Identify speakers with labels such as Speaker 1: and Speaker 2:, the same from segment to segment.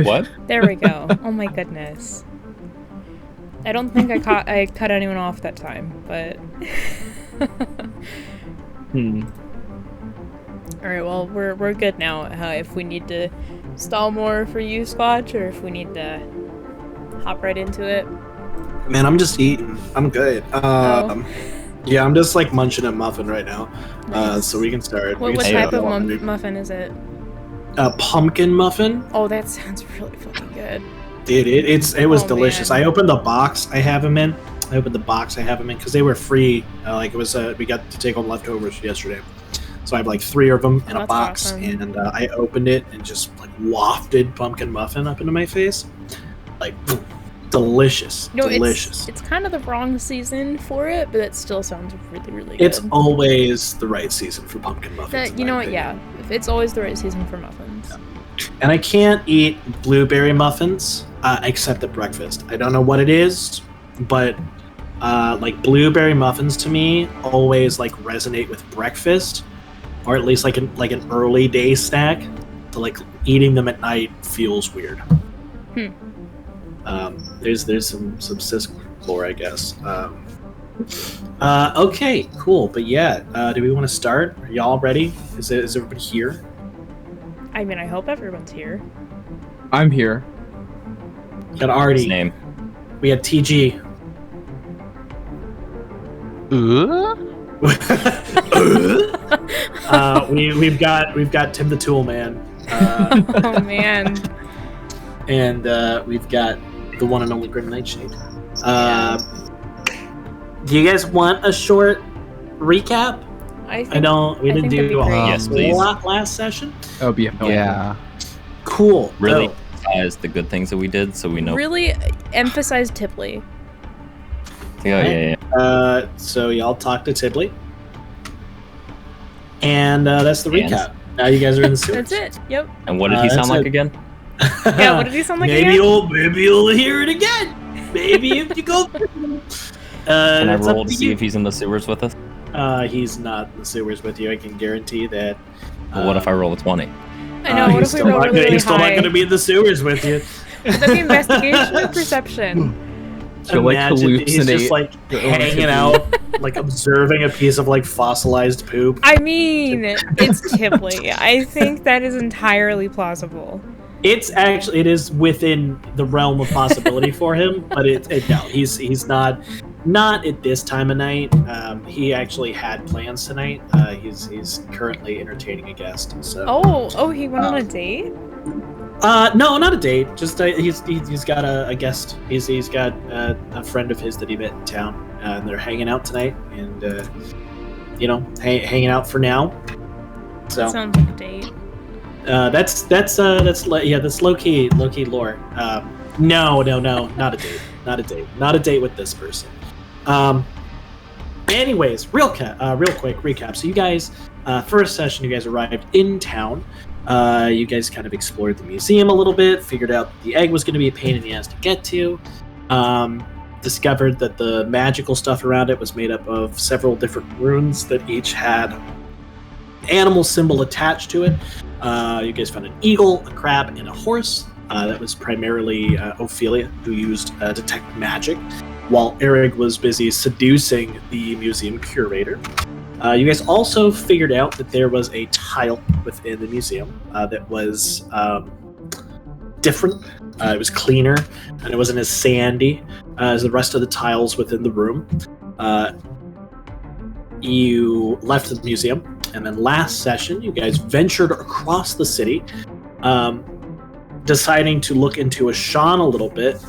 Speaker 1: What?
Speaker 2: There we go. Oh my goodness. I don't think I cut anyone off that time, but... Alright, well, we're good now. If we need to stall more for you, Squatch, or if we need to hop right into it.
Speaker 3: Man, I'm just eating. I'm good. Yeah, I'm just like munching a muffin right now.
Speaker 2: Nice.
Speaker 3: So we can start.
Speaker 2: What type of muffin is it?
Speaker 3: A pumpkin muffin.
Speaker 2: Oh, that sounds really fucking good.
Speaker 3: Dude, it was delicious.
Speaker 2: Man.
Speaker 3: I opened the box I have them in. Because they were free. It was we got to take home leftovers yesterday. So I have like 3 of them in a box,
Speaker 2: awesome.
Speaker 3: and I opened it and just like wafted pumpkin muffin up into my face. Like, delicious. Delicious.
Speaker 2: It's kind of the wrong season for it, but it still sounds really, really good.
Speaker 3: It's always the right season for pumpkin muffins.
Speaker 2: You know what? Yeah, it's always the right season for muffins.
Speaker 3: Yeah. And I can't eat blueberry muffins except at breakfast. I don't know what it is, but like blueberry muffins to me always like resonate with breakfast, or at least like an early day snack. So like eating them at night feels weird. There's some cis lore, I guess. Okay, cool. But yeah, do we want to start? Are y'all ready? Is everybody here?
Speaker 2: I mean, I hope everyone's here.
Speaker 1: I'm here.
Speaker 3: We got Artie.
Speaker 1: His name.
Speaker 3: We had TG. We've got Tim the Tool Man.
Speaker 2: Oh man.
Speaker 3: And we've got the one and only grimnghtshde. Do you guys want a short recap? We didn't do a lot last session.
Speaker 1: Oh, yeah.
Speaker 3: Cool.
Speaker 4: Really emphasize the good things that we did, so we know.
Speaker 2: Really emphasize Tipley.
Speaker 4: Yeah.
Speaker 3: So y'all talk to Tipley, and that's the recap. Now you guys are in the sewers.
Speaker 2: That's it. Yep.
Speaker 4: And what did he sound like again?
Speaker 2: Yeah. What did he sound like
Speaker 3: maybe
Speaker 2: again?
Speaker 3: Maybe you'll hear it again. Maybe if you go.
Speaker 4: Can I roll to see if he's in the sewers with us?
Speaker 3: He's not in the sewers with you. I can guarantee that.
Speaker 4: Well, what if I roll a 20?
Speaker 2: I know. What if we roll really high?
Speaker 3: He's still not going to be in the sewers with you.
Speaker 2: Would that be investigation or perception?
Speaker 3: Imagine he's just like hanging out, like observing a piece of like fossilized poop.
Speaker 2: I mean, it's Tipley. I think that is entirely plausible.
Speaker 3: It is within the realm of possibility for him, but he's not at this time of night. He actually had plans tonight. He's currently entertaining a guest. So.
Speaker 2: Oh, he went on a date?
Speaker 3: No, not a date. Just he's got a guest. He's got a friend of his that he met in town, and they're hanging out tonight, and hanging out for now. So
Speaker 2: that sounds like a date.
Speaker 3: That's low key lore. No, not a date. Not a date with this person. Anyways, real quick recap. So you guys, first session, you guys arrived in town. You guys kind of explored the museum a little bit, figured out that the egg was going to be a pain in the ass to get to, discovered that the magical stuff around it was made up of several different runes that each had animal symbol attached to it. You guys found an eagle, a crab, and a horse. That was primarily Ophelia, who used detect magic, while Eric was busy seducing the museum curator. You guys also figured out that there was a tile within the museum that was different. It was cleaner, and it wasn't as sandy as the rest of the tiles within the room. You left the museum, and then last session, you guys ventured across the city, deciding to look into Ashan a little bit.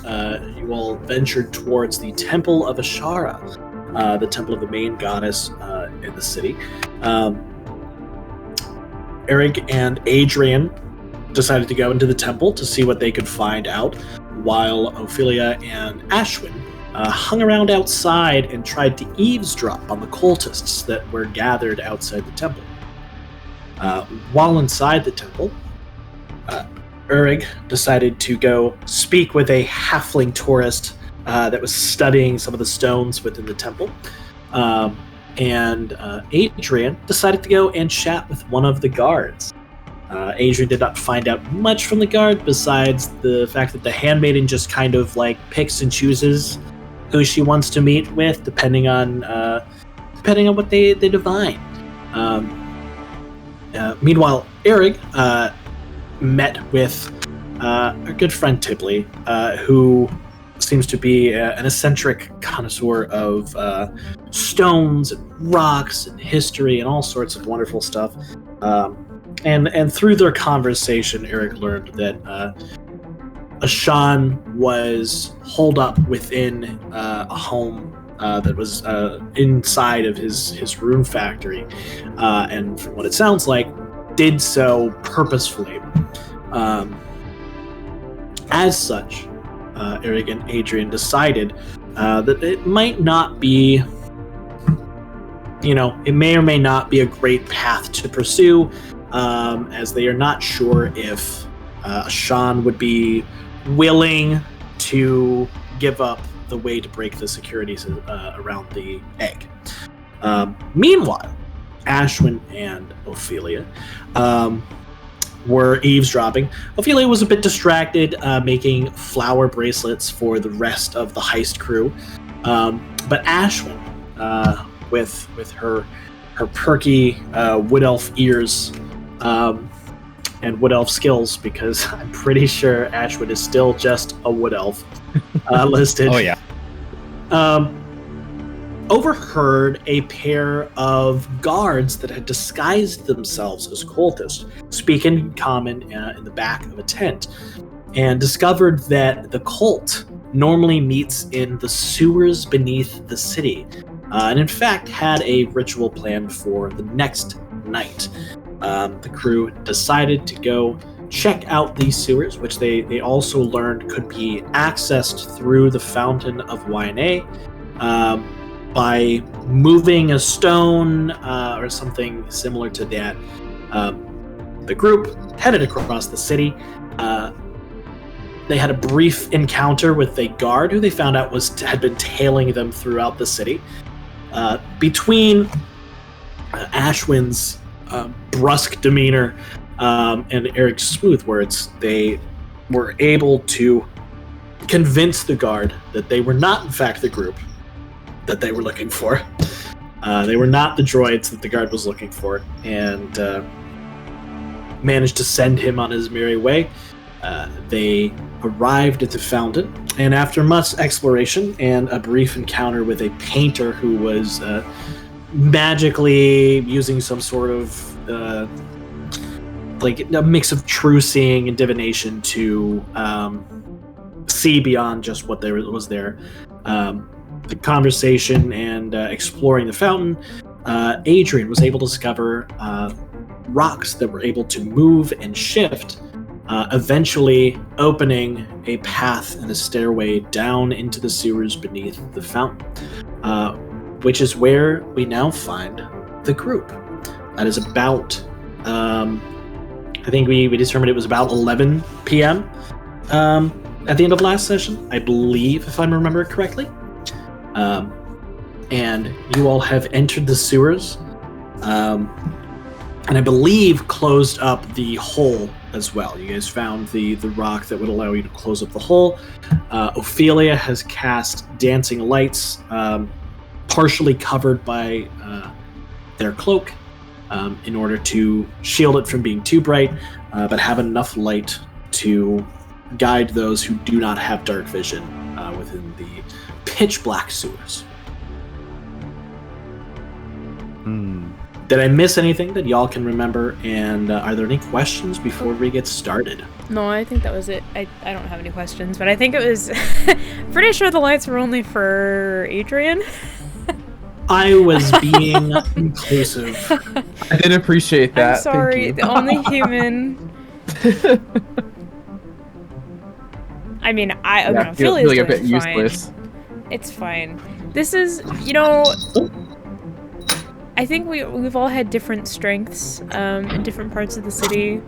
Speaker 3: You all ventured towards the Temple of Ashara, the temple of the main goddess in the city. Eric and Adrian decided to go into the temple to see what they could find out, while Ophelia and Ashwin hung around outside and tried to eavesdrop on the cultists that were gathered outside the temple. While inside the temple, Urig decided to go speak with a halfling tourist that was studying some of the stones within the temple. And Adrian decided to go and chat with one of the guards. Adrian did not find out much from the guard besides the fact that the handmaiden just kind of like picks and chooses who she wants to meet with, depending on what they divine. Meanwhile, Eric met with our good friend Tibley, who seems to be an eccentric connoisseur of stones and rocks and history and all sorts of wonderful stuff. And through their conversation, Eric learned that Ashan was holed up within a home that was inside of his rune factory, and from what it sounds like, did so purposefully. As such, Eric and Adrian decided that it might not be, it may or may not be a great path to pursue, as they are not sure if Ashan would be willing to give up the way to break the securities around the egg. Meanwhile, Ashwin and Ophelia were eavesdropping. Ophelia was a bit distracted, making flower bracelets for the rest of the heist crew. But Ashwin, with her perky wood elf ears and wood elf skills, because I'm pretty sure Ashwin is still just a wood elf listed.
Speaker 4: Oh yeah.
Speaker 3: Overheard a pair of guards that had disguised themselves as cultists speak in common in the back of a tent, and discovered that the cult normally meets in the sewers beneath the city, and in fact had a ritual planned for the next night. The crew decided to go check out these sewers, which they also learned could be accessed through the Fountain of Waianae, by moving a stone or something similar to that. The group headed across the city. They had a brief encounter with a guard who they found out had been tailing them throughout the city. Between Ashwin's brusque demeanor and Eric's smooth words, they were able to convince the guard that they were not, in fact, the group that they were looking for. They were not the droids that the guard was looking for, and managed to send him on his merry way. They arrived at the fountain, and after much exploration and a brief encounter with a painter who was magically using some sort of like a mix of true seeing and divination to see beyond just what there was there. The conversation and exploring the fountain, Adrian was able to discover rocks that were able to move and shift, eventually opening a path and a stairway down into the sewers beneath the fountain, which is where we now find the group. That is about, I think we determined it was about 11 p.m. At the end of last session, I believe, if I remember correctly. And you all have entered the sewers, and I believe closed up the hole as well. You guys found the rock that would allow you to close up the hole. Ophelia has cast dancing lights, partially covered by their cloak, in order to shield it from being too bright, but have enough light to guide those who do not have dark vision within the pitch black sewers. Did I miss anything that y'all can remember? And are there any questions before we get started?
Speaker 2: No, I think that was it. I don't have any questions, but I think it was pretty sure the lights were only for Adrian.
Speaker 3: I was being inclusive.
Speaker 1: I did appreciate that.
Speaker 2: I'm sorry,
Speaker 1: Thank
Speaker 2: the only human. I mean, Ophelia's
Speaker 1: feeling a bit
Speaker 2: doing fine.
Speaker 1: useless.
Speaker 2: It's fine. This is, I think we've all had different strengths in different parts of the city,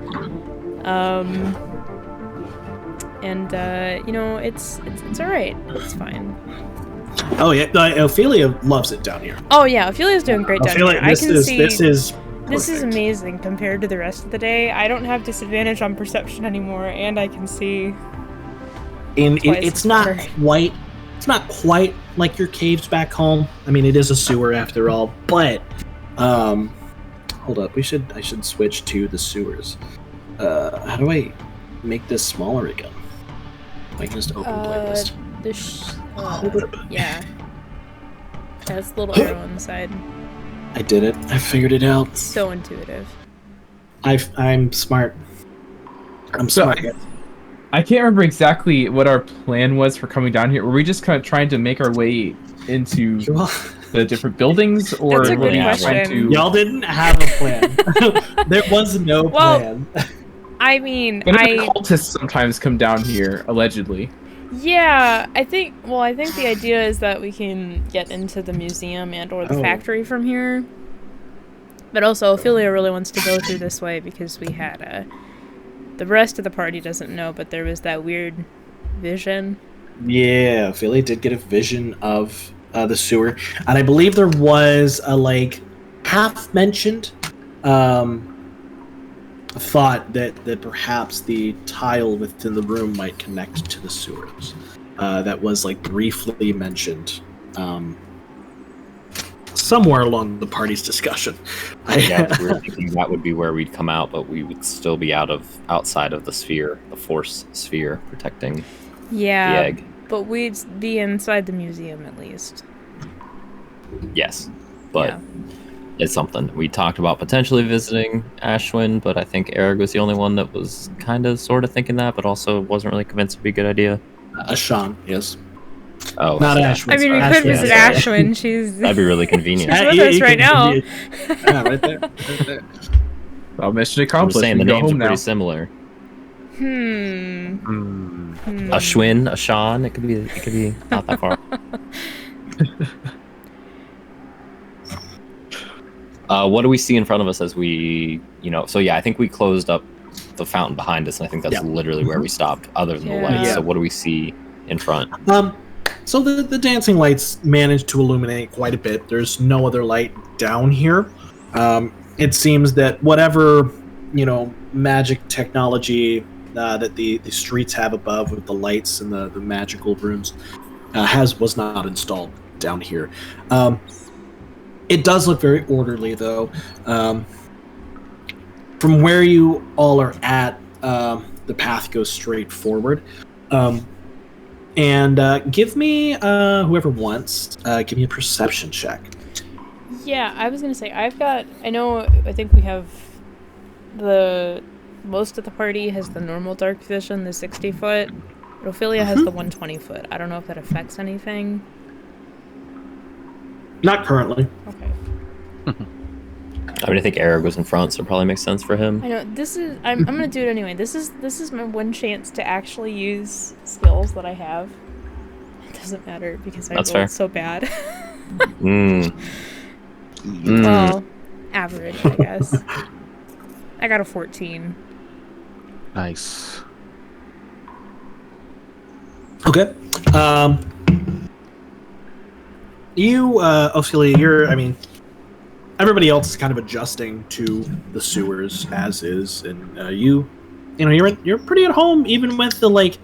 Speaker 2: and it's all right. It's fine.
Speaker 3: Oh yeah, Ophelia loves it down here.
Speaker 2: Oh yeah, Ophelia's doing great down here. I can see.
Speaker 3: This is
Speaker 2: This is
Speaker 3: Perfect.
Speaker 2: amazing compared to the rest of the day. I don't have disadvantage on perception anymore, and I can see.
Speaker 3: And
Speaker 2: Twice
Speaker 3: it's
Speaker 2: as
Speaker 3: not
Speaker 2: better.
Speaker 3: quite like your caves back home. I mean, it is a sewer after all, but hold up, I should switch to the sewers. How do I make this smaller again? I can just open playlist.
Speaker 2: Yeah. Has a little arrow on the side.
Speaker 3: I did it. I figured it out.
Speaker 2: So intuitive.
Speaker 3: I'm smart. I'm
Speaker 1: So
Speaker 3: smart.
Speaker 1: I can't remember exactly what our plan was for coming down here. Were we just kind of trying to make our way into the different buildings, or
Speaker 2: That's a
Speaker 1: were
Speaker 2: good
Speaker 1: we
Speaker 2: question.
Speaker 1: trying to?
Speaker 3: Y'all didn't have a plan. There was no
Speaker 2: Well,
Speaker 3: plan.
Speaker 2: I mean,
Speaker 1: But the cultists sometimes come down here, allegedly.
Speaker 2: Yeah, I think the idea is that we can get into the museum and or the factory from here. But also, Ophelia really wants to go through this way because we had the rest of the party doesn't know, but there was that weird vision.
Speaker 3: Yeah, Ophelia did get a vision of the sewer, and I believe there was a half mentioned thought that perhaps the tile within the room might connect to the sewers. That was briefly mentioned somewhere along the party's discussion.
Speaker 4: Yeah, we were thinking that would be where we'd come out, but we would still be outside of the sphere, the force sphere, protecting the egg.
Speaker 2: But we'd be inside the museum at least.
Speaker 4: Yes, but it's something. We talked about potentially visiting Ashwin, but I think Eric was the only one that was kind of sort of thinking that, but also wasn't really convinced it'd be a good idea.
Speaker 3: Ashan, yes.
Speaker 4: Oh,
Speaker 3: not
Speaker 4: yeah.
Speaker 3: Ashwin.
Speaker 2: I mean, we could visit Ashwin. She's
Speaker 4: that'd be really convenient.
Speaker 2: She's with us right now.
Speaker 3: Yeah, right there. Right there.
Speaker 1: Well, mission
Speaker 4: I'm
Speaker 1: accomplished.
Speaker 4: saying the
Speaker 1: We can go
Speaker 4: names are
Speaker 1: home
Speaker 4: pretty
Speaker 1: now.
Speaker 4: similar.
Speaker 2: Hmm.
Speaker 4: Ashwin, Ashan. It could be not that far. What do we see in front of us as we, so yeah, I think we closed up the fountain behind us, and I think that's literally where we stopped, other than the lights.
Speaker 3: Yeah.
Speaker 4: So what do we see in front?
Speaker 3: So the dancing lights managed to illuminate quite a bit. There's no other light down here. It seems that whatever, magic technology that the streets have above with the lights and the magical rooms was not installed down here. It does look very orderly, though. From where you all are at, the path goes straight forward. And give me, whoever wants, give me a perception check.
Speaker 2: Yeah, I was gonna say, I think we have most of the party has the normal dark vision, the 60-foot. But Ophelia has the 120-foot. I don't know if that affects anything.
Speaker 3: Not currently.
Speaker 2: Okay.
Speaker 4: I mean, I think Eric was in front, so it probably makes sense for him.
Speaker 2: I know, I'm gonna do it anyway. This is my one chance to actually use skills that I have. It doesn't matter because I rolled so bad. Well, average, I guess. I got a 14.
Speaker 5: Nice.
Speaker 3: Okay. You, Ophelia, everybody else is kind of adjusting to the sewers as is, and you're pretty at home, even with the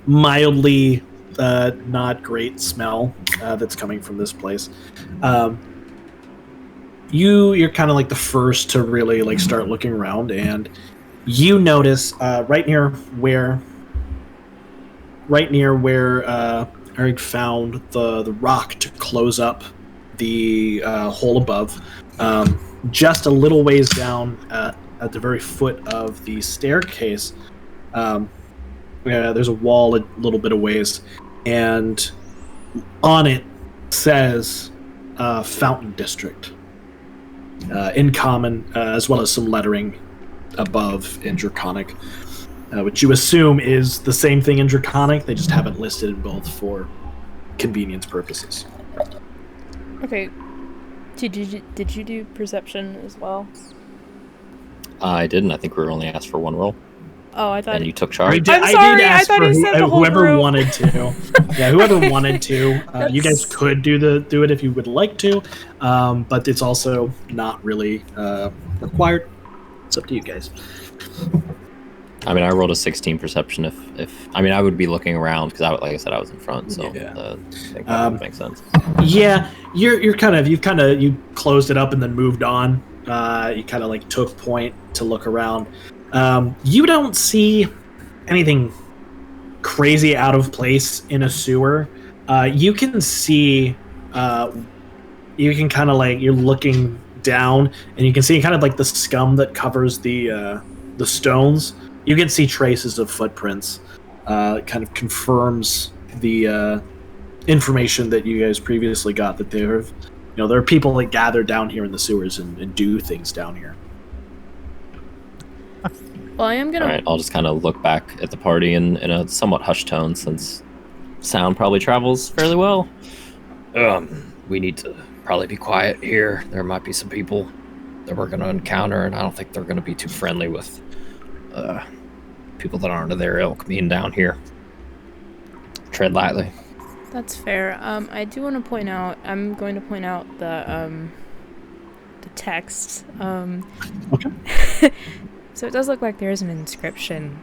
Speaker 3: mildly not great smell that's coming from this place. You're kind of the first to really start looking around, and you notice right near where Eric found the rock to close up the hole above. Just a little ways down at the very foot of the staircase, there's a wall a little bit of ways, and on it says Fountain District in common, as well as some lettering above in Draconic, which you assume is the same thing in Draconic. They just haven't listed it both for convenience purposes.
Speaker 2: Okay. Did you do perception as well?
Speaker 4: I didn't. I think we were only asked for one roll.
Speaker 2: Oh, I thought.
Speaker 4: And you took charge.
Speaker 2: I'm sorry, I thought he said the whole
Speaker 3: whoever
Speaker 2: group.
Speaker 3: wanted to. Yeah, whoever wanted to. You guys could do it if you would like to, but it's also not really required. It's up to you guys.
Speaker 4: I mean, I rolled a 16 perception. If I mean, I would be looking around because like I said, I was in front, so
Speaker 3: Yeah.
Speaker 4: I think that would make sense.
Speaker 3: Yeah, you closed it up and then moved on. You kind of like took point to look around. You don't see anything crazy out of place in a sewer. You can see, you can kind of like, you're looking down and you can see kind of like the scum that covers the stones. You can see traces of footprints. Kind of confirms the information that you guys previously got, that there are people that gather down here in the sewers and do things down here.
Speaker 2: Well, I am gonna.
Speaker 4: All right, I'll just kind of look back at the party in a somewhat hushed tone, since sound probably travels fairly well. We need to probably be quiet here. There might be some people that we're going to encounter, and I don't think they're going to be too friendly with people that aren't of their ilk being down here. Tread lightly.
Speaker 2: That's fair. I do want to point out. I'm going to point out the text.
Speaker 3: Okay.
Speaker 2: So it does look like there is an inscription.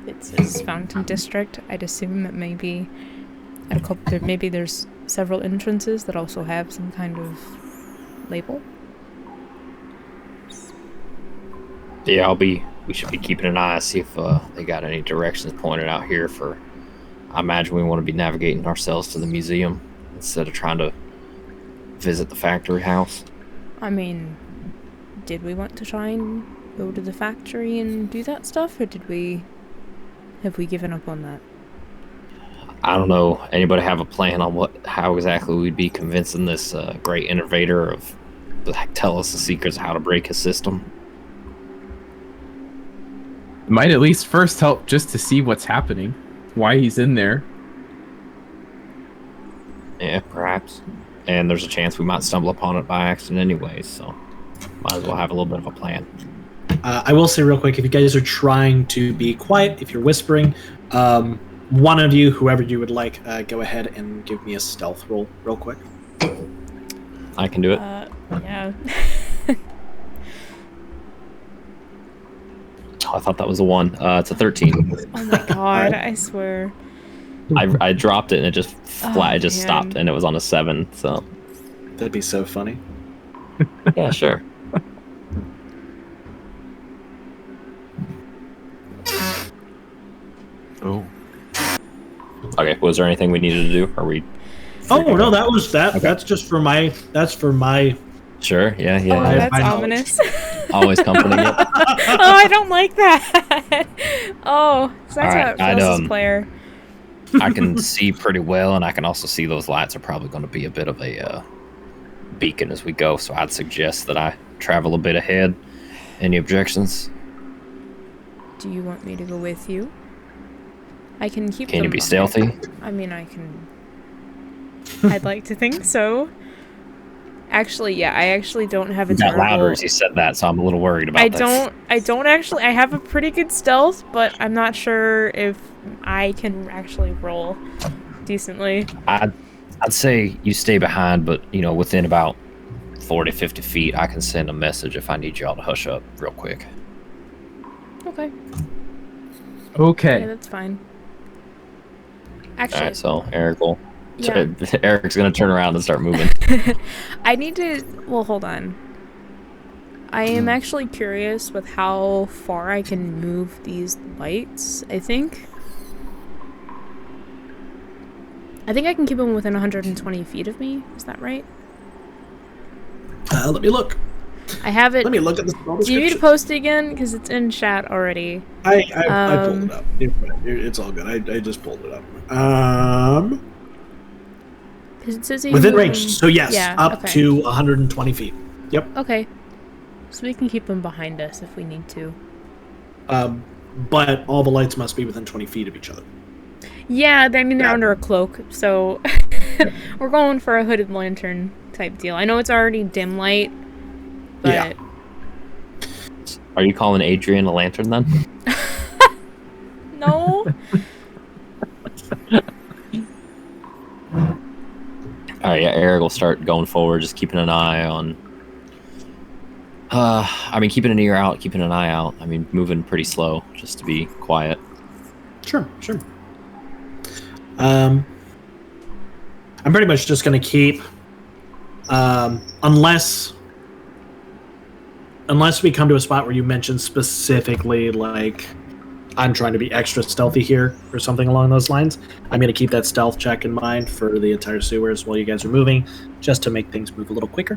Speaker 2: It says Fountain District. I'd assume that maybe maybe there's several entrances that also have some kind of label.
Speaker 4: Yeah, we should be keeping an eye, see if they got any directions pointed out here for. I imagine we want to be navigating ourselves to the museum instead of trying to visit the factory house.
Speaker 2: I mean, did we want to try and go to the factory and do that stuff, or have we given up on that?
Speaker 4: I don't know. Anybody have a plan on how exactly we'd be convincing this great innovator of tell us the secrets of how to break his system?
Speaker 1: It might at least first help just to see what's happening, why he's in there.
Speaker 4: Yeah, perhaps. And there's a chance we might stumble upon it by accident anyways, so might as well have a little bit of a plan.
Speaker 3: I will say real quick, if you guys are trying to be quiet, if you're whispering, one of you, whoever you would like, go ahead and give me a stealth roll real quick.
Speaker 4: I can do it.
Speaker 2: Yeah.
Speaker 4: Oh, I thought that was a 1. It's a 13.
Speaker 2: Oh my god, I swear.
Speaker 4: I dropped it and it just flat. It just
Speaker 2: man.
Speaker 4: stopped and it was on a 7. So
Speaker 3: That'd be so funny.
Speaker 4: yeah, sure.
Speaker 5: Oh.
Speaker 4: Okay. Was there anything we needed to do? Are we?
Speaker 3: Oh no, that was that.
Speaker 4: Okay.
Speaker 3: That's just for my. That's for my.
Speaker 4: Sure. Yeah.
Speaker 2: Oh,
Speaker 4: Yeah.
Speaker 2: that's
Speaker 3: my
Speaker 2: ominous.
Speaker 4: Always comforting it.
Speaker 2: Oh, I don't like that. Oh, so that's
Speaker 4: Alright,
Speaker 2: how it feels as player.
Speaker 4: I can see pretty well, and I can also see those lights are probably going to be a bit of a beacon as we go. So I'd suggest that I travel a bit ahead. Any objections?
Speaker 2: Do you want me to go with you? I can keep
Speaker 4: Can you
Speaker 2: them
Speaker 4: be
Speaker 2: behind.
Speaker 4: stealthy?
Speaker 2: I mean, I can. I'd like to think so. Actually, yeah, I actually don't have a
Speaker 4: You got
Speaker 2: terrible...
Speaker 4: louder as you said that, so I'm a little worried about that.
Speaker 2: I don't actually... I have a pretty good stealth, but I'm not sure if I can actually roll decently.
Speaker 4: I'd say you stay behind, but, within about 40, 50 feet, I can send a message if I need y'all to hush up real quick.
Speaker 2: Okay.
Speaker 1: Okay.
Speaker 2: Yeah, that's fine. Actually...
Speaker 4: Alright, so Eric will...
Speaker 2: Yeah.
Speaker 4: Eric's going to turn around and start moving.
Speaker 2: I need to... Well, hold on. I am actually curious with how far I can move these lights, I think. I think I can keep them within 120 feet of me. Is that right?
Speaker 3: Let me look.
Speaker 2: I have it...
Speaker 3: Let me look at the spell
Speaker 2: Do you need to
Speaker 3: description.
Speaker 2: post it again? Because it's in chat already.
Speaker 3: I pulled it up. It's all good. I just pulled it up.
Speaker 2: Because it says... you
Speaker 3: Within
Speaker 2: can move
Speaker 3: range.
Speaker 2: them-
Speaker 3: So yes,
Speaker 2: Yeah,
Speaker 3: up
Speaker 2: okay.
Speaker 3: to 120 feet. Yep.
Speaker 2: Okay. So we can keep them behind us if we need to.
Speaker 3: But all the lights must be within 20 feet of each other.
Speaker 2: Yeah, I mean, they're
Speaker 3: Yeah.
Speaker 2: under a cloak, so we're going for a hooded lantern type deal. I know it's already dim light, but
Speaker 3: Yeah.
Speaker 4: Are you calling Adrian a lantern then?
Speaker 2: No.
Speaker 4: All right, yeah, Eric will start going forward, just keeping an eye on. I mean, keeping an ear out, keeping an eye out. I mean, moving pretty slow, just to be quiet.
Speaker 3: Sure. I'm pretty much just gonna keep, unless we come to a spot where you mention specifically, like, I'm trying to be extra stealthy here or something along those lines. I'm going to keep that stealth check in mind for the entire sewers while you guys are moving, just to make things move a little quicker.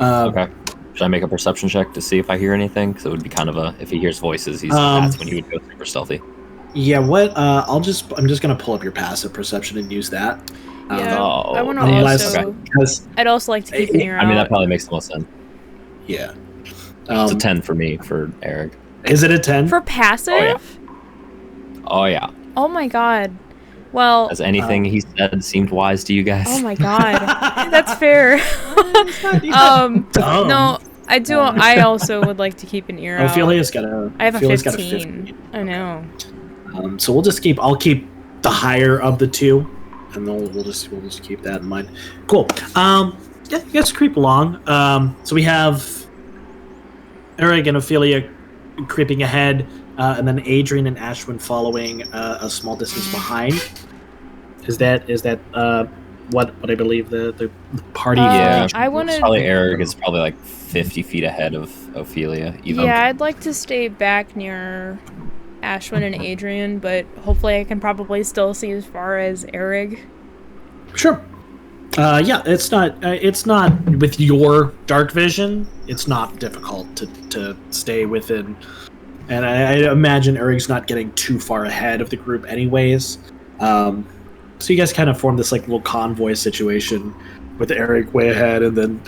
Speaker 4: Okay. Should I make a perception check to see if I hear anything? Because it would be kind of if he hears voices, that's when he would go super stealthy.
Speaker 3: Yeah, what? I'm just going to pull up your passive perception and use that.
Speaker 2: Yeah, I want to
Speaker 3: unless,
Speaker 2: also.
Speaker 3: because,
Speaker 2: I'd also like to keep an ear out.
Speaker 4: I mean, that probably makes the most sense.
Speaker 3: Yeah.
Speaker 4: It's a 10 for me, for Eric.
Speaker 3: Is it a 10?
Speaker 2: For passive?
Speaker 4: Oh, yeah.
Speaker 2: Oh my god. Well.
Speaker 4: Has anything he said seemed wise to you guys?
Speaker 2: Oh my god. That's fair. No, I do. I also would like to keep an ear out.
Speaker 3: Ophelia's got a.
Speaker 2: I have a
Speaker 3: Ophelia's
Speaker 2: 15.
Speaker 3: Got a 15.
Speaker 2: I know.
Speaker 3: So we'll just keep. I'll keep the higher of the two, and then we'll just keep that in mind. Cool. Yeah, you guys creep along. So we have Eric and Ophelia creeping ahead, and then Adrian and Ashwin following a small distance behind. Is that what I believe the party?
Speaker 4: Yeah,
Speaker 2: I wanted.
Speaker 4: Probably Eric is probably like 50 feet ahead of Ophelia. Even.
Speaker 2: Yeah, I'd like to stay back near Ashwin and Adrian, but hopefully I can probably still see as far as Eric.
Speaker 3: Sure. Yeah, it's not with your dark vision. It's not difficult to stay within, and I imagine Eric's not getting too far ahead of the group, anyways. So you guys kind of form this like little convoy situation with Eric way ahead, and then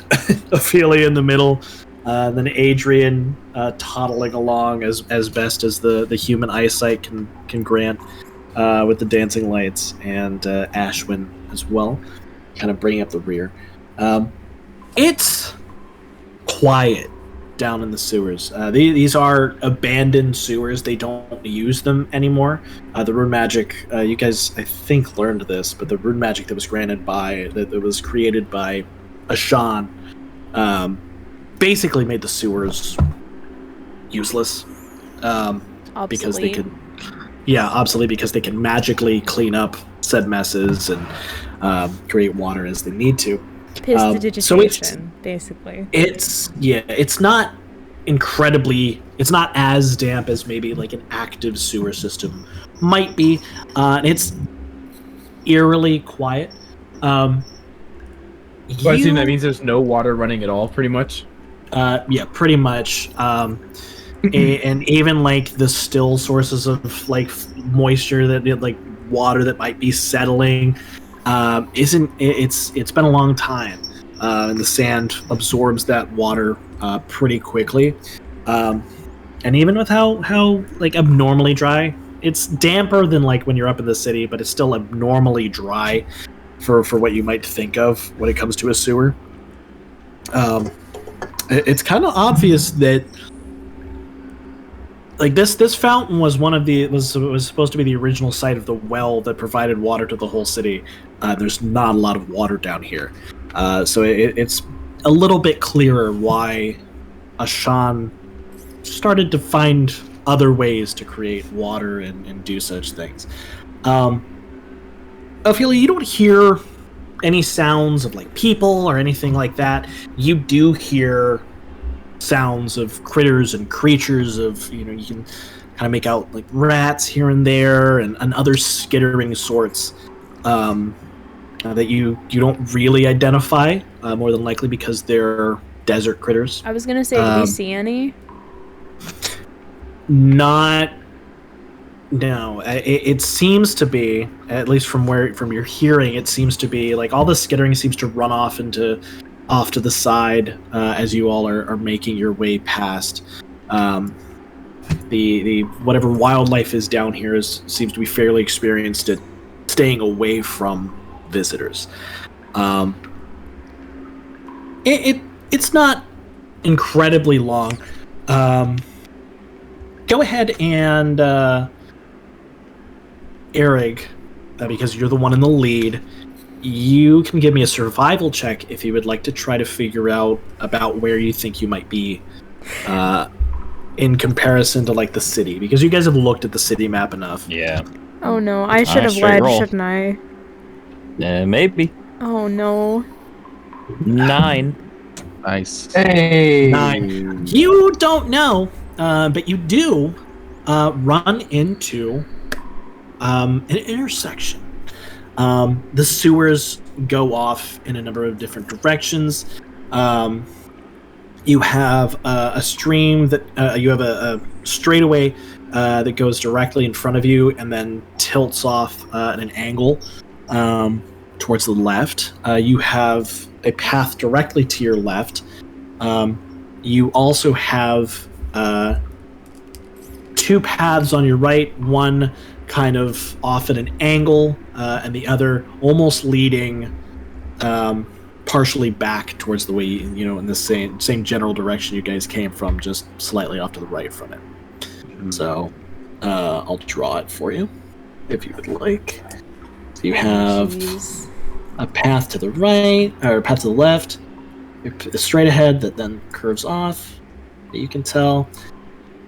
Speaker 3: Ophelia in the middle, and then Adrian toddling along as best as the human eyesight can grant, with the dancing lights, and Ashwin as well, kind of bringing up the rear. It's quiet down in the sewers. These are abandoned sewers. They don't use them anymore. The rune magic, you guys, I think, learned this, but the rune magic that was created by Ashan, basically made the sewers useless. Because they can, obsolete, because they can magically clean up said messes and create water as they need to.
Speaker 2: Prestidigitation, basically.
Speaker 3: It's not incredibly. It's not as damp as maybe like an active sewer system might be. It's eerily quiet.
Speaker 1: So I assume that means there's no water running at all, pretty much.
Speaker 3: Yeah, pretty much. And even like the still sources of like moisture that like water that might be settling. It's been a long time, and the sand absorbs that water pretty quickly, and even with how like abnormally dry, it's damper than like when you're up in the city, but it's still abnormally dry for what you might think of when it comes to a sewer. It's kind of obvious that like this fountain was was supposed to be the original site of the well that provided water to the whole city. There's not a lot of water down here, so it's a little bit clearer why Ashan started to find other ways to create water and do such things. Ophelia, you don't hear any sounds of like people or anything like that. You do hear sounds of critters and creatures of, you can kind of make out like rats here and there and other skittering sorts that you don't really identify, more than likely because they're desert critters.
Speaker 2: I was gonna say, do we see any?
Speaker 3: No, it seems to be, at least from your hearing, it seems to be like all the skittering seems to run off to the side as you all are making your way past. The whatever wildlife is down here seems to be fairly experienced at staying away from visitors. It's not incredibly long. go ahead and Eric, because you're the one in the lead, you can give me a survival check if you would like to try to figure out about where you think you might be in comparison to like the city, because you guys have looked at the city map enough.
Speaker 4: Yeah.
Speaker 2: Oh no, I should have
Speaker 4: straight
Speaker 2: led,
Speaker 4: roll.
Speaker 2: shouldn't I?
Speaker 4: Maybe.
Speaker 2: Oh no.
Speaker 4: 9.
Speaker 5: Nice.
Speaker 1: Hey.
Speaker 3: 9. You don't know, but you do run into an intersection. The sewers go off in a number of different directions. You have a stream that you have a straightaway that goes directly in front of you and then tilts off at an angle towards the left. You have a path directly to your left. You also have 2 paths on your right, one kind of off at an angle, and the other almost leading partially back towards the way in the same general direction you guys came from, just slightly off to the right from it. So I'll draw it for you if you would like. So you have a path to the right, or a path to the left, straight ahead that then curves off. You can tell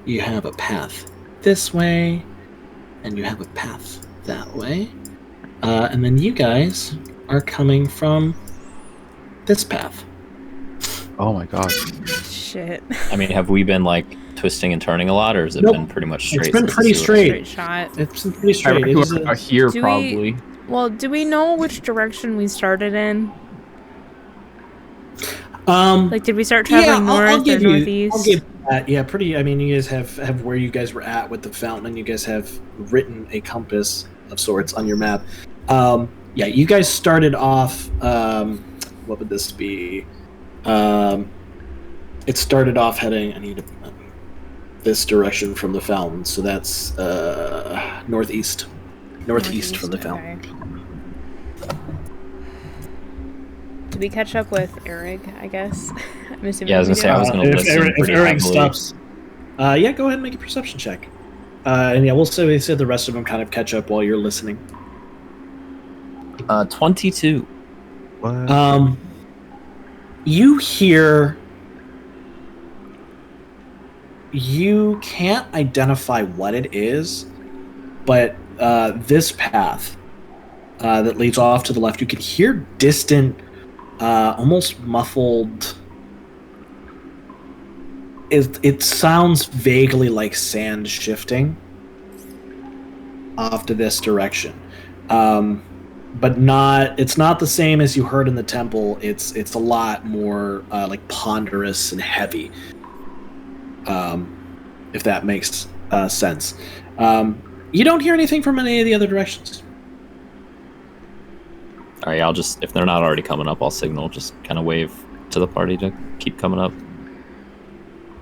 Speaker 3: you have a path this way, and you have a path that way, and then you guys are coming from this path.
Speaker 5: Oh my god.
Speaker 2: Shit.
Speaker 4: I mean, have we been like twisting and turning a lot, or has it
Speaker 3: Nope.
Speaker 4: been pretty much straight?
Speaker 3: It's been
Speaker 4: since
Speaker 3: pretty
Speaker 4: the sewer?
Speaker 3: straight.
Speaker 2: Shot.
Speaker 3: It's been pretty straight. It is
Speaker 1: Whoever are here,
Speaker 2: Do we-
Speaker 1: probably.
Speaker 2: Well, do we know which direction we started in? Like, did we start traveling north or northeast?
Speaker 3: I'll give that. Yeah, pretty. I mean, you guys have where you guys were at with the fountain, and you guys have written a compass of sorts on your map. Yeah, you guys started off. What would this be? It started off heading. I need this direction from the fountain, so that's northeast. Northeast from the fountain.
Speaker 2: Okay. Did we catch up with Eric, I guess? I'm assuming
Speaker 4: Yeah, I was
Speaker 2: we
Speaker 4: gonna say
Speaker 2: did.
Speaker 4: I was gonna listen
Speaker 3: if
Speaker 4: pretty
Speaker 3: Eric
Speaker 4: heavily.
Speaker 3: stops, yeah, go ahead and make a perception check. And yeah, we'll say the rest of them kind of catch up while you're listening.
Speaker 4: 22.
Speaker 5: What?
Speaker 3: You hear. You can't identify what it is, but this path that leads off to the left, you can hear distant, almost muffled. It sounds vaguely like sand shifting off to this direction, but not. It's not the same as you heard in the temple. It's a lot more like ponderous and heavy. If that makes sense. You don't hear anything from any of the other directions.
Speaker 4: All right, I'll just, if they're not already coming up, I'll signal, just kind of wave to the party to keep coming up.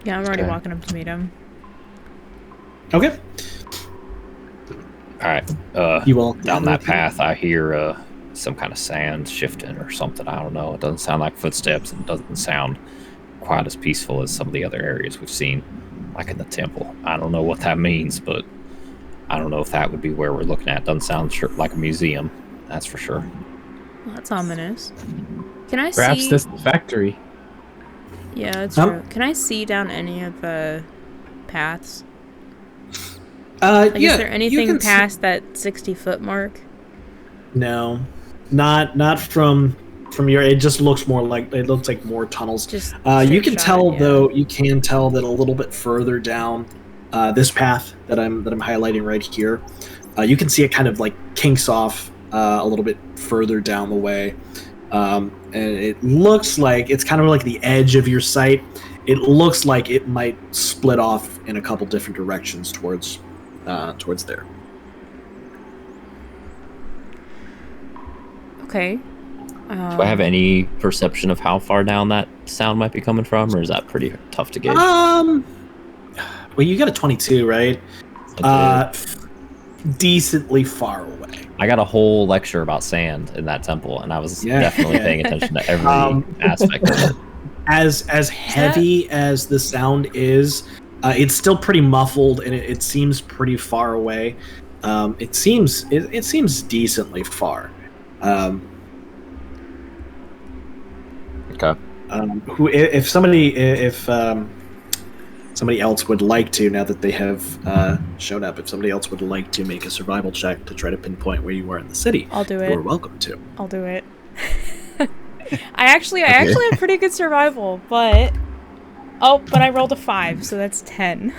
Speaker 2: Yeah, I'm already
Speaker 5: Okay.
Speaker 2: walking up to meet him.
Speaker 3: Okay.
Speaker 4: All right,
Speaker 3: You will
Speaker 4: down that path, I hear some kind of sand shifting or something. I don't know. It doesn't sound like footsteps. It doesn't sound quite as peaceful as some of the other areas we've seen, like in the temple. I don't know what that means, but I don't know if that would be where we're looking at. Doesn't sound like a museum, that's for sure.
Speaker 2: Well, that's ominous. Can I
Speaker 1: Perhaps
Speaker 2: see?
Speaker 1: this is the factory.
Speaker 2: Yeah, that's
Speaker 3: Huh?
Speaker 2: true. Can I see down any of the paths?
Speaker 3: Like,
Speaker 2: Is there anything past that 60-foot mark?
Speaker 3: No, not from your. It just looks more like it looks like more tunnels.
Speaker 2: Just
Speaker 3: You
Speaker 2: straight
Speaker 3: can
Speaker 2: shot,
Speaker 3: tell
Speaker 2: yeah.
Speaker 3: though. You can tell that a little bit further down this path that I'm highlighting right here. You can see it kind of like kinks off a little bit further down the way, and it looks like it's kind of like the edge of your sight. It looks like it might split off in a couple different directions towards there.
Speaker 2: Okay.
Speaker 4: Do I have any perception of how far down that sound might be coming from, or is that pretty tough to gauge?
Speaker 3: Well, you got a 22, right? Decently far away.
Speaker 4: I got a whole lecture about sand in that temple, and I was
Speaker 3: Yeah.
Speaker 4: definitely paying attention to every aspect of it.
Speaker 3: As heavy as the sound is, It's still pretty muffled, and it seems pretty far away. It seems decently far.
Speaker 4: Okay.
Speaker 3: If somebody else would like to, now that they have shown up, if somebody else would like to make a survival check to try to pinpoint where you are in the city,
Speaker 2: I'll do it.
Speaker 3: You're welcome to.
Speaker 2: I'll do it. I actually have pretty good survival, but I rolled a 5, so that's 10.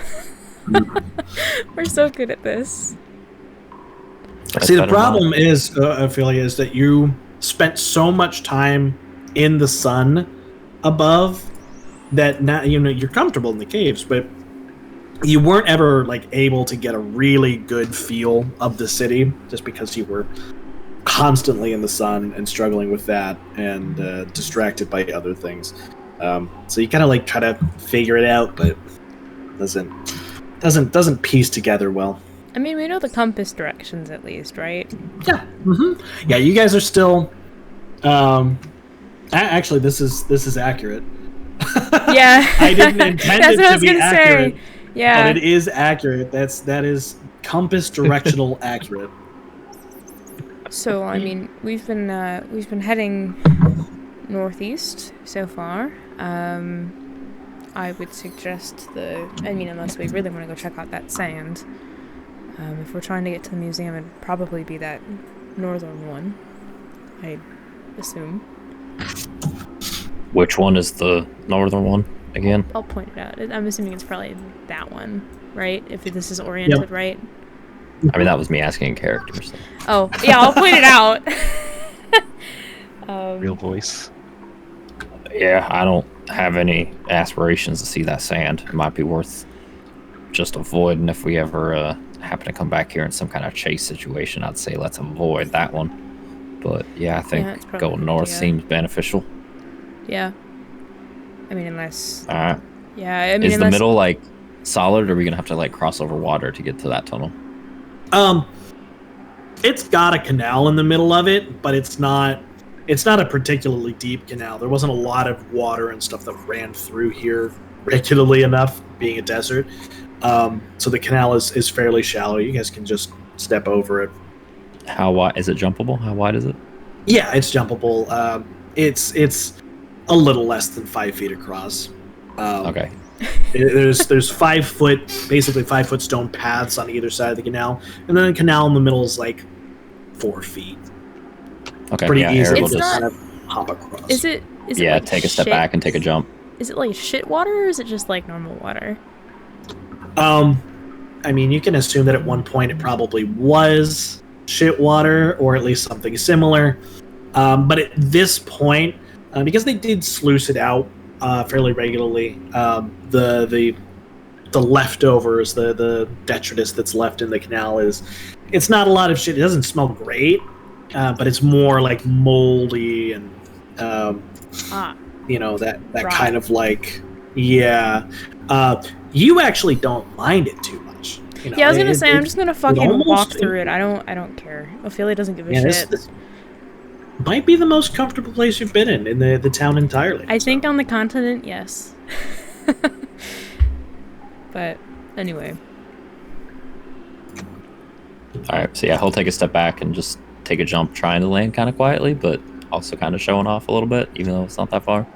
Speaker 2: We're so good at this.
Speaker 3: See, the problem is, Ophelia, is that you spent so much time in the sun above that now you're comfortable in the caves, but you weren't ever like able to get a really good feel of the city just because you were constantly in the sun and struggling with that and distracted by other things. So you kind of like try to figure it out, but doesn't piece together well.
Speaker 2: I mean, we know the compass directions at least, right?
Speaker 3: Yeah. Mm-hmm. Yeah, you guys are still. Actually, this is accurate.
Speaker 2: Yeah.
Speaker 3: I didn't intend
Speaker 2: That's
Speaker 3: it
Speaker 2: what I
Speaker 3: to
Speaker 2: was
Speaker 3: be
Speaker 2: gonna
Speaker 3: accurate.
Speaker 2: say. Yeah.
Speaker 3: But it is accurate. That is compass directional accurate.
Speaker 2: So I mean, we've been heading northeast so far. I would suggest unless we really want to go check out that sand. If we're trying to get to the museum, it'd probably be that northern one, I assume.
Speaker 4: Which one is the northern one again?
Speaker 2: I'll point it out. I'm assuming it's probably that one, right? If this is oriented right.
Speaker 4: I mean, that was me asking in character. So.
Speaker 2: Oh, yeah, I'll point it out.
Speaker 5: Real voice.
Speaker 4: Yeah, I don't have any aspirations to see that sand. It might be worth just avoiding if we ever happen to come back here in some kind of chase situation. I'd say let's avoid that one. But yeah, I think going north seems beneficial.
Speaker 2: Yeah. I mean, unless...
Speaker 4: Alright.
Speaker 2: Yeah, I mean,
Speaker 4: is the middle, like, solid, or are we going to have to, like, cross over water to get to that tunnel?
Speaker 3: It's got a canal in the middle of it, but it's not a particularly deep canal. There wasn't a lot of water and stuff that ran through here regularly enough, being a desert. So the canal is fairly shallow. You guys can just step over it.
Speaker 4: How wide is it? Jumpable? How wide is it?
Speaker 3: Yeah, it's jumpable. It's a little less than 5 feet across.
Speaker 4: Okay.
Speaker 3: There's 5 foot, basically 5 foot stone paths on either side of the canal, and then the canal in the middle is like 4 feet.
Speaker 4: Okay.
Speaker 3: Pretty easy
Speaker 2: to
Speaker 3: kind of hop across.
Speaker 2: Is it
Speaker 4: yeah,
Speaker 2: like
Speaker 4: take a step back and take a jump.
Speaker 2: Is it like shit water, or is it just like normal water?
Speaker 3: I mean, you can assume that at one point it probably was shit water, or at least something similar. But at this point, because they did sluice it out fairly regularly, the leftovers, the detritus that's left in the canal it's not a lot of shit. It doesn't smell great, but it's more like moldy and that
Speaker 2: Raw.
Speaker 3: kind of like you actually don't mind it too much.
Speaker 2: Yeah, I was gonna say I'm just gonna fucking walk through it. I don't care. Ophelia doesn't give a shit.
Speaker 3: This might be the most comfortable place you've been in the town entirely.
Speaker 2: I think on the continent, yes. But anyway.
Speaker 4: Alright, so yeah, he'll take a step back and just take a jump, trying to land kind of quietly, but also kind of showing off a little bit, even though it's not that far.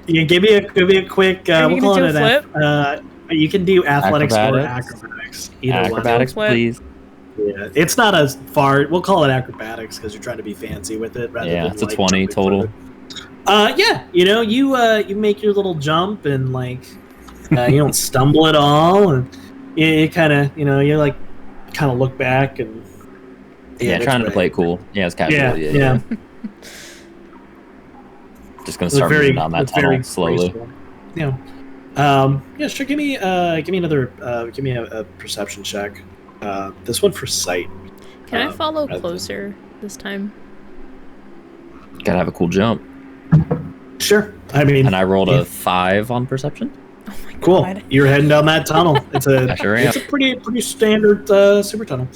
Speaker 3: Yeah, give me a quick. We'll call it
Speaker 2: flip?
Speaker 3: You can do athletics or acrobatics.
Speaker 4: Acrobatics, please.
Speaker 3: Yeah, it's not as far. We'll call it acrobatics because you're trying to be fancy with it. Rather than,
Speaker 4: it's a 20 total.
Speaker 3: Yeah, you make your little jump and like you don't stumble at all, and you kind of you like kind of look back and
Speaker 4: trying to play it cool. Yeah, it's casual. Yeah. Just gonna start moving down that tunnel slowly.
Speaker 3: Graceful. Sure. Give me a perception check. This one for sight.
Speaker 2: Can I follow closer this time?
Speaker 4: Gotta have a cool jump.
Speaker 3: Sure. I mean,
Speaker 4: and I rolled a 5 on perception.
Speaker 2: Oh my god.
Speaker 3: Cool. You're heading down that tunnel. It's a it's a pretty standard super tunnel.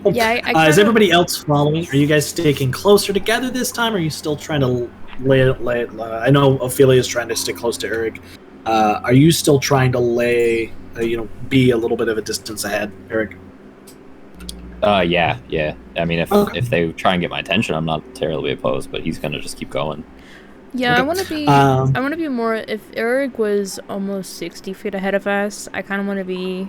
Speaker 2: Yeah, I
Speaker 3: Is everybody else following? Are you guys sticking closer together this time? Or are you still trying to lay it? I know Ophelia is trying to stick close to Eric. Are you still trying to lay, be a little bit of a distance ahead, Eric?
Speaker 4: Yeah. I mean,
Speaker 3: Okay.
Speaker 4: if they try and get my attention, I'm not terribly opposed, but he's gonna just keep going.
Speaker 2: Yeah,
Speaker 3: Okay.
Speaker 2: I want to be more. If Eric was almost 60 feet ahead of us, I kind of want to be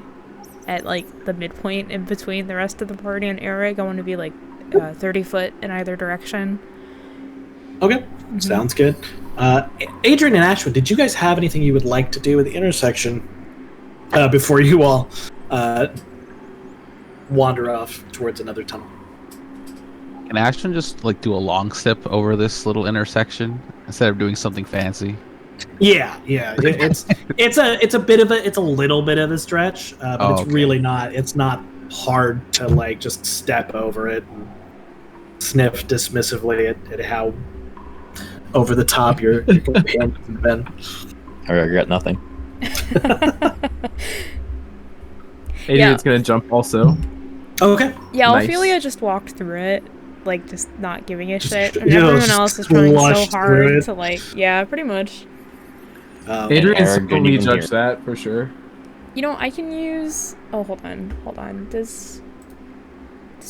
Speaker 2: at like the midpoint in between the rest of the party and Eric. I want to be like 30 foot in either direction.
Speaker 3: Okay, sounds good. Adrian and Ashwood, did you guys have anything you would like to do at the intersection before you all wander off towards another tunnel?
Speaker 5: Can Ashton just like do a long step over this little intersection instead of doing something fancy?
Speaker 3: Yeah. It's a little bit of a stretch, but it's really not. It's not hard to like just step over it and sniff dismissively at how over the top your companions have been.
Speaker 4: I regret nothing.
Speaker 1: Adrian's gonna jump also.
Speaker 3: Okay.
Speaker 2: Yeah,
Speaker 1: Nice.
Speaker 2: Ophelia just walked through it, like just not giving a shit, and
Speaker 3: you know,
Speaker 2: everyone
Speaker 3: just
Speaker 2: else is trying so
Speaker 3: flushed through
Speaker 2: hard
Speaker 3: it.
Speaker 2: to like, yeah, pretty much.
Speaker 1: Adrian's
Speaker 4: Eric didn't
Speaker 1: totally
Speaker 4: even
Speaker 1: judge
Speaker 4: hear.
Speaker 1: that for sure.
Speaker 2: You know, I can use. Oh, hold on. Does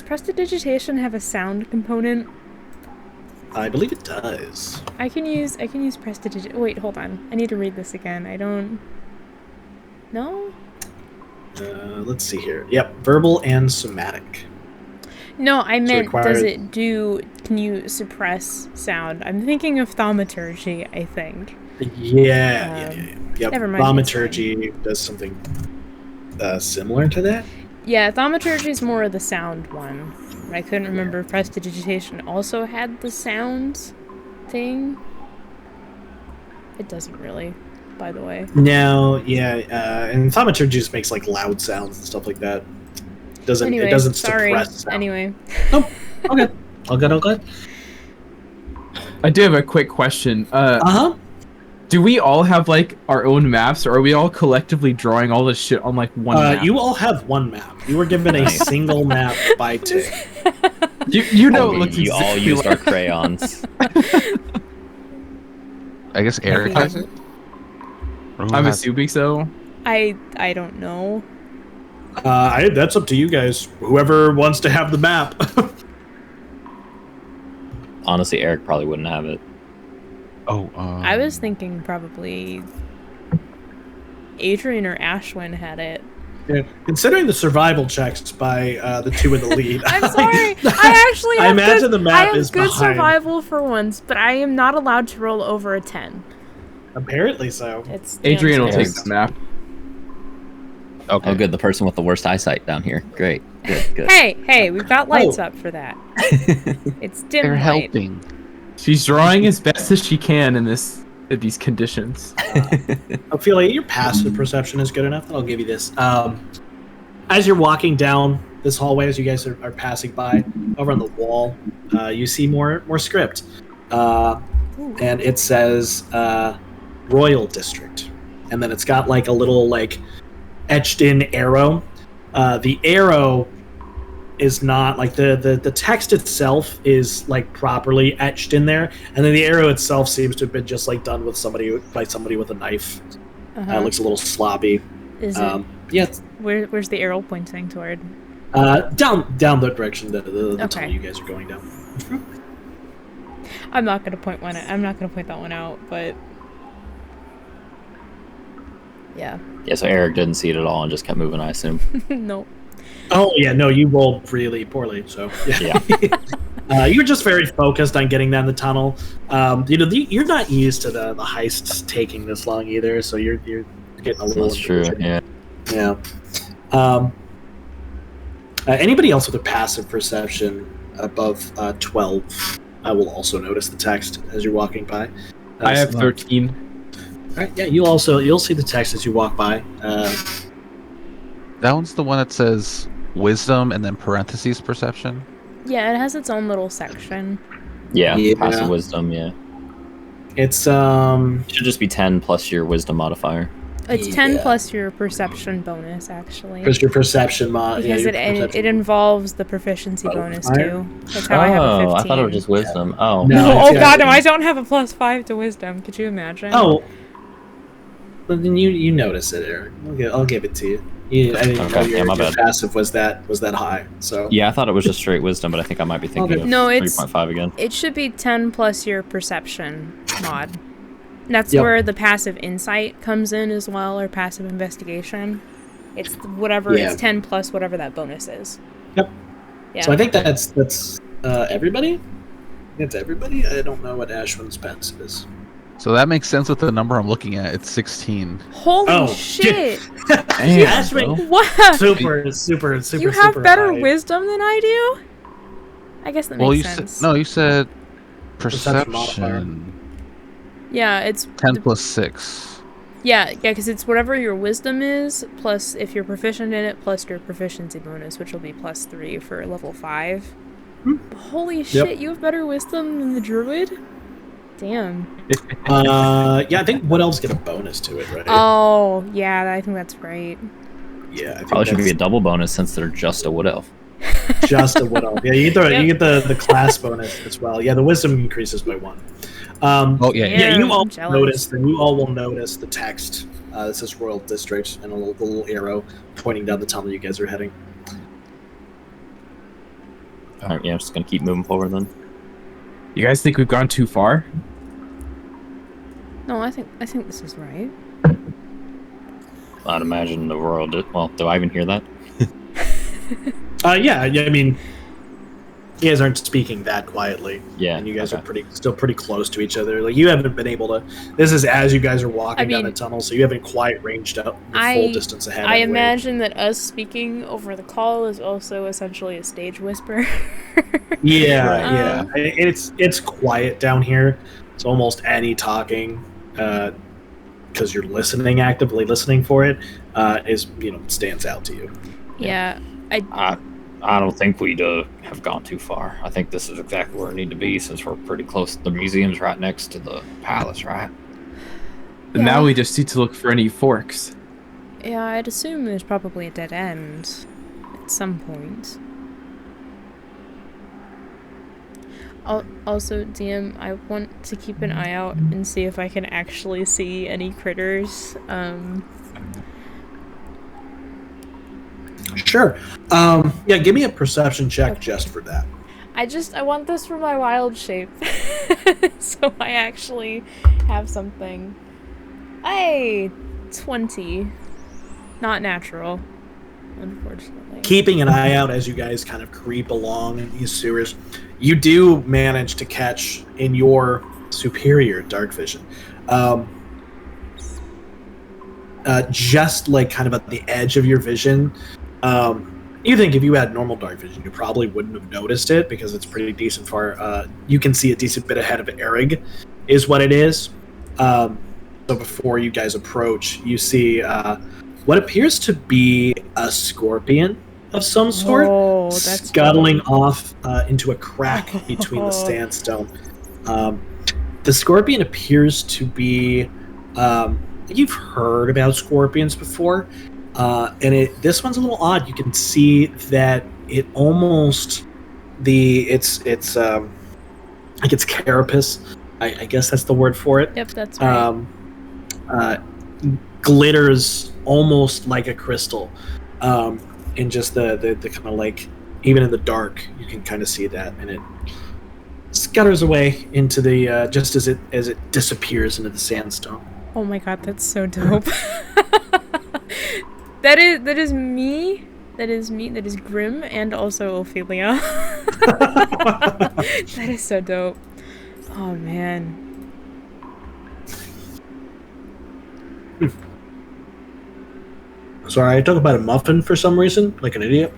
Speaker 2: prestidigitation have a sound component?
Speaker 3: I believe it does.
Speaker 2: I can use prestidigitation. Wait, hold on. I need to read this again. I don't. No.
Speaker 3: Let's see here. Yep, verbal and somatic.
Speaker 2: No, I meant,
Speaker 3: require-
Speaker 2: does it do? Can you suppress sound? I'm thinking of thaumaturgy. I think.
Speaker 3: Yeah. Yep.
Speaker 2: Never mind,
Speaker 3: Thaumaturgy does something similar to that.
Speaker 2: Yeah, thaumaturgy is more of the sound one. I couldn't remember if prestidigitation also had the sound thing. It doesn't really, by the way.
Speaker 3: No, and thaumaturgy just makes like loud sounds and stuff like that. It doesn't
Speaker 2: sorry.
Speaker 3: suppress sound.
Speaker 2: Anyway.
Speaker 3: Nope. Okay. All good.
Speaker 1: I do have a quick question.
Speaker 3: Uh-huh.
Speaker 1: Do we all have like our own maps, or are we all collectively drawing all this shit on like one map?
Speaker 3: You all have one map. You were given a single map by Tick.
Speaker 1: You know, it looks
Speaker 4: You all
Speaker 1: exactly
Speaker 4: used
Speaker 1: like-
Speaker 4: our crayons.
Speaker 5: I guess Eric has it. Or who
Speaker 1: I'm
Speaker 5: has-
Speaker 1: assuming so.
Speaker 2: I don't know.
Speaker 3: That's up to you guys. Whoever wants to have the map.
Speaker 4: Honestly, Eric probably wouldn't have it.
Speaker 2: I was thinking probably Adrian or Ashwin had it.
Speaker 3: Yeah. Considering the survival checks by the two in the lead.
Speaker 2: I'm sorry. I actually have
Speaker 3: imagine
Speaker 2: good,
Speaker 3: the map
Speaker 2: I have
Speaker 3: is
Speaker 2: good
Speaker 3: behind.
Speaker 2: survival for once, but I am not allowed to roll over a 10.
Speaker 3: Apparently so.
Speaker 2: It's damn
Speaker 1: Adrian will take
Speaker 2: serious.
Speaker 1: the map.
Speaker 4: Oh, good. The person with the worst eyesight down here. Great. Good.
Speaker 2: Hey, we've got lights up for that. It's dim
Speaker 5: They're
Speaker 2: light.
Speaker 5: helping.
Speaker 1: She's drawing as best as she can in these conditions.
Speaker 3: Ophelia, your passive perception is good enough. I'll give you this. As you're walking down this hallway, as you guys are passing by, over on the wall, you see more script. And it says Royal District. And then it's got like a little like etched in arrow. The arrow is not like the text itself is like properly etched in there, and then the arrow itself seems to have been just like done with somebody with a knife. It looks a little sloppy.
Speaker 2: Is it?
Speaker 3: Yeah.
Speaker 2: Where's the arrow pointing toward?
Speaker 3: Down the direction that the
Speaker 2: Okay.
Speaker 3: tunnel you guys are going down.
Speaker 2: I'm not gonna point that one out, but yeah.
Speaker 4: Yeah, so Eric didn't see it at all and just kept moving, I assume.
Speaker 2: Nope.
Speaker 3: Oh yeah, no, you rolled really poorly. So
Speaker 4: Yeah.
Speaker 3: you're just very focused on getting down the tunnel. You're not used to the heists taking this long either, so you're getting a little.
Speaker 4: That's true, yeah.
Speaker 3: Yeah. Anybody else with a passive perception above 12? I will also notice the text as you're walking by.
Speaker 1: I have 13.
Speaker 3: All right, yeah, you'll see the text as you walk by.
Speaker 5: That one's the one that says wisdom and then parentheses perception.
Speaker 2: Yeah, it has its own little section.
Speaker 4: Yeah,
Speaker 3: Yeah.
Speaker 4: passive wisdom, yeah.
Speaker 3: It's
Speaker 4: It should just be 10 plus your wisdom modifier.
Speaker 2: It's 10 plus your perception bonus, actually.
Speaker 3: Because your perception mod.
Speaker 2: Because it involves the proficiency bonus, too. That's how I have a 15.
Speaker 4: I thought it was just wisdom. Oh.
Speaker 2: No, God, no, I don't have a +5 to wisdom. Could you imagine?
Speaker 3: Oh. But then you notice it, Eric. I'll give it to you. I didn't know your passive was that high. So
Speaker 4: yeah, I thought it was just straight wisdom, but I think I might be thinking of 3.5 again.
Speaker 2: It should be 10 plus your perception mod. That's where the passive insight comes in as well, or passive investigation. It's whatever. It's 10 plus whatever that bonus is.
Speaker 3: Yep.
Speaker 2: Yeah.
Speaker 3: So I think that's everybody. It's everybody. I don't know what Ashwin's passive is.
Speaker 5: So that makes sense with the number I'm looking at. It's 16.
Speaker 2: Holy shit!
Speaker 3: Ashwin,
Speaker 2: what?
Speaker 3: Super.
Speaker 2: You have better wisdom than I do. I guess that makes sense.
Speaker 5: You said perception.
Speaker 2: Yeah, it's
Speaker 5: 10 plus 6.
Speaker 2: Yeah, because it's whatever your wisdom is, plus if you're proficient in it, plus your proficiency bonus, which will be +3 for level 5. Holy shit, you have better wisdom than the druid? Damn.
Speaker 3: Yeah, I think Wood Elves get a bonus to it, right?
Speaker 2: Oh, yeah, I think that's right.
Speaker 3: Yeah, I think
Speaker 4: probably should be a double bonus since they're just a Wood Elf.
Speaker 3: Just a Wood Elf. Yeah, you get the class bonus as well. Yeah, the wisdom increases by 1. Yeah, you all notice. You all will notice the text. This says Royal District and a little arrow pointing down the tunnel you guys are heading.
Speaker 4: All right, yeah, I'm just gonna keep moving forward then.
Speaker 1: You guys think we've gone too far?
Speaker 2: No, I think this is right.
Speaker 4: I'd imagine the world. Well, do I even hear that?
Speaker 3: Yeah. I mean, you guys aren't speaking that quietly.
Speaker 4: Yeah.
Speaker 3: And you guys are still pretty close to each other. Like, you haven't been able to. This is as you guys are walking down the tunnel, so you haven't quite ranged up the full distance ahead.
Speaker 2: I imagine that us speaking over the call is also essentially a stage whisper.
Speaker 3: Yeah. It's quiet down here. It's almost any talking, because you're actively listening for it, stands out to you.
Speaker 2: Yeah.
Speaker 4: I don't think we'd have gone too far. I think this is exactly where we need to be since we're pretty close. The museum's right next to the palace, right?
Speaker 1: And now we just need to look for any forks.
Speaker 2: Yeah, I'd assume there's probably a dead end at some point. Also, DM, I want to keep an eye out and see if I can actually see any critters.
Speaker 3: Sure. Yeah, give me a perception check just for that.
Speaker 2: I want this for my wild shape. So I actually have something. Hey, 20. Not natural, unfortunately.
Speaker 3: Keeping an eye out as you guys kind of creep along in these sewers, you do manage to catch in your superior dark vision, just like kind of at the edge of your vision. You think if you had normal dark vision, you probably wouldn't have noticed it because it's pretty decent far. You can see a decent bit ahead of Erig, is what it is. So before you guys approach, you see what appears to be a scorpion of some sort, scuttling off into a crack between the sandstone. The scorpion appears to be. You've heard about scorpions before. And this one's a little odd. You can see that it almost its carapace. I guess that's the word for it.
Speaker 2: Yep, that's right.
Speaker 3: Glitters almost like a crystal, in just the kind of like, even in the dark you can kind of see that, and it scutters away into the just as it disappears into the sandstone.
Speaker 2: Oh my god, that's so dope. That is me. That is Grim and also Ophelia. That is so dope. Oh man.
Speaker 3: Sorry, I talk about a muffin for some reason, like an idiot.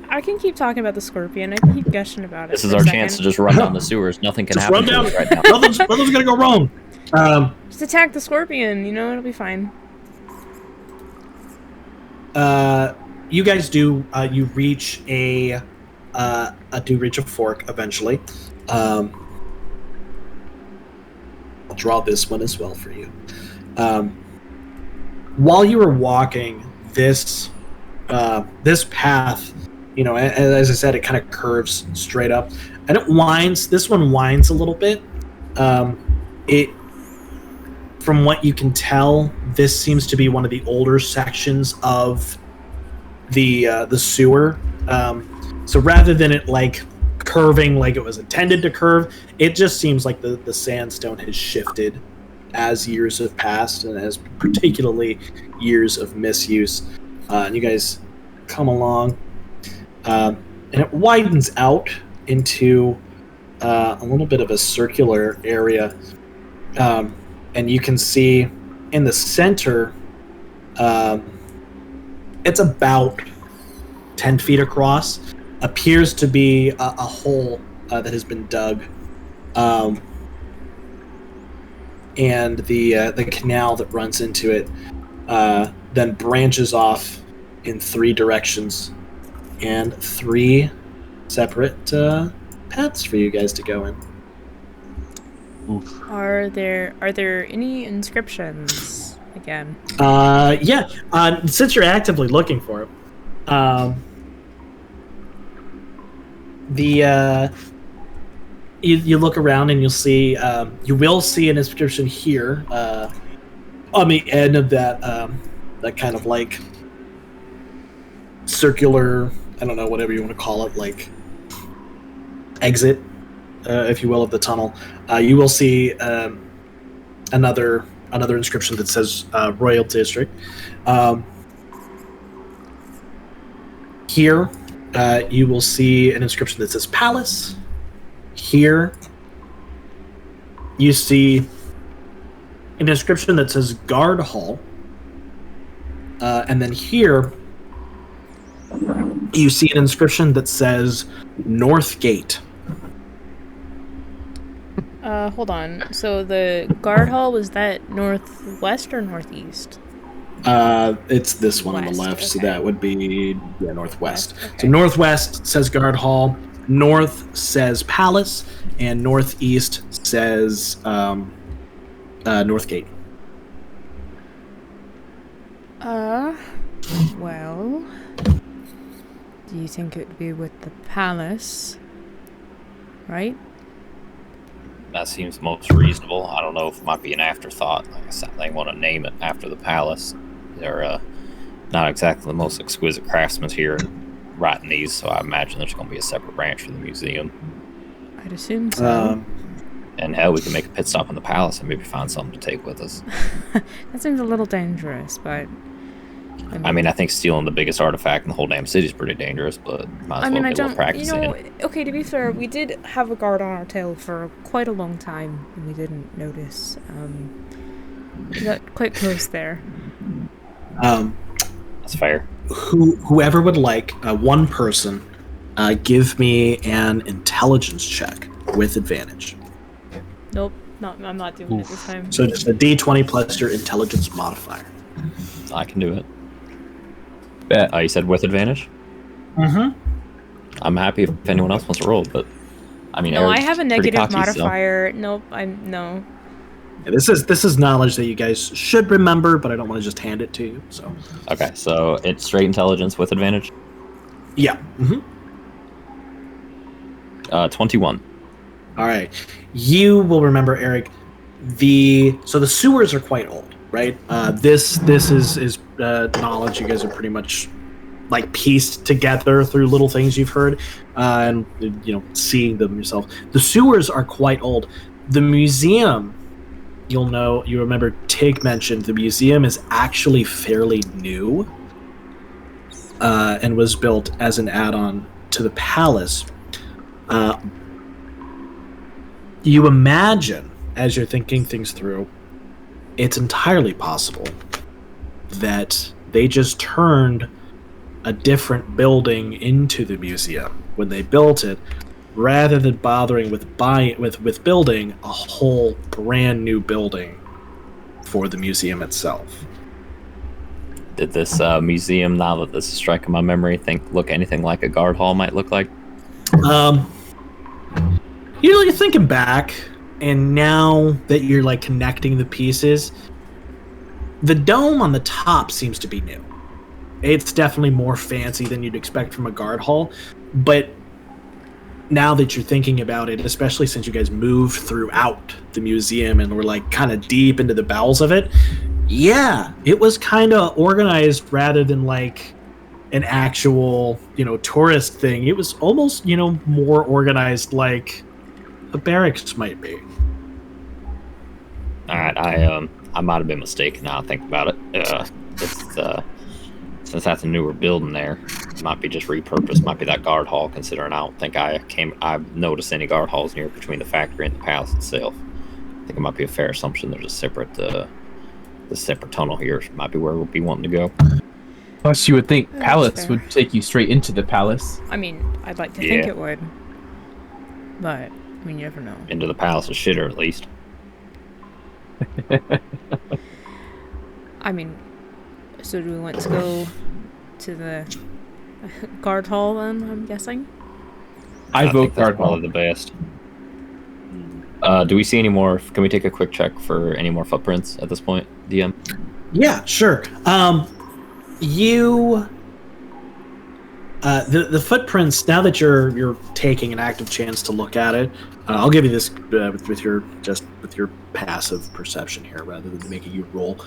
Speaker 2: I can keep talking about the scorpion. I can keep gushing about it.
Speaker 4: This is our chance to just run down the sewers. Nothing can happen to us right now.
Speaker 3: Nothing's gonna go wrong.
Speaker 2: Just attack the scorpion. It'll be fine.
Speaker 3: You guys do. You reach a fork eventually. I'll draw this one as well for you. while you were walking this path, as I said, it kind of curves straight up, and it winds. This one winds a little bit. It, from what you can tell, this seems to be one of the older sections of the sewer. So rather than it like curving like it was intended to curve, it just seems like the sandstone has shifted as years have passed, and as particularly years of misuse. And you guys come along, and it widens out into a little bit of a circular area, and you can see in the center, it's about 10 feet across, appears to be a hole that has been dug, and the canal that runs into it then branches off in 3 directions, and 3 separate paths for you guys to go in.
Speaker 2: Are there any inscriptions again?
Speaker 3: Yeah. Since you're actively looking for it, you look around and you'll see you will see an inscription here on the end of that kind of like circular, I don't know, whatever you want to call it, like exit, if you will, of the tunnel. You will see another inscription that says Royal District. Here, you will see an inscription that says Palace. Here, you see an inscription that says Guard Hall. And then here, you see an inscription that says North Gate.
Speaker 2: Hold on. So the guard hall, was that northwest or northeast?
Speaker 3: It's this one on the left,
Speaker 2: okay.
Speaker 3: so that would be northwest.
Speaker 2: Okay.
Speaker 3: So northwest says Guard Hall, north says Palace, and northeast says North Gate.
Speaker 2: Well, do you think it would be with the palace? Right?
Speaker 4: That seems most reasonable. I don't know if it might be an afterthought. Like I said, they want to name it after the palace. They're not exactly the most exquisite craftsmen here writing these, so I imagine there's going to be a separate branch for the museum.
Speaker 2: I'd assume so.
Speaker 4: And hell, we can make a pit stop in the palace and maybe find something to take with us.
Speaker 2: That seems a little dangerous, but...
Speaker 4: I mean, I think stealing the biggest artifact in the whole damn city is pretty dangerous, but might as well get a little practice in.
Speaker 2: Okay, to be fair, we did have a guard on our tail for quite a long time, and we didn't notice. We got quite close there.
Speaker 4: That's fair.
Speaker 3: Whoever would like, one person, give me an intelligence check with advantage.
Speaker 2: Nope, I'm not doing it this time.
Speaker 3: So just a D20 plus your intelligence modifier.
Speaker 4: I can do it. Bet. You said with advantage?
Speaker 3: Mm-hmm.
Speaker 4: I'm happy if anyone else wants to roll, but I mean,
Speaker 2: no,
Speaker 4: Eric's
Speaker 2: I have a
Speaker 4: pretty
Speaker 2: negative
Speaker 4: cocky,
Speaker 2: modifier. So. Nope, no.
Speaker 3: Yeah, this is knowledge that you guys should remember, but I don't want to just hand it to you. So.
Speaker 4: Okay, so it's straight intelligence with advantage.
Speaker 3: Yeah. Mm-hmm.
Speaker 4: 21.
Speaker 3: All right. You will remember, Eric. The sewers are quite old, right? This is knowledge you guys are pretty much like pieced together through little things you've heard, and seeing them yourself. The sewers are quite old. The museum, you remember Tig mentioned the museum is actually fairly new, and was built as an add-on to the palace. You imagine, as you're thinking things through, it's entirely possible that they just turned a different building into the museum when they built it, rather than bothering with building a whole brand new building for the museum itself.
Speaker 4: Did this museum, now that this is striking my memory, look anything like a guard hall might look like?
Speaker 3: You're thinking back, and now that you're like connecting the pieces, The dome on the top seems to be new. It's definitely more fancy than you'd expect from a guard hall, but now that you're thinking about it, especially since you guys moved throughout the museum and were like kind of deep into the bowels of it, yeah, it was kind of organized rather than like an actual, tourist thing. It was almost, more organized like a barracks might be.
Speaker 4: All right, I might have been mistaken now I think about it. Since that's a newer building there, it might be just repurposed, might be that guard hall, considering I don't think I've noticed any guard halls near between the factory and the palace itself. I think it might be a fair assumption there's a separate the separate tunnel here might be where we'll be wanting to go.
Speaker 1: Plus, you would think
Speaker 2: That's
Speaker 1: palace
Speaker 2: fair.
Speaker 1: would take you straight into the palace.
Speaker 2: I mean, I'd like to think it would. But, you never know.
Speaker 4: Into the palace's shitter, at least.
Speaker 2: I mean, so do we want to go to the guard hall then, I'm guessing?
Speaker 1: I vote
Speaker 4: think that's
Speaker 1: guard hall.
Speaker 4: probably the best. Do we see any more? Can we take a quick check for any more footprints at this point, DM?
Speaker 3: Yeah, sure. The footprints. Now that you're taking an active chance to look at it, I'll give you this with your passive perception here, rather than making you roll,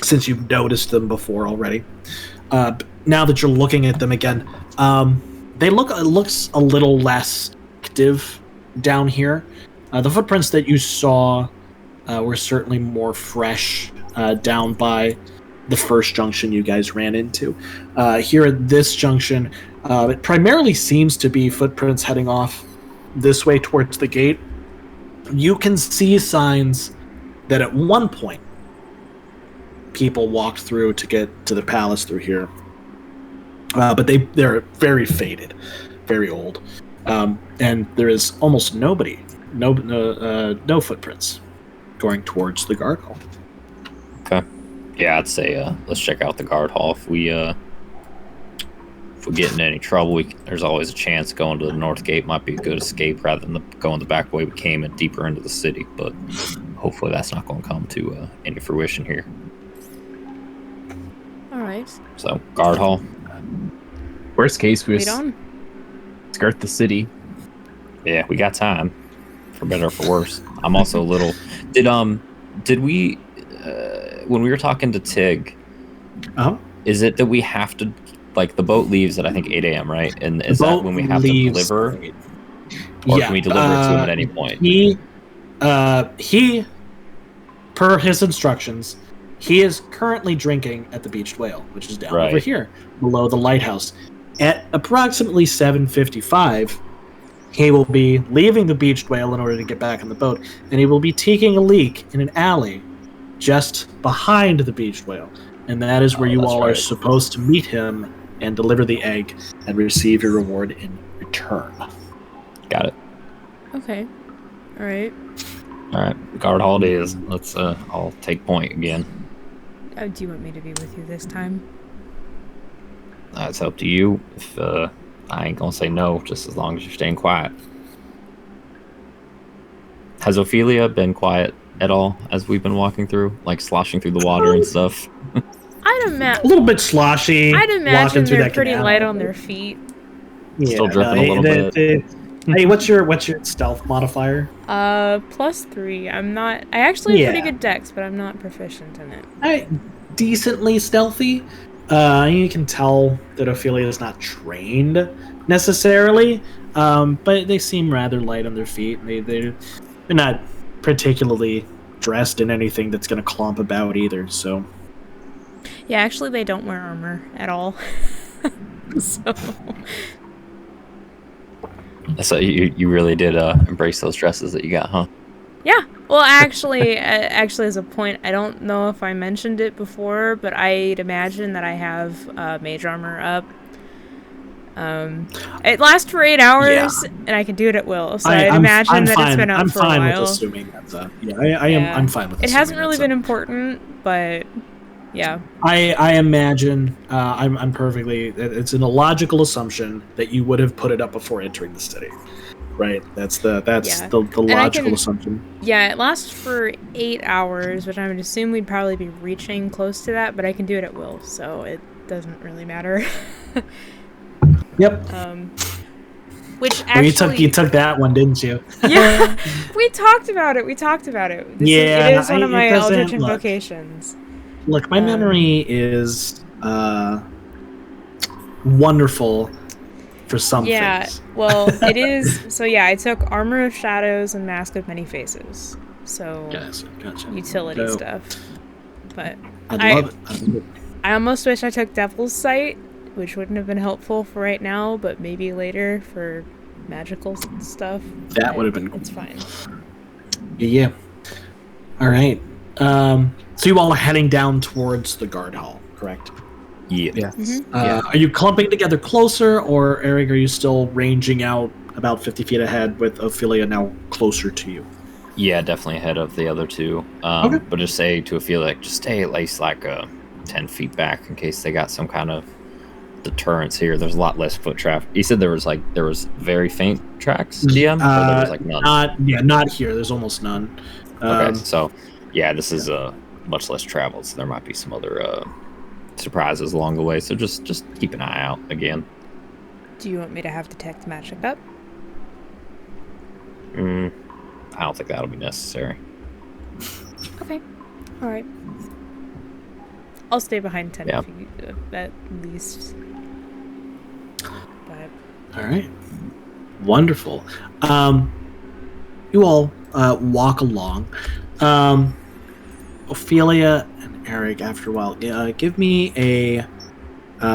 Speaker 3: since you've noticed them before already. Now that you're looking at them again, it looks a little less active down here. The footprints that you saw were certainly more fresh down by the first junction you guys ran into. Here at this junction, it primarily seems to be footprints heading off this way towards the gate. You can see signs that at one point people walked through to get to the palace through here. But they're very faded, very old. And there is almost no footprints going towards the guard hall.
Speaker 4: Okay. Yeah, I'd say let's check out the guard hall. If we get in any trouble, there's always a chance going to the north gate might be a good escape rather than going the back way we came and deeper into the city. But hopefully that's not going to come to any fruition here.
Speaker 2: All right.
Speaker 4: So guard hall.
Speaker 1: Worst case, we
Speaker 2: Wait
Speaker 1: just
Speaker 2: on.
Speaker 1: skirt the city.
Speaker 4: Yeah, we got time, for better or for worse. I'm also a little. Did we when we were talking to Tig? Is it that we have to, like, the boat leaves at I think 8 a.m. right? And is that when we have to deliver, or can we deliver it to him at any point?
Speaker 3: He, per his instructions, he is currently drinking at the Beached Whale, which is down over here below the lighthouse. At approximately 7:55, he will be leaving the Beached Whale in order to get back on the boat, and he will be taking a leak in an alley just behind the Beached Whale. And that is where you all are supposed to meet him and deliver the egg and receive your reward in return.
Speaker 4: Got it.
Speaker 2: Okay. All right.
Speaker 4: All right. Guard hall it is. Let's. I'll take point again.
Speaker 2: Do you want me to be with you this time?
Speaker 4: It's up to you. If I ain't gonna say no, just as long as you're staying quiet. Has Ophelia been quiet at all as we've been walking through, like sloshing through the water and stuff?
Speaker 2: I'd imagine
Speaker 3: a little bit sloshy.
Speaker 2: I'd imagine they're pretty
Speaker 3: canal.
Speaker 2: light on their feet.
Speaker 3: Yeah,
Speaker 4: Still dripping a little bit.
Speaker 3: Hey, what's your stealth modifier?
Speaker 2: +3. I actually have pretty good dex, but I'm not proficient in it.
Speaker 3: Decently stealthy. You can tell that Ophelia is not trained necessarily, but they seem rather light on their feet. They're not particularly dressed in anything that's going to clomp about either. So,
Speaker 2: yeah, actually, they don't wear armor at all.
Speaker 4: So you really did embrace those dresses that you got, huh?
Speaker 2: Yeah. Well, actually, as a point, I don't know if I mentioned it before, but I'd imagine that I have mage armor up. It lasts for 8 hours, and I can do it at will. So I'd imagine that it's been up for a while.
Speaker 3: I'm fine with assuming that's I'm fine with.
Speaker 2: It hasn't really been important, but yeah.
Speaker 3: I imagine I'm perfectly. It's an illogical assumption that you would have put it up before entering the city. Right. That's the
Speaker 2: And
Speaker 3: logical assumption.
Speaker 2: Yeah, it lasts for 8 hours, which I would assume we'd probably be reaching close to that, but I can do it at will, so it doesn't really matter.
Speaker 3: Yep.
Speaker 2: Which actually
Speaker 3: you took that one, didn't you?
Speaker 2: Yeah, we talked about it. It is one of my Eldritch Invocations.
Speaker 3: Look, my memory is wonderful for some things.
Speaker 2: Well, it is. So yeah, I took Armor of Shadows and Mask of Many Faces. So
Speaker 3: gotcha.
Speaker 2: Utility stuff. But
Speaker 3: I love it.
Speaker 2: I almost wish I took Devil's Sight, which wouldn't have been helpful for right now, but maybe later for magical stuff.
Speaker 3: That would have been cool.
Speaker 2: It's fine.
Speaker 3: Yeah. All right. So you all are heading down towards the guard hall, correct?
Speaker 4: Yeah.
Speaker 2: Mm-hmm.
Speaker 3: Are you clumping together closer, or Eric, are you still ranging out about 50 feet ahead with Ophelia now closer to you?
Speaker 4: Yeah, definitely ahead of the other two.
Speaker 3: Okay.
Speaker 4: But just say to Ophelia, just stay at least 10 feet back in case they got some kind of deterrence here. There's a lot less foot traffic. You said there was very faint tracks, DM? Or there was none?
Speaker 3: Not here. There's almost none.
Speaker 4: Okay, so yeah, this is much less traveled, so there might be some other surprises along the way. So just keep an eye out again.
Speaker 2: Do you want me to have Detect Magic up?
Speaker 4: I don't think that'll be necessary.
Speaker 2: Okay. All right. I'll stay behind 10
Speaker 4: Yeah.
Speaker 2: feet at least. But
Speaker 3: All right. Wonderful. You all walk along. Ophelia and Eric, after a while, give me a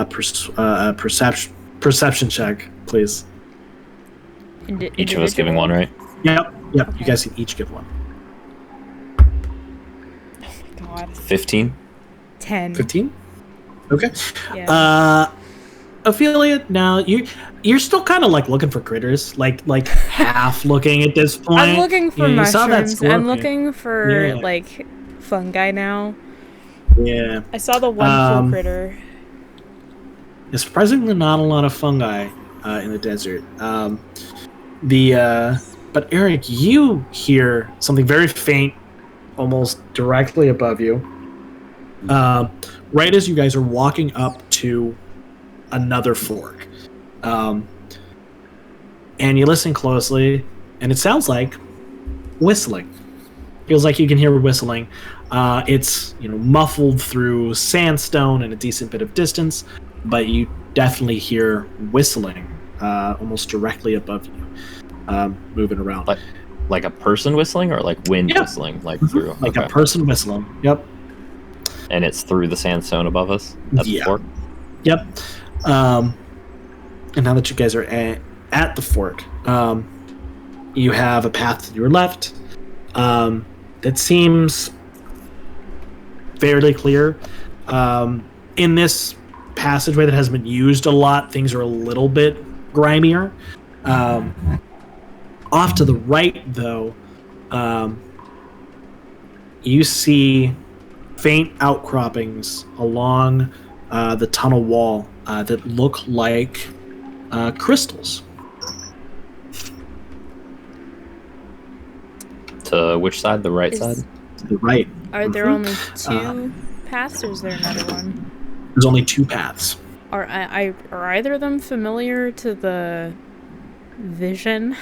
Speaker 3: perception check, please.
Speaker 4: Each of us giving one, right?
Speaker 3: Yep.
Speaker 2: Okay.
Speaker 3: You guys can each give one.
Speaker 2: God.
Speaker 4: 15.
Speaker 2: 10.
Speaker 3: 15? Okay.
Speaker 2: Yeah.
Speaker 3: Ophelia, now you're still kind of looking for critters, like half looking at this point.
Speaker 2: I'm looking for
Speaker 3: you saw that
Speaker 2: mushrooms.
Speaker 3: scorpion.
Speaker 2: I'm looking for fungi now.
Speaker 3: Yeah.
Speaker 2: I saw the one full critter.
Speaker 3: There's surprisingly not a lot of fungi in the desert. But Eric, you hear something very faint, almost directly above you. Right as you guys are walking up to another fork. And you listen closely, and it sounds like whistling. Feels like you can hear whistling. It's muffled through sandstone and a decent bit of distance, but you definitely hear whistling almost directly above you, moving around.
Speaker 4: Like a person whistling, or like wind whistling, through
Speaker 3: a person whistling. Yep.
Speaker 4: And it's through the sandstone above us. That's the fork.
Speaker 3: Yep. And now that you guys are at the fork, you have a path to your left that seems fairly clear. In this passageway that hasn't been used a lot, things are a little bit grimier. Off to the right, though, you see faint outcroppings along the tunnel wall that look like crystals.
Speaker 4: To which side? The right side?
Speaker 3: To the right.
Speaker 2: Are there only two paths, or is there another one?
Speaker 3: There's only two paths.
Speaker 2: Are either of them familiar to the vision?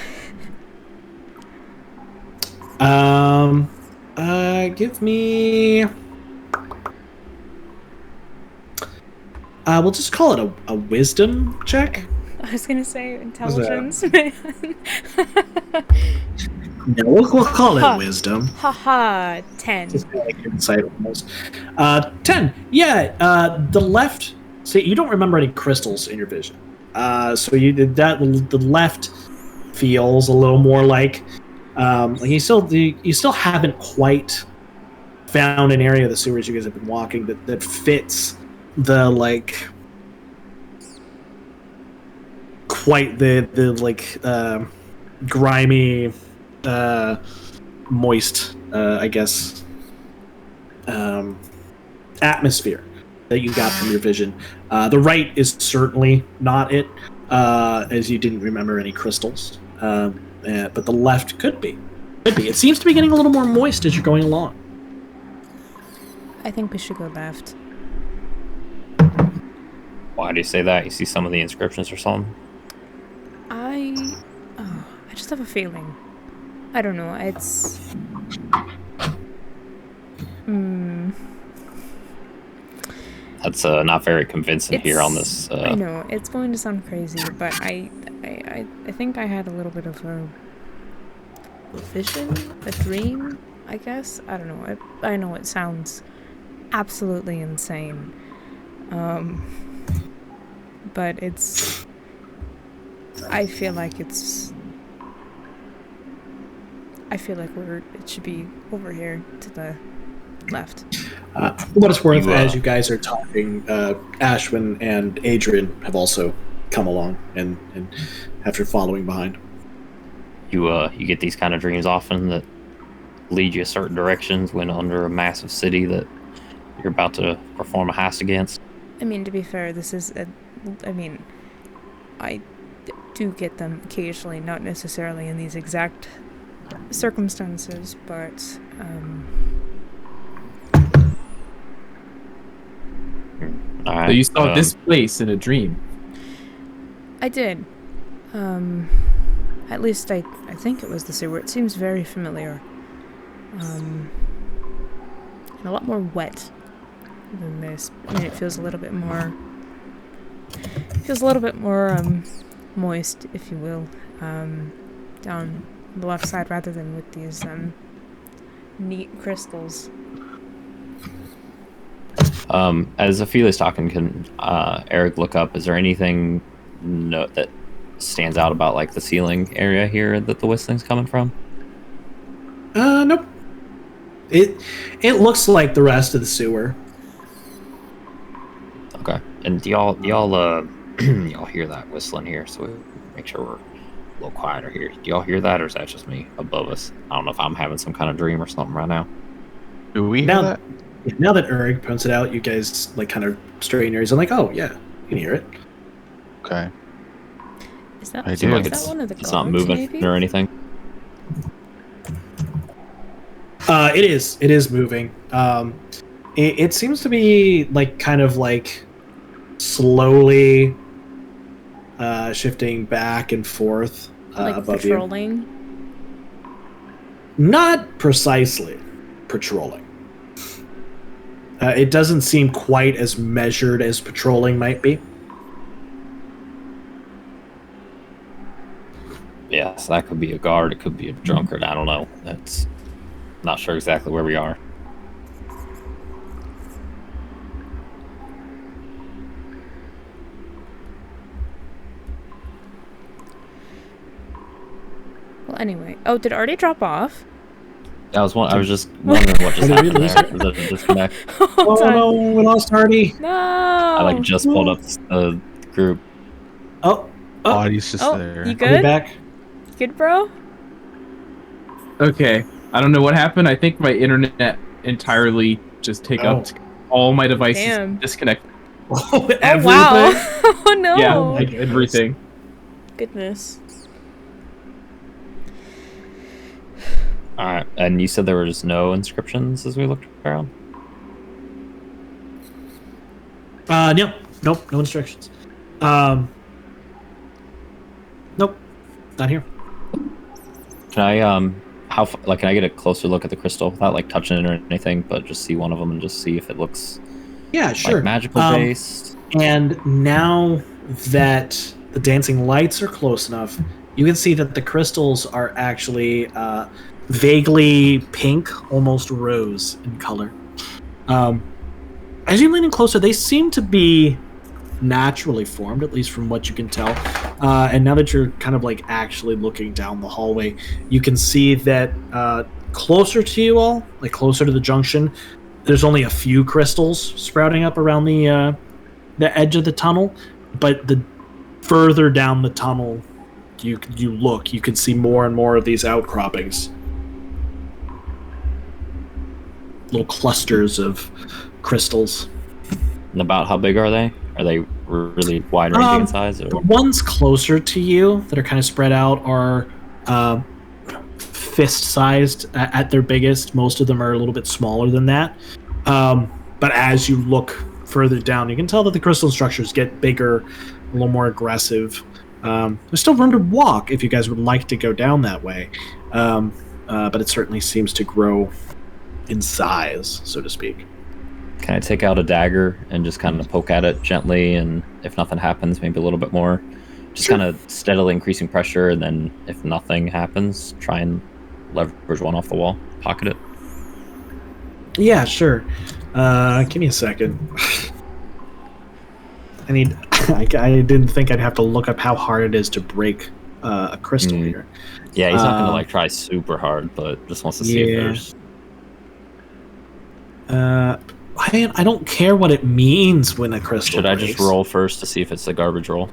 Speaker 3: Give me. We'll just call it a wisdom check.
Speaker 2: I was gonna say intelligence, man.
Speaker 3: No, we'll call it wisdom.
Speaker 2: Haha, 10.
Speaker 3: Just like insight almost. 10. Yeah. The left. See, you don't remember any crystals in your vision. So you did that. The left feels a little more like you still haven't quite found an area of the sewers you guys have been walking that fits the quite the grimy, moist, I guess, atmosphere that you got from your vision. The right is certainly not it, as you didn't remember any crystals. but the left could be. It seems to be getting a little more moist as you're going along.
Speaker 2: I think we should go left.
Speaker 4: Why do you say that? You see some of the inscriptions or something?
Speaker 2: I just have a feeling. I don't know. It's.
Speaker 4: That's not very convincing here on this.
Speaker 2: I know it's going to sound crazy, but I think I had a little bit of a vision, a dream. I guess I don't know. I know it sounds absolutely insane, but it's. I feel like it should be over here to the left.
Speaker 3: For what it's worth, as you guys are talking, Ashwin and Adrian have also come along and after following behind.
Speaker 4: You get these kind of dreams often that lead you certain directions when under a massive city that you're about to perform a heist against.
Speaker 2: I mean, to be fair, this is I do get them occasionally, not necessarily in these exact circumstances, but
Speaker 4: All right.
Speaker 1: So you saw this place in a dream.
Speaker 2: I did. At least I think it was the sewer. It seems very familiar. And a lot more wet than this. I mean, it feels a little bit more moist, if you will, down the left side rather than with these neat crystals.
Speaker 4: As Ophelia's talking, can Eric look up? Is there anything that stands out about like the ceiling area here that the whistling's coming from?
Speaker 3: Nope. It looks like the rest of the sewer.
Speaker 4: Okay. And do y'all y'all hear that whistling here? So we make sure we're a little quieter here. Do y'all hear that, or is that just me above us? I don't know if I'm having some kind of dream or something right now.
Speaker 5: Do we hear that?
Speaker 3: Now that Eric points it out, you guys like kind of straighten your ears and like, oh yeah, you can hear it.
Speaker 5: Okay.
Speaker 2: Is that,
Speaker 5: I
Speaker 2: is
Speaker 5: do.
Speaker 2: that
Speaker 4: It's,
Speaker 2: one of the
Speaker 4: it's not
Speaker 2: guards,
Speaker 4: moving
Speaker 2: maybe?
Speaker 4: or anything.
Speaker 3: It is moving. It seems to be like kind of like slowly shifting back and forth
Speaker 2: Like
Speaker 3: above
Speaker 2: patrolling?
Speaker 3: you. Not precisely patrolling. It doesn't seem quite as measured as patrolling might be.
Speaker 4: Yeah, so that could be a guard. It could be a drunkard. I don't know. That's not sure exactly where we are.
Speaker 2: Well, anyway. Oh, did Artie drop off?
Speaker 4: I was just wondering what just happened there. Was that a disconnect?
Speaker 3: Oh no, we lost Artie.
Speaker 2: No!
Speaker 4: I like just pulled up the group.
Speaker 3: Oh,
Speaker 5: Artie's just
Speaker 2: Oh,
Speaker 5: there.
Speaker 2: you
Speaker 3: are
Speaker 2: good?
Speaker 3: we back?
Speaker 2: Good, bro?
Speaker 1: Okay. I don't know what happened. I think my internet entirely just take up all my devices.
Speaker 2: Damn.
Speaker 1: Disconnect.
Speaker 3: Oh,
Speaker 2: Oh, wow. Oh, no.
Speaker 1: Yeah, like everything.
Speaker 2: Goodness.
Speaker 4: All right, and you said there were just no inscriptions as we looked around?
Speaker 3: Nope, no instructions. Nope, not here.
Speaker 4: Can I can I get a closer look at the crystal without like touching it or anything, but just see one of them and just see if it looks
Speaker 3: Yeah, sure.
Speaker 4: like magical based?
Speaker 3: And now that the dancing lights are close enough, you can see that the crystals are actually vaguely pink, almost rose in color. As you lean in closer, they seem to be naturally formed, at least from what you can tell. And now that you're kind of like actually looking down the hallway, you can see that closer to you all, like closer to the junction, there's only a few crystals sprouting up around the edge of the tunnel. But the further down the tunnel you look, you can see more and more of these outcroppings. Little clusters of crystals.
Speaker 4: And about how big are they? Are they really wide ranging in size? Or?
Speaker 3: The ones closer to you that are kind of spread out are fist-sized at their biggest. Most of them are a little bit smaller than that. But as you look further down, you can tell that the crystal structures get bigger, a little more aggressive. There's still room to walk if you guys would like to go down that way. But it certainly seems to grow in size, so to speak.
Speaker 4: Can I take out a dagger and just kind of poke at it gently, and if nothing happens, maybe a little bit more? Just kind of steadily increasing pressure, and then if nothing happens, try and leverage one off the wall, pocket it.
Speaker 3: Yeah, sure. Give me a second. I didn't think I'd have to look up how hard it is to break a crystal here.
Speaker 4: Yeah, he's not gonna try super hard, but just wants to see if there's.
Speaker 3: I don't care what it means when a crystal.
Speaker 4: Should
Speaker 3: breaks.
Speaker 4: I just roll first to see if it's a garbage roll?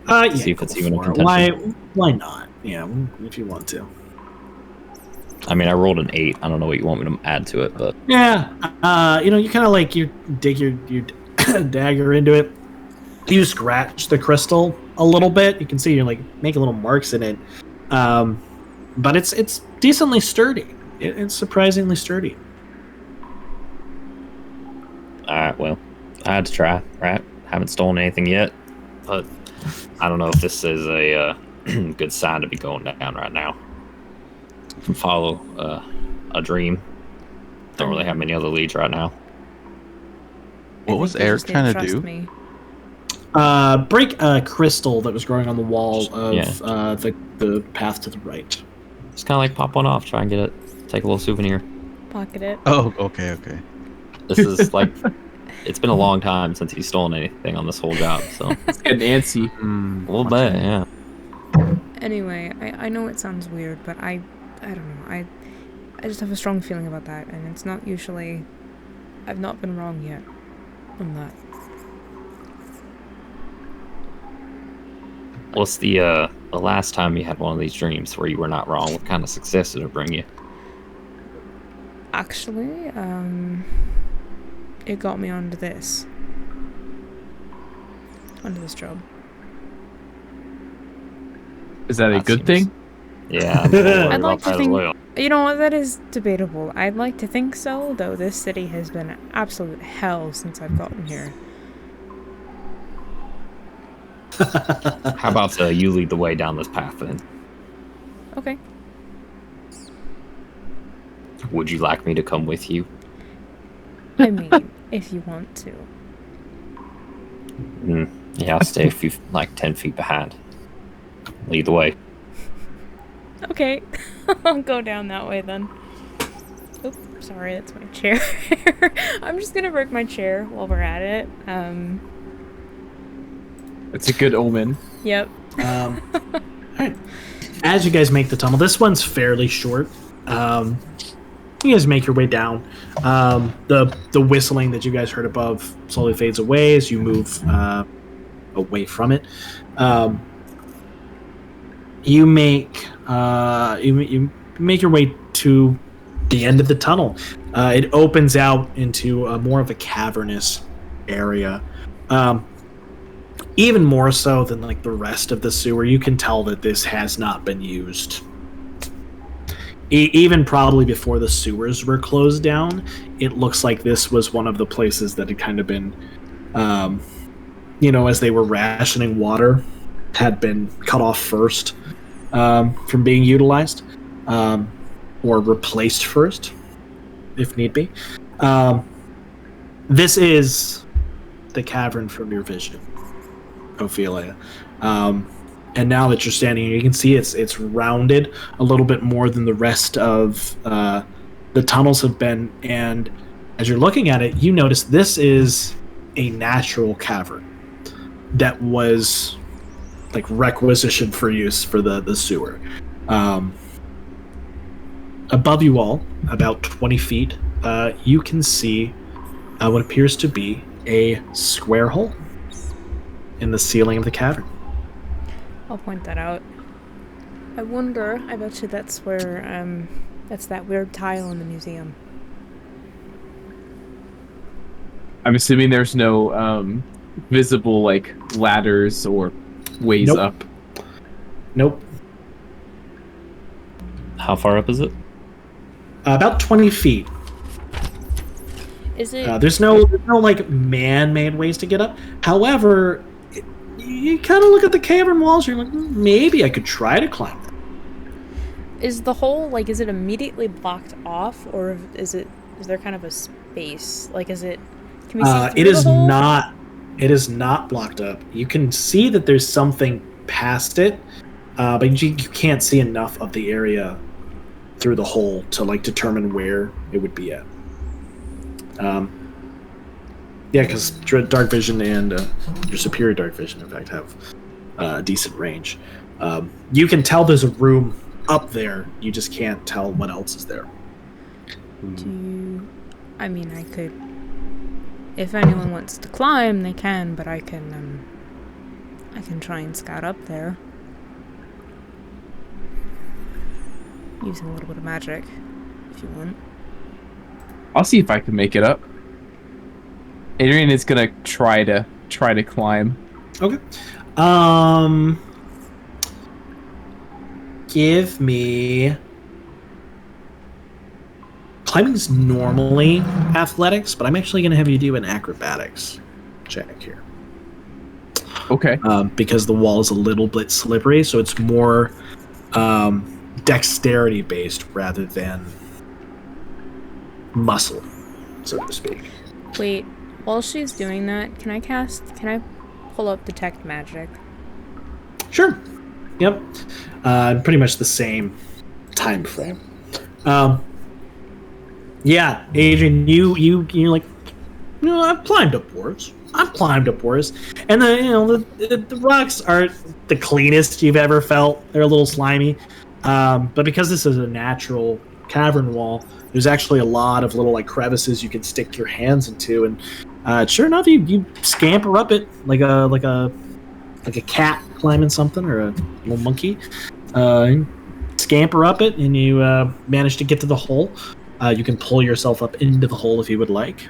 Speaker 3: Yeah,
Speaker 4: see if it's even a contention.
Speaker 3: Why not? Yeah, if you want to.
Speaker 4: I mean, I rolled an 8. I don't know what you want me to add to it, but
Speaker 3: yeah, you kind of like you dig your dagger into it. You scratch the crystal a little bit. You can see you're like making little marks in it, but it's decently sturdy. It's surprisingly sturdy.
Speaker 4: All right, well, I had to try. Right, haven't stolen anything yet, but I don't know if this is a good sign to be going down right now. Follow a dream. Don't really have many other leads right now.
Speaker 5: What was Eric trying to do?
Speaker 3: Break a crystal that was growing on the wall of the path to the right.
Speaker 4: Just kind of like pop one off, try and get it, take a little souvenir.
Speaker 2: Pocket it.
Speaker 5: Oh, okay.
Speaker 4: This is like, it's been a long time since he's stolen anything on this whole job, so.
Speaker 1: It's getting antsy.
Speaker 4: A little bit, yeah.
Speaker 2: Anyway, I know it sounds weird, but I don't know. I just have a strong feeling about that, and it's not usually. I've not been wrong yet on that.
Speaker 4: What's the last time you had one of these dreams where you were not wrong? What kind of success did it bring you?
Speaker 2: Actually, it got me onto this job.
Speaker 1: Is that a good thing?
Speaker 4: Yeah,
Speaker 2: I'd like to think. You know what? That is debatable. I'd like to think so, though. This city has been absolute hell since I've gotten here.
Speaker 4: How about you lead the way down this path then?
Speaker 2: Okay.
Speaker 4: Would you like me to come with you?
Speaker 2: I mean, if you want to.
Speaker 4: Yeah, I'll stay 10 feet behind. Lead the way.
Speaker 2: Okay. I'll go down that way then. Oops, sorry, that's my chair. I'm just gonna break my chair while we're at it.
Speaker 1: It's a good omen.
Speaker 2: Yep.
Speaker 3: All right. As you guys make the tunnel, this one's fairly short. You guys make your way down. The whistling that you guys heard above slowly fades away as you move away from it. You make your way to the end of the tunnel. It opens out into more of a cavernous area. Even more so than like the rest of the sewer, you can tell that this has not been used. Even probably before the sewers were closed down, it looks like this was one of the places that had kind of been, as they were rationing water, had been cut off first from being utilized, or replaced first, if need be. This is the cavern from your vision, Ophelia. And now that you're standing here, you can see it's rounded a little bit more than the rest of the tunnels have been. And as you're looking at it, you notice this is a natural cavern that was like requisitioned for use for the sewer. Above you all, about 20 feet, you can see what appears to be a square hole in the ceiling of the cavern.
Speaker 2: I'll point that out. I bet you that's where, that's that weird tile in the museum.
Speaker 1: I'm assuming there's no visible like ladders or ways up.
Speaker 3: Nope.
Speaker 4: How far up is it?
Speaker 3: About 20 feet.
Speaker 2: Is it?
Speaker 3: There's no like man-made ways to get up. However, you kind of look at the cavern walls. You're like, maybe I could try to climb them.
Speaker 2: Is the hole like? Is it immediately blocked off, or is there kind of a space? Like, is it? Can we see through
Speaker 3: It is
Speaker 2: the hole?
Speaker 3: not. It is not blocked up. You can see that there's something past it, but you can't see enough of the area through the hole to like determine where it would be at. Yeah, because dark vision and your superior dark vision, in fact, have decent range. You can tell there's a room up there. You just can't tell what else is there.
Speaker 2: I mean, I could. If anyone wants to climb, they can, but I can try and scout up there using a little bit of magic, if you want.
Speaker 1: I'll see if I can make it up. Adrian is gonna try to climb.
Speaker 3: Okay. Give me. Climbing's normally athletics, but I'm actually going to have you do an acrobatics check here.
Speaker 1: Okay.
Speaker 3: Because the wall is a little bit slippery, so it's more dexterity based rather than muscle, so to speak.
Speaker 2: Wait, while she's doing that, can I pull up detect magic?
Speaker 3: Sure. Yep. Pretty much the same time frame. Yeah, Adrian, you're like, I've climbed up walls. And the rocks aren't the cleanest you've ever felt. They're a little slimy. But because this is a natural cavern wall, there's actually a lot of little like crevices you can stick your hands into, and sure enough, you scamper up it like a cat climbing something or a little monkey. Scamper up it, and you manage to get to the hole. You can pull yourself up into the hole if you would like.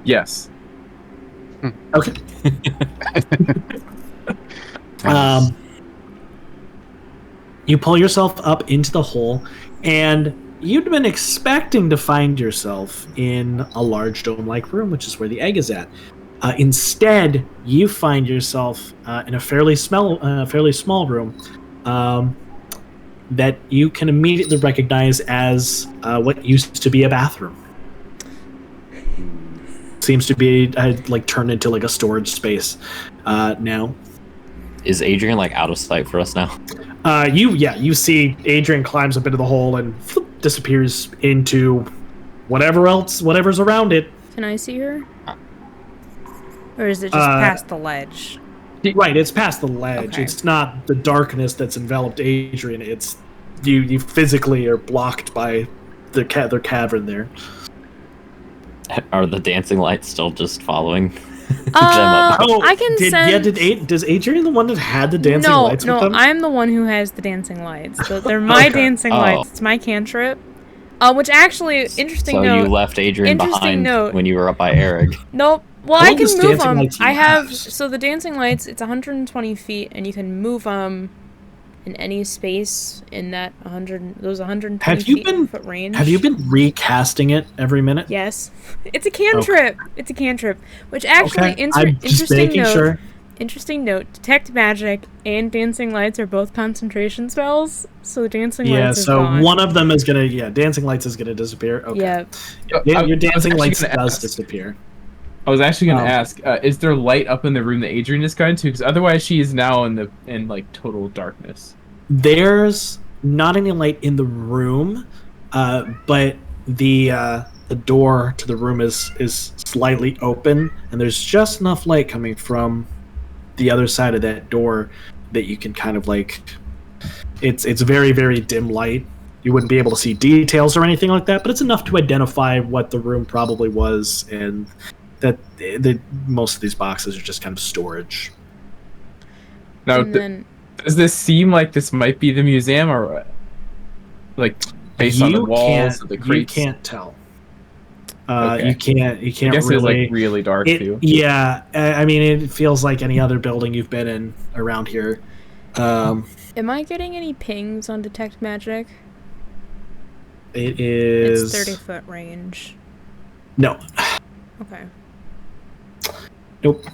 Speaker 1: Yes.
Speaker 3: Okay. You pull yourself up into the hole, and you'd been expecting to find yourself in a large dome-like room, which is where the egg is at. Instead, you find yourself in a fairly small room that you can immediately recognize as what used to be a bathroom. Seems to be like turned into like a storage space now.
Speaker 4: Is Adrian like out of sight for us now?
Speaker 3: You see Adrian climbs up into the hole and disappears into whatever's around it.
Speaker 2: Can I see her? Or is it just past the ledge?
Speaker 3: Right, it's past the ledge.
Speaker 2: Okay.
Speaker 3: It's not the darkness that's enveloped Adrian. It's you physically are blocked by their cavern there.
Speaker 4: Are the dancing lights still just following them up?
Speaker 2: I can sense...
Speaker 3: Does Adrian the one that had the dancing lights with them?
Speaker 2: No, I'm the one who has the dancing lights. They're my dancing lights. It's my cantrip. Which actually, interesting note.
Speaker 4: So you left Adrian behind when you were up by Eric.
Speaker 2: Nope. Well, I can move them. I have...
Speaker 3: have?
Speaker 2: So the dancing lights, it's 120 feet, and you can move them in any space in that 120 foot range.
Speaker 3: Have you been recasting it every minute?
Speaker 2: Yes. It's a cantrip. Okay. It's a cantrip. Which actually, interesting note, detect magic and dancing lights are both concentration spells. So the dancing lights is gone.
Speaker 3: One of them is dancing lights is gonna disappear. Okay.
Speaker 2: Yeah.
Speaker 3: Your dancing lights does disappear.
Speaker 1: I was actually going to ask, is there light up in the room that Adrian is going to? Because otherwise she is now in like total darkness.
Speaker 3: There's not any light in the room, but the door to the room is slightly open, and there's just enough light coming from the other side of that door that you can kind of like... It's very, very dim light. You wouldn't be able to see details or anything like that, but it's enough to identify what the room probably was, and that most of these boxes are just kind of storage.
Speaker 1: Now, does this seem like this might be the museum, or like based on the walls of the crates?
Speaker 3: You can't tell.
Speaker 1: Okay.
Speaker 3: You can't
Speaker 1: I guess
Speaker 3: really.
Speaker 1: It's like really dark too.
Speaker 3: Yeah, I mean, it feels like any other building you've been in around here.
Speaker 2: Am I getting any pings on detect magic?
Speaker 3: It is...
Speaker 2: It's 30-foot range.
Speaker 3: No.
Speaker 2: Okay.
Speaker 3: Nope.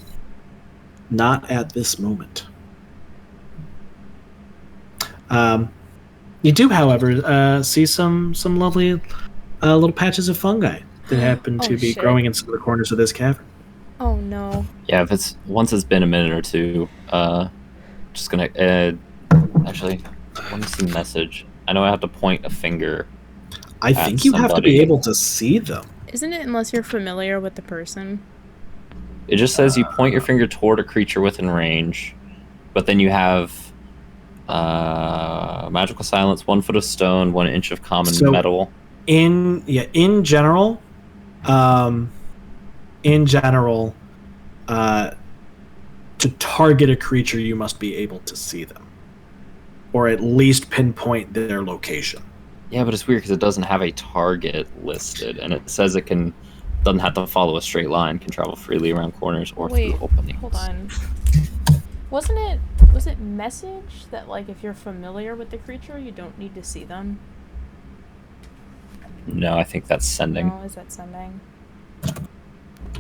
Speaker 3: Not at this moment. You do, however, see some lovely little patches of fungi that happen to be growing in some of the corners of this cavern.
Speaker 2: Oh no.
Speaker 4: Yeah, if it's once it's been a minute or two, just gonna actually, let me see message. I know I have to point a finger.
Speaker 3: I think you have to be able to see them.
Speaker 2: Isn't it unless you're familiar with the person?
Speaker 4: It just says you point your finger toward a creature within range, but then you have magical silence, 1 foot of stone, 1 inch of common metal.
Speaker 3: In general, to target a creature, you must be able to see them, or at least pinpoint their location.
Speaker 4: Yeah, but it's weird because it doesn't have a target listed, and it says it doesn't have to follow a straight line, can travel freely around corners or through openings.
Speaker 2: Hold on. Was it message that, like, if you're familiar with the creature, you don't need to see them?
Speaker 4: No, I think that's sending.
Speaker 2: No, is that sending?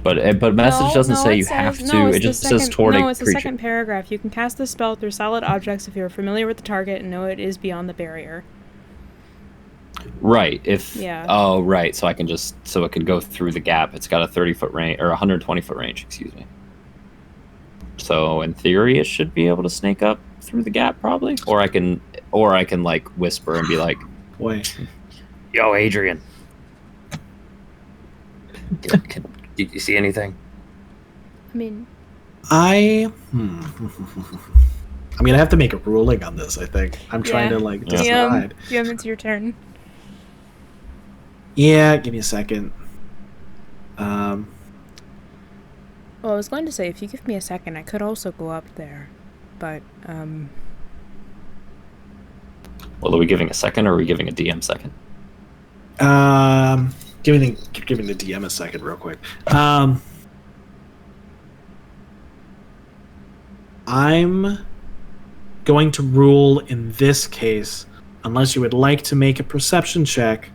Speaker 4: But message doesn't say you have to. It just says toward a creature.
Speaker 2: No, it's the second paragraph. You can cast the spell through solid objects if you're familiar with the target and know it is beyond the barrier.
Speaker 4: Right.
Speaker 2: Yeah.
Speaker 4: Oh, right. So it can go through the gap. It's got a 30-foot range or 120-foot range. Excuse me. So in theory, it should be able to snake up through the gap, probably. Or I can like whisper and be like,
Speaker 3: "Wait,
Speaker 4: yo, Adrian, did you see anything?"
Speaker 2: I mean,
Speaker 3: I have to make a ruling on this. I think I'm trying to decide.
Speaker 2: DM, it's your turn.
Speaker 3: Yeah, give me a second.
Speaker 2: Well, I was going to say, if you give me a second, I could also go up there, but
Speaker 4: Well, are we giving a second, or are we giving a DM second?
Speaker 3: Giving the DM a second, real quick. I'm going to rule in this case, unless you would like to make a perception check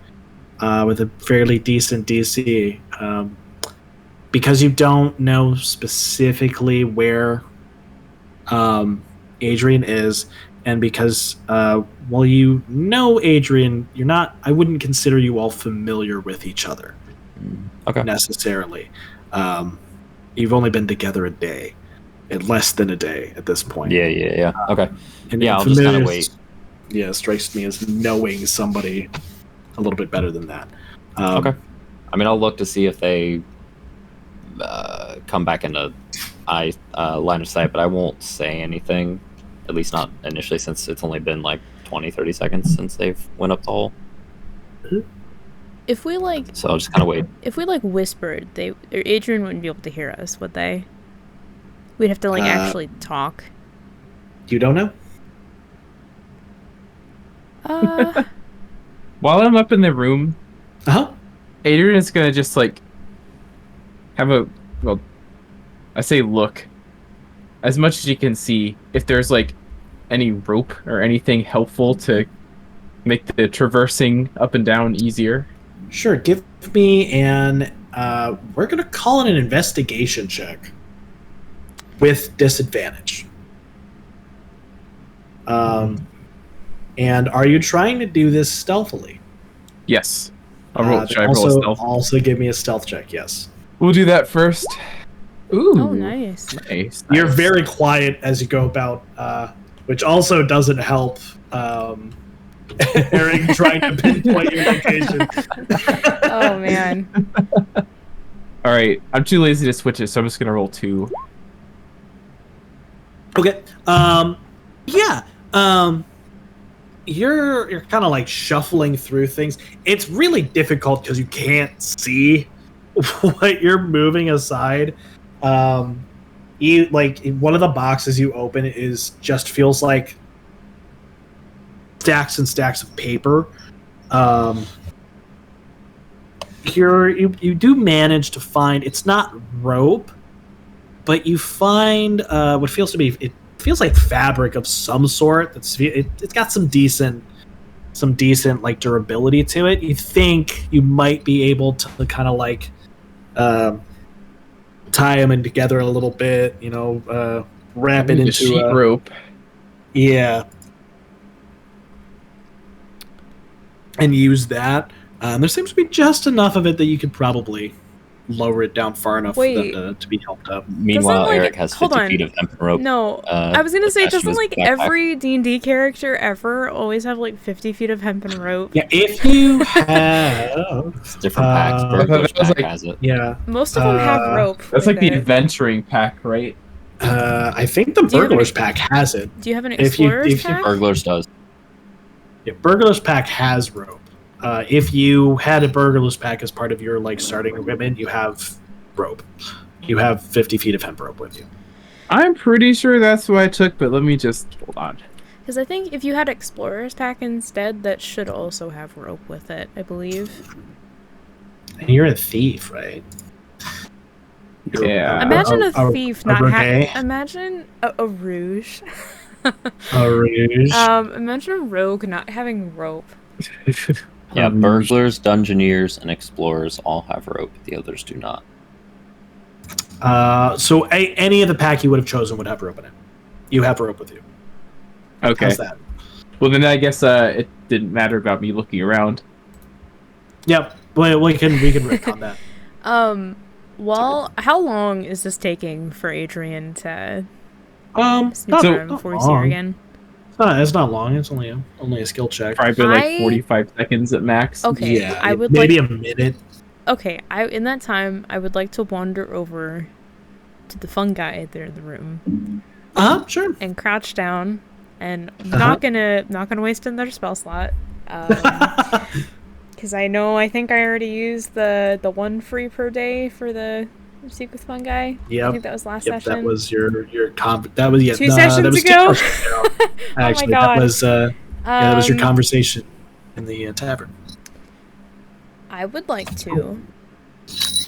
Speaker 3: with a fairly decent DC, because you don't know specifically where Adrian is, and because while you know Adrian, I wouldn't consider you all familiar with each other.
Speaker 4: Okay.
Speaker 3: Necessarily. You've only been together a day. Less than a day at this point.
Speaker 4: Yeah. Okay.
Speaker 3: And
Speaker 4: I'll just kind of wait.
Speaker 3: Yeah, strikes me as knowing somebody a little bit better than that.
Speaker 4: Okay. I mean, I'll look to see if they come back into line of sight, but I won't say anything, at least not initially, since it's only been like 20-30 seconds since they've went up the hole.
Speaker 2: If we
Speaker 4: so I'll just kind of wait.
Speaker 2: If we whispered, Adrian wouldn't be able to hear us, would they? We'd have to actually talk.
Speaker 3: You don't know?
Speaker 1: While I'm up in the room,
Speaker 3: Adrian
Speaker 1: is gonna just have I say look as much as you can see if there's any rope or anything helpful to make the traversing up and down easier.
Speaker 3: Sure, give me we're gonna call it an investigation check with disadvantage. And are you trying to do this stealthily?
Speaker 1: Yes. Should I roll a stealth?
Speaker 3: Also give me a stealth check, yes.
Speaker 1: We'll do that first. Ooh.
Speaker 2: Oh, nice.
Speaker 1: Nice.
Speaker 3: You're very quiet as you go about, which also doesn't help Eric trying to pinpoint your location.
Speaker 2: Oh, man.
Speaker 1: All right. I'm too lazy to switch it, so I'm just going to roll 2.
Speaker 3: Okay. You're kind of shuffling through things. It's really difficult because you can't see what you're moving aside. You one of the boxes you open feels like stacks and stacks of paper. You do manage to find, it's not rope, but you find what feels to be, it feels like fabric of some sort. It's got some decent like durability to it. You think you might be able to kind of like tie them in together a little bit, wrap it into
Speaker 1: sheet rope.
Speaker 3: Yeah, and use that. There seems to be just enough of it that you could probably lower it down far enough for them to be helped up.
Speaker 4: Meanwhile, Eric has 50 feet of hemp rope.
Speaker 2: No, I was gonna say, doesn't like
Speaker 4: backpack.
Speaker 2: every D&D character ever always have like 50 feet of hemp and rope?
Speaker 3: Yeah, if you have
Speaker 4: It's different packs. Burglar's pack has it.
Speaker 3: Yeah,
Speaker 2: Most of them have rope.
Speaker 1: That's like the
Speaker 2: it.
Speaker 1: adventuring pack, right?
Speaker 3: I think the burglar's pack has it.
Speaker 2: Do you have an explorer's pack?
Speaker 4: Burglar's does.
Speaker 3: Yeah, burglar's pack has rope. If you had a burglar's pack as part of your like starting equipment, you have rope. You have 50 feet of hemp rope with you.
Speaker 1: I'm pretty sure that's what I took, but let me just hold on.
Speaker 2: Because I think if you had explorer's pack instead, that should also have rope with it, I believe.
Speaker 3: And you're a thief, right?
Speaker 1: Yeah.
Speaker 2: Imagine a thief not having.
Speaker 3: having.
Speaker 2: Imagine a rouge.
Speaker 3: A rouge.
Speaker 2: Imagine a rogue not having rope.
Speaker 4: Yeah, burglars, dungeoneers, and explorers all have rope. The others do not.
Speaker 3: So any of the pack you would have chosen would have rope in it. You have rope with you.
Speaker 1: Okay.
Speaker 3: How's that?
Speaker 1: Well, then I guess it didn't matter about me looking around.
Speaker 3: Yep. Well, we can retcon that.
Speaker 2: Well, how long is this taking for Adrian to sneak
Speaker 3: not
Speaker 2: around before we see her
Speaker 3: long.
Speaker 2: again?
Speaker 3: It's not long. It's only a skill check.
Speaker 1: Probably like 45 seconds at max.
Speaker 2: Okay,
Speaker 3: Yeah,
Speaker 2: I would
Speaker 3: maybe
Speaker 2: like.
Speaker 3: a minute.
Speaker 2: Okay, in that time, I would like to wander over to the fungi there in the room
Speaker 3: Sure.
Speaker 2: and crouch down, and I'm not gonna waste another spell slot, because I think I already used the one free per day for the Seek with Fungi.
Speaker 3: Yep.
Speaker 2: I think that was last session.
Speaker 3: That was your that was
Speaker 2: 2 sessions
Speaker 3: that was
Speaker 2: ago.
Speaker 3: 2 sessions ago. Actually,
Speaker 2: oh my God.
Speaker 3: that was that was your conversation in the tavern.
Speaker 2: I would like to,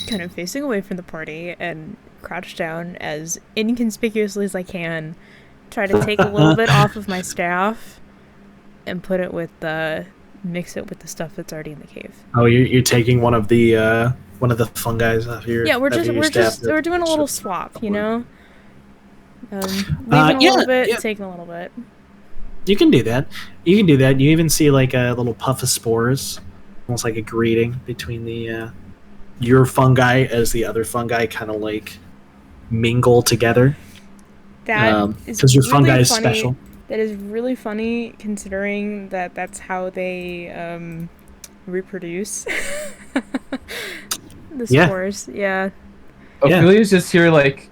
Speaker 2: kind of facing away from the party and crouch down as inconspicuously as I can, try to take a little bit off of my staff and put it with mix it with the stuff that's already in the cave.
Speaker 3: Oh, you're taking one of the fungi off here.
Speaker 2: Yeah, we're doing a little swap, you know. Leaving a little bit, taking a little bit.
Speaker 3: You can do that. You even see like a little puff of spores, almost like a greeting between the your fungi as the other fungi kind of like mingle together.
Speaker 2: That is
Speaker 3: because your
Speaker 2: really
Speaker 3: fungi is
Speaker 2: funny.
Speaker 3: special.
Speaker 2: That is really funny considering that that's how they reproduce. The spores, yeah.
Speaker 1: Ophelia's just here like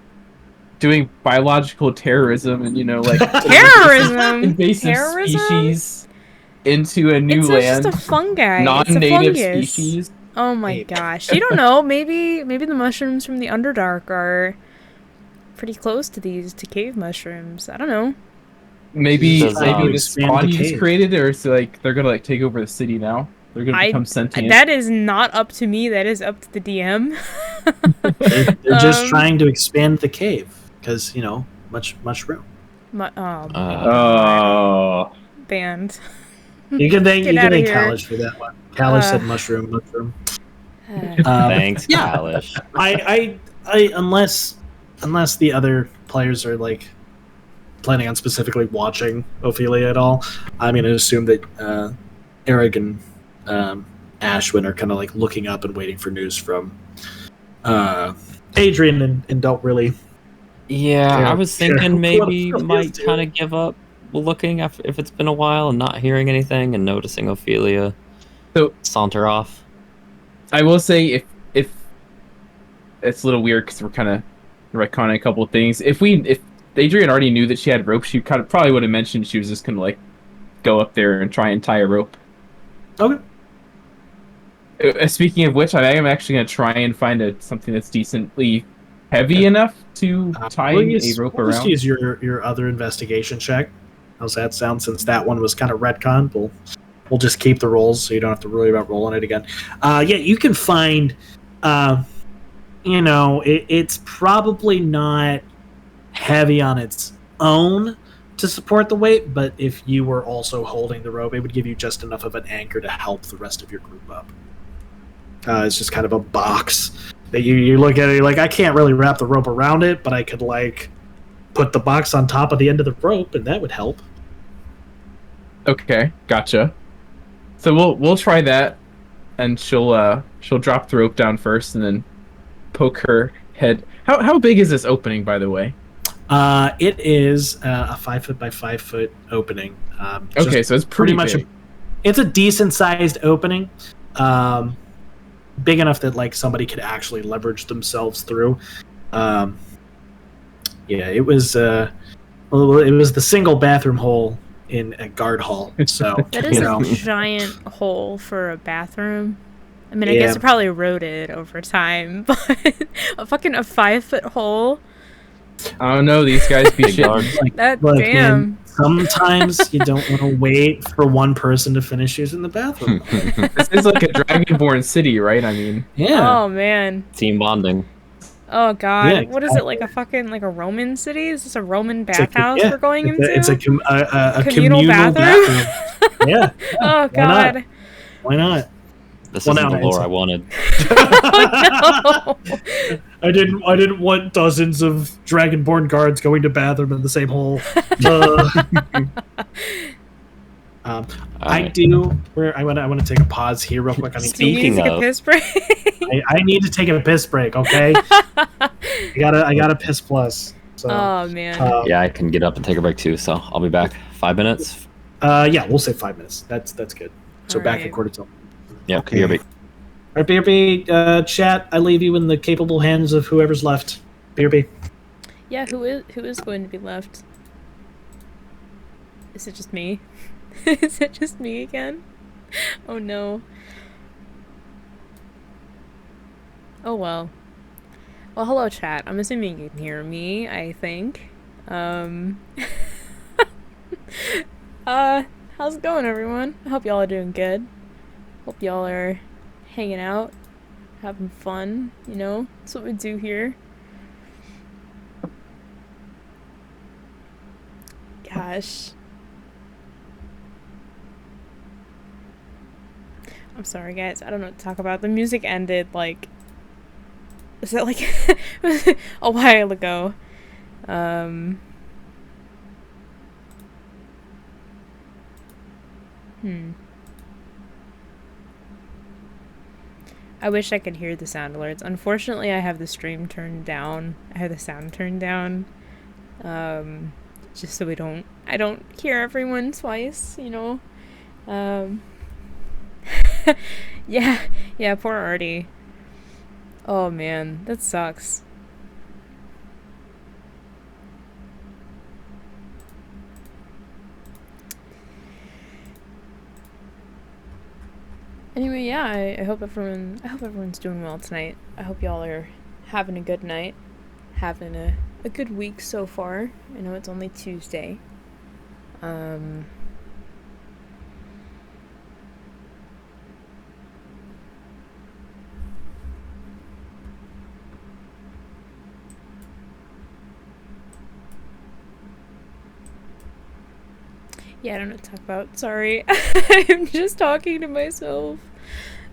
Speaker 1: doing biological terrorism and like
Speaker 2: terrorism,
Speaker 1: invasive species into a new land.
Speaker 2: It's just a fungi.
Speaker 1: Non-native
Speaker 2: it's a fungus.
Speaker 1: species.
Speaker 2: Oh my gosh! You don't know. Maybe the mushrooms from the Underdark are pretty close to cave mushrooms. I don't know.
Speaker 1: Maybe
Speaker 3: Maybe
Speaker 1: this spawn you just created, or so like they're gonna like take over the city now. They're gonna become sentient.
Speaker 2: That is not up to me. That is up to the DM.
Speaker 3: They're just trying to expand the cave because much room.
Speaker 2: Banned.
Speaker 3: You can thank
Speaker 2: here.
Speaker 3: Kalish for that one. Kalish said mushroom.
Speaker 4: Thanks, Kalish.
Speaker 3: I unless the other players are like planning on specifically watching Ophelia at all, I'm gonna assume that Eric and Ashwin are kind of like looking up and waiting for news from Adrian and don't really.
Speaker 4: Yeah, I was thinking maybe
Speaker 3: what
Speaker 4: might kind of give up looking if it's been a while and not hearing anything and noticing Ophelia saunter off.
Speaker 1: I will say if it's a little weird because we're kind of retconning a couple of things. If Adrian already knew that she had rope, she probably would have mentioned she was just gonna like go up there and try and tie a rope.
Speaker 3: Okay.
Speaker 1: Speaking of which, I am actually gonna try and find something that's decently heavy enough to tie a rope around.
Speaker 3: Just use your other investigation check. How's that sound? Since that one was kind of retcon, we'll just keep the rolls so you don't have to worry about rolling it again. You can find, it's probably not heavy on its own to support the weight, but if you were also holding the rope, it would give you just enough of an anchor to help the rest of your group up. It's just kind of a box that you look at it, you're like, I can't really wrap the rope around it, but I could like put the box on top of the end of the rope, and that would help.
Speaker 1: Okay, gotcha. So we'll try that, and she'll drop the rope down first, and then poke her head. How big is this opening, by the way?
Speaker 3: It is a 5 foot by 5 foot opening.
Speaker 1: Okay, so it's pretty much big.
Speaker 3: It's a decent sized opening, big enough that like somebody could actually leverage themselves through. Yeah, it was it was the single bathroom hole in a guard hall. So
Speaker 2: that is a giant hole for a bathroom. I mean, I guess it probably eroded over time, but a 5 foot hole.
Speaker 1: I don't know, these guys be shit.
Speaker 2: Damn.
Speaker 3: Man, sometimes you don't want to wait for one person to finish using the bathroom.
Speaker 1: This is like a Dragonborn city, right? I mean,
Speaker 3: yeah.
Speaker 2: Oh man.
Speaker 4: Team bonding.
Speaker 2: Oh god.
Speaker 3: Yeah,
Speaker 2: What is it, like a Roman city? Is this a Roman bathhouse we're going into?
Speaker 3: It's a communal bathroom. Yeah.
Speaker 2: Oh god.
Speaker 3: Why not?
Speaker 4: This isn't the lore I wanted.
Speaker 2: Oh, no.
Speaker 3: I didn't want dozens of Dragonborn guards going to bathroom in the same hole. I do. I want to take a pause here real quick. I mean,
Speaker 4: Speaking
Speaker 2: take a piss break.
Speaker 3: I need to take a piss break. Okay. I got a piss plus. So,
Speaker 2: oh man.
Speaker 4: Yeah, I can get up and take a break too. So I'll be back. 5 minutes.
Speaker 3: Yeah, we'll say 5 minutes. That's good. So
Speaker 2: All
Speaker 3: back
Speaker 2: right.
Speaker 3: at quarter till.
Speaker 4: Yeah,
Speaker 5: Okay.
Speaker 4: BRB.
Speaker 3: All right, BRB, chat. I leave you in the capable hands of whoever's left. BRB.
Speaker 2: Yeah, who is going to be left? Is it just me? Is it just me again? Oh no. Oh well. Well, hello chat. I'm assuming you can hear me, I think. How's it going, everyone? I hope y'all are doing good. Hope y'all are hanging out, having fun, you know? That's what we do here. Gosh. I'm sorry, guys. I don't know what to talk about. The music ended, like... Was that, like... a while ago. I wish I could hear the sound alerts. Unfortunately, I have the stream turned down. I have the sound turned down. Just so I don't hear everyone twice, you know? Yeah, poor Artie. Oh man, that sucks. Anyway, yeah, I hope everyone's doing well tonight. I hope y'all are having a good night, having a good week so far. I know it's only Tuesday. Yeah, I don't know what to talk about. Sorry. I'm just talking to myself.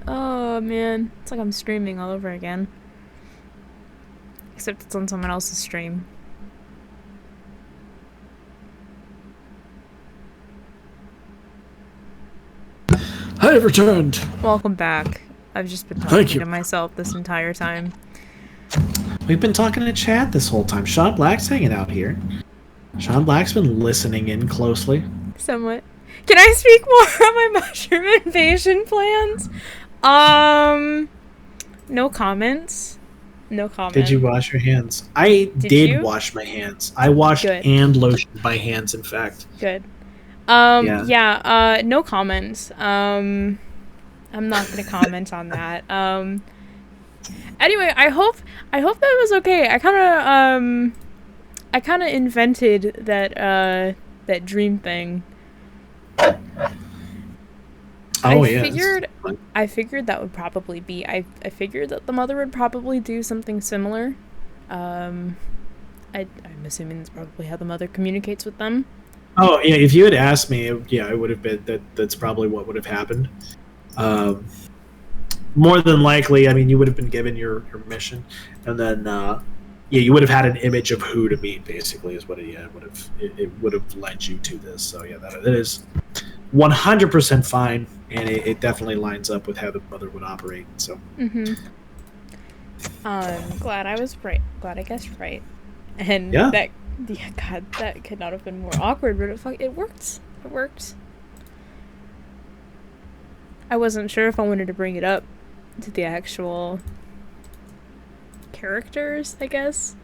Speaker 2: Oh, man. It's like I'm streaming all over again. Except it's on someone else's stream.
Speaker 3: I have returned.
Speaker 2: Welcome back. I've just been talking to myself this entire time.
Speaker 3: We've been talking to chat this whole time. Sean Black's hanging out here. Sean Black's been listening in closely.
Speaker 2: Somewhat. Can I speak more on my mushroom invasion plans? No comments. No comments.
Speaker 3: Did you wash your hands? I did wash my hands. I washed and lotioned my hands, in fact.
Speaker 2: Good. No comments. I'm not gonna comment on that. Anyway, I hope that was okay. I kinda invented that dream thing. I figured that would probably be. I figured that the mother would probably do something similar. I'm assuming that's probably how the mother communicates with them.
Speaker 3: Oh yeah, if you had asked me, it would have been that. That's probably what would have happened. More than likely, I mean, you would have been given your mission, and then you would have had an image of who to meet. Basically, is what it would have led you to this. So yeah, that is 100% fine, and it definitely lines up with how the mother would operate. So.
Speaker 2: Glad I was right. Glad I guessed right. And
Speaker 3: Yeah.
Speaker 2: God, that could not have been more awkward, but it worked. It worked. I wasn't sure if I wanted to bring it up to the actual characters, I guess.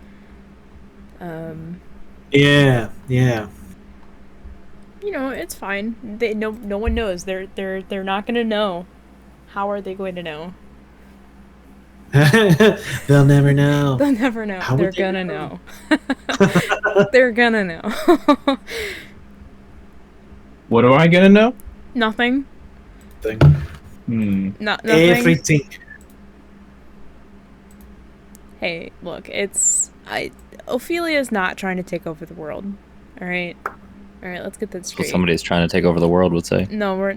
Speaker 3: Yeah.
Speaker 2: You know, it's fine. No one knows. They're not gonna know. How are they going to know?
Speaker 3: They'll never know.
Speaker 2: They'll never know.
Speaker 3: How
Speaker 2: They're
Speaker 3: would they
Speaker 2: gonna
Speaker 3: know?
Speaker 2: know. They're gonna know.
Speaker 1: What am I gonna know?
Speaker 2: Nothing.
Speaker 1: Hmm.
Speaker 2: Nothing.
Speaker 3: Everything.
Speaker 2: Hey, look, Ophelia's not trying to take over the world. All right, let's get that
Speaker 4: What
Speaker 2: straight.
Speaker 4: somebody's trying to take over the world would say.
Speaker 2: No, we're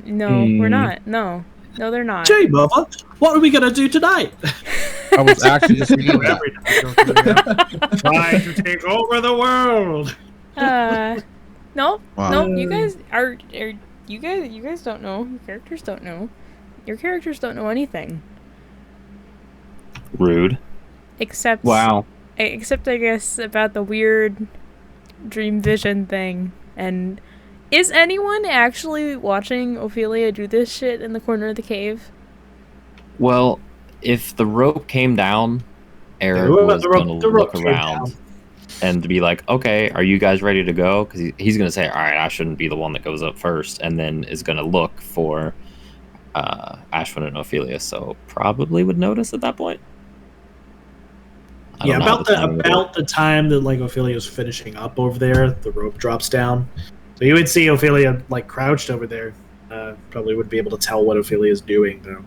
Speaker 2: not. No, they're not.
Speaker 3: Jay, Bubba, what are we gonna do tonight?
Speaker 5: I was actually just thinking that.
Speaker 3: Trying to take over the world.
Speaker 2: No,
Speaker 5: Wow.
Speaker 2: no. You guys you guys don't know. Your characters don't know. Your characters don't know anything
Speaker 4: Rude.
Speaker 2: except
Speaker 1: Wow.
Speaker 2: except I guess about the weird dream vision thing. And is anyone actually watching Ophelia do this shit in the corner of the cave?
Speaker 4: Well, if the rope came down, Eric
Speaker 3: Yeah,
Speaker 4: was
Speaker 3: the
Speaker 4: going to
Speaker 3: rope
Speaker 4: look
Speaker 3: came
Speaker 4: around
Speaker 3: down.
Speaker 4: and be like, okay, are you guys ready to go? Because he's going to say, all right, I shouldn't be the one that goes up first, and then is going to look for Ashwin and Ophelia, so probably would notice at that point. I
Speaker 3: Yeah,
Speaker 4: don't know how
Speaker 3: about the time that like Ophelia's finishing up over there, the rope drops down. So you would see Ophelia like crouched over there. Probably wouldn't be able to tell what Ophelia's doing though.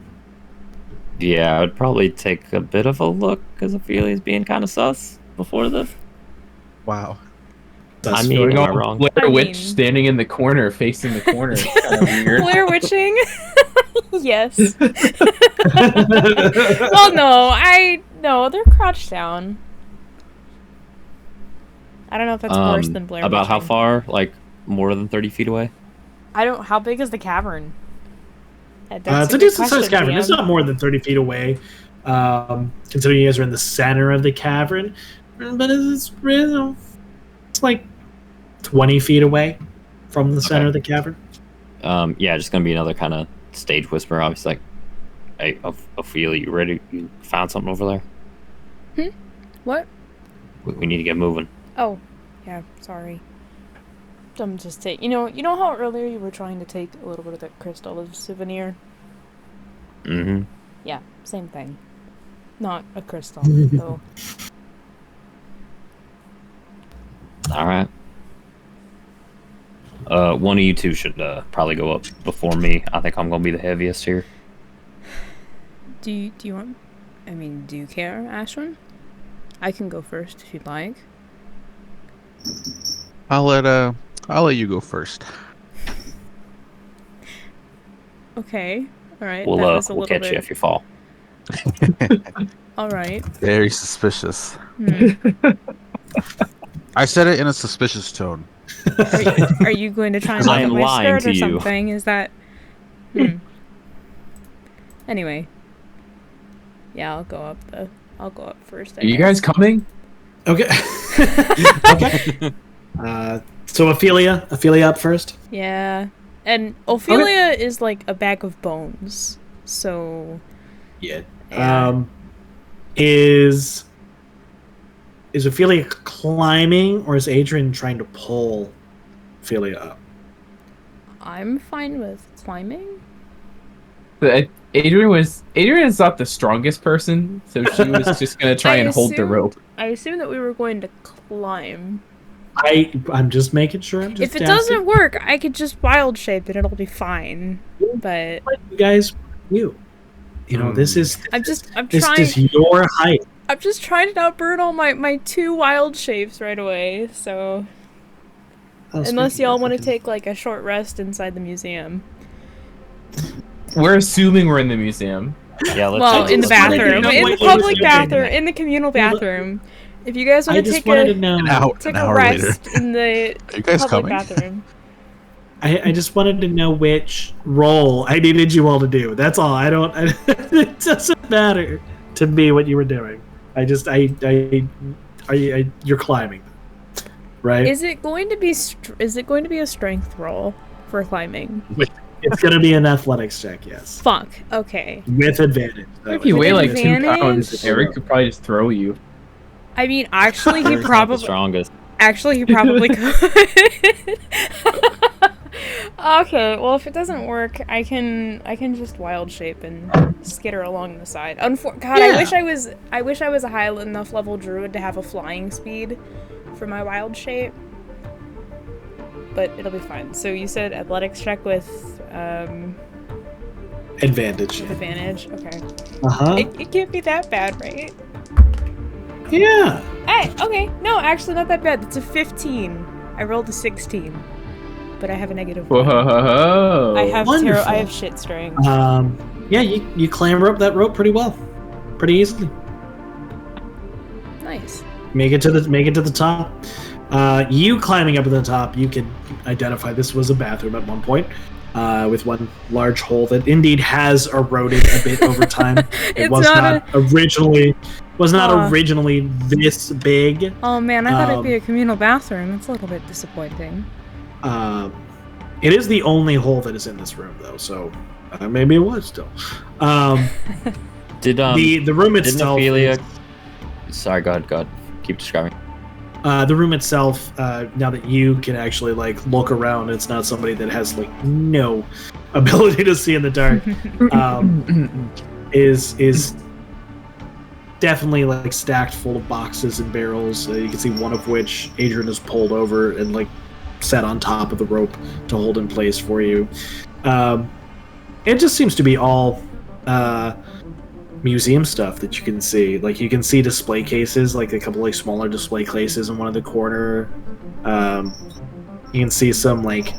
Speaker 4: Yeah, I would probably take a bit of a look because Ophelia's being kind of sus before this.
Speaker 5: Wow.
Speaker 3: That's
Speaker 4: I mean,
Speaker 1: Going
Speaker 4: am I
Speaker 1: all
Speaker 4: wrong?
Speaker 1: Blair
Speaker 2: I
Speaker 1: Witch
Speaker 2: mean-
Speaker 1: standing in the corner, facing the corner. It's kind of weird.
Speaker 2: Blair witching? Yes. Well, no, they're crouched down. I don't know if that's worse than Blair
Speaker 4: About how
Speaker 2: witching.
Speaker 4: far? Like more than 30 feet away?
Speaker 2: How big is the cavern?
Speaker 3: It's
Speaker 2: That's
Speaker 3: a
Speaker 2: good
Speaker 3: decent sized
Speaker 2: question,
Speaker 3: cavern. It's
Speaker 2: DM.
Speaker 3: not more than 30 feet away, considering you guys are in the center of the cavern. But it's like 20 feet away from the center of the cavern.
Speaker 4: Yeah, just gonna be another kind of stage whisper. Obviously, like, hey, Ophelia, you ready? You found something over there?
Speaker 2: What?
Speaker 4: We need to get moving.
Speaker 2: Oh, yeah, sorry. I'm just you know how earlier you were trying to take a little bit of that crystal as a souvenir?
Speaker 4: Mm-hmm.
Speaker 2: Yeah, same thing. Not a crystal, though.
Speaker 4: All right. One of you two should probably go up before me. I think I'm gonna be the heaviest here.
Speaker 2: Do you want? I mean, do you care, Ashwin? I can go first if you'd like.
Speaker 5: I'll let you go first.
Speaker 2: Okay. All right.
Speaker 4: We'll
Speaker 2: that was a
Speaker 4: we'll
Speaker 2: little
Speaker 4: catch you
Speaker 2: bit.
Speaker 4: if you fall.
Speaker 2: All right.
Speaker 5: Very suspicious.
Speaker 2: Hmm.
Speaker 5: I said it in a suspicious tone.
Speaker 2: Are you going to try and
Speaker 4: I
Speaker 2: look at
Speaker 4: am
Speaker 2: my
Speaker 4: lying
Speaker 2: skirt
Speaker 4: to
Speaker 2: or
Speaker 4: you.
Speaker 2: something? Is that? Anyway. Yeah, I'll go up first. I
Speaker 1: Are you
Speaker 2: guess.
Speaker 1: guys coming?
Speaker 3: Okay. Okay. So Ophelia up first.
Speaker 2: Yeah, and Ophelia is like a bag of bones. So.
Speaker 3: Yeah.
Speaker 2: Yeah.
Speaker 3: Is Ophelia climbing, or is Adrian trying to pull Ophelia up?
Speaker 2: I'm fine with climbing.
Speaker 1: But Adrian's not the strongest person, so she was just gonna try and hold the rope.
Speaker 2: I assume that we were going to climb.
Speaker 3: I'm just making sure. I'm just
Speaker 2: If it doesn't work, I could just wild shape and it'll be fine. But
Speaker 3: you guys, you know, this is
Speaker 2: I'm
Speaker 3: this
Speaker 2: trying.
Speaker 3: is your height.
Speaker 2: I'm just trying to not burn all my 2 wild shapes right away, so... Unless y'all want to take, like, a short rest inside the museum.
Speaker 1: We're assuming we're in the museum.
Speaker 4: Yeah, let's
Speaker 2: Well, in the bathroom.
Speaker 3: No,
Speaker 2: In the
Speaker 3: wait,
Speaker 2: public
Speaker 3: wait,
Speaker 2: bathroom.
Speaker 3: wait.
Speaker 2: In the communal bathroom. If you guys
Speaker 3: I
Speaker 2: want to
Speaker 3: just
Speaker 2: take
Speaker 3: wanted to
Speaker 2: a...
Speaker 3: know.
Speaker 2: Take
Speaker 5: An
Speaker 2: a
Speaker 5: hour later.
Speaker 2: rest in the
Speaker 5: Are you guys
Speaker 2: public
Speaker 5: coming?
Speaker 2: bathroom.
Speaker 3: I just wanted to know which role I needed you all to do. That's all. I don't. It doesn't matter to me what you were doing. You're climbing, right?
Speaker 2: Is it going to be a strength roll for climbing?
Speaker 3: It's gonna be an athletics check, yes,
Speaker 2: Fuck. Okay.
Speaker 3: with advantage.
Speaker 1: If you weigh like 2
Speaker 2: advantage?
Speaker 1: pounds, Eric could probably just throw you.
Speaker 2: I mean, actually, he
Speaker 4: Eric's not the
Speaker 2: probably
Speaker 4: strongest.
Speaker 2: could. Okay. Well, if it doesn't work, I can just wild shape and skitter along the side. God,
Speaker 3: Yeah.
Speaker 2: I wish I was a high enough level druid to have a flying speed for my wild shape. But it'll be fine. So you said athletics check with
Speaker 3: Advantage.
Speaker 2: advantage. Okay. It can't be that bad, right?
Speaker 3: Yeah.
Speaker 2: Hey, okay. No, actually not that bad. It's a 15. I rolled a 16. But I have a negative 1.
Speaker 1: Whoa.
Speaker 2: I have
Speaker 3: Wonderful.
Speaker 2: I have shit strength.
Speaker 3: Yeah. You clamber up that rope pretty well, pretty easily.
Speaker 2: Nice.
Speaker 3: Make it to the top. You climbing up to the top, you can identify this was a bathroom at one point, with one large hole that indeed has eroded a bit over time. It was not originally this big.
Speaker 2: Oh man, I thought it'd be a communal bathroom. It's a little bit disappointing.
Speaker 3: It is the only hole that is in this room, though. So maybe it was still.
Speaker 4: Did
Speaker 3: the room
Speaker 4: didn't
Speaker 3: itself?
Speaker 4: Ophelia... Sorry, go ahead. Keep describing.
Speaker 3: The room itself, now that you can actually like look around, it's not somebody that has like no ability to see in the dark. Is definitely like stacked full of boxes and barrels. You can see one of which Adrian has pulled over and like set on top of the rope to hold in place for you. It just seems to be all museum stuff that you can see. Like you can see display cases, like a couple like smaller display cases in one of the corner. You can see some like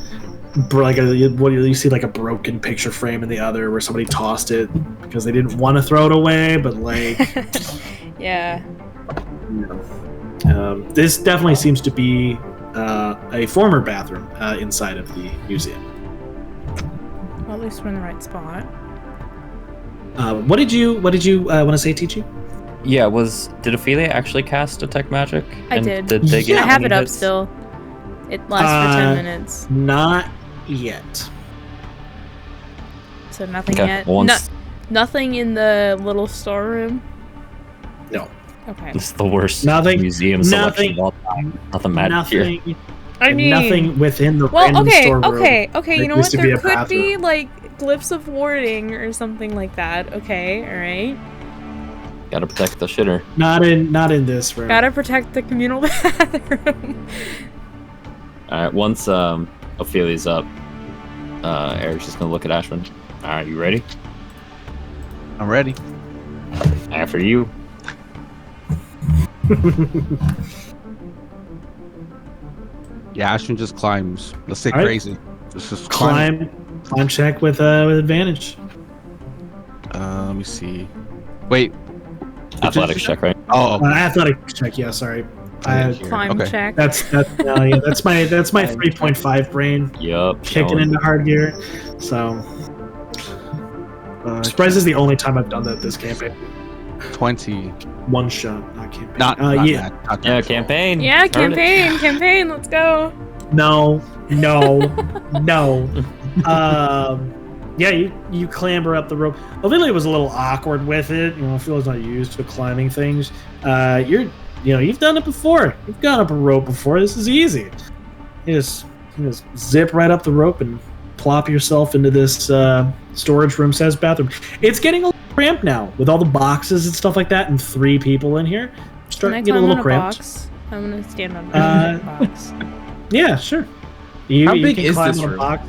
Speaker 3: you see like a broken picture frame in the other where somebody tossed it because they didn't want to throw it away, but like
Speaker 2: Yeah.
Speaker 3: this definitely seems to be a former bathroom inside of the museum.
Speaker 2: Well, at least we're in the right spot.
Speaker 3: What did you want to say, Teachy?
Speaker 4: Yeah, did Ophelia actually cast Detect Magic?
Speaker 2: I
Speaker 4: And
Speaker 2: did.
Speaker 4: Did they get
Speaker 2: I have
Speaker 4: any
Speaker 2: it up
Speaker 4: hits?
Speaker 2: still. It lasts for 10 minutes.
Speaker 3: Not yet.
Speaker 2: So nothing
Speaker 4: Okay,
Speaker 2: yet.
Speaker 4: well, once-
Speaker 2: Nothing in the little storeroom.
Speaker 3: No.
Speaker 2: Okay.
Speaker 4: This is the worst
Speaker 3: Nothing-
Speaker 4: museum selection of all time. Nothing magic here.
Speaker 3: Nothing.
Speaker 2: I mean,
Speaker 3: nothing within the
Speaker 2: well,
Speaker 3: random
Speaker 2: okay,
Speaker 3: storeroom.
Speaker 2: okay.
Speaker 3: that
Speaker 2: You know
Speaker 3: used
Speaker 2: what?
Speaker 3: to be
Speaker 2: There
Speaker 3: a
Speaker 2: could be
Speaker 3: bathroom.
Speaker 2: like glyphs of warding or something like that. Okay, all right.
Speaker 4: Gotta protect the shitter.
Speaker 3: Not in this room.
Speaker 2: Gotta protect the communal bathroom.
Speaker 4: Alright, once Ophelia's up, Eric's just gonna look at Ashwin. Alright, you ready?
Speaker 5: I'm ready.
Speaker 4: After you.
Speaker 5: Yeah, Ashwin just climbs. Let's say
Speaker 3: All right.
Speaker 5: crazy. Just climb.
Speaker 3: Climb check with advantage.
Speaker 5: Let me see. Wait.
Speaker 4: Athletics check, right?
Speaker 5: Oh,
Speaker 3: Athletic check. Yeah, sorry.
Speaker 2: Climb
Speaker 5: Okay.
Speaker 2: check.
Speaker 3: That's my 3.5 brain
Speaker 4: Yup.
Speaker 3: kicking into hard gear. So surprise is the only time I've done that this campaign.
Speaker 5: 20.
Speaker 3: One shot, not campaign.
Speaker 5: Not
Speaker 3: yeah.
Speaker 5: that. Not
Speaker 4: Yeah,
Speaker 5: that.
Speaker 4: campaign.
Speaker 2: Yeah,
Speaker 4: Heard it.
Speaker 2: campaign. Let's go.
Speaker 3: No. Yeah, you clamber up the rope. Ophelia was a little awkward with it. You know, Ophelia's not used to climbing things. You've done it before. You've gone up a rope before. This is easy. You just zip right up the rope and plop yourself into this storage room size bathroom. It's getting a little cramped now with all the boxes and stuff like that, and 3 people in here.
Speaker 2: Can I
Speaker 3: Starting to get a
Speaker 2: climb
Speaker 3: little
Speaker 2: on a
Speaker 3: cramped.
Speaker 2: box? I'm gonna stand on a box.
Speaker 3: Yeah, sure.
Speaker 1: How big
Speaker 3: can
Speaker 1: is
Speaker 3: climb
Speaker 1: this
Speaker 3: on a
Speaker 1: room?
Speaker 3: box.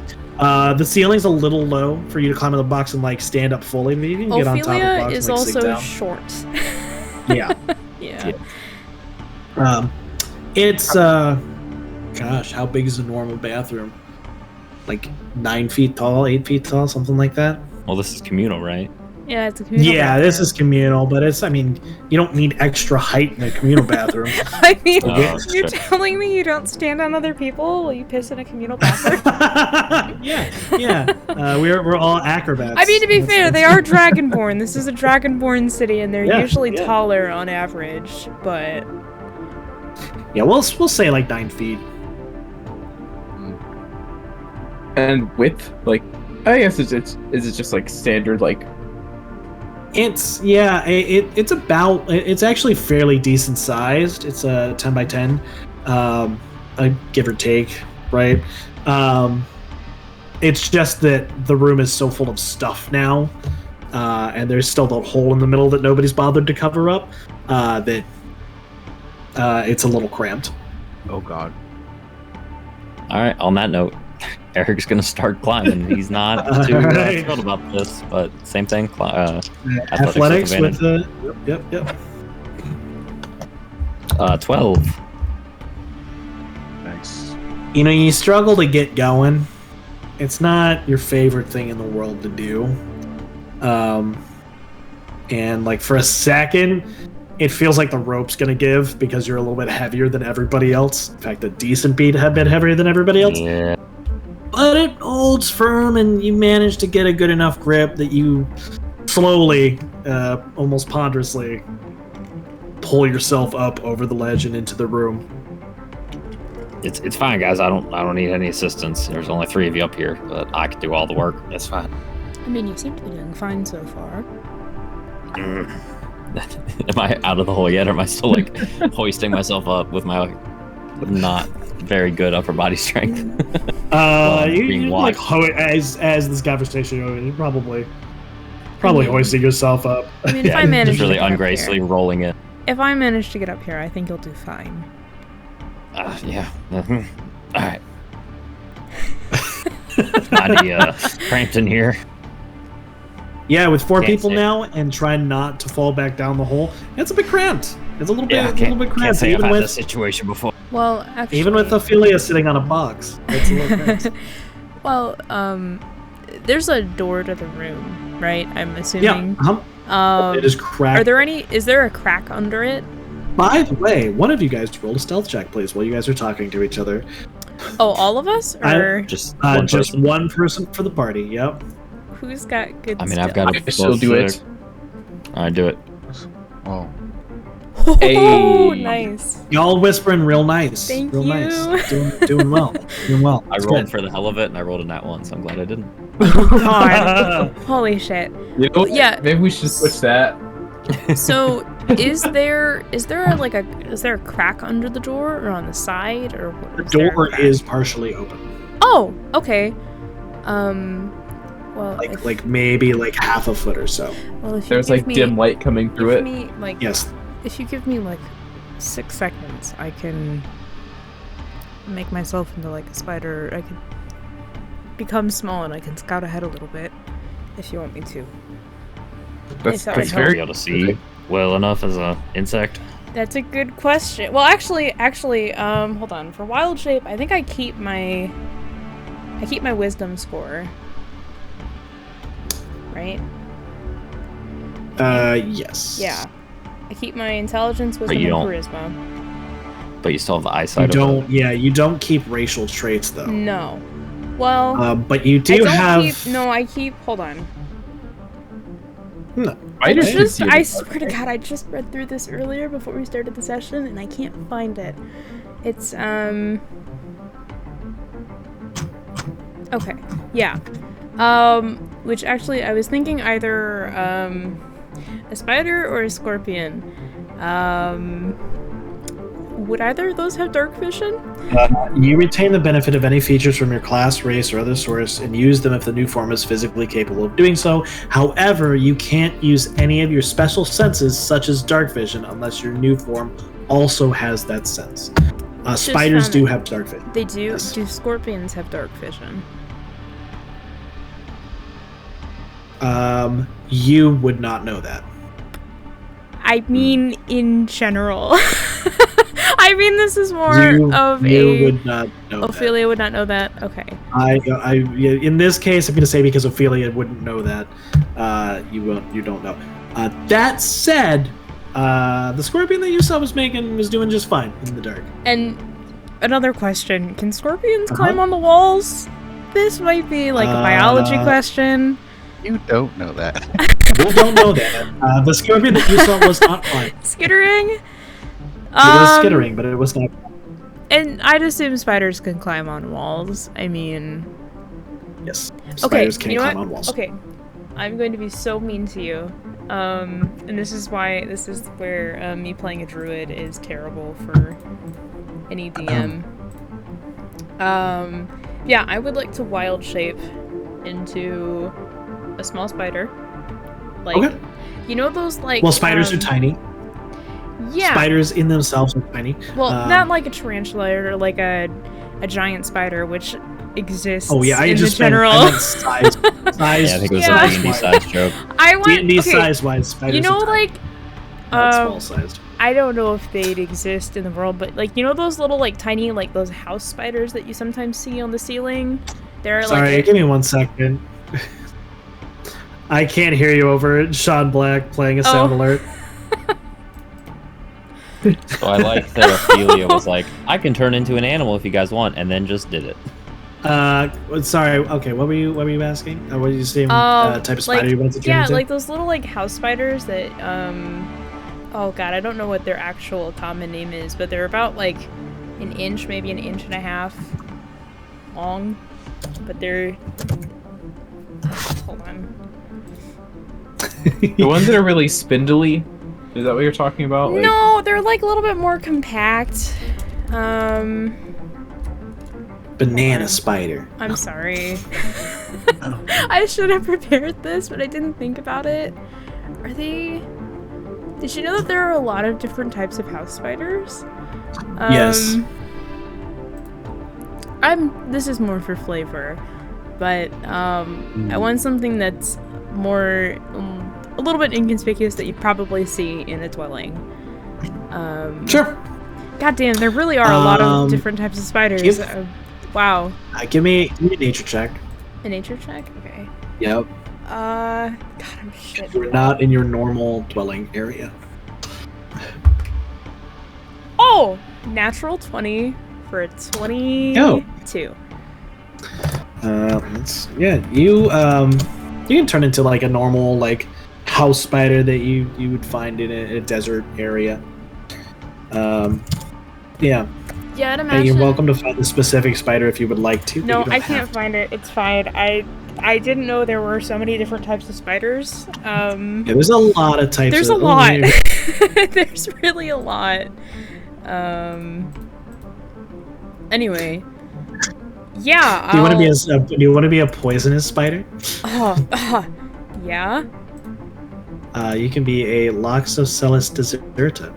Speaker 3: The ceiling's a little low for you to climb on the box and like stand up fully. But you can get on top of the
Speaker 2: Ophelia
Speaker 3: box
Speaker 2: is
Speaker 3: and like, sink
Speaker 2: also
Speaker 3: down.
Speaker 2: short.
Speaker 3: Yeah.
Speaker 2: Yeah.
Speaker 3: It's gosh, how big is a normal bathroom? Like 9 feet tall, 8 feet tall, something like that.
Speaker 4: Well, this is communal, right?
Speaker 2: Yeah, it's a communal
Speaker 3: This
Speaker 2: bathroom.
Speaker 3: is communal, but I mean, you don't need extra height in a communal bathroom.
Speaker 2: I mean,
Speaker 4: Oh,
Speaker 2: you're
Speaker 4: sure.
Speaker 2: telling me you don't stand on other people while you piss in a communal bathroom?
Speaker 3: yeah. We're all acrobats.
Speaker 2: I mean, to be
Speaker 3: That's-
Speaker 2: fair, they are Dragonborn. This is a Dragonborn city, and they're
Speaker 3: Yeah,
Speaker 2: usually
Speaker 3: yeah.
Speaker 2: taller on average, but...
Speaker 3: Yeah, we'll say like 9 feet.
Speaker 1: And width, like, I guess is it just like standard, like,
Speaker 3: It's it's actually fairly decent sized. It's a 10 by 10, give or take, right? It's just that the room is so full of stuff now, and there's still the hole in the middle that nobody's bothered to cover up, that it's a little cramped.
Speaker 5: Oh God.
Speaker 4: All right. On that note, Eric's gonna start climbing. He's not too
Speaker 3: Alright.
Speaker 4: thrilled about this, but same thing.
Speaker 3: Athletics
Speaker 4: with
Speaker 3: with the yep.
Speaker 4: 12.
Speaker 5: Nice.
Speaker 3: You know, you struggle to get going. It's not your favorite thing in the world to do. And like for a second, it feels like the rope's gonna give because you're a little bit heavier than everybody else. In fact, a decent bit heavier than everybody else.
Speaker 4: Yeah.
Speaker 3: But it holds firm, and you manage to get a good enough grip that you slowly, almost ponderously, pull yourself up over the ledge and into the room.
Speaker 4: It's fine, guys. I don't need any assistance. There's only 3 of you up here, but I can do all the work. That's fine.
Speaker 2: I mean, you seem to be doing fine so far.
Speaker 4: Am I out of the hole yet, or am I still like hoisting myself up with my not very good upper body strength?
Speaker 3: You like as this conversation goes, you're probably hoisting yourself up.
Speaker 2: I mean, if I manage
Speaker 4: Just really
Speaker 2: to get up
Speaker 4: ungracefully
Speaker 2: here,
Speaker 4: rolling it.
Speaker 2: if I manage to get up here, I think you'll do fine.
Speaker 4: Yeah. Mhm. All right. Body cramped in here.
Speaker 3: Yeah, with 4
Speaker 4: Can't
Speaker 3: people
Speaker 4: say.
Speaker 3: now and trying not to fall back down the hole, it's a bit cramped. It's a little bit,
Speaker 4: Can't
Speaker 3: cramped,
Speaker 4: say I've
Speaker 3: even
Speaker 4: had
Speaker 3: with
Speaker 4: this situation before.
Speaker 2: Well, actually...
Speaker 3: even with Ophelia sitting on a box. It's a little cramped.
Speaker 2: Well, there's a door to the room, right? I'm assuming.
Speaker 3: Yeah, it is cracked.
Speaker 2: Is there a crack under it?
Speaker 3: By the way, one of you guys roll a stealth check, please, while you guys are talking to each other.
Speaker 2: Oh, all of us? Or
Speaker 4: Just one
Speaker 3: Just
Speaker 4: person.
Speaker 3: one person for the party. Yep.
Speaker 2: who's got good
Speaker 4: I mean, I've got
Speaker 1: I
Speaker 4: a
Speaker 1: still do it.
Speaker 4: All right, do it.
Speaker 5: Oh.
Speaker 2: Oh,
Speaker 1: Hey.
Speaker 2: nice.
Speaker 3: Y'all whispering real nice.
Speaker 2: Thank
Speaker 3: real
Speaker 2: you.
Speaker 3: nice. Doing well. Doing well.
Speaker 4: I
Speaker 3: It's
Speaker 4: rolled
Speaker 3: good.
Speaker 4: for the hell of it, and I rolled a nat 1, so I'm glad I didn't.
Speaker 2: God. Holy shit.
Speaker 1: You know,
Speaker 2: Yeah.
Speaker 1: maybe we should switch that.
Speaker 2: So, is there a crack under the door or on the side or what?
Speaker 3: The
Speaker 2: is there a
Speaker 3: door
Speaker 2: crack?
Speaker 3: is partially open.
Speaker 2: Oh, okay. Well,
Speaker 3: Like maybe like half a foot or so.
Speaker 2: well, if you
Speaker 1: There's
Speaker 2: give
Speaker 1: like
Speaker 2: me,
Speaker 1: dim light coming through
Speaker 2: give
Speaker 1: it.
Speaker 2: me like
Speaker 3: Yes.
Speaker 2: if you give me like 6 seconds, I can make myself into like a spider. I can become small and I can scout ahead a little bit if you want me to.
Speaker 1: That's
Speaker 2: that would
Speaker 1: that's
Speaker 2: help.
Speaker 4: Be
Speaker 1: very
Speaker 4: able to see well enough as a insect.
Speaker 2: That's a good question. Well, actually, hold on. For wild shape, I think I keep my wisdom score. Right?
Speaker 3: Yes.
Speaker 2: Yeah. I keep my intelligence, wisdom,
Speaker 4: you
Speaker 2: and
Speaker 4: don't-
Speaker 2: charisma.
Speaker 4: But you still have the
Speaker 3: You
Speaker 4: eyesight of
Speaker 3: don't. Yeah, you don't keep racial traits though.
Speaker 2: No. Well,
Speaker 3: But you
Speaker 2: I
Speaker 3: do
Speaker 2: don't
Speaker 3: have.
Speaker 2: keep. No, I keep. Hold on.
Speaker 3: No.
Speaker 1: Spiders can see
Speaker 2: I
Speaker 1: the
Speaker 2: swear to God, I just read through this earlier before we started the session, and I can't find it. It's Okay. Yeah. Which actually, I was thinking either a spider or a scorpion. Would either of those have dark vision?
Speaker 3: You retain the benefit of any features from your class, race, or other source, and use them if the new form is physically capable of doing so. However, you can't use any of your special senses, such as dark vision, unless your new form also has that sense. Spiders
Speaker 2: found
Speaker 3: do
Speaker 2: it.
Speaker 3: have dark vision.
Speaker 2: They do.
Speaker 3: Yes.
Speaker 2: Do scorpions have dark vision?
Speaker 3: You would not know that.
Speaker 2: I mean in general. I mean, this is more of
Speaker 3: you would not know
Speaker 2: Ophelia would not know that. Okay.
Speaker 3: In this case, I'm going to say because Ophelia wouldn't know that. You don't know. That said, the scorpion that you saw was doing just fine in the dark.
Speaker 2: And another question: can scorpions climb on the walls? This might be like a biology question.
Speaker 5: You don't know that.
Speaker 3: You don't know that. The scorpion that you saw was not climbing.
Speaker 2: Skittering.
Speaker 3: It was skittering, but it was not.
Speaker 2: And I'd assume spiders can climb on walls. I mean,
Speaker 3: yes,
Speaker 2: okay.
Speaker 3: Spiders can climb on walls.
Speaker 2: Okay, I'm going to be so mean to you. And this is where me playing a druid is terrible for any DM. Yeah, I would like to wild shape into a small spider. Like,
Speaker 3: okay.
Speaker 2: You know those like.
Speaker 3: Well, spiders are tiny.
Speaker 2: Yeah.
Speaker 3: Spiders in themselves are tiny.
Speaker 2: Well, not like a tarantula or like a giant spider, which exists.
Speaker 3: Oh yeah,
Speaker 2: in the general.
Speaker 3: I meant size.
Speaker 4: Yeah, I think it was a D&D size joke.
Speaker 2: I went
Speaker 3: D&D size-wise, spiders.
Speaker 2: You know,
Speaker 3: are tiny.
Speaker 2: like
Speaker 3: Small-sized.
Speaker 2: I don't know if they'd exist in the world, but like you know those little like tiny like those house spiders that you sometimes see on the ceiling. They're
Speaker 3: Sorry,
Speaker 2: like
Speaker 3: give me 1 second. I can't hear you over Sean Black playing a sound alert.
Speaker 4: So I like that Ophelia was like, I can turn into an animal if you guys want, and then just did it.
Speaker 3: Sorry. Okay, what were you asking? What did you say? Type of spider you wanted to turn into?
Speaker 2: like those little like house spiders that oh god, I don't know what their actual common name is, but they're about like an inch, maybe an inch and a half long. But they're hold on.
Speaker 1: The ones that are really spindly. Is that what you're talking about? Like...
Speaker 2: No, they're like a little bit more compact.
Speaker 3: Banana spider.
Speaker 2: I'm sorry. I should have prepared this, but I didn't think about it. Are they... Did you know that there are a lot of different types of house spiders?
Speaker 3: Yes.
Speaker 2: This is more for flavor, but I want something that's more... a little bit inconspicuous that you probably see in a dwelling.
Speaker 3: Sure.
Speaker 2: God damn, there really are a lot of different types of spiders. Wow.
Speaker 3: Give me a nature check.
Speaker 2: A nature check? Okay.
Speaker 3: Yep.
Speaker 2: God, I'm shit.
Speaker 3: You're not in your normal dwelling area.
Speaker 2: Oh! Natural 20 for a 22.
Speaker 3: You can turn into like a normal like house spider that you would find in a desert area. Yeah.
Speaker 2: Yeah, I'd imagine.
Speaker 3: And you're welcome to find the specific spider if you would like to.
Speaker 2: No, I can't find it. It's fine. I didn't know there were so many different types of spiders.
Speaker 3: Yeah, there's a lot of types.
Speaker 2: There's a lot. There's really a lot. Anyway. Yeah.
Speaker 3: Do you want to be a poisonous spider?
Speaker 2: Yeah.
Speaker 3: You can be a Loxosceles deserta.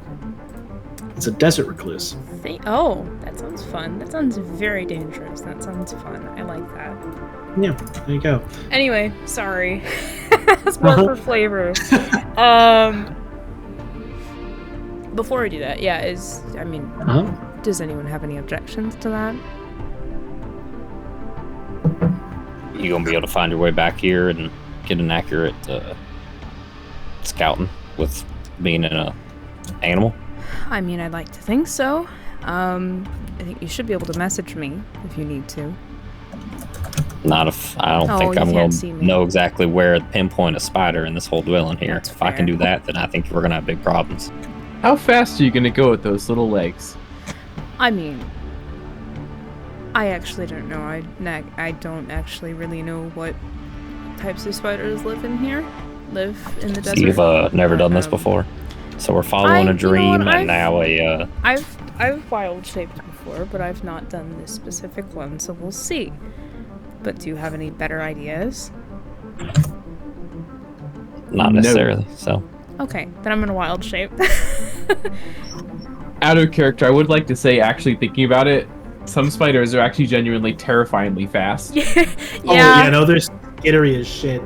Speaker 3: It's a desert recluse.
Speaker 2: Oh, that sounds fun. That sounds very dangerous. That sounds fun. I like that.
Speaker 3: Yeah, there you go.
Speaker 2: Anyway, sorry. That's more for flavor. Before I do that, does anyone have any objections to that?
Speaker 4: You gonna be able to find your way back here and get an accurate scouting with being an animal?
Speaker 2: I mean, I'd like to think so. I think you should be able to message me if you need to.
Speaker 4: Not if I don't think I'm going to know exactly where to pinpoint a spider in this whole dwelling here.
Speaker 2: That's
Speaker 4: if
Speaker 2: fair.
Speaker 4: I can do that, then I think we're going to have big problems.
Speaker 1: How fast are you going to go with those little legs?
Speaker 2: I mean, I actually don't know. I don't actually really know what types of spiders live in the desert.
Speaker 4: So you've never done this before? So we're following a dream and now a...
Speaker 2: I've wild shaped before, but I've not done this specific one, so we'll see. But do you have any better ideas?
Speaker 4: Not necessarily, so...
Speaker 2: Okay, then I'm gonna wild shape.
Speaker 1: Out of character, I would like to say, actually thinking about it, some spiders are actually genuinely terrifyingly fast.
Speaker 2: Yeah.
Speaker 3: Oh, yeah, no, they're scary as shit.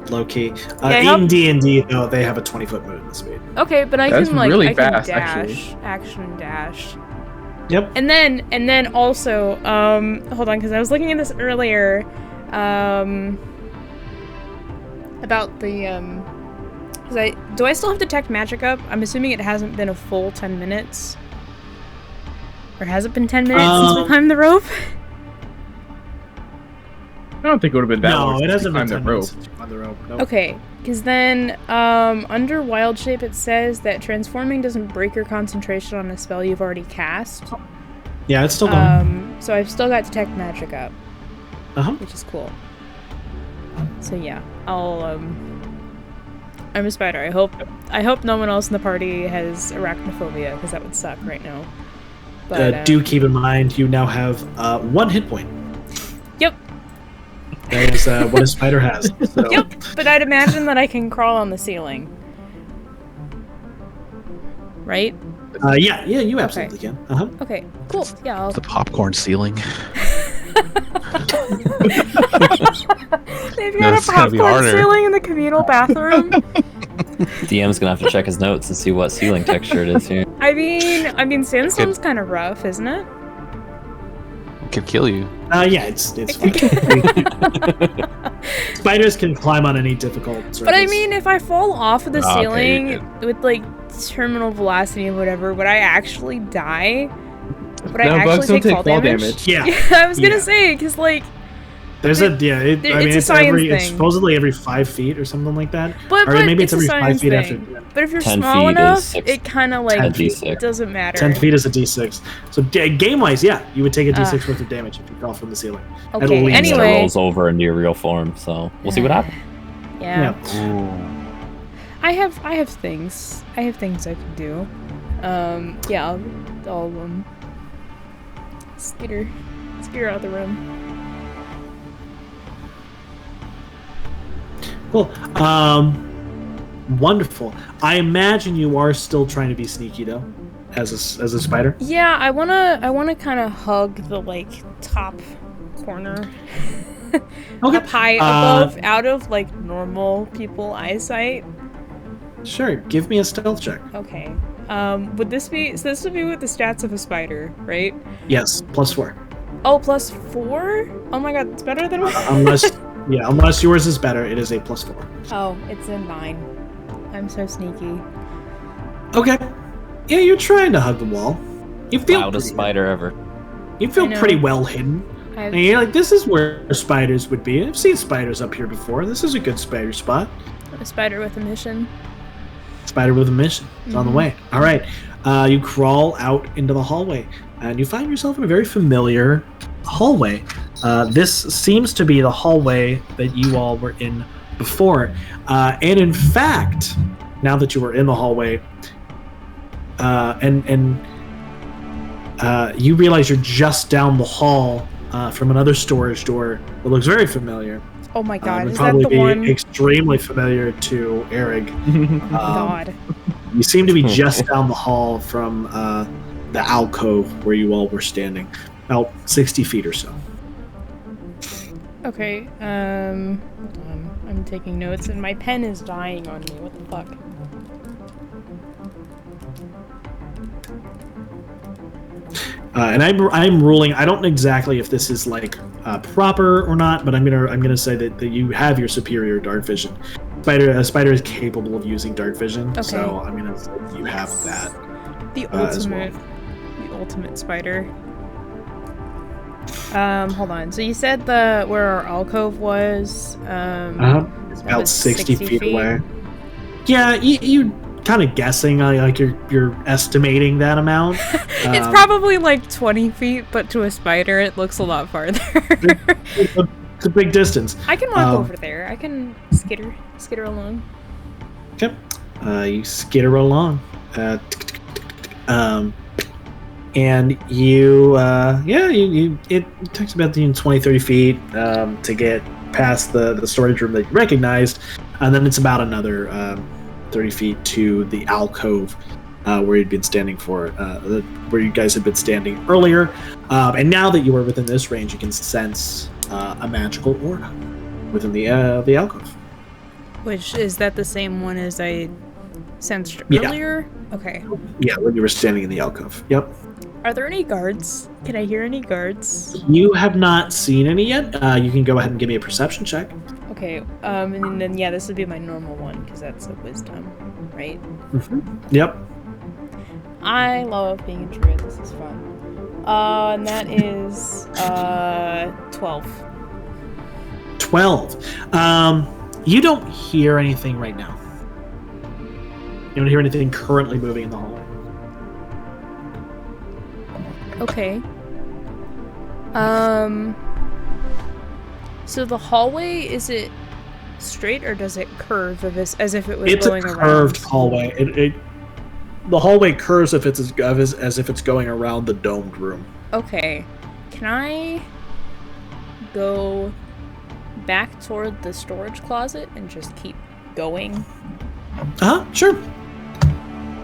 Speaker 3: low key.
Speaker 2: Yeah,
Speaker 3: in D&D, though, they have a 20-foot movement speed.
Speaker 2: Okay, but I
Speaker 1: That's
Speaker 2: can like
Speaker 1: really
Speaker 2: I can
Speaker 1: fast,
Speaker 2: dash,
Speaker 1: actually.
Speaker 2: action dash.
Speaker 3: Yep.
Speaker 2: And then also, hold on, because I was looking at this earlier, about the do I still have detect magic up? I'm assuming it hasn't been a full 10 minutes. Or has it been 10 minutes since we climbed the rope?
Speaker 1: I don't think it would have been that long.
Speaker 3: No, it
Speaker 1: since
Speaker 3: hasn't
Speaker 1: we
Speaker 3: been
Speaker 1: climbed
Speaker 3: 10
Speaker 1: the rope.
Speaker 3: minutes since you climbed the rope. Nope.
Speaker 2: Okay, because then, under Wild Shape it says that transforming doesn't break your concentration on a spell you've already cast.
Speaker 3: Yeah, it's still going.
Speaker 2: So I've still got detect magic up,
Speaker 3: Uh-huh.
Speaker 2: which is cool. So yeah, I'm a spider. I hope no one else in the party has arachnophobia, because that would suck right now. But
Speaker 3: Do keep in mind, you now have 1 hit point.
Speaker 2: Yep.
Speaker 3: That is what a spider has. So.
Speaker 2: Yep. But I'd imagine that I can crawl on the ceiling. Right?
Speaker 3: Yeah, you absolutely can. Uh-huh.
Speaker 2: Okay. Cool. Yeah. I'll...
Speaker 5: The popcorn ceiling.
Speaker 2: They've
Speaker 5: No,
Speaker 2: got
Speaker 5: it's
Speaker 2: a
Speaker 5: gotta be
Speaker 2: popcorn
Speaker 5: harder.
Speaker 2: ceiling in the communal bathroom.
Speaker 4: DM's gonna have to check his notes and see what ceiling texture it is here.
Speaker 2: I mean, sandstone's kind of rough, isn't it?
Speaker 5: It could kill you.
Speaker 3: Yeah, it's fine. Spiders can climb on any difficult surface.
Speaker 2: But I mean, if I fall off of the
Speaker 5: Okay,
Speaker 2: ceiling with like terminal velocity or whatever, would I actually die? Would I
Speaker 1: No, bugs
Speaker 2: actually
Speaker 1: don't
Speaker 2: take
Speaker 1: take
Speaker 2: fall damage?
Speaker 3: Yeah.
Speaker 2: I was gonna
Speaker 3: Yeah.
Speaker 2: say, because like,
Speaker 3: There's I mean,
Speaker 2: it's a
Speaker 3: it's
Speaker 2: science
Speaker 3: it's
Speaker 2: thing.
Speaker 3: supposedly every 5 feet or something like that.
Speaker 2: but
Speaker 3: Or maybe it's
Speaker 2: a
Speaker 3: every 5
Speaker 2: science
Speaker 3: feet
Speaker 2: thing.
Speaker 3: after.
Speaker 2: But if you're
Speaker 4: 10
Speaker 2: small
Speaker 4: feet is
Speaker 2: enough,
Speaker 4: 6
Speaker 2: it kind of like
Speaker 3: 10 feet.
Speaker 2: doesn't matter.
Speaker 3: 10 feet is a d6. So game-wise, yeah, you would take a d6 worth of damage if you fell from the ceiling. At
Speaker 2: Okay.
Speaker 3: least.
Speaker 4: And then it
Speaker 2: Anyway,
Speaker 4: rolls over into your real form, so we'll see what happens.
Speaker 2: yeah.
Speaker 5: Ooh.
Speaker 2: I have things. I have things I can do. Yeah, I'll skitter out of the room.
Speaker 3: Cool. Wonderful. I imagine you are still trying to be sneaky though, as a spider.
Speaker 2: Yeah, I wanna kind of hug the like top corner.
Speaker 3: Okay.
Speaker 2: Up high above, out of like normal people eyesight.
Speaker 3: Sure. Give me a stealth check.
Speaker 2: Okay. Would this be? So this would be with the stats of a spider, right?
Speaker 3: Yes, +4.
Speaker 2: Oh, +4? Oh my god, it's better than one.
Speaker 3: Unless yours is better, it is a +4.
Speaker 2: Oh, it's a 9. I'm so sneaky.
Speaker 3: Okay. Yeah, you're trying to hug the wall. You feel
Speaker 4: Loudest
Speaker 3: pretty-
Speaker 4: spider ever.
Speaker 3: You feel
Speaker 2: I know.
Speaker 3: pretty well hidden. And you're like, this is where spiders would be. I've seen spiders up here before. This is a good spider spot.
Speaker 2: A spider with a mission.
Speaker 3: Spider with a mission. It's on the way. All right. You crawl out into the hallway, and you find yourself in a very familiar hallway. This seems to be the hallway that you all were in before. And in fact, now that you were in the hallway, you realize you're just down the hall from another storage door that looks very familiar.
Speaker 2: Oh my god,
Speaker 3: Would
Speaker 2: is that
Speaker 3: probably
Speaker 2: the
Speaker 3: be
Speaker 2: one?
Speaker 3: extremely familiar to Eric.
Speaker 2: God.
Speaker 3: You seem to be just down the hall from the alcove where you all were standing, about 60 feet or so.
Speaker 2: Okay, hold on. I'm taking notes and my pen is dying on me. What the fuck?
Speaker 3: And I'm ruling. I don't know exactly if this is like proper or not, but I'm gonna say that you have your superior dark vision. A spider is capable of using dark vision,
Speaker 2: Okay.
Speaker 3: so I'm gonna say you have that.
Speaker 2: The
Speaker 3: as well.
Speaker 2: ultimate spider. Hold on. So you said where our alcove was.
Speaker 3: It's
Speaker 2: that
Speaker 3: about
Speaker 2: was
Speaker 3: 60 feet away. Yeah, you kind of guessing, like you're estimating that amount.
Speaker 2: It's probably like 20 feet, but to a spider, it looks a lot farther.
Speaker 3: It's a big distance.
Speaker 2: I can walk over there. I can skitter along.
Speaker 3: Okay. You skitter along. And you it takes about 20-30 feet to get past the storage room that you recognized, and then it's about another 30 feet to the alcove where you'd been standing where you guys had been standing earlier. And now that you are within this range, you can sense a magical aura within the alcove.
Speaker 2: Which, is that the same one as I sensed
Speaker 3: Yeah.
Speaker 2: earlier? Okay.
Speaker 3: Yeah, when you were standing in the alcove. Yep.
Speaker 2: Are there any guards? Can I hear any guards?
Speaker 3: You have not seen any yet. You can go ahead and give me a perception check.
Speaker 2: Okay, and then, yeah, this would be my normal one, because that's a wisdom, right?
Speaker 3: Yep.
Speaker 2: I love being a druid, this is fun. And that is, 12.
Speaker 3: 12. You don't hear anything right now. You don't hear anything currently moving in the hallway.
Speaker 2: Okay. So the hallway, is it straight or does it curve as if it was
Speaker 3: It's
Speaker 2: going
Speaker 3: a
Speaker 2: around?
Speaker 3: curved hallway. The hallway curves if as if it's going around the domed room.
Speaker 2: Okay. Can I go back toward the storage closet and just keep going?
Speaker 3: Sure.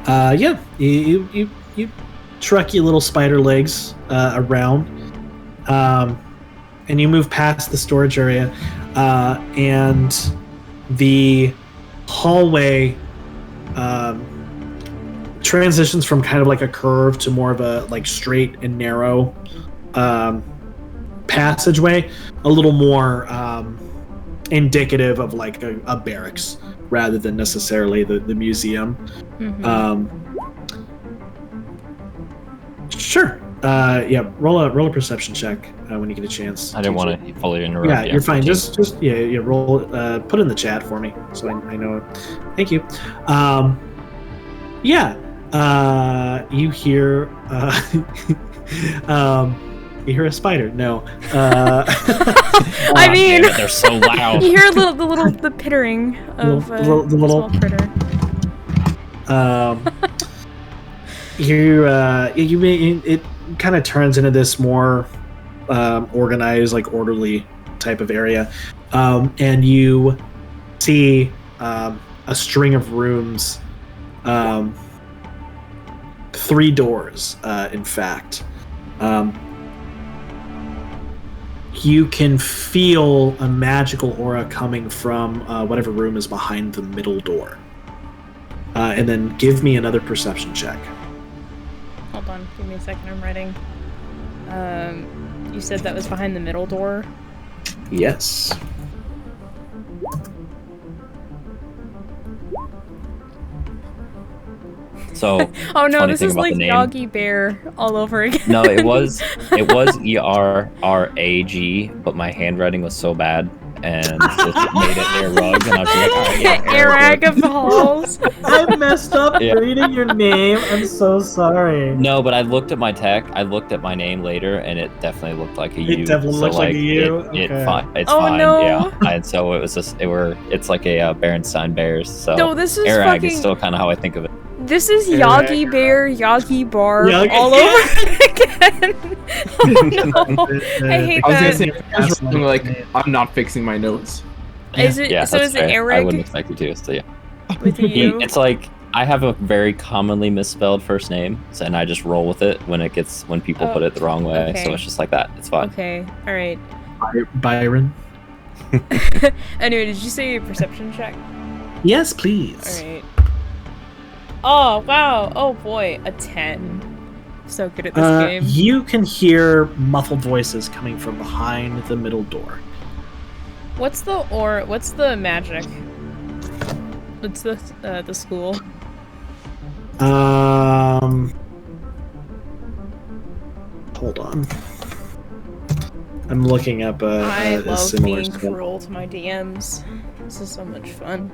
Speaker 3: Yeah. You truck your little spider legs around, and you move past the storage area, and the hallway transitions from kind of like a curve to more of a like straight and narrow passageway, a little more indicative of like a barracks rather than necessarily the museum. Sure. Yeah. Roll a perception check when you get a chance.
Speaker 4: I didn't want to fully interrupt.
Speaker 3: Yeah,
Speaker 4: you.
Speaker 3: you're fine. Just roll. Put it in the chat for me so I know. Thank you. Yeah. You hear. You hear a spider? No.
Speaker 2: I mean,
Speaker 4: Damn it, they're so loud.
Speaker 2: you hear the pittering of
Speaker 3: the little
Speaker 2: small critter.
Speaker 3: It kind of turns into this more organized, like orderly type of area, and you see a string of rooms, 3 doors, in fact. You can feel a magical aura coming from whatever room is behind the middle door. And then give me another perception check.
Speaker 2: Hold on, give me a second, I'm writing. You said that was behind the middle door?
Speaker 3: Yes.
Speaker 4: So
Speaker 2: Oh no,
Speaker 4: funny
Speaker 2: this
Speaker 4: thing
Speaker 2: is
Speaker 4: about
Speaker 2: like
Speaker 4: the name-
Speaker 2: Yogi Bear all over again.
Speaker 4: No, it was ERRAG, but my handwriting was so bad and it made it near rug, and I was like, all right, yeah,
Speaker 2: Arag of the halls.
Speaker 3: I messed up
Speaker 4: Yeah.
Speaker 3: reading your name. I'm so sorry.
Speaker 4: No, but I looked at my tech. I looked at my name later, and it definitely looked like a U.
Speaker 3: definitely looks like a U?
Speaker 4: It's
Speaker 3: Okay.
Speaker 4: fine. It's
Speaker 2: Oh,
Speaker 4: fine.
Speaker 2: no.
Speaker 4: Yeah. And so it was just it's like a Berenstain Bears. So
Speaker 2: No, this is
Speaker 4: Arag
Speaker 2: fucking.
Speaker 4: is still kind of how I think of it.
Speaker 2: This is
Speaker 3: Arag.
Speaker 2: Yogi Bear, Yogi Bar,
Speaker 3: Yogi-
Speaker 2: all over again. Oh no, I hate
Speaker 1: I was gonna
Speaker 2: that.
Speaker 1: say, if I was wrong, like, I'm not fixing my notes.
Speaker 2: Is it
Speaker 4: Yeah,
Speaker 2: so?
Speaker 4: that's
Speaker 2: Is it
Speaker 4: fair. I wouldn't
Speaker 2: Arag
Speaker 4: expect you to. So yeah.
Speaker 2: with a U?
Speaker 4: It's like I have a very commonly misspelled first name, and I just roll with it when people
Speaker 2: Oh,
Speaker 4: put it the wrong way.
Speaker 2: okay.
Speaker 4: So it's just like that. It's fine.
Speaker 2: Okay, all right.
Speaker 3: Byron.
Speaker 2: Anyway, did you say perception check?
Speaker 3: Yes, please.
Speaker 2: All right. Oh wow! Oh boy, a 10. So good at this game.
Speaker 3: You can hear muffled voices coming from behind the middle door.
Speaker 2: What's the magic? What's the school?
Speaker 3: Hold on. I'm looking up
Speaker 2: I
Speaker 3: a
Speaker 2: love
Speaker 3: similar
Speaker 2: being
Speaker 3: skill.
Speaker 2: cruel to my DMs. This is so much fun.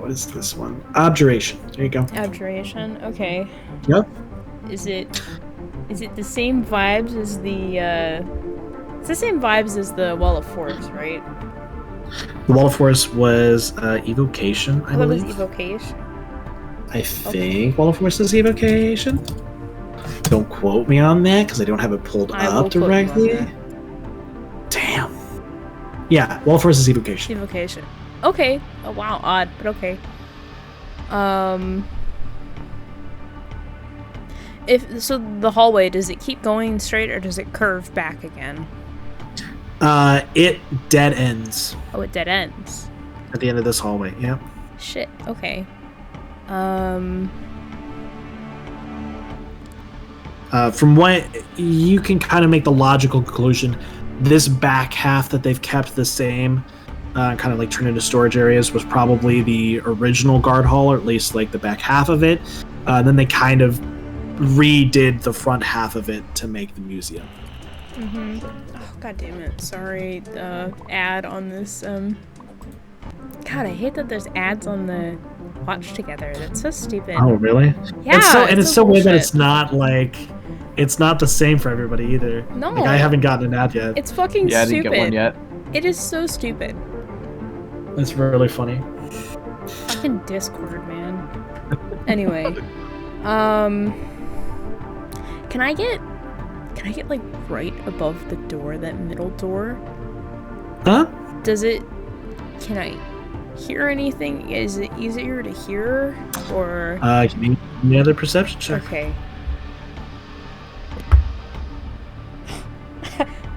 Speaker 3: What is this one? Abjuration. There you go.
Speaker 2: Abjuration. Okay.
Speaker 3: Yep.
Speaker 2: Is it the same vibes as the? It's the same vibes as the Wall of Force, right?
Speaker 3: The Wall of Force was evocation, I
Speaker 2: I thought it was
Speaker 3: believe.
Speaker 2: evocation.
Speaker 3: I think Wall of Force is evocation. Don't quote me on that because I don't have it pulled
Speaker 2: I will
Speaker 3: up
Speaker 2: quote you on
Speaker 3: directly.
Speaker 2: that.
Speaker 3: Damn. Yeah, Wall of Force is evocation.
Speaker 2: Evocation. Okay. Oh wow, odd, but okay. If so, the hallway, does it keep going straight or does it curve back again?
Speaker 3: It dead ends.
Speaker 2: Oh, it dead ends.
Speaker 3: At the end of this hallway. Yeah.
Speaker 2: Shit. Okay.
Speaker 3: From what you can kind of make the logical conclusion, this back half that they've kept the same, kind of like turned into storage areas, was probably the original guard hall, or at least like the back half of it. Then they kind of redid the front half of it to make the museum.
Speaker 2: Mm-hmm. Oh, god damn it. Sorry, ad on this, God, I hate that there's ads on the Watch Together. That's so stupid.
Speaker 3: Oh, really?
Speaker 2: Yeah,
Speaker 3: it's so weird that
Speaker 2: bullshit.
Speaker 3: it's not like... It's not the same for everybody either.
Speaker 2: No.
Speaker 3: Like, I haven't gotten an ad yet.
Speaker 2: It's fucking
Speaker 1: Yeah, I
Speaker 2: stupid.
Speaker 1: didn't get one yet.
Speaker 2: It is so stupid.
Speaker 3: It's really funny.
Speaker 2: Fucking Discord, man. Anyway, can I get like right above the door, that middle door?
Speaker 3: Huh?
Speaker 2: Can I hear anything? Is it easier to hear, or?
Speaker 3: Give me another perception check.
Speaker 2: Okay.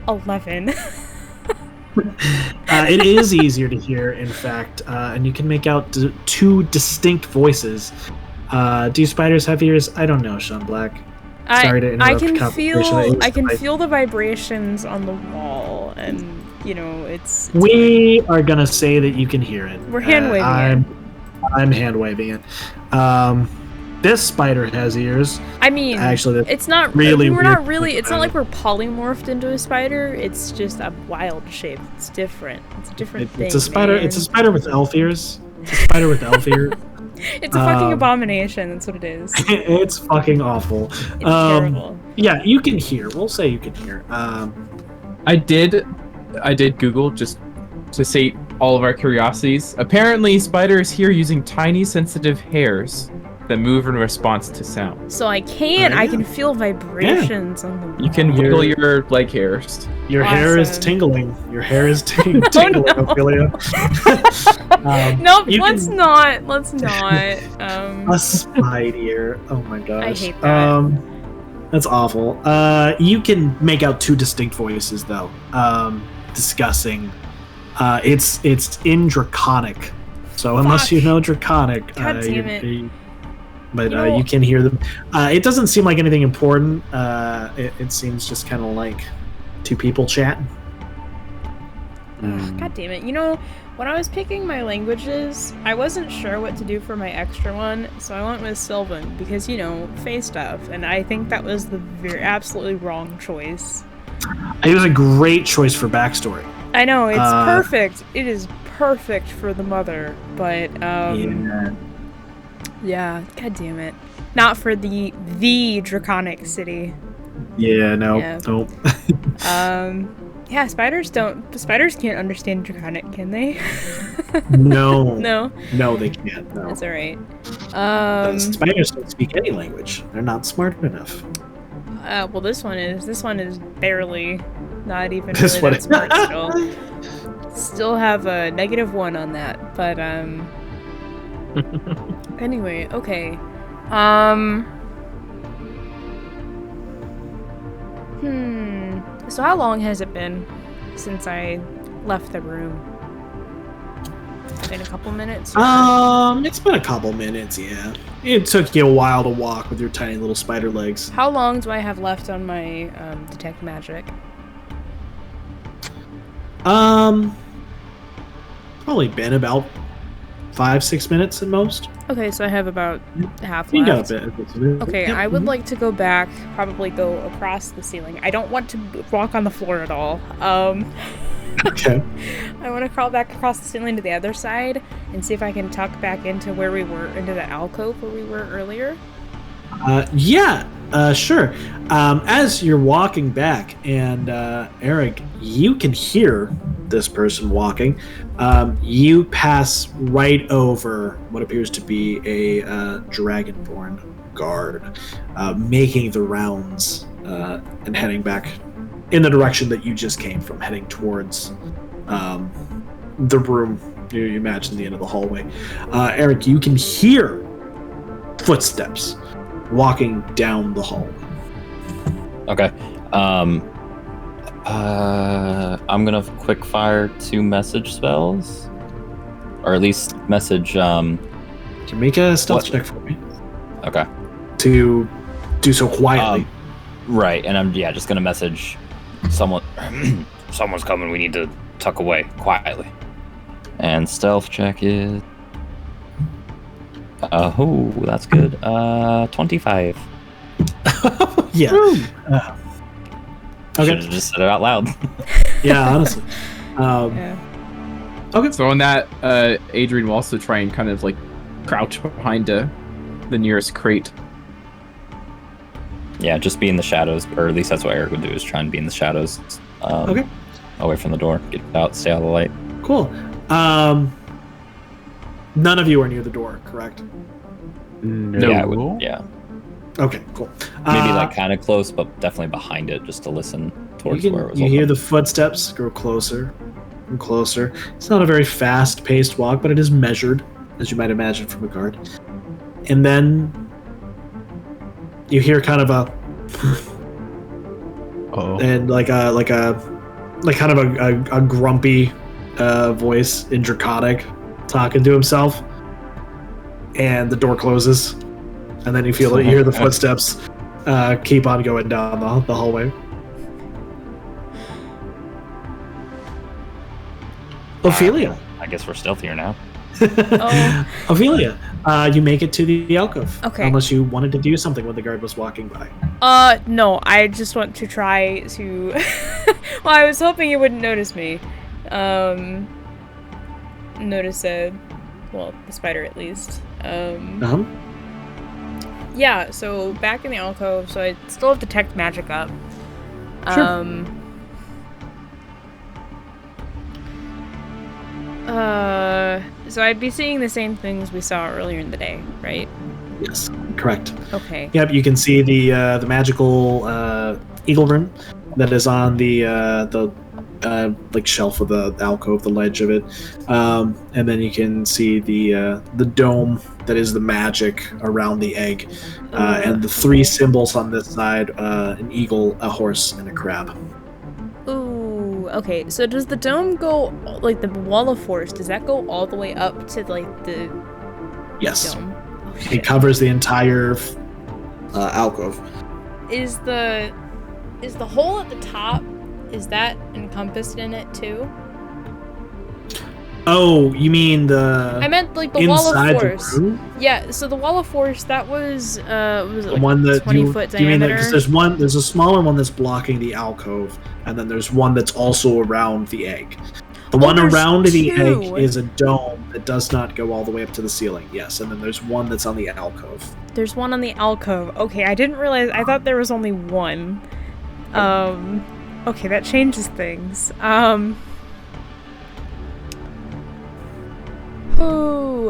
Speaker 2: 11.
Speaker 3: It is easier to hear, in fact, and you can make out two distinct voices. Do spiders have ears? I don't know, Sean Black. Sorry to interrupt.
Speaker 2: I can feel the vibrations on the wall, and it's
Speaker 3: we are gonna say that you can hear it.
Speaker 2: We're hand waving it.
Speaker 3: I'm hand waving it. This spider has ears.
Speaker 2: I mean,
Speaker 3: actually,
Speaker 2: it's not
Speaker 3: really.
Speaker 2: We're not really. It's not like we're polymorphed into a spider. It's just a wild shape. It's different. It's a different thing.
Speaker 3: It's a spider.
Speaker 2: Man.
Speaker 3: It's a spider with elf ears. It's a spider with elf ears.
Speaker 2: It's a fucking abomination. That's what it is.
Speaker 3: It's fucking awful.
Speaker 2: It's terrible.
Speaker 3: Yeah, you can hear. We'll say you can hear.
Speaker 1: I did Google just to sate all of our curiosities. Apparently, spiders hear using tiny, sensitive hairs that move in response to sound.
Speaker 2: So I can feel vibrations on the wall.
Speaker 1: You can wiggle your leg hairs.
Speaker 3: Your hair is tingling. Your hair is tingling, Ophelia.
Speaker 2: Nope, let's not. Let's not.
Speaker 3: A spider. Oh my gosh.
Speaker 2: I hate that.
Speaker 3: That's awful. You can make out two distinct voices though, discussing. It's in Draconic. So unless you know Draconic,
Speaker 2: God damn it.
Speaker 3: But you can hear them. It doesn't seem like anything important. It seems just kind of like two people chatting.
Speaker 2: God damn it. When I was picking my languages, I wasn't sure what to do for my extra one, so I went with Sylvan because, Fae stuff, and I think that was the absolutely wrong choice.
Speaker 3: It was a great choice for backstory.
Speaker 2: I know, it's perfect. It is perfect for the mother, but, yeah, god damn it. Not for the Draconic city.
Speaker 3: Yeah, no.
Speaker 2: Yeah, spiders can't understand Draconic, can they?
Speaker 3: No.
Speaker 2: No,
Speaker 3: they can't. No.
Speaker 2: That's alright.
Speaker 3: Spiders don't speak any language. They're not smart enough.
Speaker 2: Well, this one is barely, not even
Speaker 3: This
Speaker 2: really
Speaker 3: one
Speaker 2: that smart still. Still have a -1 on that, but, anyway, okay. So how long has it been since I left the room? Been a couple minutes?
Speaker 3: It's been a couple minutes, yeah. It took you a while to walk with your tiny little spider legs.
Speaker 2: How long do I have left on my detect magic?
Speaker 3: Probably been about 5-6 minutes at most.
Speaker 2: Okay, so I have about half
Speaker 3: You got
Speaker 2: left.
Speaker 3: a bit.
Speaker 2: Okay,
Speaker 3: Yep.
Speaker 2: I would like to go back, probably go across the ceiling. I don't want to walk on the floor at all.
Speaker 3: Okay.
Speaker 2: I want to crawl back across the ceiling to the other side and see if I can tuck back into where we were, into the alcove where we were earlier.
Speaker 3: Sure. As you're walking back, and Eric, you can hear this person walking. You pass right over what appears to be a dragonborn guard, making the rounds and heading back in the direction that you just came from, heading towards the room. You imagine the end of the hallway. Eric, you can hear footsteps walking down the hall.
Speaker 4: Okay. I'm gonna quick fire 2 message spells. or at least message.
Speaker 3: Can you make a stealth
Speaker 4: What?
Speaker 3: check for me
Speaker 4: Okay.
Speaker 3: to do so quietly?
Speaker 4: Right, and I'm just gonna message someone. Someone's coming. We need to tuck away quietly. And stealth check is. Oh, that's good. 25.
Speaker 3: Yeah.
Speaker 4: Should
Speaker 3: Okay.
Speaker 4: have just said it out loud.
Speaker 3: Yeah, honestly.
Speaker 2: Yeah.
Speaker 3: Okay.
Speaker 1: So on that, Adrian will also try and kind of like crouch behind the nearest crate.
Speaker 4: Yeah, just be in the shadows, or at least that's what Eric would do, is try and be in the shadows.
Speaker 3: Okay.
Speaker 4: Away from the door. Get out, stay out of the light.
Speaker 3: Cool. None of you are near the door, correct?
Speaker 5: No.
Speaker 4: Yeah.
Speaker 3: Okay, cool.
Speaker 4: Maybe like kind of close, but definitely behind it, just to listen towards where it was.
Speaker 3: You hear
Speaker 4: open.
Speaker 3: the footsteps grow closer and closer. It's not a very fast-paced walk, but it is measured, as you might imagine from a guard. And then you hear kind of a and like kind of a grumpy voice in Draconic talking to himself, and the door closes, and then you hear the footsteps keep on going down the hallway. Ophelia.
Speaker 2: Oh.
Speaker 4: I guess we're stealthier now.
Speaker 3: Ophelia, you make it to the alcove.
Speaker 2: Okay.
Speaker 3: Unless you wanted to do something when the guard was walking by.
Speaker 2: No, I just want to try to... Well, I was hoping you wouldn't notice me. Notice the spider at least. Yeah, so back in the alcove, so I still have detect magic up.
Speaker 3: Sure.
Speaker 2: So I'd be seeing the same things we saw earlier in the day, right?
Speaker 3: Yes, correct.
Speaker 2: Okay.
Speaker 3: Yep, you can see the magical eagle rune that is on the like shelf of the alcove, the ledge of it, and then you can see the dome that is the magic around the egg, and the three symbols on this side: an eagle, a horse, and a crab.
Speaker 2: Ooh, okay. So does the dome go, like the wall of force, does that go all the way up to like the
Speaker 3: Yes,
Speaker 2: dome? Oh,
Speaker 3: it
Speaker 2: shit.
Speaker 3: covers the entire alcove.
Speaker 2: Is the hole at the top, is that encompassed in it too?
Speaker 3: Oh, you mean
Speaker 2: I meant like the wall
Speaker 3: inside
Speaker 2: of
Speaker 3: the
Speaker 2: force.
Speaker 3: room?
Speaker 2: Yeah, so the wall of force, that was was it
Speaker 3: The
Speaker 2: like
Speaker 3: one that
Speaker 2: 20-foot
Speaker 3: you mean
Speaker 2: diameter?
Speaker 3: because there's a smaller one that's blocking the alcove, and then there's one that's also around the egg. The one
Speaker 2: there's
Speaker 3: around the
Speaker 2: two.
Speaker 3: egg is a dome that does not go all the way up to the ceiling. Yes, and then there's one that's on the alcove.
Speaker 2: There's one on the alcove. Okay, I didn't realize. I thought there was only one. Okay, that changes things.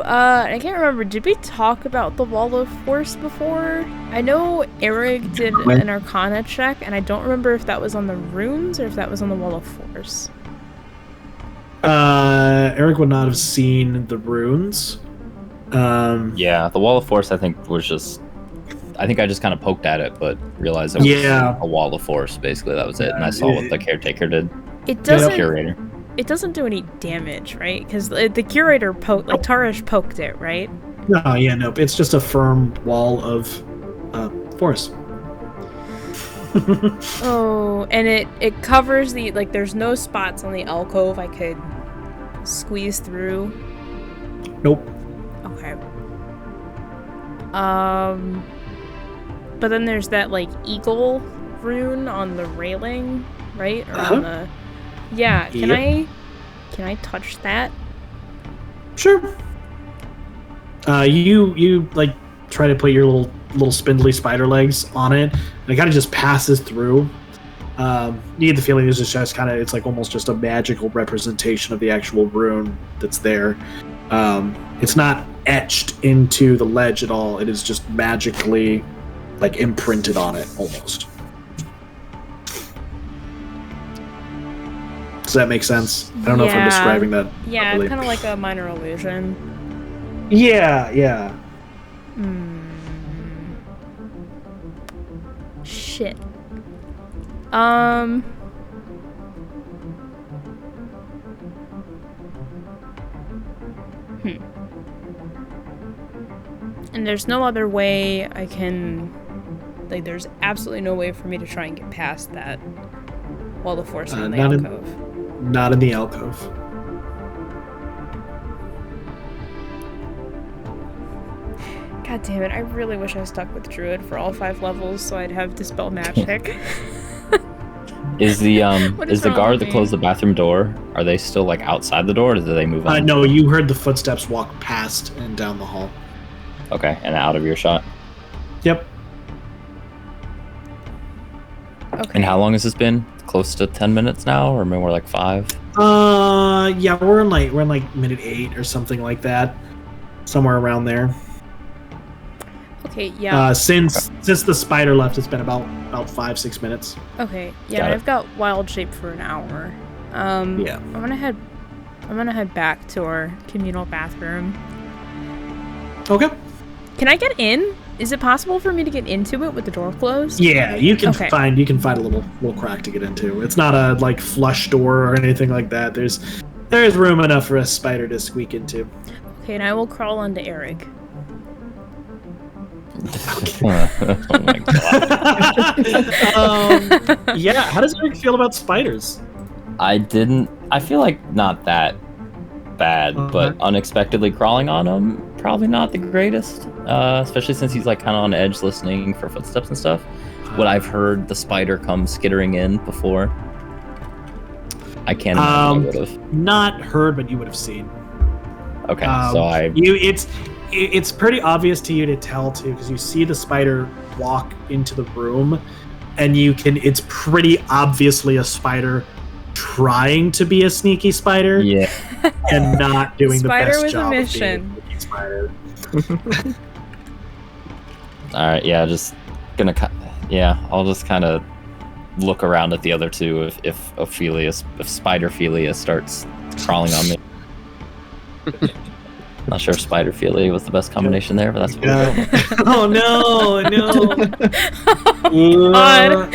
Speaker 2: I can't remember. Did we talk about the wall of force before? I know Eric did an Arcana check, and I don't remember if that was on the runes or if that was on the wall of force.
Speaker 3: Eric would not have seen the runes.
Speaker 4: Yeah, the wall of force I think was just. I think I just kind of poked at it, but realized it was a wall of force. Basically, that was it. And I saw what the caretaker did.
Speaker 2: It doesn't.
Speaker 4: The curator.
Speaker 2: It doesn't do any damage, right? Because the curator Tarish poked it, right?
Speaker 3: No, nope. It's just a firm wall of force.
Speaker 2: Oh, and it covers the there's no spots on the alcove I could squeeze through.
Speaker 3: Nope.
Speaker 2: Okay. But then there's that eagle rune on the railing, right? Or on the Yeah, can I touch that?
Speaker 3: Sure. You try to put your little spindly spider legs on it, and it kind of just passes through. You get the feeling it's just kind of it's almost just a magical representation of the actual rune that's there. It's not etched into the ledge at all. It is just magically imprinted on it almost. Does that make sense? I don't know if I'm describing that
Speaker 2: Yeah,
Speaker 3: properly.
Speaker 2: kind of like a minor illusion.
Speaker 3: Yeah.
Speaker 2: Shit. And there's no other way I can... Like, there's absolutely no way for me to try and get past that wall of force in the alcove.
Speaker 3: Not in the alcove.
Speaker 2: God damn it, I really wish I stuck with Druid for all 5 levels so I'd have Dispel Magic.
Speaker 4: Is the
Speaker 2: is wrong
Speaker 4: guard
Speaker 2: with
Speaker 4: that
Speaker 2: me?
Speaker 4: closed the bathroom door, are they still like outside the door, or did they move on?
Speaker 3: No, you heard the footsteps walk past and down the hall.
Speaker 4: Okay, and out of earshot.
Speaker 3: Yep.
Speaker 2: Okay.
Speaker 4: And how long has this been? Close to 10 minutes now, or maybe more like 5?
Speaker 3: Yeah, we're in like minute 8 or something like that. Somewhere around there.
Speaker 2: Okay, yeah.
Speaker 3: Since the spider left, it's been about 5-6 minutes.
Speaker 2: Okay, yeah,
Speaker 4: Got
Speaker 2: and
Speaker 4: it.
Speaker 2: I've got Wild Shape for an hour.
Speaker 3: Yeah.
Speaker 2: I'm gonna head back to our communal bathroom.
Speaker 3: Okay.
Speaker 2: Can I get in? Is it possible for me to get into it with the door closed?
Speaker 3: Yeah, you can
Speaker 2: Okay.
Speaker 3: find a little crack to get into. It's not a like flush door or anything like that. There's room enough for a spider to squeak into.
Speaker 2: Okay, and I will crawl onto Eric.
Speaker 4: Oh my god.
Speaker 3: Yeah, how does Eric feel about spiders?
Speaker 4: I feel like not that bad, but unexpectedly crawling on him, probably not the greatest. Especially since he's like kind of on edge listening for footsteps and stuff. What I've heard the spider come skittering in before. I can't imagine I would have.
Speaker 3: Not heard, but you would have seen.
Speaker 4: Okay, so
Speaker 3: it's pretty obvious to you to tell too, because you see the spider walk into the room, and it's pretty obviously a spider trying to be a sneaky spider,
Speaker 4: yeah.
Speaker 3: and not doing the
Speaker 2: Spider
Speaker 3: best
Speaker 2: with a
Speaker 3: job
Speaker 2: mission.
Speaker 3: of being a sneaky spider.
Speaker 4: All right, yeah, just gonna I'll just kind of look around at the other two if Spiderphelia starts crawling on me. Not sure if Spiderphelia was the best combination there, but that's what we're going.
Speaker 3: Oh no!
Speaker 2: God.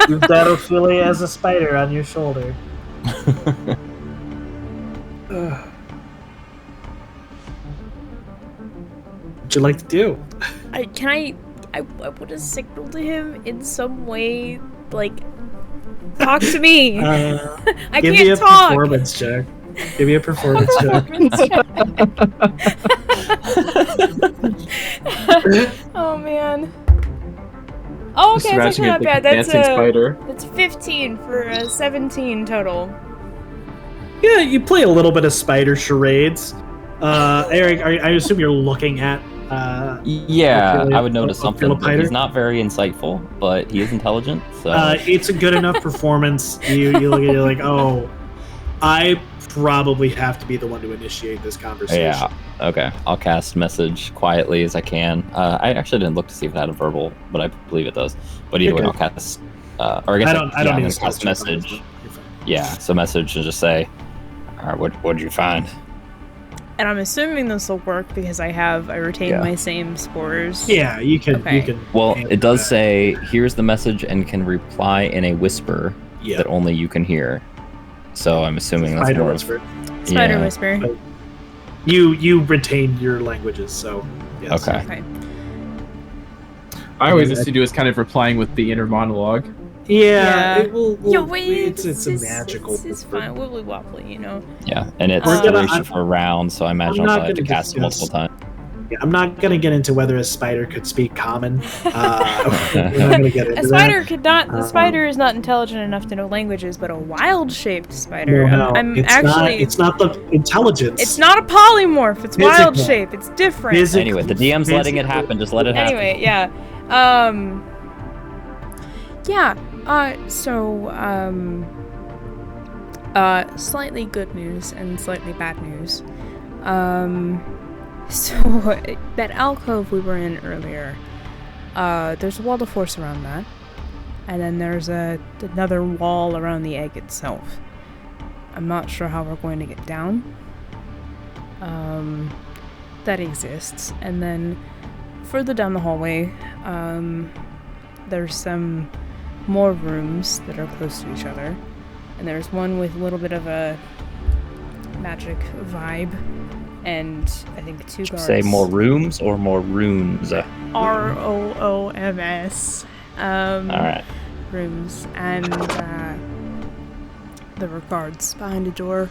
Speaker 3: You've got Ophelia as a spider on your shoulder. What'd you like to do?
Speaker 2: I want to signal to him in some way, like, talk to me. I
Speaker 3: Give
Speaker 2: can't
Speaker 3: me a
Speaker 2: talk.
Speaker 3: performance check. Give me a performance check.
Speaker 2: Oh man. Oh, okay, that's
Speaker 1: Scratching
Speaker 2: actually
Speaker 1: it
Speaker 2: not
Speaker 1: like
Speaker 2: bad.
Speaker 1: a
Speaker 2: That's
Speaker 1: dancing spider.
Speaker 2: That's 15 for a 17 total.
Speaker 3: Yeah, you play a little bit of spider charades. Eric, I assume you're looking at.
Speaker 4: Yeah,
Speaker 3: Ophelia-
Speaker 4: I would notice something.
Speaker 3: Ophelia
Speaker 4: He's not very insightful, but he is intelligent. So
Speaker 3: It's a good enough performance. You look at it like, oh, I probably have to be the one to initiate this conversation.
Speaker 4: yeah, okay. I'll cast message quietly as I can. I actually didn't look to see if it had a verbal, but I believe it does. But either way,
Speaker 3: Okay.
Speaker 4: I'll cast. Or I guess
Speaker 3: I don't
Speaker 4: I'm
Speaker 3: need
Speaker 4: gonna
Speaker 3: a spell
Speaker 4: cast
Speaker 3: check on this,
Speaker 4: message.
Speaker 3: but you're fine.
Speaker 4: Yeah, so message and just say, all right, what'd you find?
Speaker 2: And I'm assuming this will work because I retain
Speaker 4: Yeah.
Speaker 2: my same spores.
Speaker 3: Yeah, you can.
Speaker 2: Okay.
Speaker 3: You can.
Speaker 4: Well,
Speaker 3: handle
Speaker 4: it does
Speaker 3: that.
Speaker 4: say, here's the message and can reply in a whisper
Speaker 3: Yeah.
Speaker 4: that only you can hear. So I'm assuming that's
Speaker 3: Spider
Speaker 4: more of-
Speaker 3: whisper.
Speaker 2: Spider
Speaker 4: yeah.
Speaker 2: Whisper.
Speaker 3: You retain your languages, so yes.
Speaker 4: Okay.
Speaker 2: Okay.
Speaker 1: I always used to do is kind of replying with the inner monologue.
Speaker 3: Yeah, it will.
Speaker 2: Yeah, wait,
Speaker 3: it's a magical.
Speaker 2: It's fine. Wibbly wobbly, you know.
Speaker 4: Yeah, and it's
Speaker 2: We're gonna-
Speaker 4: duration for a round, so I imagine
Speaker 3: I'm
Speaker 4: I'll
Speaker 3: not
Speaker 4: probably have to
Speaker 3: gonna
Speaker 4: cast it multiple
Speaker 3: discuss-
Speaker 4: times.
Speaker 3: Yeah, I'm not gonna get into whether a spider could speak common. We're not gonna get into
Speaker 2: A spider could not. The spider is not intelligent enough to know languages, but a wild-shaped
Speaker 3: that.
Speaker 2: spider.
Speaker 3: No,
Speaker 2: I'm
Speaker 3: it's
Speaker 2: actually.
Speaker 3: not. It's not the intelligence.
Speaker 2: It's not a polymorph. It's
Speaker 3: Physical.
Speaker 2: wild-shaped. It's different.
Speaker 3: Physical.
Speaker 4: Anyway, the DM's letting it happen. Just let it happen.
Speaker 2: Anyway, yeah. Yeah. Slightly good news and slightly bad news. So that alcove we were in earlier, there's a wall of force around that, and then there's another wall around the egg itself. I'm not sure how we're going to get down. That exists, and then further down the hallway, there's some more rooms that are close to each other, and there's one with a little bit of a magic vibe and I think 2 guards.
Speaker 4: Say more rooms or more runes?
Speaker 2: ROOMS.
Speaker 4: All right.
Speaker 2: Rooms, and there were guards behind a door,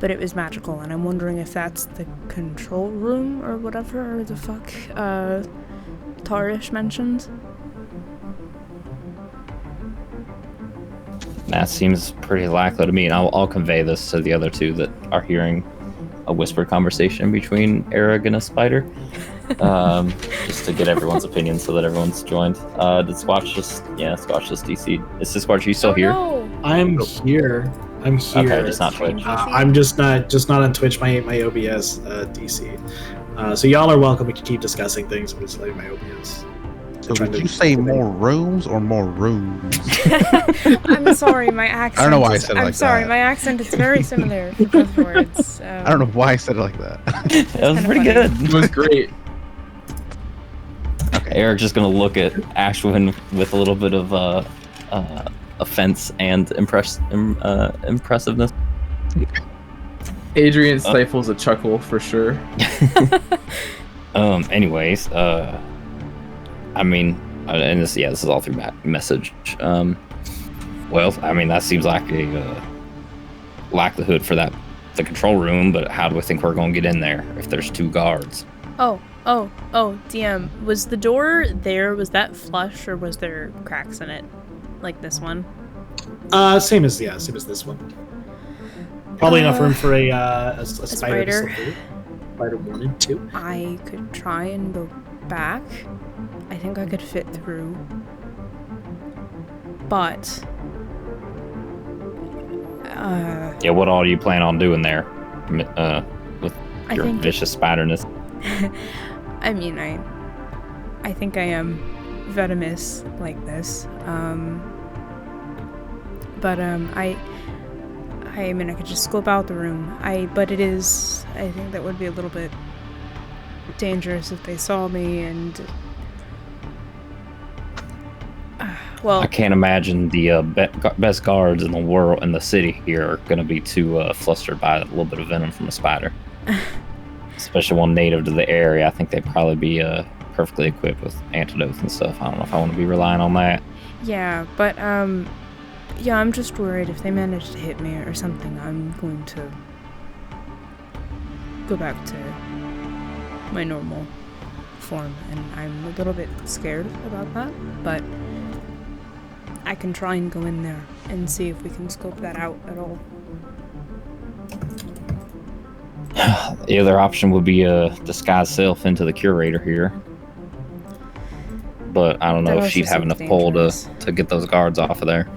Speaker 2: but it was magical, and I'm wondering if that's the control room or whatever the fuck Tarish mentioned.
Speaker 4: That seems pretty likely to me, and I'll convey this to the other 2 that are hearing a whispered conversation between Eric and a spider, just to get everyone's opinion so that everyone's joined. Did Squatch just DC? Is Squatch, are you still here?
Speaker 2: No.
Speaker 3: I'm here. I'm here.
Speaker 4: Okay, just not Twitch.
Speaker 3: I'm just not on Twitch. My OBS DC. So y'all are welcome to keep discussing things. I'm just letting my OBS.
Speaker 5: So did you say more rooms or more rooms?
Speaker 2: I'm sorry, my accent.
Speaker 5: I don't know why I said it
Speaker 2: I'm
Speaker 5: like
Speaker 2: sorry,
Speaker 5: that.
Speaker 2: my accent is very similar for both words.
Speaker 5: I don't know why I said it like that.
Speaker 4: That was pretty
Speaker 2: funny.
Speaker 4: good.
Speaker 1: It was great.
Speaker 4: Okay, Eric's just gonna look at Ashwin with a little bit of offense and impressiveness.
Speaker 1: Adrian stifles a chuckle for sure.
Speaker 4: Anyways, I mean, and this is all through message. Well, I mean, that seems like a likelihood for the control room, but how do we think we're going to get in there if there's 2 guards?
Speaker 2: Oh, DM, was the door there, was that flush, or was there cracks in it? Like this one?
Speaker 3: Same as this one. Probably enough room for a spider to slip through. Spider 1 and 2.
Speaker 2: I could try and go back. I think I could fit through. But
Speaker 4: Yeah, what all do you plan on doing there with your
Speaker 2: think
Speaker 4: vicious spiderness?
Speaker 2: I mean, I think I am venomous like this. But I mean, I could just scope out the room. But it is, I think that would be a little bit dangerous if they saw me, and well,
Speaker 4: I can't imagine the best guards in the world, in the city here, are going to be too flustered by a little bit of venom from a spider. Especially one native to the area. I think they'd probably be perfectly equipped with antidotes and stuff. I don't know if I want to be relying on that.
Speaker 2: yeah, but yeah, I'm just worried if they manage to hit me or something, I'm going to go back to my normal form, and I'm a little bit scared about that, but I can try and go in there and see if we can scope that out at all.
Speaker 4: The other option would be disguise self into the curator here. But I don't know if she'd have enough pull to get those guards off of there.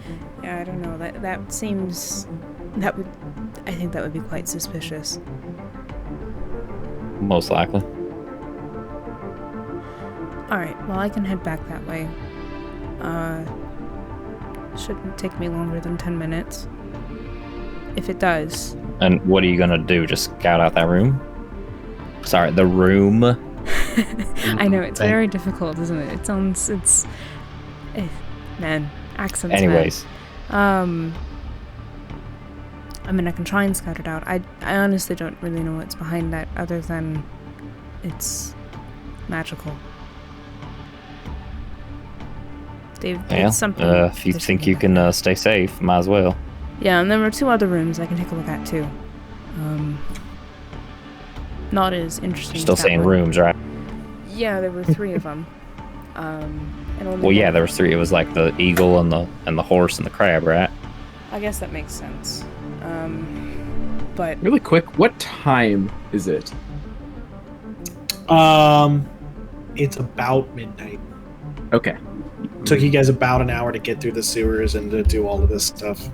Speaker 2: Yeah, I don't know. That seems... I think that would be quite suspicious.
Speaker 4: Most likely.
Speaker 2: Alright, well, I can head back that way. Shouldn't take me longer than 10 minutes. If it does.
Speaker 4: And what are you gonna do? Just scout out that room? Sorry, the room?
Speaker 2: I know, it's very difficult, isn't it? Man, accents,
Speaker 4: Anyways.
Speaker 2: man. I mean, I can try and scout it out. I honestly don't really know what's behind that, other than it's magical.
Speaker 4: Yeah,
Speaker 2: something.
Speaker 4: if you think you can stay safe, might as well.
Speaker 2: Yeah, and there were 2 other rooms I can take a look at too. Not as interesting.
Speaker 4: You're still
Speaker 2: as that
Speaker 4: saying
Speaker 2: one.
Speaker 4: rooms, right?
Speaker 2: Yeah, there were 3 of them. And only
Speaker 4: Well, yeah,
Speaker 2: one-
Speaker 4: there was 3. It was like the eagle and the horse and the crab, right?
Speaker 2: I guess that makes sense. But
Speaker 1: Really quick, what time is it?
Speaker 3: It's about midnight.
Speaker 1: Okay.
Speaker 3: Took you guys about an hour to get through the sewers and to do all of this stuff.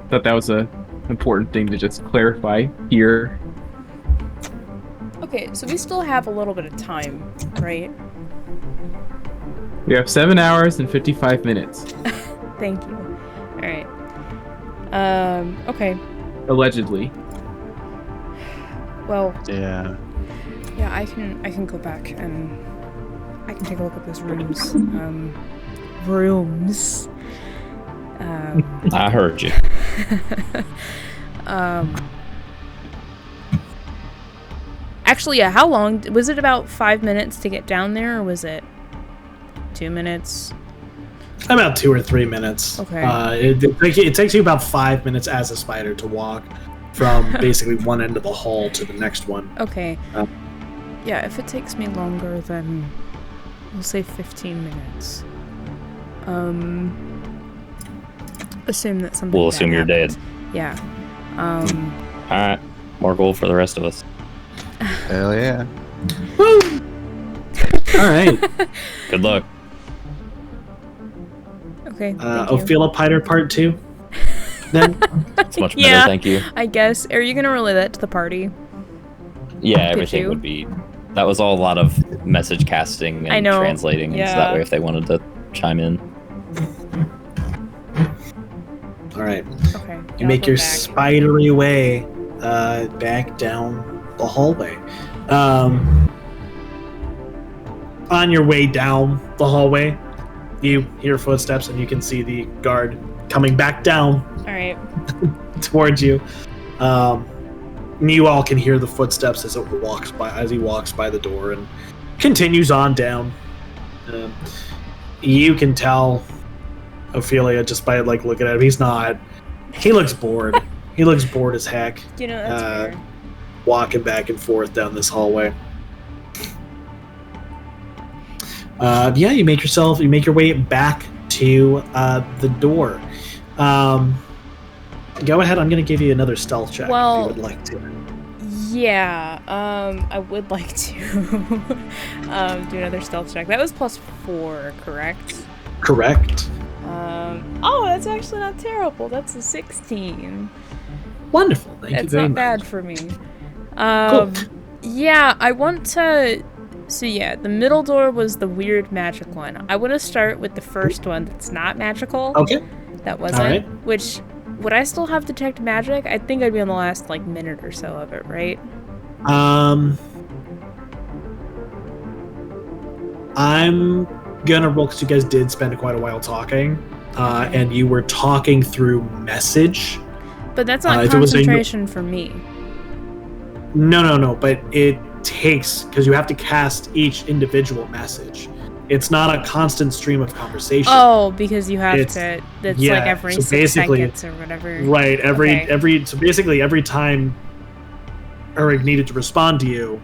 Speaker 1: Thought that was a important thing to just clarify here.
Speaker 2: okay, so we still have a little bit of time, right?
Speaker 1: We have 7 hours and 55 minutes.
Speaker 2: Thank you. All right. Okay.
Speaker 1: Allegedly.
Speaker 2: Well,
Speaker 5: Yeah.
Speaker 2: yeah, I can go back and I can take a look at those rooms. Rooms.
Speaker 4: I heard you.
Speaker 2: actually, yeah, how long? Was it about 5 minutes to get down there, or was it 2 minutes?
Speaker 3: About 2 or 3 minutes.
Speaker 2: Okay.
Speaker 3: It takes you about 5 minutes as a spider to walk from basically one end of the hall to the next one.
Speaker 2: Okay. Yeah, if it takes me longer, then we'll say 15 minutes. Assume that something.
Speaker 4: We'll assume you're dead.
Speaker 2: Yeah.
Speaker 4: All right. More gold for the rest of us.
Speaker 5: Hell yeah.
Speaker 3: Woo! All right.
Speaker 4: Good luck.
Speaker 2: Okay. Thank you.
Speaker 3: Ophelia Piter Part 2. Then
Speaker 4: It's much better,
Speaker 2: Yeah.
Speaker 4: thank you.
Speaker 2: I guess. Are you gonna relay that to the party?
Speaker 4: Yeah,
Speaker 2: Could
Speaker 4: everything
Speaker 2: you?
Speaker 4: would be... That was all a lot of message casting
Speaker 2: I
Speaker 4: and
Speaker 2: know.
Speaker 4: translating, and so
Speaker 2: Yeah.
Speaker 4: that way if they wanted to chime in.
Speaker 3: all right.
Speaker 2: Okay.
Speaker 3: You make your spidery way back down the hallway. On your way down the hallway, you hear footsteps and you can see the guard coming back down
Speaker 2: All right.
Speaker 3: towards you. And you all can hear the footsteps as he walks by the door and continues on down. You can tell Ophelia just by looking at him. He looks bored. He looks bored as heck.
Speaker 2: You know, that's fair.
Speaker 3: Walking back and forth down this hallway. Yeah, you make your way back to the door. Go ahead. I'm going to give you another stealth check if
Speaker 2: Well,
Speaker 3: you would like to.
Speaker 2: Yeah, I would like to do another stealth check. That was +4, correct?
Speaker 3: Correct.
Speaker 2: Oh, that's actually not terrible. That's a 16.
Speaker 3: Wonderful. Thank you
Speaker 2: It's
Speaker 3: very
Speaker 2: not
Speaker 3: much.
Speaker 2: bad for me.
Speaker 3: Cool.
Speaker 2: Yeah, I want to... So yeah, the middle door was the weird magic one. I want to start with the first one that's not magical.
Speaker 3: Okay.
Speaker 2: That wasn't.
Speaker 3: Alright.
Speaker 2: Which... Would I still have detect magic? I think I'd be on the last, minute or so of it, right?
Speaker 3: I'm gonna roll because you guys did spend quite a while talking, and you were talking through message.
Speaker 2: But that's not
Speaker 3: if it was a-
Speaker 2: concentration for me.
Speaker 3: No, but it takes, because you have to cast each individual message. It's not a constant stream of conversation.
Speaker 2: Oh, because you have
Speaker 3: It's-
Speaker 2: to. It's
Speaker 3: yeah,
Speaker 2: like every
Speaker 3: so
Speaker 2: 6
Speaker 3: basically-
Speaker 2: seconds or whatever.
Speaker 3: Right,
Speaker 2: Okay.
Speaker 3: so basically every time Eric needed to respond to you,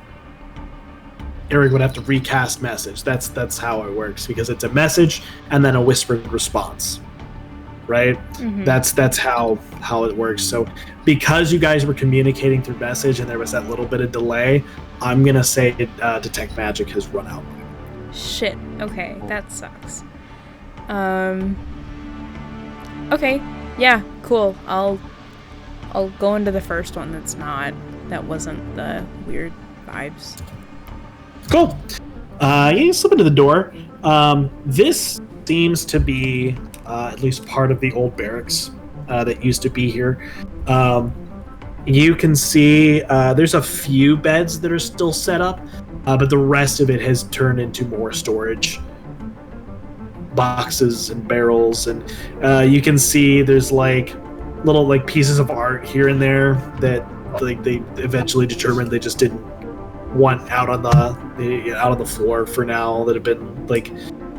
Speaker 3: Eric would have to recast message. That's how it works, because it's a message and then a whispered response. Right?
Speaker 2: Mhm.
Speaker 3: That's how it works. So because you guys were communicating through message and there was that little bit of delay, I'm gonna say detect magic has run out.
Speaker 2: Shit. Okay, that sucks. Okay. Yeah. Cool. I'll go into the first one. That wasn't the weird vibes.
Speaker 3: Cool. You slip into the door. This seems to be at least part of the old barracks that used to be here. You can see there's a few beds that are still set up, but the rest of it has turned into more storage. Boxes and barrels, and you can see there's little pieces of art here and there that they eventually determined they just didn't want out on the floor for now, that have been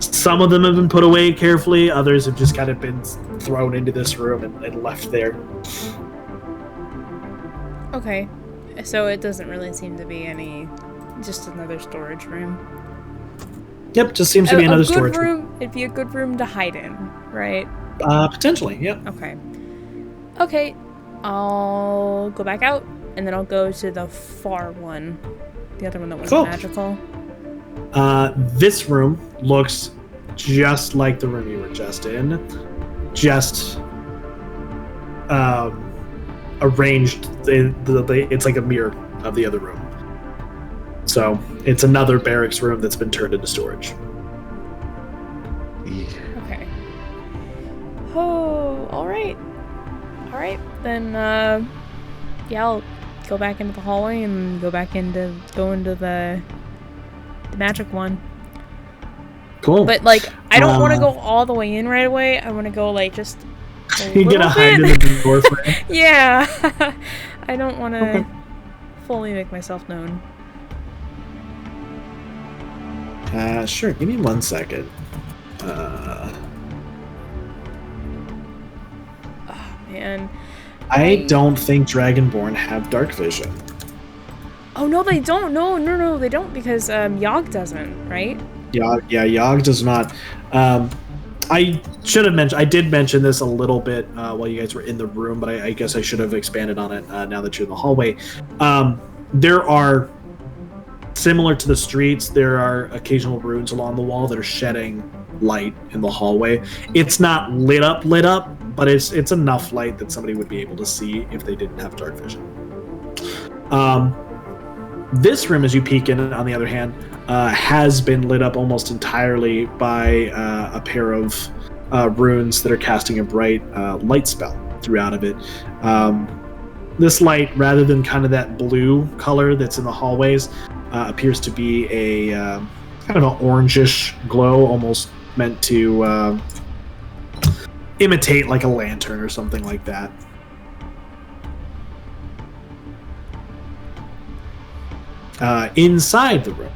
Speaker 3: some of them have been put away carefully, others have just kind of been thrown into this room and left there.
Speaker 2: Okay. So it doesn't really seem to be just another storage room.
Speaker 3: Yep, just seems to be another
Speaker 2: good
Speaker 3: storage
Speaker 2: room. It'd be a good room to hide in, right?
Speaker 3: Potentially, yep.
Speaker 2: Okay, I'll go back out, and then I'll go to the far one. The other one that wasn't
Speaker 3: Cool.
Speaker 2: magical.
Speaker 3: This room looks just like the room you were just in. Just arranged. It's like a mirror of the other room. So it's another barracks room that's been turned into storage.
Speaker 2: Okay. Oh, alright. Alright, then, yeah, I'll go back into the hallway and go into the magic one.
Speaker 3: Cool.
Speaker 2: But, I don't want to go all the way in right away. I want to go, just a
Speaker 3: You're gonna
Speaker 2: little
Speaker 3: hide in
Speaker 2: bit.
Speaker 3: the door frame.
Speaker 2: Yeah. I don't want to
Speaker 3: Okay.
Speaker 2: fully make myself known.
Speaker 3: Sure. Give me 1 second.
Speaker 2: Man.
Speaker 3: I don't think Dragonborn have dark vision.
Speaker 2: Oh, no, they don't. No, they don't, because Yogg doesn't, right?
Speaker 3: Yogg does not. I should have mentioned. I did mention this a little bit while you guys were in the room, but I guess I should have expanded on it now that you're in the hallway. There are, similar to the streets, there are occasional runes along the wall that are shedding light in the hallway. It's not lit up, but it's enough light that somebody would be able to see if they didn't have dark vision. This room, as you peek in, on the other hand, has been lit up almost entirely by a pair of runes that are casting a bright light spell throughout of it. This light, rather than kind of that blue color that's in the hallways, appears to be a kind of an orangish glow, almost meant to imitate like a lantern or something like that. Inside the room,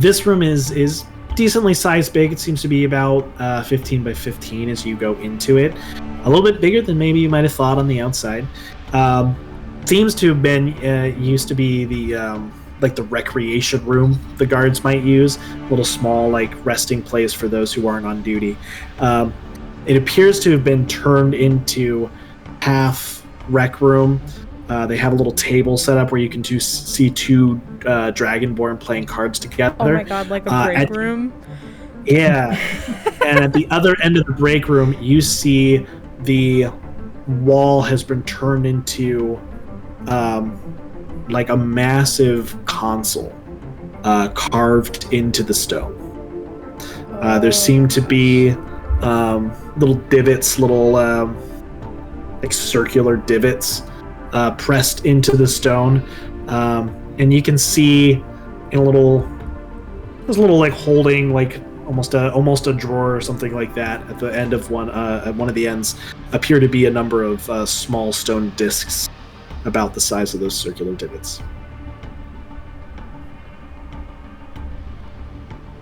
Speaker 3: this room is decently sized big. It seems to be about 15 by 15 as you go into it. A little bit bigger than maybe you might have thought on the outside. Seems to have been used to be the like the recreation room the guards might use, a little small like resting place for those who aren't on duty. It appears to have been turned into half rec room. They have a little table set up where you can see two Dragonborn playing cards together.
Speaker 2: Oh my god, like a break room?
Speaker 3: Yeah. And at the other end of the break room, you see the wall has been turned into like a massive console carved into the stone. There seem to be little divots, little like circular divots pressed into the stone, and you can see in there's a little like holding like almost a drawer or something like that at the end of at one of the ends appear to be a number of small stone discs about the size of those circular divots.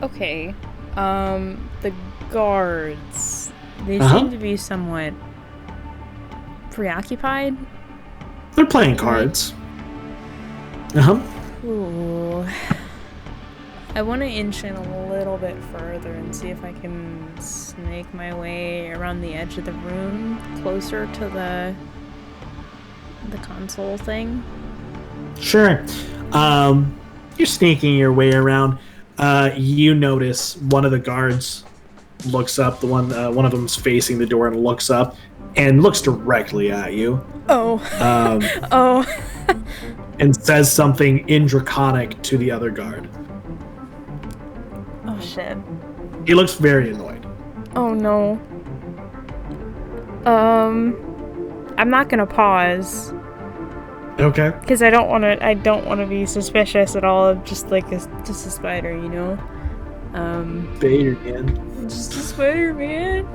Speaker 2: Okay. The guards, they seem to be somewhat preoccupied.
Speaker 3: They're playing cards.
Speaker 2: Ooh. I want to inch in a little bit further and see if I can snake my way around the edge of the room, closer to the console thing.
Speaker 3: Sure. You're sneaking your way around. You notice one of the guards looks up. One of them's facing the door and looks up and looks directly at you.
Speaker 2: Oh. Oh.
Speaker 3: And says something in Draconic to the other guard.
Speaker 2: Oh shit.
Speaker 3: He looks very annoyed.
Speaker 2: Oh no. I'm not gonna pause.
Speaker 3: Okay.
Speaker 2: Because I don't want to be suspicious at all of just like just a spider, you know.
Speaker 3: Spider man.
Speaker 2: Just a spider man.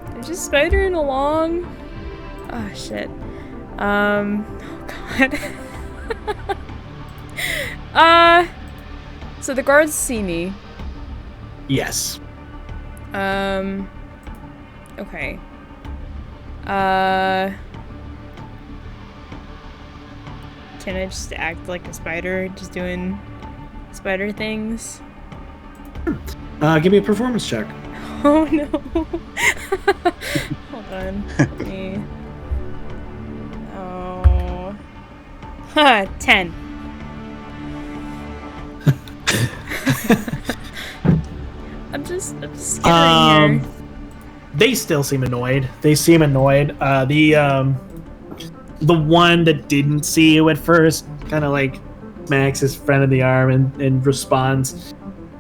Speaker 2: I'm just spidering along. Oh shit. Oh god. So the guards see me.
Speaker 3: Yes.
Speaker 2: Okay. Can I just act like a spider, just doing spider things?
Speaker 3: Give me a performance check.
Speaker 2: Oh no. Hold on. Let me... Oh. 10. I'm just skittering here.
Speaker 3: They still seem annoyed. The one that didn't see you at first kind of like smacks his friend in the arm and responds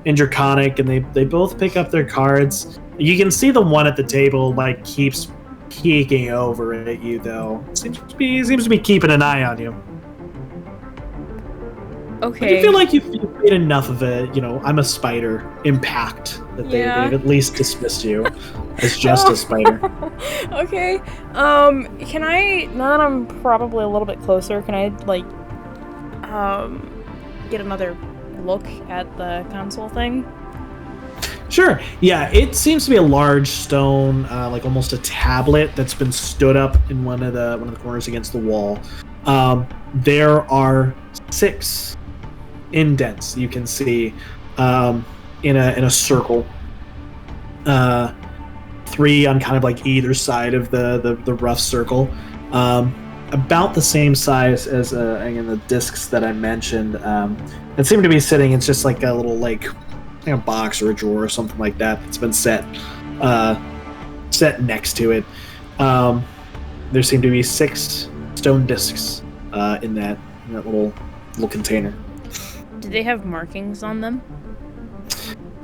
Speaker 3: in Draconic, and they both pick up their cards. You can see the one at the table like keeps peeking over at you though. Seems to be keeping an eye on you.
Speaker 2: Okay.
Speaker 3: But you feel like you've made enough of a, I'm a spider impact that they've at least dismissed you as just a spider.
Speaker 2: Okay. Can I, now that I'm probably a little bit closer, can I, get another look at the console thing?
Speaker 3: Sure. Yeah, it seems to be a large stone, like almost a tablet that's been stood up in one of the corners against the wall. There are 6 indents you can see in a circle. 3 on kind of like either side of the rough circle. About the same size as again the discs that I mentioned. That seem to be sitting. It's just like a little like box or a drawer or something like that that's been set next to it. There seem to be 6 stone discs in that little container.
Speaker 2: Do they have markings on them?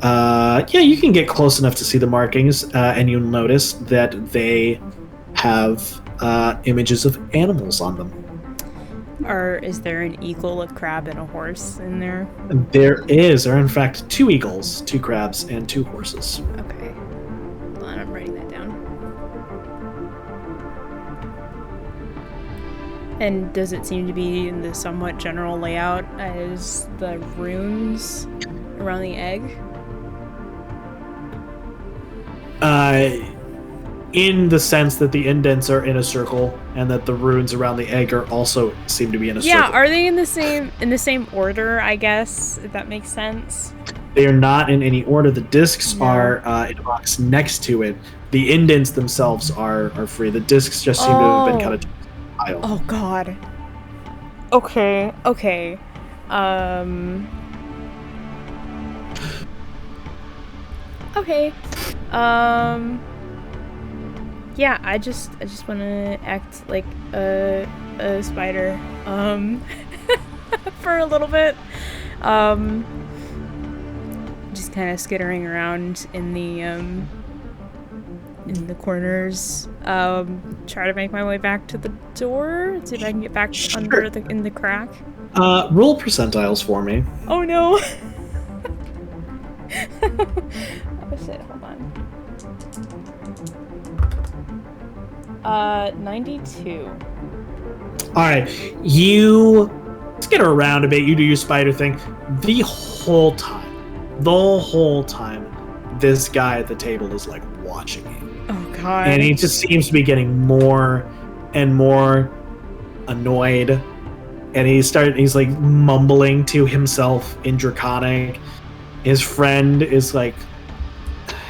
Speaker 3: Yeah, you can get close enough to see the markings, and you'll notice that they have images of animals on them.
Speaker 2: Or is there an eagle, a crab, and a horse in there?
Speaker 3: There are in fact 2 eagles, 2 crabs, and 2 horses.
Speaker 2: Okay. Hold on, I'm writing that down. And does it seem to be in the somewhat general layout as the runes around the egg?
Speaker 3: In the sense that the indents are in a circle and that the runes around the egg are also seem to be in a circle.
Speaker 2: Yeah, are they in the same order, I guess, if that makes sense?
Speaker 3: They are not in any order. The discs are in a box next to it. The indents themselves are free. The discs just seem to have been kind of piled.
Speaker 2: Oh god. Okay. Okay. Yeah, I just want to act like a spider for a little bit. Just kind of skittering around in the corners. Try to make my way back to the door. See if I can get back under in the crack.
Speaker 3: Roll percentiles for me.
Speaker 2: Oh no. Oh shit, hold on. 92.
Speaker 3: Alright, you skitter around a bit, you do your spider thing. The whole time, this guy at the table is like watching you.
Speaker 2: Oh god.
Speaker 3: And he just seems to be getting more and more annoyed. And he's like mumbling to himself in Draconic. His friend is like,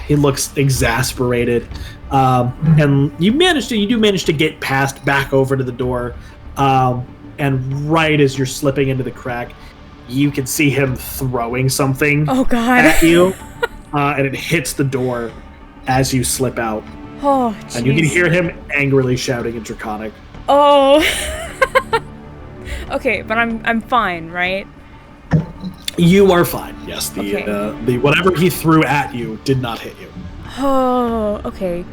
Speaker 3: he looks exasperated. And you do manage to get back over to the door. And right as you're slipping into the crack, you can see him throwing something at you. And it hits the door as you slip out.
Speaker 2: Oh, jeez.
Speaker 3: And you can hear him angrily shouting in Draconic.
Speaker 2: Oh. Okay, but I'm fine, right?
Speaker 3: You are fine. Yes, the
Speaker 2: Okay.
Speaker 3: Whatever he threw at you did not hit you.
Speaker 2: Oh, okay.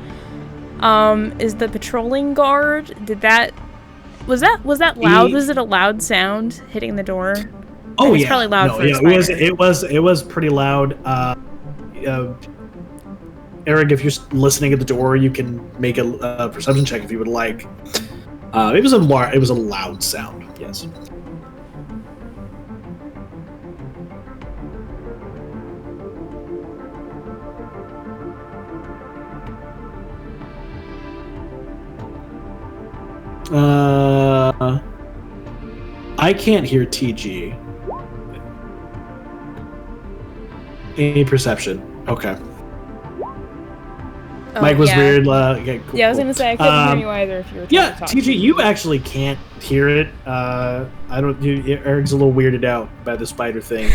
Speaker 2: Is the patrolling guard, was that loud? Was it a loud sound hitting the door?
Speaker 3: Oh,
Speaker 2: it's
Speaker 3: yeah.
Speaker 2: probably loud
Speaker 3: No,
Speaker 2: for a
Speaker 3: yeah,
Speaker 2: spider.
Speaker 3: it was pretty loud. Eric, if you're listening at the door, you can make a perception check if you would like. It was a loud sound. Yes. I can't hear TG. Any perception? Okay.
Speaker 2: Oh,
Speaker 3: Mike was
Speaker 2: yeah.
Speaker 3: weird. Okay, cool,
Speaker 2: Yeah, I was
Speaker 3: cool.
Speaker 2: gonna say I couldn't hear you either if you were trying
Speaker 3: Yeah,
Speaker 2: to talk.
Speaker 3: TG, you actually can't hear it. Eric's a little weirded out by the spider thing.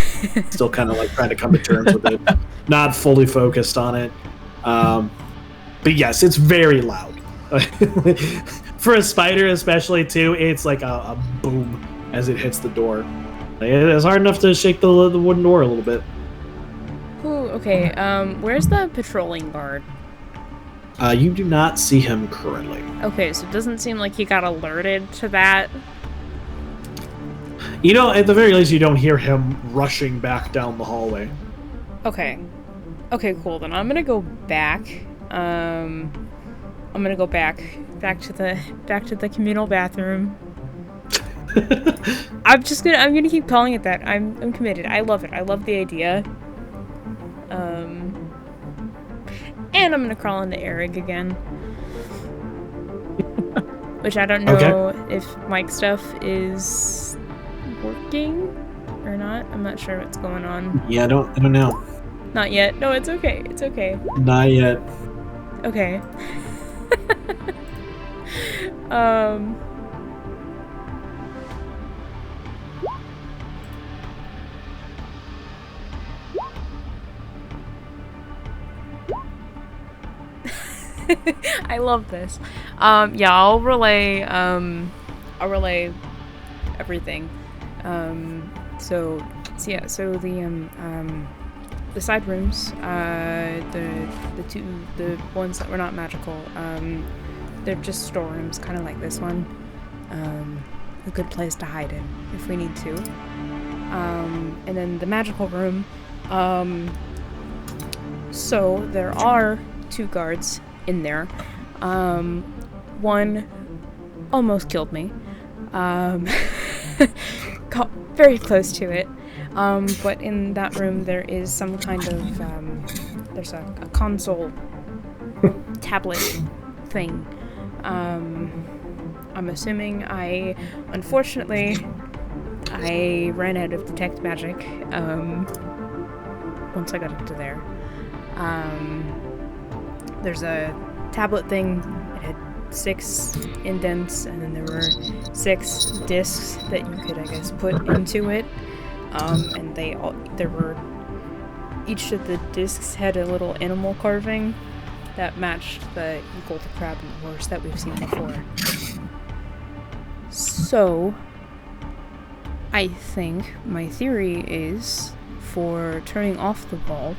Speaker 3: Still kind of like trying to come to terms with it. Not fully focused on it. But yes, it's very loud. For a spider especially too, it's like a boom as it hits the door. It's hard enough to shake the wooden door a little bit.
Speaker 2: Ooh, okay, where's the patrolling guard?
Speaker 3: You do not see him currently.
Speaker 2: Okay, so it doesn't seem like he got alerted to that.
Speaker 3: You know, at the very least, you don't hear him rushing back down the hallway.
Speaker 2: Okay. Okay, cool. Then I'm gonna go back. I'm gonna go back to the communal bathroom. I'm gonna keep calling it that. I'm committed. I love it. I love the idea. And I'm gonna crawl into Eric again. Which I don't know if Mike stuff is working or not. I'm not sure what's going on.
Speaker 3: Yeah, I don't know.
Speaker 2: Not yet. No, it's okay. It's okay.
Speaker 3: Not yet.
Speaker 2: Okay. I love this. Yeah, I'll relay everything. So the side rooms, the ones that were not magical, they're just storerooms, kind of like this one. A good place to hide in if we need to. And then the magical room, so there are 2 guards in there. One almost killed me. Got very close to it. But in that room there is some kind of, there's a console tablet thing. I'm assuming unfortunately, I ran out of detect magic, once I got into there. There's a tablet thing. It had 6 indents, and then there were 6 discs that you could, I guess, put into it. And each of the discs had a little animal carving that matched the eagle, the crab, and the horse that we've seen before. So, I think my theory is for turning off the ball,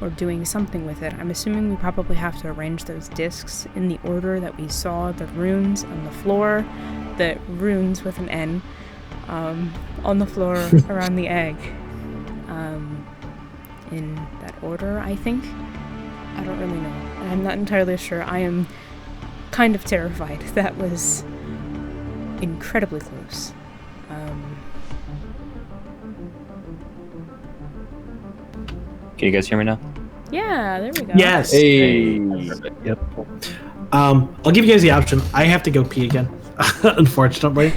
Speaker 2: or doing something with it. I'm assuming we probably have to arrange those discs in the order that we saw the runes on the floor, the runes with an N, on the floor around the egg. In that order, I think. I don't really know. I'm not entirely sure. I am kind of terrified. That was incredibly close.
Speaker 4: Can you guys hear me now?
Speaker 2: Yeah, there we go.
Speaker 3: Yes.
Speaker 1: Hey.
Speaker 3: Yep. I'll give you guys the option. I have to go pee again, unfortunately.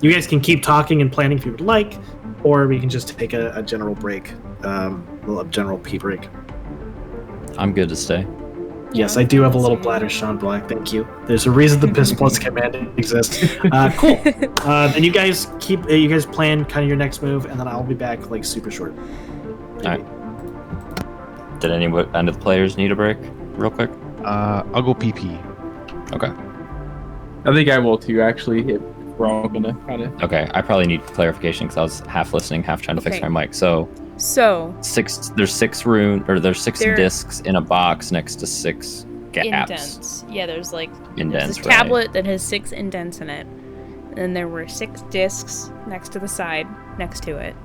Speaker 3: You guys can keep talking and planning if you would like, or we can just take a general break, a general pee break.
Speaker 4: I'm good to stay.
Speaker 3: Yes, I do have a little bladder, Sean Black. Thank you. There's a reason the Piss Plus command exists. Cool. Then you guys plan kind of your next move, and then I'll be back like super short.
Speaker 4: All right. Did any of the players need a break, real quick?
Speaker 5: I'll go PP.
Speaker 4: Okay.
Speaker 1: I think I will too, actually. If we're all gonna kind of.
Speaker 4: Okay, I probably need clarification because I was half listening, half trying to fix my mic. So there's 6 discs in a box next to 6 gaps.
Speaker 2: Indents. Yeah, there's
Speaker 4: indents,
Speaker 2: this tablet that has 6 indents in it. And then there were 6 discs next to the side, next to it.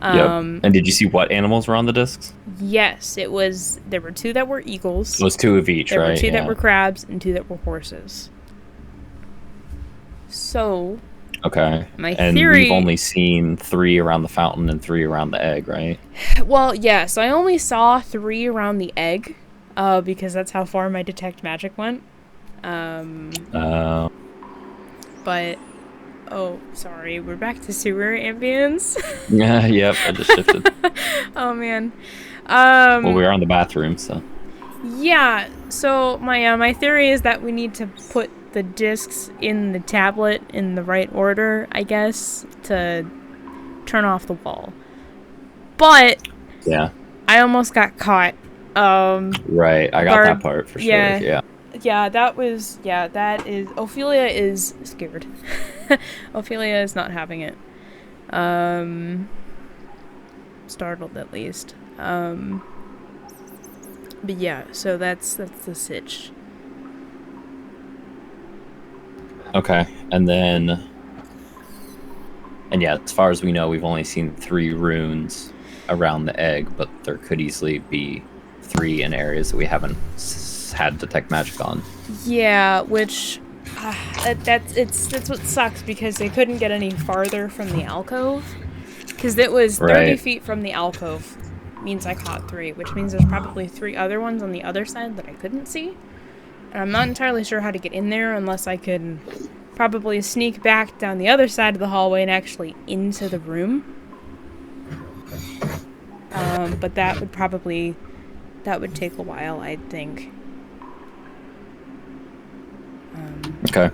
Speaker 4: Yep. And did you see what animals were on the discs?
Speaker 2: Yes, there were 2 that were eagles.
Speaker 4: It was 2 of each,
Speaker 2: there
Speaker 4: right?
Speaker 2: There were 2 that were crabs and 2 that were horses. So,
Speaker 4: okay.
Speaker 2: My
Speaker 4: and
Speaker 2: theory...
Speaker 4: we've only seen 3 around the fountain and 3 around the egg, right?
Speaker 2: Well, yeah, so I only saw 3 around the egg, because that's how far my detect magic went. But, oh, sorry, we're back to sewer ambience.
Speaker 4: Yeah, yep, I just shifted.
Speaker 2: Oh, man.
Speaker 4: Well, we are in the bathroom, so.
Speaker 2: Yeah, so my theory is that we need to put the discs in the tablet in the right order, I guess, to turn off the wall. But
Speaker 4: yeah,
Speaker 2: I almost got caught.
Speaker 4: Right, I got that part for sure. Yeah,
Speaker 2: that is Ophelia is scared. Ophelia is not having it. Startled at least. But yeah, so that's the sitch.
Speaker 4: Okay, and yeah, as far as we know, we've only seen 3 runes around the egg, but there could easily be 3 in areas that we haven't had detect magic on.
Speaker 2: Yeah, which that's what sucks, because they couldn't get any farther from the alcove, because it was 30 feet from the alcove means I caught 3, which means there's probably 3 other ones on the other side that I couldn't see. And I'm not entirely sure how to get in there unless I could probably sneak back down the other side of the hallway and actually into the room. But that would take a while, I think.
Speaker 4: Okay.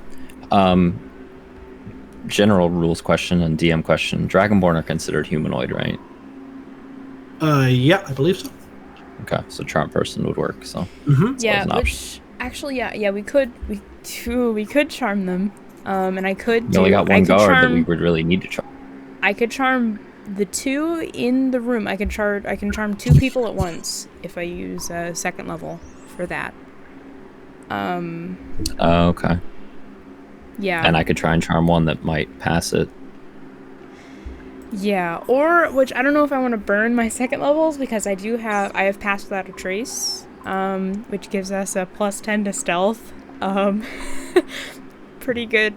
Speaker 4: General rules question and DM question. Dragonborn are considered humanoid, right?
Speaker 3: Yeah, I believe so.
Speaker 4: Okay, so charm person would work. So
Speaker 2: Yeah,
Speaker 4: an
Speaker 2: which actually, yeah, we could charm them. And I could.
Speaker 4: You only got one guard that we would really need to charm.
Speaker 2: I could charm the 2 in the room. I can charm 2 people at once if I use a 2nd level for that.
Speaker 4: Okay.
Speaker 2: Yeah.
Speaker 4: And I could try and charm one that might pass it.
Speaker 2: Yeah, or which I don't know if I want to burn my 2nd levels because I have passed without a trace, which gives us a +10 to stealth. Pretty good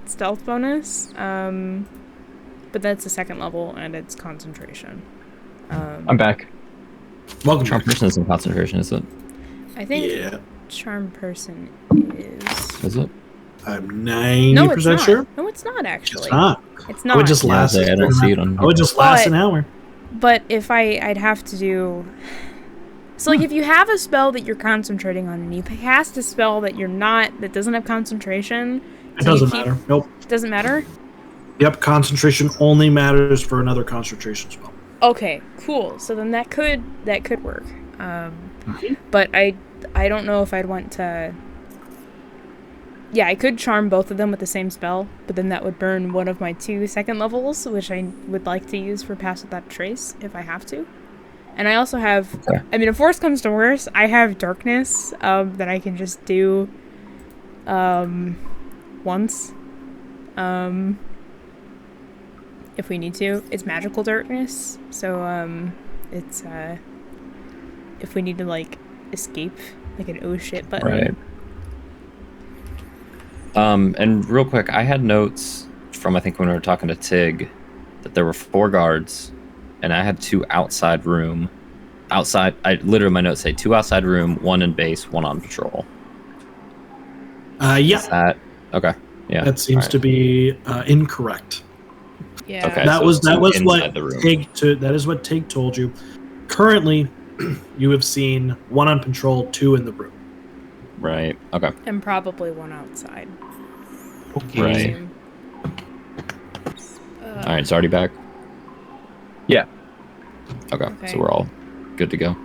Speaker 2: stealth bonus. But that's a 2nd level and it's concentration.
Speaker 1: I'm back.
Speaker 3: Welcome.
Speaker 4: Charm person isn't concentration, is it?
Speaker 2: I think
Speaker 3: Yeah.
Speaker 2: charm person is.
Speaker 4: Is it?
Speaker 3: I'm 90% sure.
Speaker 2: No, it's not actually.
Speaker 3: It's not.
Speaker 2: It's
Speaker 3: I
Speaker 2: not.
Speaker 3: would just last.
Speaker 4: I don't see it on
Speaker 3: I would just last an hour.
Speaker 2: But if I'd have to do. So like if you have a spell that you're concentrating on and you cast a spell that that doesn't have concentration.
Speaker 3: It doesn't matter. Nope.
Speaker 2: It doesn't matter?
Speaker 3: Yep, concentration only matters for another concentration spell.
Speaker 2: Okay, cool. So then that could work. But I don't know if I'd want to. Yeah, I could charm both of them with the same spell, but then that would burn one of my 2 2nd levels, which I would like to use for Pass Without a Trace if I have to. And I also have, I mean, if worse comes to worse, I have Darkness that I can just do once. If we need to. It's magical darkness, so it's if we need to like escape, like an oh shit button.
Speaker 4: Right. And real quick, I had notes from I think when we were talking to Tig that there were 4 guards, and I had 2 outside room. Outside, I literally my notes say 2 outside room, 1 in base, 1 on patrol.
Speaker 3: Yeah.
Speaker 4: Is that okay? Yeah.
Speaker 3: That seems to be incorrect.
Speaker 2: Yeah.
Speaker 4: Okay.
Speaker 3: That
Speaker 4: so
Speaker 3: was what
Speaker 4: the
Speaker 3: that is what Tig told you. Currently, you have seen 1 on patrol, 2 in the room.
Speaker 4: Right. Okay.
Speaker 2: And probably 1 outside.
Speaker 4: Right. All right. It's already back.
Speaker 1: Yeah.
Speaker 4: Okay. So we're all good to go.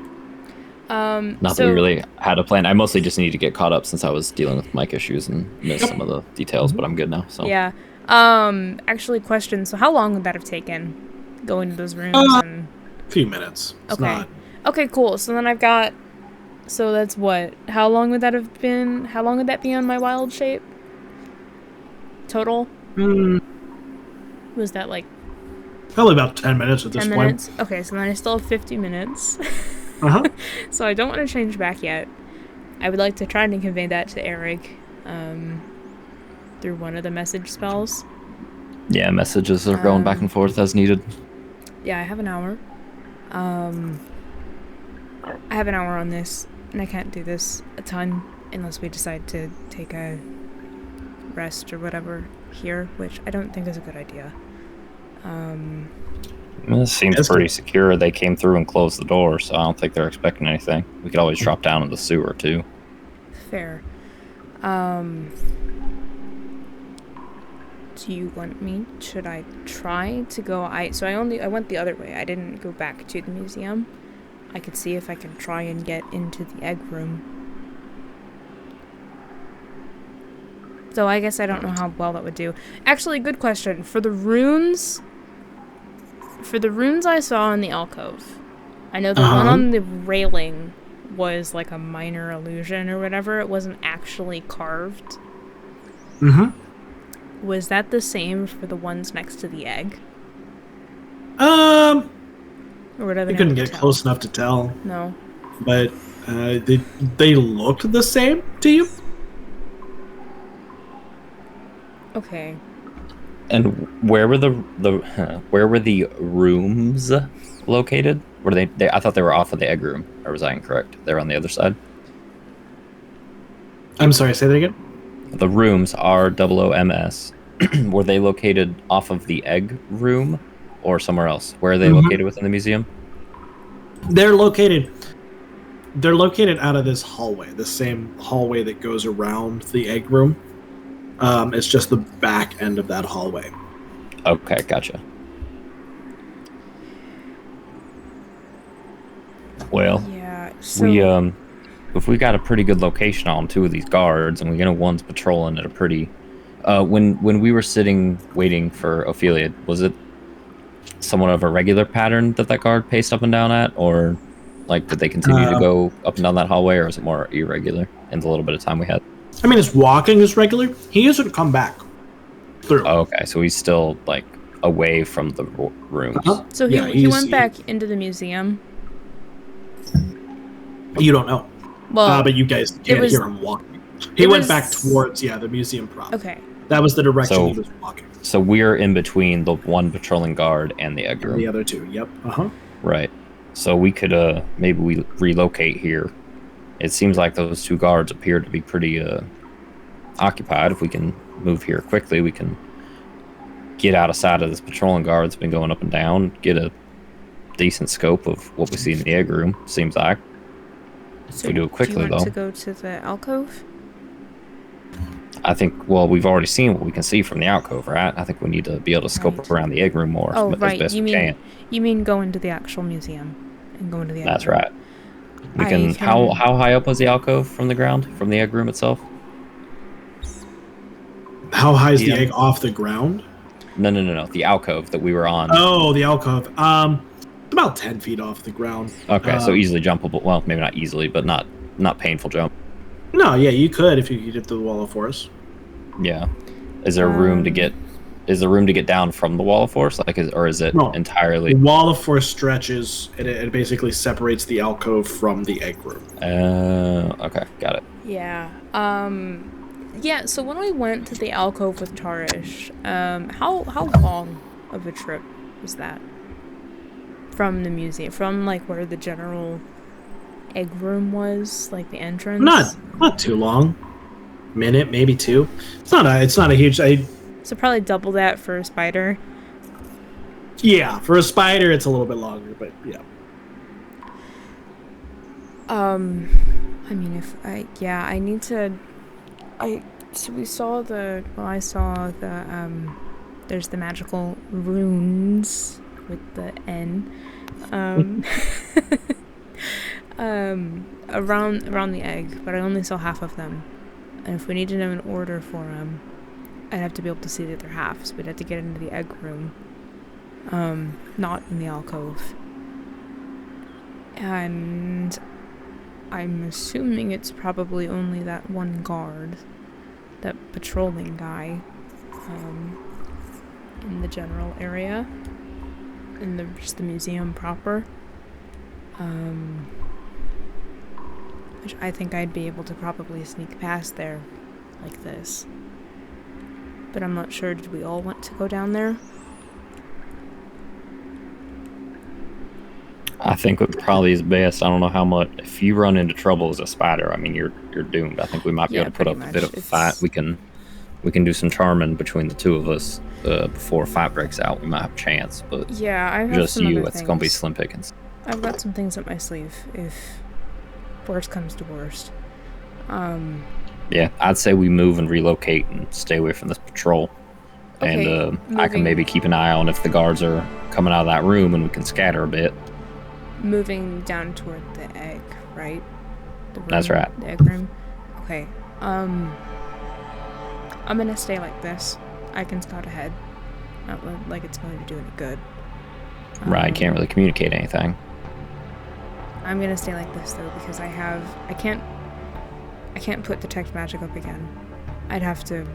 Speaker 4: Not that
Speaker 2: so,
Speaker 4: we really had a plan. I mostly just need to get caught up since I was dealing with mic issues and missed some of the details, but I'm good now. So
Speaker 2: yeah. Actually, question. So how long would that have taken going to those rooms? And...
Speaker 3: A few minutes. It's not...
Speaker 2: Okay, cool. So then I've got. So that's what? How long would that have been? How long would that be on my wild shape? Total? Was that like...
Speaker 3: Probably about 10 minutes at this
Speaker 2: 10
Speaker 3: point.
Speaker 2: minutes? Okay, so then I still have 50 minutes.
Speaker 3: Uh-huh.
Speaker 2: So I don't want to change back yet. I would like to try and convey that to Eric through one of the message spells.
Speaker 4: yeah, messages are going back and forth as needed.
Speaker 2: Yeah, I have an hour. I have an hour on this, and I can't do this a ton unless we decide to take a rest or whatever here, which I don't think is a good idea.
Speaker 4: This seems pretty secure. They came through and closed the door, so I don't think they're expecting anything. We could always drop down in the sewer too.
Speaker 2: Fair. Do you want me? Should I try to go? I went the other way. I didn't go back to the museum. I could see if I can try and get into the egg room. So I guess I don't know how well that would do. Actually, good question. For the runes I saw in the alcove, I know the one on the railing was like a minor illusion or whatever. It wasn't actually carved. Was that the same for the ones next to the egg? Or whatever.
Speaker 3: You couldn't get close enough to tell.
Speaker 2: No.
Speaker 3: But they looked the same to you?
Speaker 2: Okay.
Speaker 4: And where were the rooms located? Were they? I thought they were off of the egg room, or was I incorrect? They're on the other side.
Speaker 3: I'm sorry, say that again?
Speaker 4: The rooms are ROOMS. Were they located off of the egg room or somewhere else? Where are they located within the museum?
Speaker 3: They're located out of this hallway, the same hallway that goes around the egg room. It's just the back end of that hallway.
Speaker 4: Okay, gotcha. Well,
Speaker 2: Yeah. So
Speaker 4: we if we got a pretty good location on 2 of these guards, and we know one's patrolling at a pretty. When we were sitting waiting for Ophelia, was it somewhat of a regular pattern that guard paced up and down at, or like did they continue to go up and down that hallway, or is it more irregular in the little bit of time we had?
Speaker 3: I mean, his walking is regular. He hasn't come back through.
Speaker 4: Oh, okay, so he's still like away from the rooms.
Speaker 2: So he went back into the museum.
Speaker 3: You don't know.
Speaker 2: Well,
Speaker 3: but you guys can't hear him walking. He went back towards the museum proper.
Speaker 2: Okay.
Speaker 3: That was the direction he was walking.
Speaker 4: So we're in between the one patrolling guard and the egg room.
Speaker 3: The other 2, yep.
Speaker 4: Right. So we could maybe we relocate here. It seems like those 2 guards appear to be pretty occupied. If we can move here quickly, we can get out of sight of this patrolling guard that's been going up and down, get a decent scope of what we see in the egg room, seems like.
Speaker 2: So
Speaker 4: we do it quickly,
Speaker 2: do you want
Speaker 4: though.
Speaker 2: to go to the alcove?
Speaker 4: I think, well, we've already seen what we can see from the alcove, right? I think we need to be able to scope around the egg room more as best we can.
Speaker 2: You mean go into the actual museum and go into the egg room?
Speaker 4: That's right. We can. How high up was the alcove from the ground, from the egg room itself?
Speaker 3: How high is the egg off the ground?
Speaker 4: No. The alcove that we were on.
Speaker 3: Oh, the alcove. About 10 feet off the ground.
Speaker 4: Okay, so easily jumpable. Well, maybe not easily, but not painful jump.
Speaker 3: No, yeah, you could if you could get to the wall of force.
Speaker 4: Yeah. Is there room to get? Is there room to get down from the wall of force? Or is it entirely?
Speaker 3: The wall of force stretches, and it basically separates the alcove from the egg room.
Speaker 4: Okay, got it.
Speaker 2: Yeah. Yeah. So when we went to the alcove with Tarish, how long of a trip was that from the museum, from like where the general egg room was, like the entrance?
Speaker 3: Not too long. Minute, maybe 2. It's not a huge.
Speaker 2: So probably double that for a spider.
Speaker 3: Yeah, for a spider, it's a little bit longer, but yeah.
Speaker 2: I mean, I need to. So we saw I saw the there's the magical runes with the N. Around the egg, but I only saw half of them. And if we need to know an order for them, I'd have to be able to see the other half, so we'd have to get into the egg room. Not in the alcove. And I'm assuming it's probably only that one guard, that patrolling guy, in the general area, in just the museum proper. Which I think I'd be able to probably sneak past there like this. But I'm not sure, did we all want to go down there?
Speaker 4: I think it probably is best. I don't know how much. If you run into trouble as a spider, I mean, you're doomed. I think we might be able to put up a bit of a fight. We can do some charming between the 2 of us before a fight breaks out. We might have a chance, but
Speaker 2: yeah, I have
Speaker 4: just
Speaker 2: some
Speaker 4: you.
Speaker 2: other
Speaker 4: It's gonna be
Speaker 2: things.
Speaker 4: slim pickings.
Speaker 2: I've got some things up my sleeve if worst comes to worst.
Speaker 4: Yeah, I'd say we move and relocate and stay away from this patrol.
Speaker 2: Okay,
Speaker 4: And I can maybe keep an eye on if the guards are coming out of that room, and we can scatter a bit.
Speaker 2: Moving down toward the egg, right? The room,
Speaker 4: That's right.
Speaker 2: The egg room. Okay. I'm gonna stay like this. I can scout ahead. Not like it's going to do any good.
Speaker 4: Right, can't really communicate anything.
Speaker 2: I'm gonna stay like this though because I can't put detect magic up again. I'd have to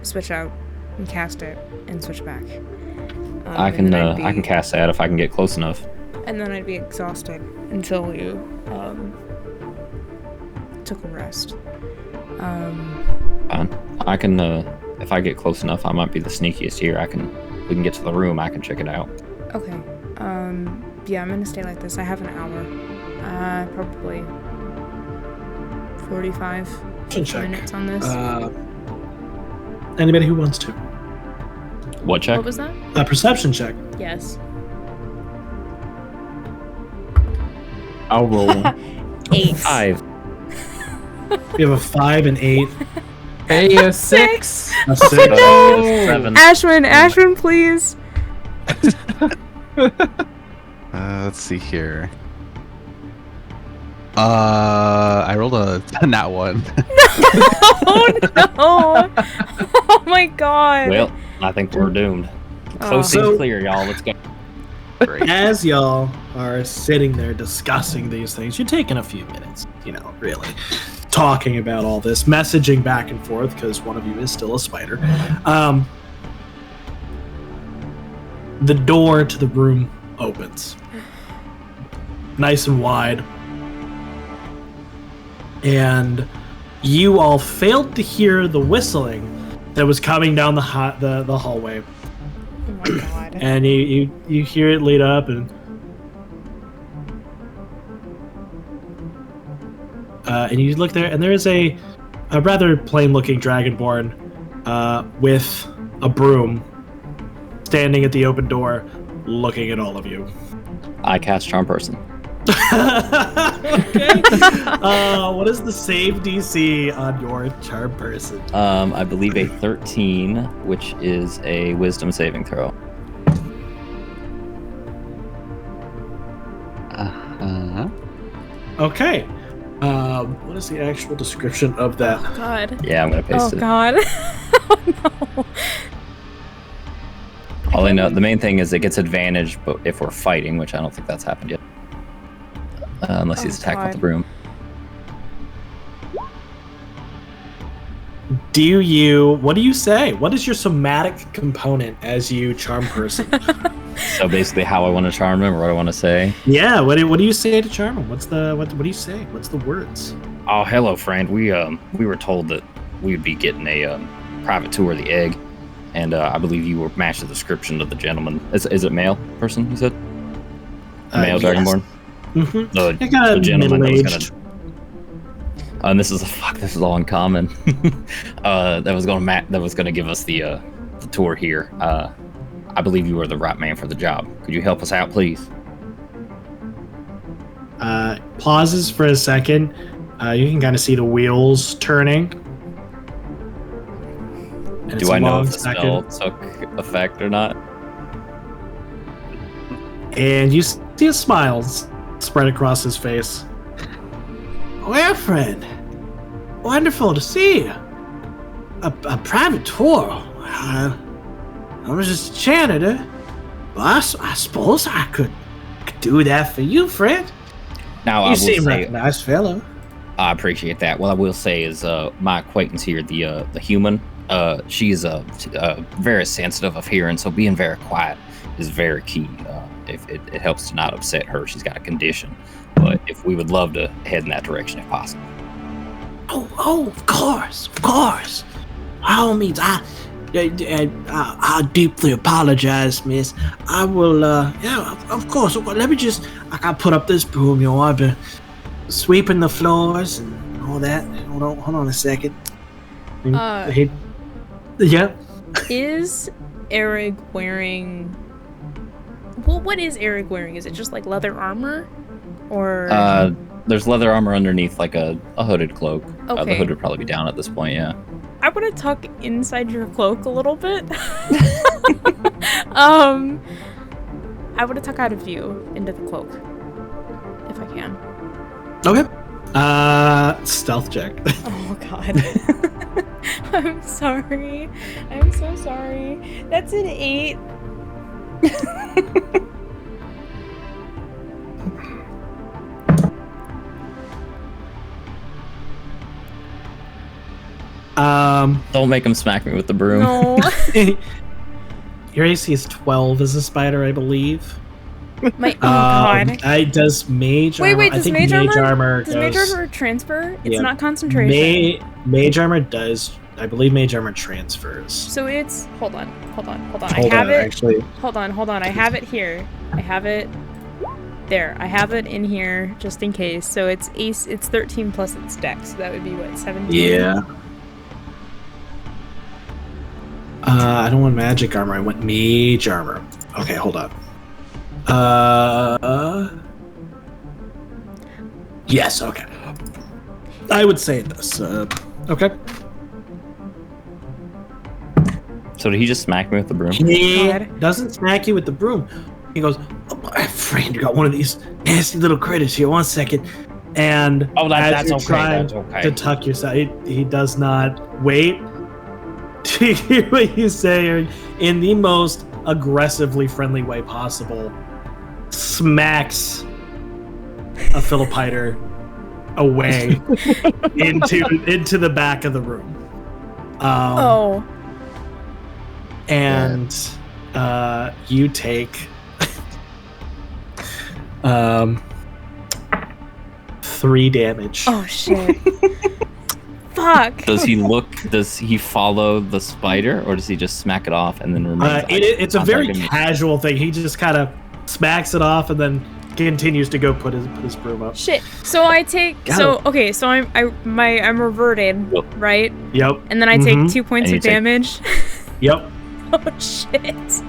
Speaker 2: switch out and cast it and switch back.
Speaker 4: I can cast that if I can get close enough.
Speaker 2: And then I'd be exhausted until you took a rest.
Speaker 4: Fine. I can if I get close enough, I might be the sneakiest here. We can get to the room. I can check it out.
Speaker 2: Okay. Yeah, I'm gonna stay like this. I have an hour. Probably 45 minutes on this.
Speaker 3: Anybody who wants to.
Speaker 4: What check?
Speaker 2: What was that?
Speaker 3: A perception check.
Speaker 2: Yes.
Speaker 1: I'll roll one.
Speaker 2: 8.
Speaker 4: 5.
Speaker 3: We have a 5 and 8.
Speaker 1: Hey, a 6.
Speaker 3: A 6.
Speaker 4: 7.
Speaker 2: Ashwin, please.
Speaker 5: Let's see here. I rolled a nat 1.
Speaker 2: Oh no! Oh my god.
Speaker 4: Well, I think we're doomed. Close
Speaker 3: So-
Speaker 4: and clear, y'all. Let's go.
Speaker 5: Great.
Speaker 3: As y'all are sitting there discussing these things, you're taking a few minutes, really talking about all this, messaging back and forth because one of you is still a spider. The door to the room opens, nice and wide, and you all failed to hear the whistling that was coming down the hallway.
Speaker 2: Oh my god.
Speaker 3: And you hear it lead up, and you look there, and there is a rather plain-looking dragonborn with a broom standing at the open door, looking at all of you.
Speaker 4: I cast Charm Person.
Speaker 3: Okay. What is the save DC on your charm person?
Speaker 4: I believe a 13, which is a Wisdom saving throw.
Speaker 3: Okay. What is the actual description of that?
Speaker 2: Oh god.
Speaker 4: Yeah, I'm gonna paste
Speaker 2: Oh
Speaker 4: it.
Speaker 2: god. Oh no.
Speaker 4: All I know, the main thing is it gets advantage, but if we're fighting, which I don't think that's happened yet, unless he's attacked with the
Speaker 2: God.
Speaker 4: broom.
Speaker 3: What do you say? What is your somatic component as you charm person?
Speaker 4: So basically, how I want to charm him, or what I want to say.
Speaker 3: Yeah, what do you say to charm him? What do you say? What's the words?
Speaker 4: Oh, hello, friend. We were told that we would be getting a private tour of the egg, and I believe you were matched the description of the gentleman. Is it male person? You said male
Speaker 3: Yes.
Speaker 4: dragonborn.
Speaker 3: Mm-hmm.
Speaker 4: The
Speaker 3: I got
Speaker 4: gentleman that was
Speaker 3: middle-aged.
Speaker 4: gonna. And this is all in common. that was gonna give us the tour here. I believe you are the right man for the job. Could you help us out, please?
Speaker 3: Pauses for a second. You can kind of see the wheels turning. And it's
Speaker 4: Do
Speaker 3: a
Speaker 4: I know
Speaker 3: long
Speaker 4: if the spell took effect or not?
Speaker 3: And you see a smile spread across his face. Well, friend, wonderful to see you. A private tour. I was just a janitor, but I suppose I could do that for you, friend.
Speaker 4: Now, I
Speaker 3: You
Speaker 4: will
Speaker 3: seem
Speaker 4: say,
Speaker 3: like a nice fellow.
Speaker 4: I appreciate that. What I will say is, my acquaintance here, the human, she is very sensitive of hearing, so being very quiet is very key. If it helps to not upset her, she's got a condition. But if we would love to head in that direction if possible.
Speaker 3: Oh, of course. By all means, I deeply apologize, miss. I will, yeah, of course. Let me just, I gotta put up this broom, I've been sweeping the floors and all that. Hold on a second. Yeah.
Speaker 2: Is Eric wearing... Well, what is Eric wearing? Is it just like leather armor? Or...
Speaker 4: There's leather armor underneath, like a hooded cloak. The
Speaker 2: Okay.
Speaker 4: hood would probably be down at this point, yeah.
Speaker 2: I want to tuck inside your cloak a little bit. I want to tuck out of view into the cloak. If I can.
Speaker 3: Okay. Stealth check.
Speaker 2: Oh god. I'm sorry. I'm so sorry. That's an 8.
Speaker 4: Don't make him smack me with the broom.
Speaker 2: No.
Speaker 3: Your AC is 12 as a spider, I believe.
Speaker 2: My god.
Speaker 3: Does mage
Speaker 2: Wait,
Speaker 3: armor? I
Speaker 2: does
Speaker 3: think
Speaker 2: mage armor
Speaker 3: goes,
Speaker 2: does mage armor transfer? It's
Speaker 3: Yeah.
Speaker 2: not concentration.
Speaker 3: Mage armor does. I believe mage armor transfers.
Speaker 2: So it's hold on. I
Speaker 3: Hold
Speaker 2: have
Speaker 3: on,
Speaker 2: it.
Speaker 3: actually.
Speaker 2: Hold on. I have it here. I have it there. I have it in here just in case. So it's 13 plus its dex. So that would be what, 17?
Speaker 3: Yeah. I don't want magic armor. I want mage armor. Okay, hold on. Yes. Okay. I would say this. Okay.
Speaker 4: So did he just smack me with the broom?
Speaker 3: He
Speaker 2: God.
Speaker 3: doesn't smack you with the broom. He goes, "Oh, my friend, you got one of these nasty little critters here. 1 second." And
Speaker 6: that's
Speaker 3: you're
Speaker 6: okay.
Speaker 3: trying
Speaker 6: That's okay.
Speaker 3: to tuck yourself, he does not wait to hear what you say, or in the most aggressively friendly way possible, smacks a Philippiter away into the back of the room. And you take 3 damage.
Speaker 2: Oh shit. Fuck.
Speaker 4: Does he follow the spider, or does he just smack it off and then remains?
Speaker 3: It's a very casual thing. He just kind of smacks it off and then continues to go put his broom up.
Speaker 2: Shit. So I take okay, so I'm reverted, right?
Speaker 3: Yep.
Speaker 2: And then I take 2 points
Speaker 4: And
Speaker 2: of damage.
Speaker 3: Yep.
Speaker 2: Oh shit.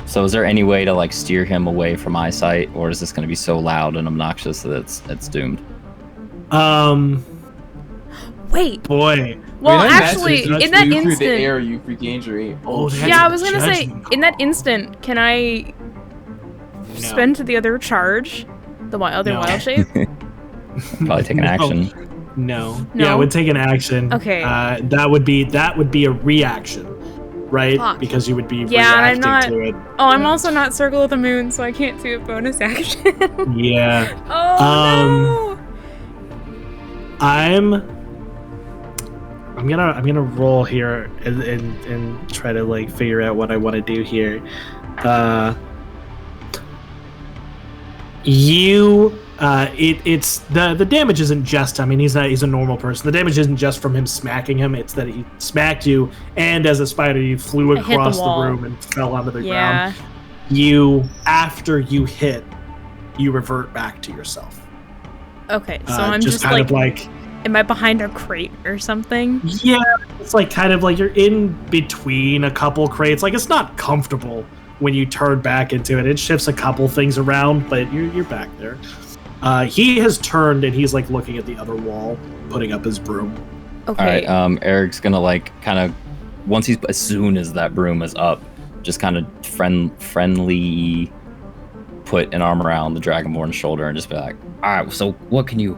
Speaker 4: So is there any way to like steer him away from eyesight, or is this going to be so loud and obnoxious that it's doomed?
Speaker 2: Wait.
Speaker 3: Boy.
Speaker 2: Well,
Speaker 1: I mean,
Speaker 2: actually, in that
Speaker 1: through the
Speaker 2: instant,
Speaker 1: air, you regained your 8.
Speaker 3: Oh, that's
Speaker 2: yeah, I
Speaker 3: a
Speaker 2: was gonna say,
Speaker 3: judgment
Speaker 2: in that
Speaker 3: call.
Speaker 2: instant, can I spend the other charge, the other
Speaker 3: No.
Speaker 2: wild shape?
Speaker 4: Probably take an action.
Speaker 3: No.
Speaker 2: No?
Speaker 3: Yeah, it would take an action.
Speaker 2: Okay.
Speaker 3: That would be a reaction, right?
Speaker 2: Fuck.
Speaker 3: Because you would be
Speaker 2: Yeah, and I'm
Speaker 3: reacting
Speaker 2: not-
Speaker 3: to it.
Speaker 2: Oh, I'm also not Circle of the Moon, so I can't do a bonus action.
Speaker 3: Yeah.
Speaker 2: Oh no!
Speaker 3: I'm gonna roll here and try to like figure out what I want to do here. It's the damage isn't just, I mean, he's a normal person. The damage isn't just from him smacking him, it's that he smacked you, and as a spider you flew
Speaker 2: I hit the
Speaker 3: across the
Speaker 2: wall.
Speaker 3: room and fell onto the
Speaker 2: Yeah.
Speaker 3: ground. After you hit, you revert back to yourself.
Speaker 2: Okay, so I'm just
Speaker 3: kind
Speaker 2: like,
Speaker 3: of like,
Speaker 2: am I behind a crate or something?
Speaker 3: yeah, it's like kind of like you're in between a couple crates. Like, it's not comfortable when you turn back into it. It shifts a couple things around, but you're back there. He has turned and he's like looking at the other wall, putting up his broom.
Speaker 2: Okay.
Speaker 4: All right. Eric's gonna like kind of as soon as that broom is up, just kind of friendly put an arm around the Dragonborn's shoulder and just be like, all right, so what can you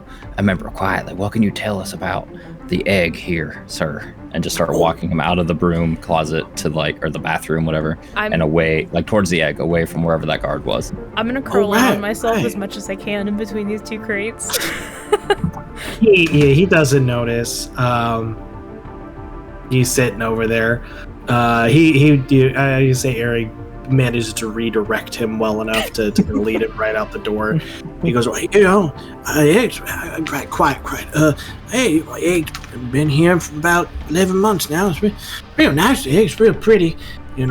Speaker 4: tell us about the egg here, sir? And just start walking him out of the broom closet to or the bathroom, whatever, and away, like towards the egg, away from wherever that guard was.
Speaker 2: I'm gonna curl in
Speaker 3: right,
Speaker 2: on myself
Speaker 3: right.
Speaker 2: as much as I can in between these 2 crates.
Speaker 3: He doesn't notice. He's sitting over there. You say Eric manages to redirect him well enough to lead him right out the door. He goes, well, eggs, quite. Hey, eggs been here for about 11 months now. It's been real nice. The eggs real pretty. I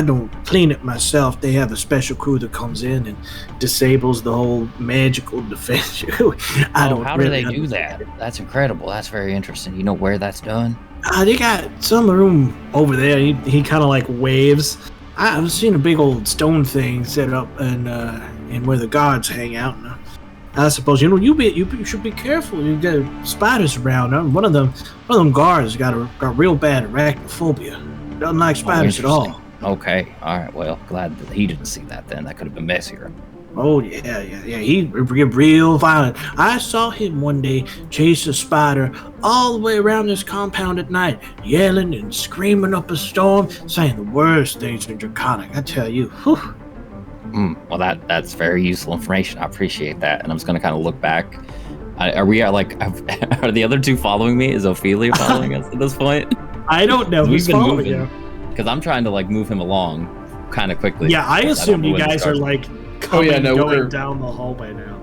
Speaker 3: don't clean it myself. They have a special crew that comes in and disables the whole magical defense.
Speaker 6: How do they do that? That's incredible. That's very interesting. You know where that's done?
Speaker 3: They got some room over there. He kind of like waves. I've seen a big old stone thing set up in where the guards hang out. And I suppose you should be careful. You got spiders around. One of them guards got real bad arachnophobia. Doesn't like spiders at all.
Speaker 6: Okay. All right. Well, glad that he didn't see that then. That could have been messier.
Speaker 3: Oh, yeah. He real violent. I saw him one day chase a spider all the way around this compound at night, yelling and screaming up a storm, saying the worst things in Draconic. I tell you, whew.
Speaker 6: Well, that's very useful information. I appreciate that. And I'm just going to kind of look back. Are we are the other 2 following me? Is Ophelia following us at this point?
Speaker 3: I don't know who's
Speaker 4: We've been
Speaker 3: following
Speaker 4: moving.
Speaker 3: you.
Speaker 4: Because I'm trying to move him along kind of quickly.
Speaker 3: Yeah, I assume you guys are going
Speaker 1: we're
Speaker 3: down the hallway now.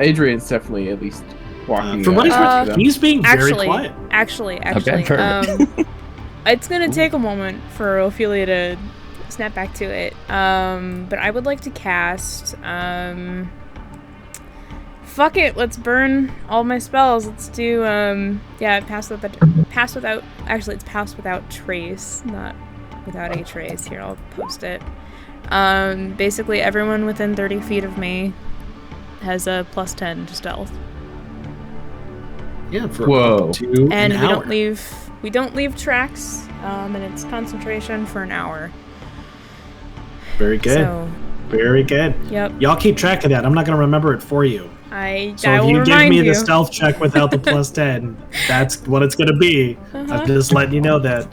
Speaker 1: Adrian's definitely at least walking.
Speaker 3: From what he's
Speaker 1: after them.
Speaker 3: he's being very
Speaker 2: Actually,
Speaker 3: quiet.
Speaker 2: Actually,
Speaker 4: Okay, perfect.
Speaker 2: it's gonna take a moment for Ophelia to snap back to it. But I would like to cast. Fuck it, let's burn all my spells. Let's do pass without. Actually, it's pass without trace, not without a trace. Here, I'll post it. Basically, everyone within 30 feet of me has a +10 to stealth.
Speaker 3: Yeah, for
Speaker 1: Whoa.
Speaker 3: up to
Speaker 2: And
Speaker 3: an
Speaker 2: we
Speaker 3: hour.
Speaker 2: don't leave tracks. And it's concentration for an hour.
Speaker 3: Very good.
Speaker 2: So,
Speaker 3: Very good.
Speaker 2: yep.
Speaker 3: Y'all keep track of that. I'm not going to remember it for you.
Speaker 2: I
Speaker 3: So
Speaker 2: will
Speaker 3: if you give
Speaker 2: remind
Speaker 3: me
Speaker 2: you.
Speaker 3: the stealth check without the +10, that's what it's going to be.
Speaker 2: Uh-huh.
Speaker 3: I'm just letting you know that.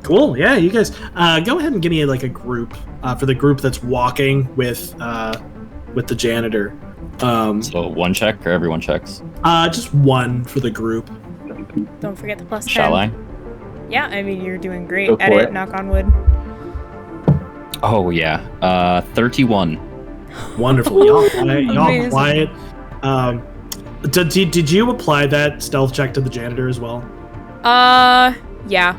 Speaker 3: Cool. Yeah, you guys go ahead and give me like a group for the group that's walking with the janitor.
Speaker 4: So one check or everyone checks?
Speaker 3: Just one for the group.
Speaker 2: Don't forget the +10.
Speaker 4: Shall I?
Speaker 2: Yeah, I mean, you're doing great
Speaker 1: Go
Speaker 2: at
Speaker 1: for
Speaker 2: it,
Speaker 1: it.
Speaker 2: knock on wood.
Speaker 4: Oh yeah. 31.
Speaker 3: Wonderful. Y'all quiet.
Speaker 2: Amazing.
Speaker 3: Did you apply that stealth check to the janitor as well?
Speaker 2: Yeah.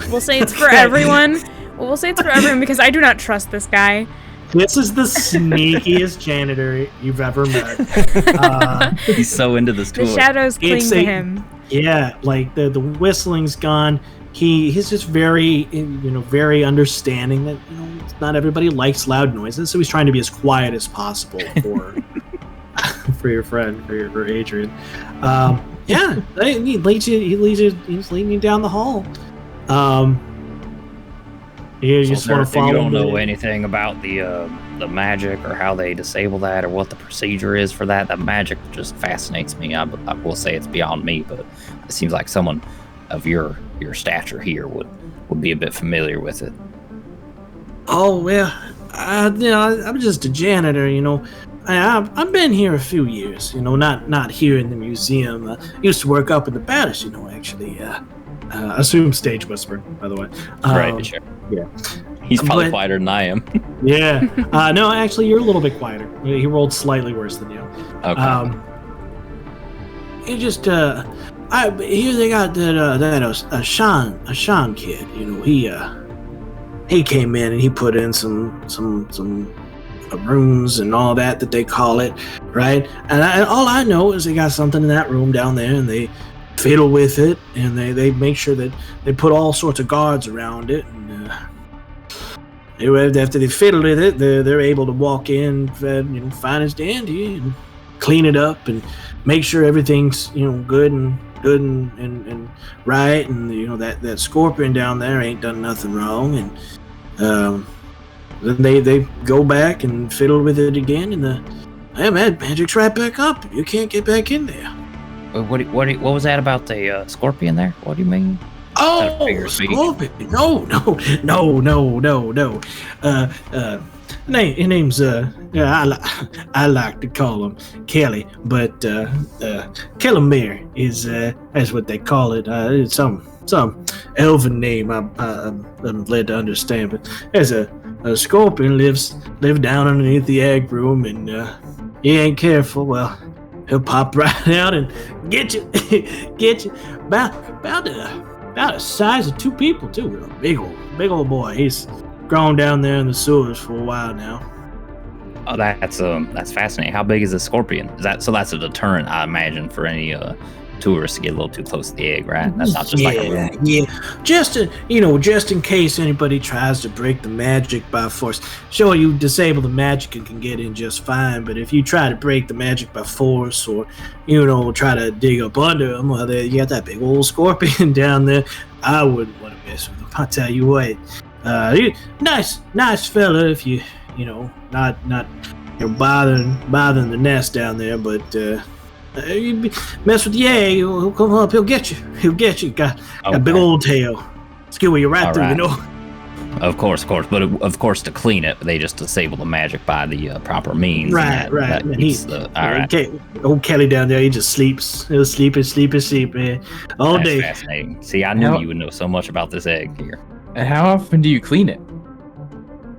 Speaker 2: We'll say it's for
Speaker 3: Okay.
Speaker 2: everyone. We'll say it's for everyone because I do not trust this guy.
Speaker 3: This is the sneakiest janitor you've ever met.
Speaker 4: He's so into this tour.
Speaker 2: The shadows cling
Speaker 3: It's
Speaker 2: to
Speaker 3: a-
Speaker 2: him.
Speaker 3: Yeah, like the whistling's gone. He's just very very understanding that not everybody likes loud noises, so he's trying to be as quiet as possible for for your friend, for Adrian. Yeah, he's leading you down the hall. You just want to follow.
Speaker 6: You don't
Speaker 3: him.
Speaker 6: know anything about the magic or how they disable that or what the procedure is for that. That magic just fascinates me. I will say it's beyond me, but it seems like someone of your stature here would be a bit familiar with it.
Speaker 3: Oh well, I'm just a janitor. I've been here a few years. Not here in the museum. I used to work up in the palace. Actually. Assume stage whispered, by the way.
Speaker 4: Right, sure.
Speaker 3: yeah.
Speaker 4: He's probably
Speaker 3: But-
Speaker 4: quieter than I am.
Speaker 3: Yeah. No, actually, you're a little bit quieter. He rolled slightly worse than you.
Speaker 4: Okay.
Speaker 3: He just here they got that Sean kid. He came in and he put in some rooms and all that they call it, right? And all I know is they got something in that room down there, and they fiddle with it, and they make sure that they put all sorts of guards around it. And after they fiddle with it, they're able to walk in, fine as dandy, and clean it up and make sure everything's good and right, and that scorpion down there ain't done nothing wrong, and then they go back and fiddle with it again, and the magic's right back up. You can't get back in there.
Speaker 6: What was that about the scorpion there? What do you mean?
Speaker 3: Oh,
Speaker 6: figure speaking.
Speaker 3: scorpion! No. His name's I like to call him Kelly, but Kellamere is that's what they call it. It's some elven name I'm led to understand, but there's a scorpion live down underneath the egg room, and he ain't careful. Well, he'll pop right out and get you, about the size of two people too. A big old boy. He's grown down there in the sewers for a while now.
Speaker 6: Oh, that's fascinating. How big is a scorpion? That's a deterrent, I imagine, for any tourists to get a little too close to the egg, right? That's not just like a room.
Speaker 3: Yeah. Just in case anybody tries to break the magic by force. Sure, you disable the magic and can get in just fine, but if you try to break the magic by force, or try to dig up under them, well, you got that big old scorpion down there. I wouldn't want to mess with him. I'll tell you what. Nice fella if you not bothering the nest down there, but you mess with the egg, he'll come up, he'll get you. Got a big
Speaker 6: Okay.
Speaker 3: old tail, skewer you right
Speaker 6: All
Speaker 3: through.
Speaker 6: right. Of course, but of course, to clean it, they just disable the magic by the proper means. and
Speaker 3: Right.
Speaker 6: That
Speaker 3: And
Speaker 6: keeps all right.
Speaker 3: Old Kelly down there, he just sleeps. He'll sleep, man, all
Speaker 6: That's
Speaker 3: day.
Speaker 6: fascinating. See, I knew
Speaker 1: How-
Speaker 6: you would know so much about this egg here.
Speaker 1: And how often do you clean it?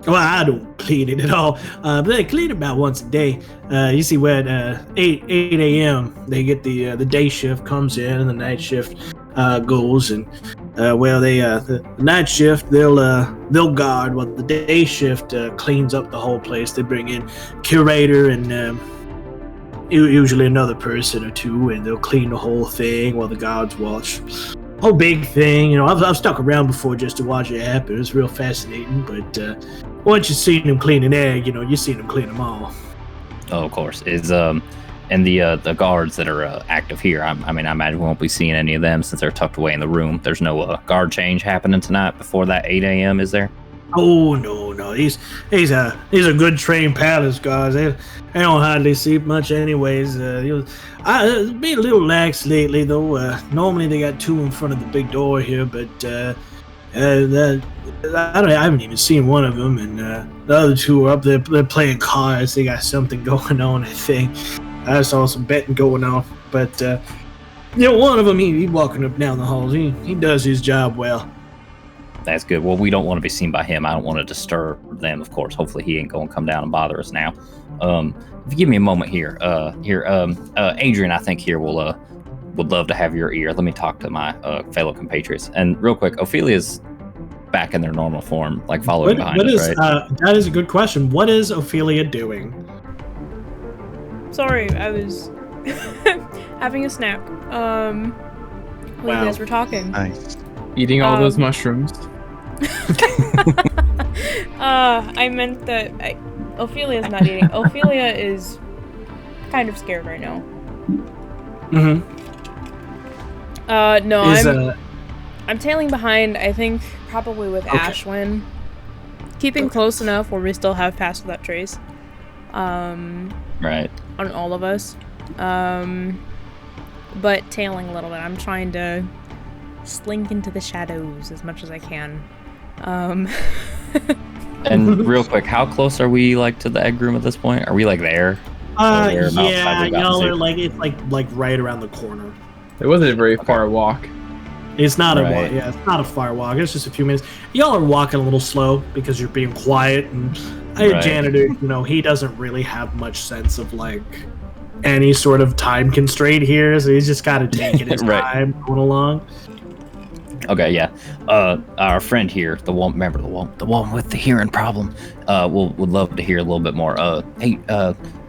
Speaker 3: Well, I don't clean it at all. But they clean it about once a day. You see, when 8 a.m. they get the day shift comes in and the night shift goes, and Well, the night shift they'll guard, while the day shift cleans up the whole place. They bring in curator and usually another person or two, and they'll clean the whole thing while the guards watch. Whole big thing, you know. I've stuck around before just to watch it happen. It's real fascinating. But once you've seen them clean an egg, you know you've seen them clean them all.
Speaker 6: Oh, of course. And the guards that are active here, I imagine we won't be seeing any of them since they're tucked away in the room. There's no guard change happening tonight before that 8 a.m., is there?
Speaker 3: Oh no. These are good trained palace guards. They don't hardly sleep much, anyways. I've been a little lax lately, though. Normally they got two in front of the big door here, but I haven't even seen one of them, and the other two are up there. They're playing cards. They got something going on, I think. I saw some betting going on, but one of them he walking up down the halls. He does his job well.
Speaker 6: That's good. Well, we don't want to be seen by him. I don't want to disturb them, of course. Hopefully he ain't going to come down and bother us now. If you give me a moment here, Adrian, I think here would love to have your ear. Let me talk to my fellow compatriots. And real quick, Ophelia's back in their normal form, like following behind us, right?
Speaker 3: That is a good question. What is Ophelia doing?
Speaker 2: Sorry, I was having a snack. While you guys were talking.
Speaker 5: Nice.
Speaker 1: Eating all those mushrooms.
Speaker 2: I meant that Ophelia's not eating. Ophelia is kind of scared right now.
Speaker 3: Mm-hmm.
Speaker 2: No, I'm tailing behind, I think, probably with Ashwin. Keeping close enough where we still have pass without trace.
Speaker 6: Right.
Speaker 2: On all of us. But tailing a little bit. I'm trying to slink into the shadows as much as I can.
Speaker 6: And real quick, how close are we to the egg room at this point? Are we there?
Speaker 3: Yeah, y'all are it's right around the corner.
Speaker 1: It wasn't a very far walk.
Speaker 3: It's not a walk. Yeah, it's not a far walk. It's just a few minutes. Y'all are walking a little slow because you're being quiet, and janitor, he doesn't really have much sense of any sort of time constraint here, so he's just got to take it his time going along.
Speaker 6: Okay, yeah. Our friend here, the one with the hearing problem, would love to hear a little bit more. Hey,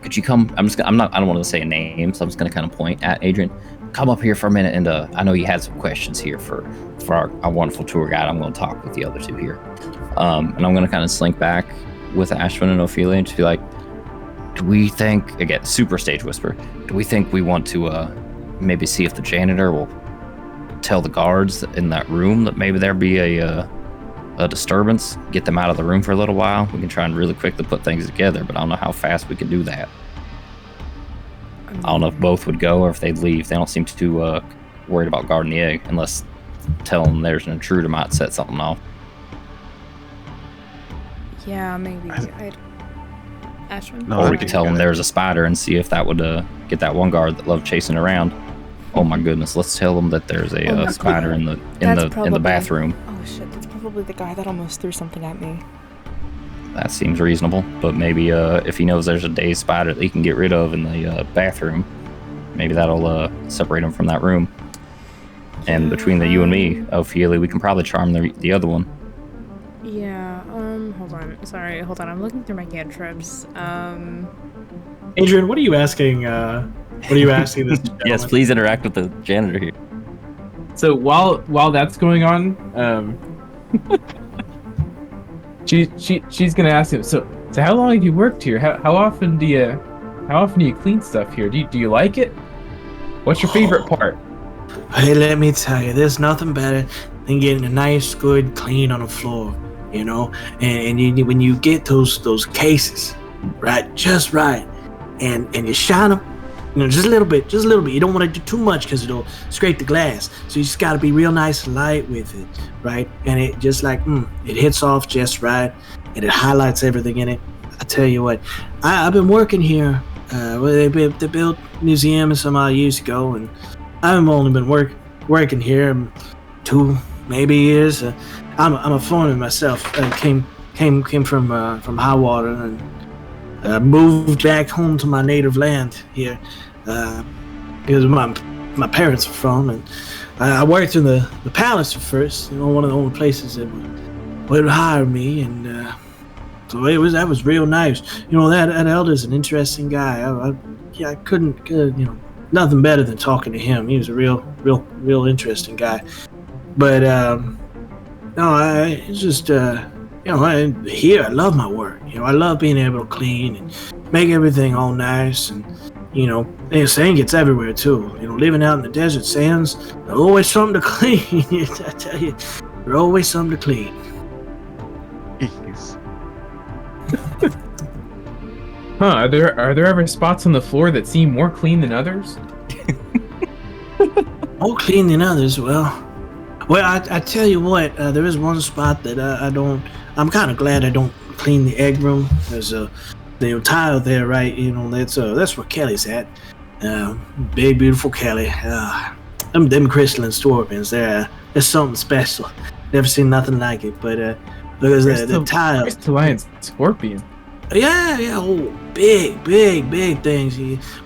Speaker 6: could you come? I don't want to say a name, so I'm just gonna kind of point at Adrian. Come up here for a minute, and I know you had some questions here for our wonderful tour guide. I'm going to talk with the other two here, and I'm going to kind of slink back with Ashwin and Ophelia and just be like, do we think, again, super stage whisper, do we think we want to maybe see if the janitor will tell the guards in that room that maybe there'll be a disturbance, get them out of the room for a little while? We can try and really quickly put things together, but I don't know how fast we can do that. I don't know if both would go or if they'd leave. They don't seem too worried about guarding the egg, unless telling them there's an intruder might set something off.
Speaker 2: Yeah, maybe. Ashwin?
Speaker 6: Or we could tell them there's a spider and see if that would get that one guard that loved chasing around. Oh my goodness! Let's tell them that there's a spider in the bathroom.
Speaker 2: Oh shit! That's probably the guy that almost threw something at me.
Speaker 6: That seems reasonable, but maybe if he knows there's a dazed spider that he can get rid of in the bathroom, maybe that'll separate him from that room. And between you and me, Ophelia, we can probably charm the other one.
Speaker 2: Yeah. Hold on. Sorry. Hold on. I'm looking through my cantrips.
Speaker 3: Adrian, what are you asking? What are you asking this gentleman?
Speaker 6: Yes, please interact with the janitor here.
Speaker 1: So while that's going on, she's gonna ask him. So how long have you worked here? How often do you clean stuff here? Do you like it? What's your favorite part?
Speaker 3: Hey, let me tell you, there's nothing better than getting a nice, good clean on the floor, And when you get those cases, just right, and you shine them, just a little bit. You don't want to do too much because it'll scrape the glass. So you just got to be real nice and light with it, right? And it just it hits off just right, and it highlights everything in it. I tell you what, I've been working here. They built a museum some odd years ago, and I've only been working here 2 maybe years. I'm a foreigner myself. Came from high water and moved back home to my native land here because my my parents are from, and I worked in the palace at first. One of the only places that would hire me, and so that was real nice. That elder's an interesting guy. I couldn't, nothing better than talking to him. He was a real interesting guy. But no, it's just here I love my work. I love being able to clean and make everything all nice, and the sand gets everywhere too. Living out in the desert sands, there's always something to clean. I tell you, there's always something to clean.
Speaker 5: Jeez.
Speaker 1: Huh? Are there ever spots on the floor that seem more clean than others?
Speaker 3: More clean than others? Well, I tell you what. There is one spot that I don't. I'm kind of glad I don't clean the egg room. There's a tile there, right? That's where Kelly's at. Big beautiful Kelly. Them crystalline scorpions. They're something special. Never seen nothing like it. But because the tile.
Speaker 1: Crystalline scorpion.
Speaker 3: Yeah, big things.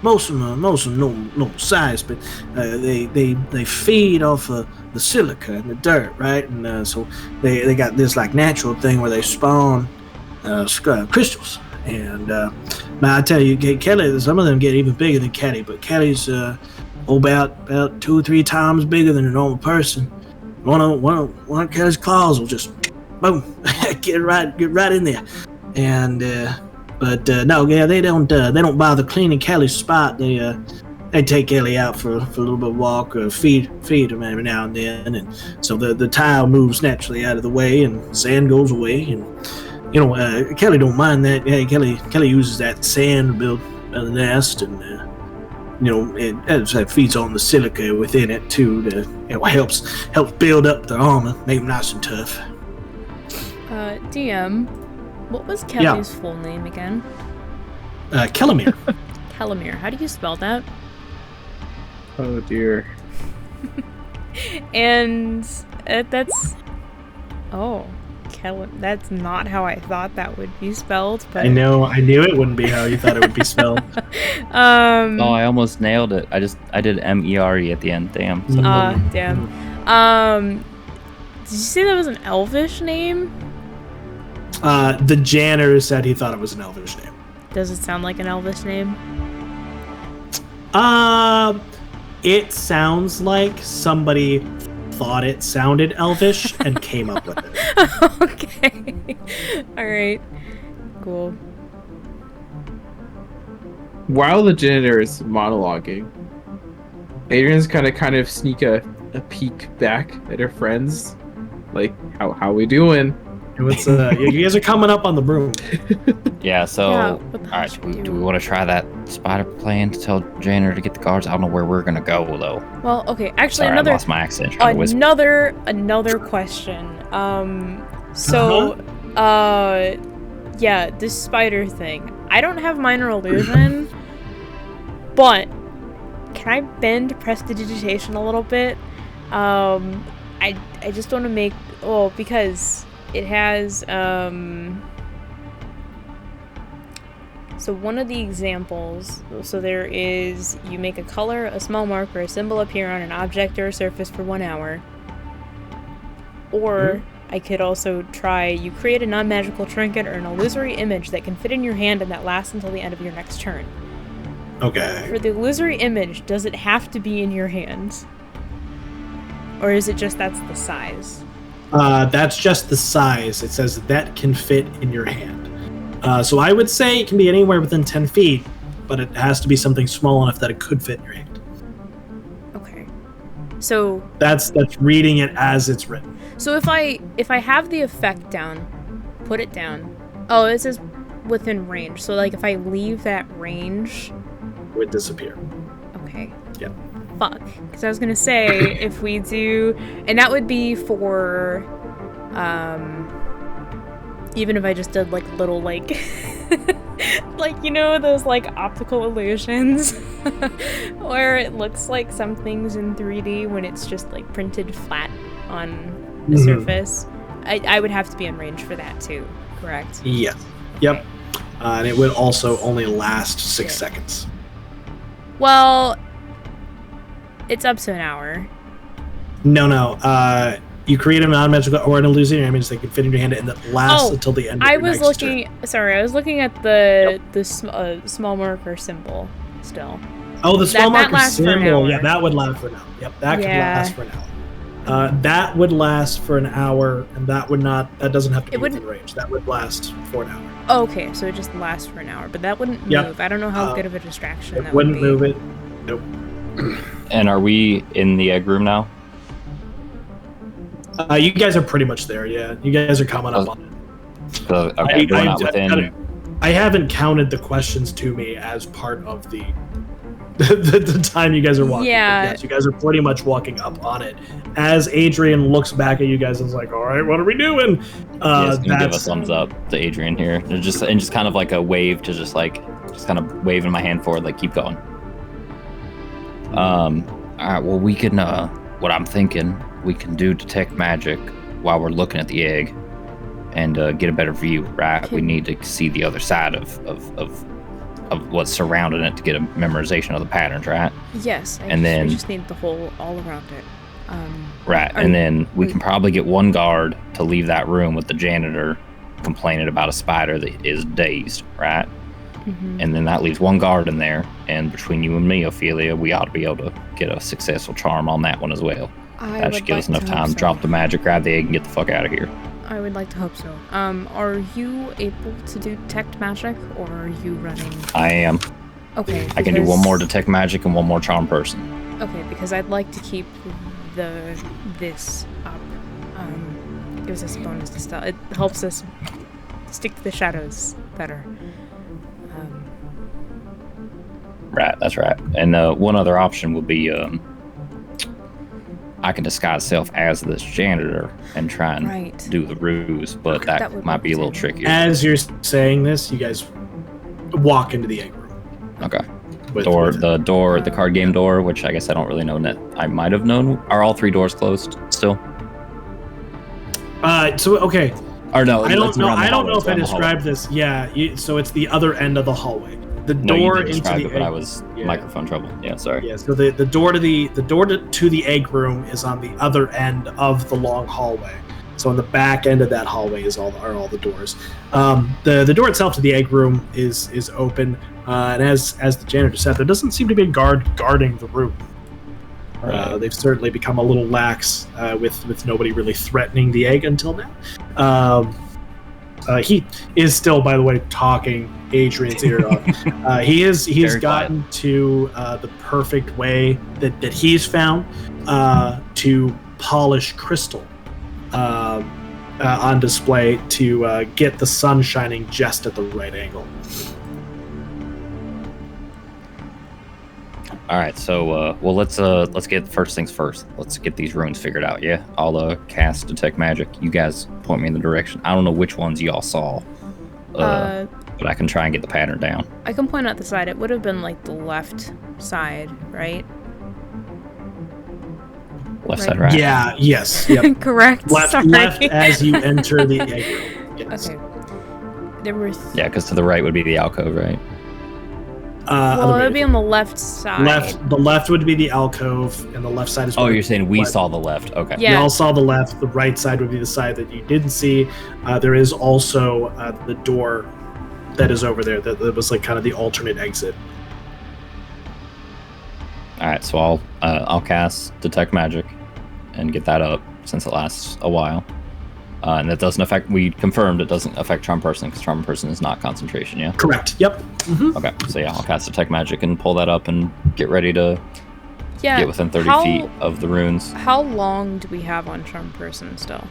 Speaker 3: Most of them no size, but they feed off of the silica and the dirt, right? And so they got this like natural thing where they spawn crystals. And I tell you, Kelly, some of them get even bigger than Kelly, but Kelly's about 2 or 3 times bigger than a normal person. One of Kelly's claws will just boom get right in there. And no, yeah, they don't bother cleaning Kelly's spot. They take Kelly out for a little bit of walk or feed him every now and then, and so the tile moves naturally out of the way and sand goes away. And Kelly don't mind that. Yeah, Kelly uses that sand to build a nest, and it feeds on the silica within it too. Helps build up their armor, make them nice and tough.
Speaker 2: DM. What was Kelly's full name again?
Speaker 3: Kellamere.
Speaker 2: Kellamere. How do you spell that?
Speaker 1: Oh dear.
Speaker 2: And that's that's not how I thought that would be spelled. But
Speaker 3: I knew it wouldn't be how you thought it would be spelled.
Speaker 4: Oh, I almost nailed it. I did MERE at the end. Damn.
Speaker 2: Damn. Did you say that was an Elvish name?
Speaker 3: The janitor said he thought it was an Elvish name.
Speaker 2: Does it sound like an Elvish name?
Speaker 3: It sounds like somebody thought it sounded Elvish and came up with it.
Speaker 2: Okay. Alright. Cool.
Speaker 1: While the janitor is monologuing, Adrian's kind of sneak a peek back at her friends. Like, how we doing?
Speaker 3: What's you guys are coming up on the broom.
Speaker 4: Yeah, so
Speaker 2: all
Speaker 4: right, do we want to try that spider plan to tell Janitor to get the guards? I don't know where we're gonna go though.
Speaker 2: Well, okay, actually
Speaker 4: Sorry, I lost my accent.
Speaker 2: Another question. Yeah, this spider thing. I don't have minor illusion, but can I bend prestidigitation a little bit? I just want to make because it has so one of the examples, so there is, you make a color, a small mark, or a symbol appear on an object or a surface for 1 hour. Or I could also try, you create a non-magical trinket or an illusory image that can fit in your hand and that lasts until the end of your next turn.
Speaker 3: Okay.
Speaker 2: For the illusory image, does it have to be in your hands? Or is it just that's the size?
Speaker 3: That's just the size. It says that can fit in your hand. So I would say it can be anywhere within 10 feet, but it has to be something small enough that it could fit in your hand.
Speaker 2: Okay. So
Speaker 3: that's reading it as it's written.
Speaker 2: So if I have the effect down, put it down. Oh, it says within range. So like if I leave that range,
Speaker 3: it would disappear.
Speaker 2: Okay.
Speaker 3: Yep.
Speaker 2: Fuck. Because I was gonna say if we do, and that would be for, even if I just did like little like, like those like optical illusions, where it looks like something's in 3D when it's just like printed flat on the surface. I would have to be in range for that too, correct?
Speaker 3: Yes. Yep. And it would also only last 6 seconds.
Speaker 2: Well, It's up to an hour.
Speaker 3: No. You create a non-magical or an illusionary image that can fit in your hand and that lasts until the end of your next turn.
Speaker 2: I was looking at the small marker symbol still.
Speaker 3: Oh, the small marker
Speaker 2: lasts for an
Speaker 3: symbol.
Speaker 2: hour.
Speaker 3: Yeah, that would last for an hour. Yep, that could last for an hour. That would last for an hour, and that doesn't have to be within range. That would last for an hour.
Speaker 2: Oh, okay, so it just lasts for an hour, but that wouldn't move. I don't know how good of a distraction that
Speaker 3: wouldn't
Speaker 2: would be.
Speaker 3: move it. Nope.
Speaker 4: And are we in the egg room now?
Speaker 3: You guys are pretty much there, yeah. You guys are coming up on it.
Speaker 4: Okay, we're not within.
Speaker 3: I haven't counted the questions to me as part of the the time you guys are walking.
Speaker 2: Yeah.
Speaker 3: Yes, you guys are pretty much walking up on it. As Adrian looks back at you guys and is like, all right, what are we doing?
Speaker 4: Give a thumbs up to Adrian here. Just kind of like a wave to just kind of waving my hand forward, like keep going. All right, well, we can, what I'm thinking, we can do detect magic while we're looking at the egg and get a better view, right? We need to see the other side of what's surrounding it to get a memorization of the patterns, right?
Speaker 2: Yes,
Speaker 4: then
Speaker 2: we just need the whole, all around it.
Speaker 4: Right, and then we can probably get one guard to leave that room with the janitor complaining about a spider that is dazed, right?
Speaker 2: Mm-hmm.
Speaker 4: And then that leaves one guard in there, and between you and me, Ophelia, we ought to be able to get a successful charm on that one as well. That should give us enough time to drop the magic, grab the egg, and get the fuck out of here.
Speaker 2: I would like to hope so. Are you able to do detect magic, or are you running?
Speaker 4: I am.
Speaker 2: Okay.
Speaker 4: I can do one more detect magic and one more charm person.
Speaker 2: Okay, because I'd like to keep this up. It gives us a bonus to stealth. It helps us stick to the shadows better.
Speaker 4: Right, that's right. And one other option would be I can disguise self as this janitor and try and do the ruse, but that might be a little trickier.
Speaker 3: As you're saying this, you guys walk into the egg room.
Speaker 4: Okay. The card game door, which I guess I don't really know. I might have known. Are all three doors closed still?
Speaker 3: Okay.
Speaker 4: Or no?
Speaker 3: I don't know. I don't know if I described this. Yeah. So it's the other end of the hallway. The door into the egg.
Speaker 4: But I was microphone trouble. Yeah, sorry.
Speaker 3: Yeah. So the door to the egg room is on the other end of the long hallway. So on the back end of that hallway are all the doors. The door itself to the egg room is open, and as the janitor said, there doesn't seem to be a guard guarding the room.
Speaker 4: Right.
Speaker 3: They've certainly become a little lax with nobody really threatening the egg until now. He is still, by the way, talking Adrian's ear off. He's gotten to the perfect way that he's found to polish crystal on display to get the sun shining just at the right angle.
Speaker 4: All right, so let's get first things first. Let's get these runes figured out. Yeah, I'll cast detect magic. You guys point me in the direction. I don't know which ones y'all saw, but I can try and get the pattern down.
Speaker 2: I can point out the side. It would have been like the left side, right?
Speaker 4: Left side, right?
Speaker 3: Yeah. Yes. Yep.
Speaker 2: Correct.
Speaker 3: Left as you enter the egg room. Yes.
Speaker 2: Okay. There were.
Speaker 4: Yeah, because to the right would be the alcove, right?
Speaker 2: Well, it would be on the left side.
Speaker 3: The left would be the alcove, and the left side is.
Speaker 4: Oh, you're saying we saw the left? Okay.
Speaker 2: Yeah.
Speaker 3: We all saw the left. The right side would be the side that you didn't see. There is also the door that is over there. That was like kind of the alternate exit.
Speaker 4: All right, so I'll cast detect magic and get that up since it lasts a while. And that doesn't affect. We confirmed it doesn't affect charm person because charm person is not concentration. Yeah.
Speaker 3: Correct. Yep. Mm-hmm.
Speaker 4: Okay. So yeah, I'll cast detect magic and pull that up and get ready to get within 30 feet of the runes.
Speaker 2: How long do we have on charm person still?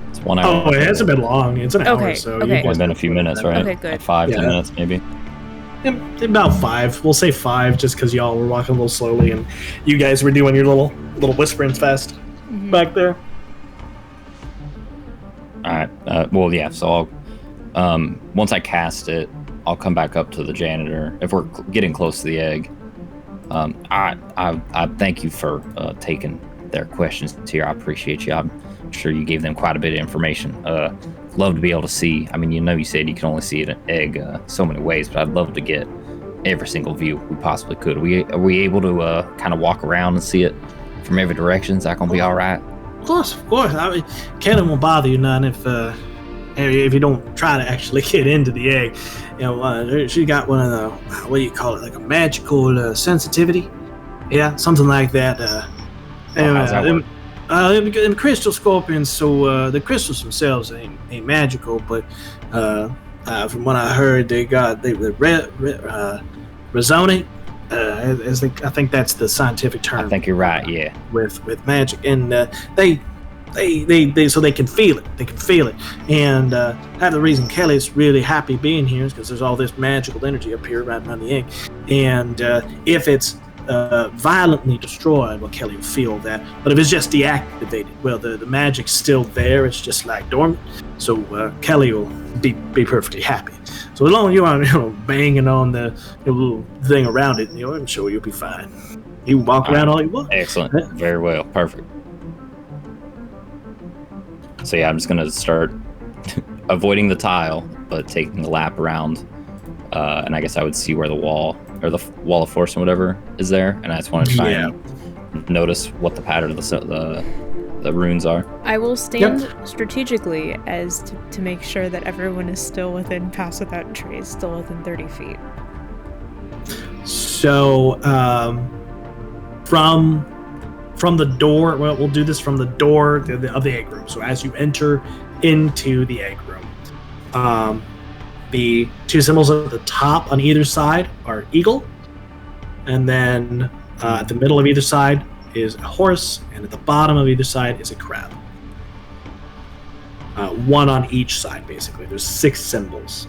Speaker 4: It's 1 hour.
Speaker 3: Oh, it hasn't been long. It's an hour.
Speaker 2: Okay,
Speaker 3: So
Speaker 2: okay.
Speaker 4: It's only been a few minutes, right?
Speaker 2: Okay, good.
Speaker 4: Like 5-10 minutes, maybe.
Speaker 3: About 5. We'll say 5, just because y'all were walking a little slowly, and you guys were doing your little whisperings fast back there.
Speaker 4: All right. Well, yeah. So I'll once I cast it, I'll come back up to the janitor if we're getting close to the egg. I thank you for taking their questions here. I appreciate you. I'm sure you gave them quite a bit of information. Love to be able to see. I mean, you said you can only see an egg so many ways, but I'd love to get
Speaker 6: every single view we possibly could. Are we able to kind of walk around and see it from every direction? Is that gonna be all right?
Speaker 3: Of course. I mean, Kelly won't bother you none if you don't try to actually get into the egg. She got one of the, what do you call it, like a magical sensitivity? Yeah, something like that.
Speaker 6: How's that work?
Speaker 3: And crystal scorpions, so the crystals themselves ain't magical, but from what I heard, they resonate. I think that's the scientific term.
Speaker 6: I think you're right. Yeah.
Speaker 3: With magic, and they so they can feel it. They can feel it, and half the reason Kelly's really happy being here is because there's all this magical energy up here right around the egg, and if it's violently destroyed, well, Kelly will feel that. But if it's just deactivated, well, the magic's still there. It's just like dormant. So Kelly will be perfectly happy. So as long as you aren't banging on the little thing around it, I'm sure you'll be fine. You can walk around all you want.
Speaker 6: Excellent. Very well. Perfect. So yeah, I'm just gonna start avoiding the tile, but taking the lap around. And I guess I would see where the wall or the wall of force and whatever is there, and I just want to try and notice what the pattern of the runes are.
Speaker 2: I will stand strategically as to make sure that everyone is still within pass without trace, still within 30 feet.
Speaker 3: So from the door, well, we'll do this from the door of the egg room. So as you enter into the egg room, the two symbols at the top on either side are eagle, and then at the middle of either side is a horse, and at the bottom of either side is a crab. One on each side, basically. There's 6 symbols.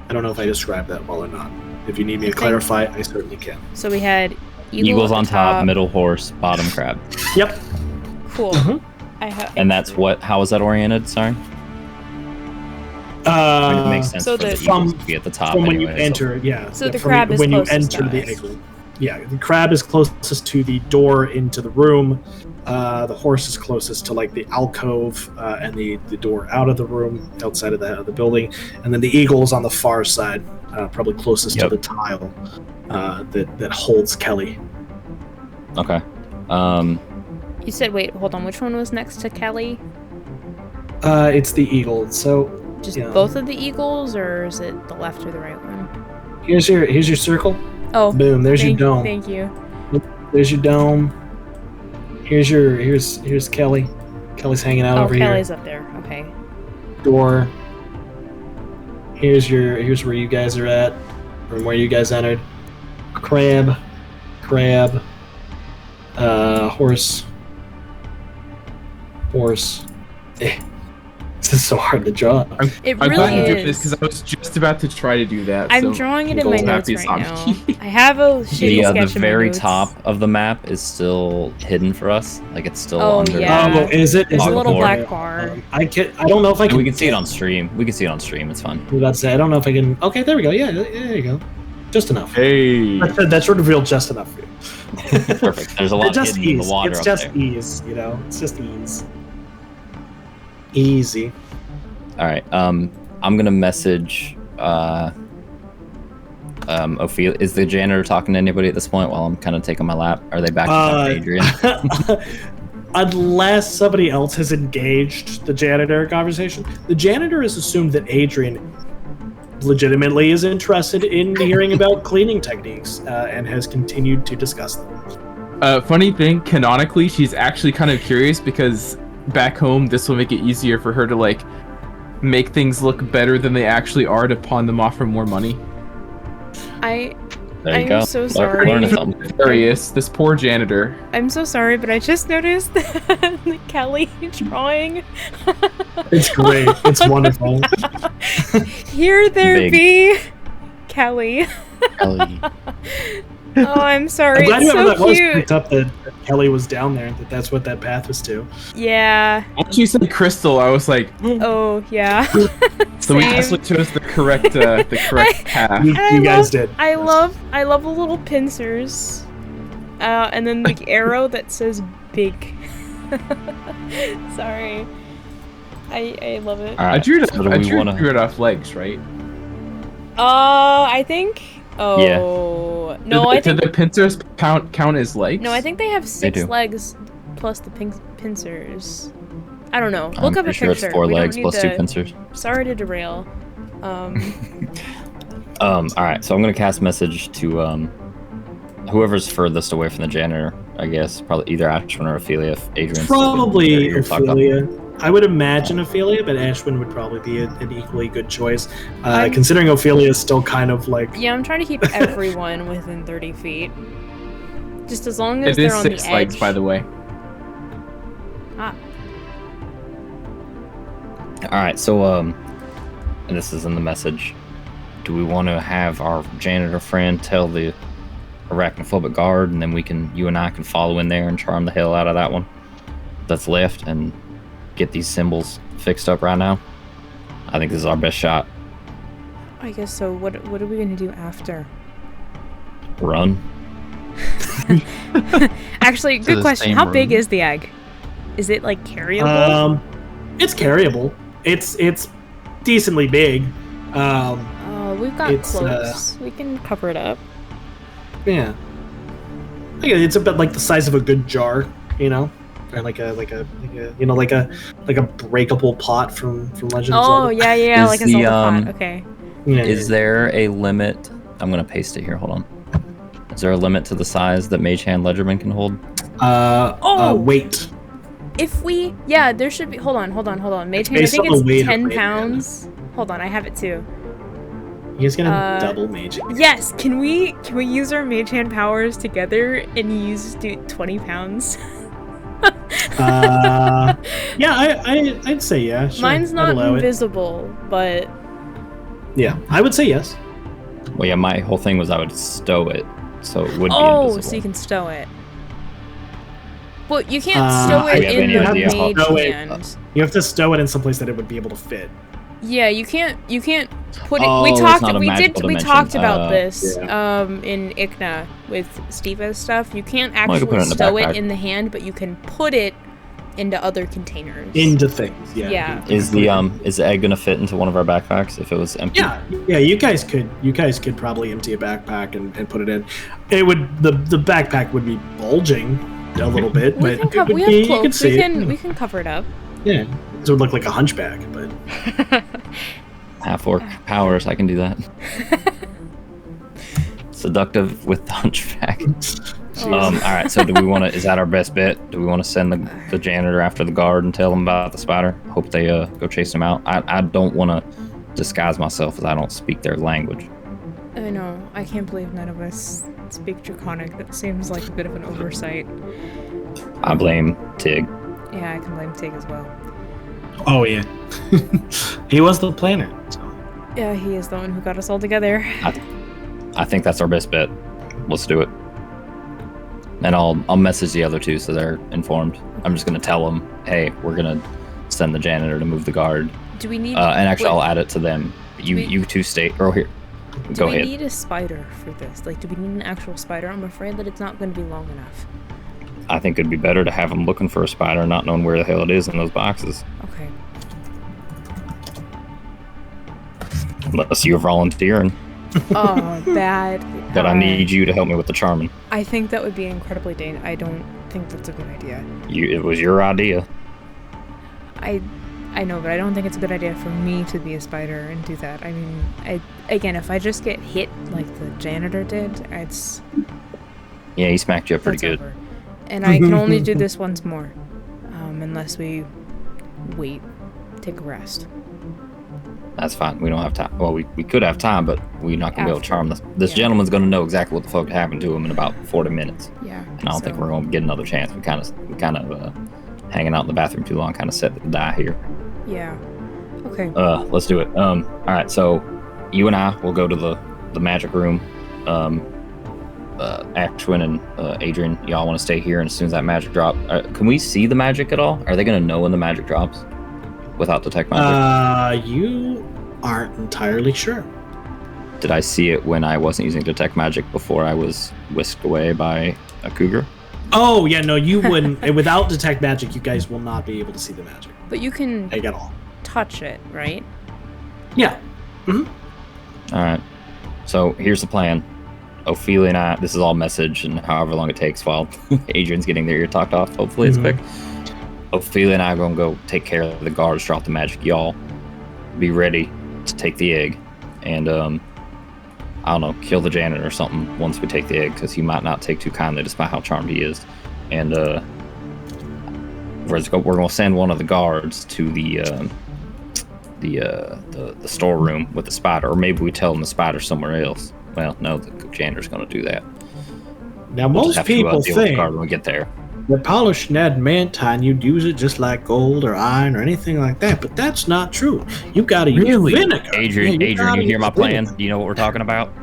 Speaker 3: I don't know if I described that well or not. If you need me to clarify, I certainly can.
Speaker 2: So we had
Speaker 6: eagles on top, middle horse, bottom crab.
Speaker 3: Yep.
Speaker 2: Cool.
Speaker 3: Mm-hmm.
Speaker 6: And that's how is that oriented? Sorry. It makes sense
Speaker 2: so
Speaker 6: for the
Speaker 2: from,
Speaker 6: eagles to be at the top
Speaker 3: from
Speaker 6: anyway,
Speaker 3: when you enter, yeah.
Speaker 2: So the
Speaker 3: from
Speaker 2: crab is
Speaker 3: when you
Speaker 2: closest
Speaker 3: enter
Speaker 2: to
Speaker 3: the
Speaker 2: us.
Speaker 3: egg room. Yeah, the crab is closest to the door into the room. The horse is closest to like the alcove and the door out of the room, outside of the building, and then the eagle is on the far side, probably closest to the tile that holds Kelly.
Speaker 6: Okay.
Speaker 2: You said, wait, hold on. Which one was next to Kelly?
Speaker 3: It's the eagle. So
Speaker 2: just both of the eagles, or is it the left or the right one?
Speaker 3: Here's your circle.
Speaker 2: Oh,
Speaker 3: boom! There's your dome.
Speaker 2: Thank you.
Speaker 3: There's your dome. Here's Kelly. Kelly's hanging out over here.
Speaker 2: Oh, Kelly's up there. Okay.
Speaker 3: Door. Here's where you guys are at, from where you guys entered. Crab. Horse. This is so hard to draw.
Speaker 2: It
Speaker 1: I'm
Speaker 2: really
Speaker 1: glad you
Speaker 2: is.
Speaker 1: did this because I was just about to try to do that.
Speaker 2: I'm
Speaker 1: so
Speaker 2: drawing it in my
Speaker 1: Gold
Speaker 2: notes
Speaker 1: happy
Speaker 2: right
Speaker 1: zombie.
Speaker 2: now. I have a shitty sketch
Speaker 6: The
Speaker 2: in my
Speaker 6: very
Speaker 2: notes.
Speaker 6: top of the map is still hidden for us. Like it's still
Speaker 2: Oh,
Speaker 6: under.
Speaker 2: yeah.
Speaker 3: Oh, is it?
Speaker 2: There's
Speaker 3: Is
Speaker 2: a
Speaker 3: it?
Speaker 2: little
Speaker 6: floor?
Speaker 2: black bar.
Speaker 3: I don't know if I can.
Speaker 6: We can see it on stream. It's fine.
Speaker 3: I was about to say, I don't know if I can. Okay, there we go. Yeah, there you go. Just enough.
Speaker 1: Hey.
Speaker 3: That's sort of real. Just enough for you.
Speaker 6: Perfect. There's a lot
Speaker 3: just
Speaker 6: hidden in
Speaker 3: ease.
Speaker 6: the water
Speaker 3: It's
Speaker 6: up
Speaker 3: just
Speaker 6: there.
Speaker 3: ease. It's just ease. Easy.
Speaker 6: All right. I'm gonna message. Ophelia. Is the janitor talking to anybody at this point while I'm kind of taking my lap? Are they back to talk to Adrian?
Speaker 3: Unless somebody else has engaged the janitor conversation, the janitor has assumed that Adrian legitimately is interested in hearing about cleaning techniques and has continued to discuss them.
Speaker 1: Funny thing, canonically, she's actually kind of curious because back home, this will make it easier for her to like make things look better than they actually are to pawn them off for more money.
Speaker 6: There you
Speaker 2: I'm
Speaker 6: go.
Speaker 2: so sorry.
Speaker 6: Learning something.
Speaker 1: Nefarious, this poor janitor.
Speaker 2: I'm so sorry, but I just noticed the Kelly drawing.
Speaker 3: It's great. It's wonderful.
Speaker 2: Here there
Speaker 6: Big.
Speaker 2: be Kelly.
Speaker 6: Kelly.
Speaker 2: Oh, I'm sorry.
Speaker 3: I'm glad
Speaker 2: It's
Speaker 3: whoever
Speaker 2: so
Speaker 3: that was
Speaker 2: cute.
Speaker 3: picked up that Kelly was down there, that's what that path was to.
Speaker 2: Yeah.
Speaker 1: Once you said crystal, I was like,
Speaker 2: Oh, yeah.
Speaker 1: so we
Speaker 2: Same.
Speaker 1: actually chose the correct path.
Speaker 3: You
Speaker 2: And
Speaker 3: guys did.
Speaker 2: I love the little pincers. And then the arrow that says big. Sorry. I love it.
Speaker 6: All
Speaker 1: I
Speaker 6: right.
Speaker 1: drew it.
Speaker 6: So do
Speaker 1: I
Speaker 6: we
Speaker 1: drew
Speaker 6: wanna-
Speaker 1: it off legs, right?
Speaker 2: I think. Oh
Speaker 4: Yeah.
Speaker 2: no, I think
Speaker 1: Do the pincers count as legs?
Speaker 2: no, I think they have 6
Speaker 4: do.
Speaker 2: legs plus the pincers. I don't know.
Speaker 4: I'm
Speaker 2: Look up a
Speaker 4: pretty sure it's
Speaker 2: picture.
Speaker 4: 4
Speaker 2: We don't
Speaker 4: legs
Speaker 2: need
Speaker 4: plus
Speaker 2: to,
Speaker 4: 2 pincers.
Speaker 2: Sorry to derail.
Speaker 4: All right, so I'm gonna cast message to whoever's furthest away from the janitor. I guess probably either Ashwin or Ophelia. If Adrian's
Speaker 3: Probably
Speaker 4: you're talked up.
Speaker 3: Ophelia. I would imagine Ophelia, but Ashwin would probably be an equally good choice. Considering Ophelia is still kind of like...
Speaker 2: Yeah, I'm trying to keep everyone within 30 feet. Just as long as
Speaker 1: It is
Speaker 2: they're on
Speaker 1: 6
Speaker 2: the
Speaker 1: legs,
Speaker 2: edge.
Speaker 1: by the way.
Speaker 2: Ah,
Speaker 4: All right, so and this is in the message. Do we want to have our janitor friend tell the arachnophobic guard, and then you and I can follow in there and charm the hell out of that one that's left and get these symbols fixed up right now? I think this is our best shot.
Speaker 2: I guess so. What are we gonna do after?
Speaker 4: Run.
Speaker 2: Actually,
Speaker 5: To
Speaker 2: good
Speaker 5: the
Speaker 2: question.
Speaker 5: same
Speaker 2: How big
Speaker 5: room.
Speaker 2: is the egg? Is it like carryable?
Speaker 3: It's carryable. It's decently big.
Speaker 2: We've got
Speaker 3: it's,
Speaker 2: clothes. We can cover it up.
Speaker 3: Yeah. I think it's about like the size of a good jar, you know, or like a breakable pot from Legend of
Speaker 2: Oh
Speaker 3: Zelda.
Speaker 2: yeah,
Speaker 4: Is
Speaker 2: like a
Speaker 4: the,
Speaker 2: Zelda pot.
Speaker 4: um,
Speaker 2: Okay.
Speaker 3: Yeah,
Speaker 4: Is there a limit? I'm gonna paste it here. Hold on. Is there a limit to the size that Mage Hand Ledgerman can hold?
Speaker 3: weight.
Speaker 2: If we, there should be. Hold on. Mage hand, I
Speaker 3: based
Speaker 2: think
Speaker 3: on the weight
Speaker 2: it's
Speaker 3: of
Speaker 2: 10
Speaker 3: Mage Hand.
Speaker 2: pounds. Hold on, I have it too.
Speaker 3: You guys gonna double mage?
Speaker 2: Yes. Can we use our mage hand powers together and use 20 pounds?
Speaker 3: Yeah, I'd say yeah. Sure.
Speaker 2: Mine's
Speaker 3: I'd
Speaker 2: not
Speaker 3: allow it.
Speaker 2: invisible, but
Speaker 3: Yeah, I would say yes.
Speaker 4: Well, yeah, my whole thing was I would stow it, so it would be
Speaker 2: oh,
Speaker 4: invisible.
Speaker 2: so you can stow it. But you can't
Speaker 3: Uh,
Speaker 2: stow
Speaker 3: I
Speaker 2: it
Speaker 4: have
Speaker 2: in
Speaker 4: any
Speaker 2: the
Speaker 4: idea how-
Speaker 2: mage
Speaker 3: No, wait.
Speaker 2: hand.
Speaker 3: You have to stow it in someplace that it would be able to fit.
Speaker 2: Yeah, you can't put it.
Speaker 4: Oh,
Speaker 2: we
Speaker 4: it's
Speaker 2: talked.
Speaker 4: not a
Speaker 2: We
Speaker 4: magical dimension.
Speaker 2: talked about this
Speaker 3: Yeah.
Speaker 2: in Ikna with Steva's stuff. You can't
Speaker 4: Well, you can put
Speaker 2: actually
Speaker 4: it in the
Speaker 2: stow it
Speaker 4: backpack.
Speaker 2: in the hand, but you can put it into other containers.
Speaker 3: Into things, yeah.
Speaker 2: Yeah.
Speaker 4: Is the egg gonna fit into one of our backpacks if it was empty?
Speaker 3: Yeah, you guys could probably empty a backpack and put it in. It would the backpack would be bulging a little bit,
Speaker 2: we
Speaker 3: but
Speaker 2: can
Speaker 3: it
Speaker 2: cover.
Speaker 3: would
Speaker 2: We
Speaker 3: be-
Speaker 2: have
Speaker 3: you could
Speaker 2: cloaks.
Speaker 3: see it.
Speaker 2: We can cover it up.
Speaker 3: Yeah, it would look like a hunchback, but
Speaker 4: Half orc powers, I can do that. Seductive with the hunchback. All right, so do we want to? Is that our best bet? Do we want to send the janitor after the guard and tell them about the spider? Hope they go chase him out. I don't want to disguise myself as I don't speak their language.
Speaker 2: I know. I can't believe none of us speak Draconic. That seems like a bit of an oversight.
Speaker 4: I blame Tig.
Speaker 2: Yeah, I can blame Tig as well.
Speaker 3: oh yeah, he was the planner. So.
Speaker 2: Yeah, he is the one who got us all together.
Speaker 4: I think that's our best bet. Let's do it. And I'll message the other two so they're informed. I'm just gonna tell them, hey, we're gonna send the janitor to move the guard.
Speaker 2: Do we need?
Speaker 4: And actually,
Speaker 2: wait,
Speaker 4: I'll add it to them. You two stay. Or here,
Speaker 2: do
Speaker 4: go
Speaker 2: we
Speaker 4: ahead.
Speaker 2: need a spider for this? Like, do we need an actual spider? I'm afraid that it's not going to be long enough.
Speaker 4: I think it'd be better to have them looking for a spider, not knowing where the hell it is in those boxes.
Speaker 2: Okay.
Speaker 4: Unless you're volunteering.
Speaker 2: Oh, bad.
Speaker 4: But I need you to help me with the charming.
Speaker 2: I think that would be incredibly dangerous. I don't think that's a good idea.
Speaker 4: It was your idea.
Speaker 2: I know, but I don't think it's a good idea for me to be a spider and do that. I mean, if I just get hit like the janitor did, it's
Speaker 4: Yeah, he smacked you up pretty
Speaker 2: that's
Speaker 4: good.
Speaker 2: over. And I can only do this once more, unless we wait, take a rest.
Speaker 4: That's fine. We don't have time. Well, we could have time, but we're not going to be able to charm this. This
Speaker 2: Yeah.
Speaker 4: gentleman's going to know exactly what the fuck happened to him in about 40 minutes.
Speaker 2: Yeah.
Speaker 4: And I don't think we're going to get another chance. We kind of hanging out in the bathroom too long, kind of set the die here.
Speaker 2: Yeah. Okay.
Speaker 4: Let's do it. All right. So you and I will go to the magic room. Ashwin and Adrian, y'all want to stay here, and as soon as that magic drop, can we see the magic at all? Are they going to know when the magic drops without detect magic?
Speaker 3: You aren't entirely sure.
Speaker 4: Did I see it when I wasn't using detect magic before I was whisked away by a cougar?
Speaker 3: Oh yeah, no, you wouldn't. Without detect magic, you guys will not be able to see the magic.
Speaker 2: But you can
Speaker 3: Like at all.
Speaker 2: touch it, right?
Speaker 3: Yeah.
Speaker 6: All right. So here's the plan. Ophelia and I, this is all message and however long it takes while Adrian's getting their ear talked off. Hopefully it's quick. Ophelia and I are going to go take care of the guards, drop the magic. Y'all be ready to take the egg. And, I don't know, kill the janitor or something once we take the egg, because he might not take too kindly despite how charmed he is. And, we're going to send one of the guards to the storeroom with the spider, or maybe we tell them the spider's somewhere else. Well, no, the janitor's going to do that.
Speaker 3: Now, most people
Speaker 6: deal with the
Speaker 3: think
Speaker 6: guard when we get there.
Speaker 3: that polishing adamantine, you'd use it just like gold or iron or anything like that, but that's not true. You got to use vinegar.
Speaker 6: Adrian, you hear my plan? Do you know what we're talking about?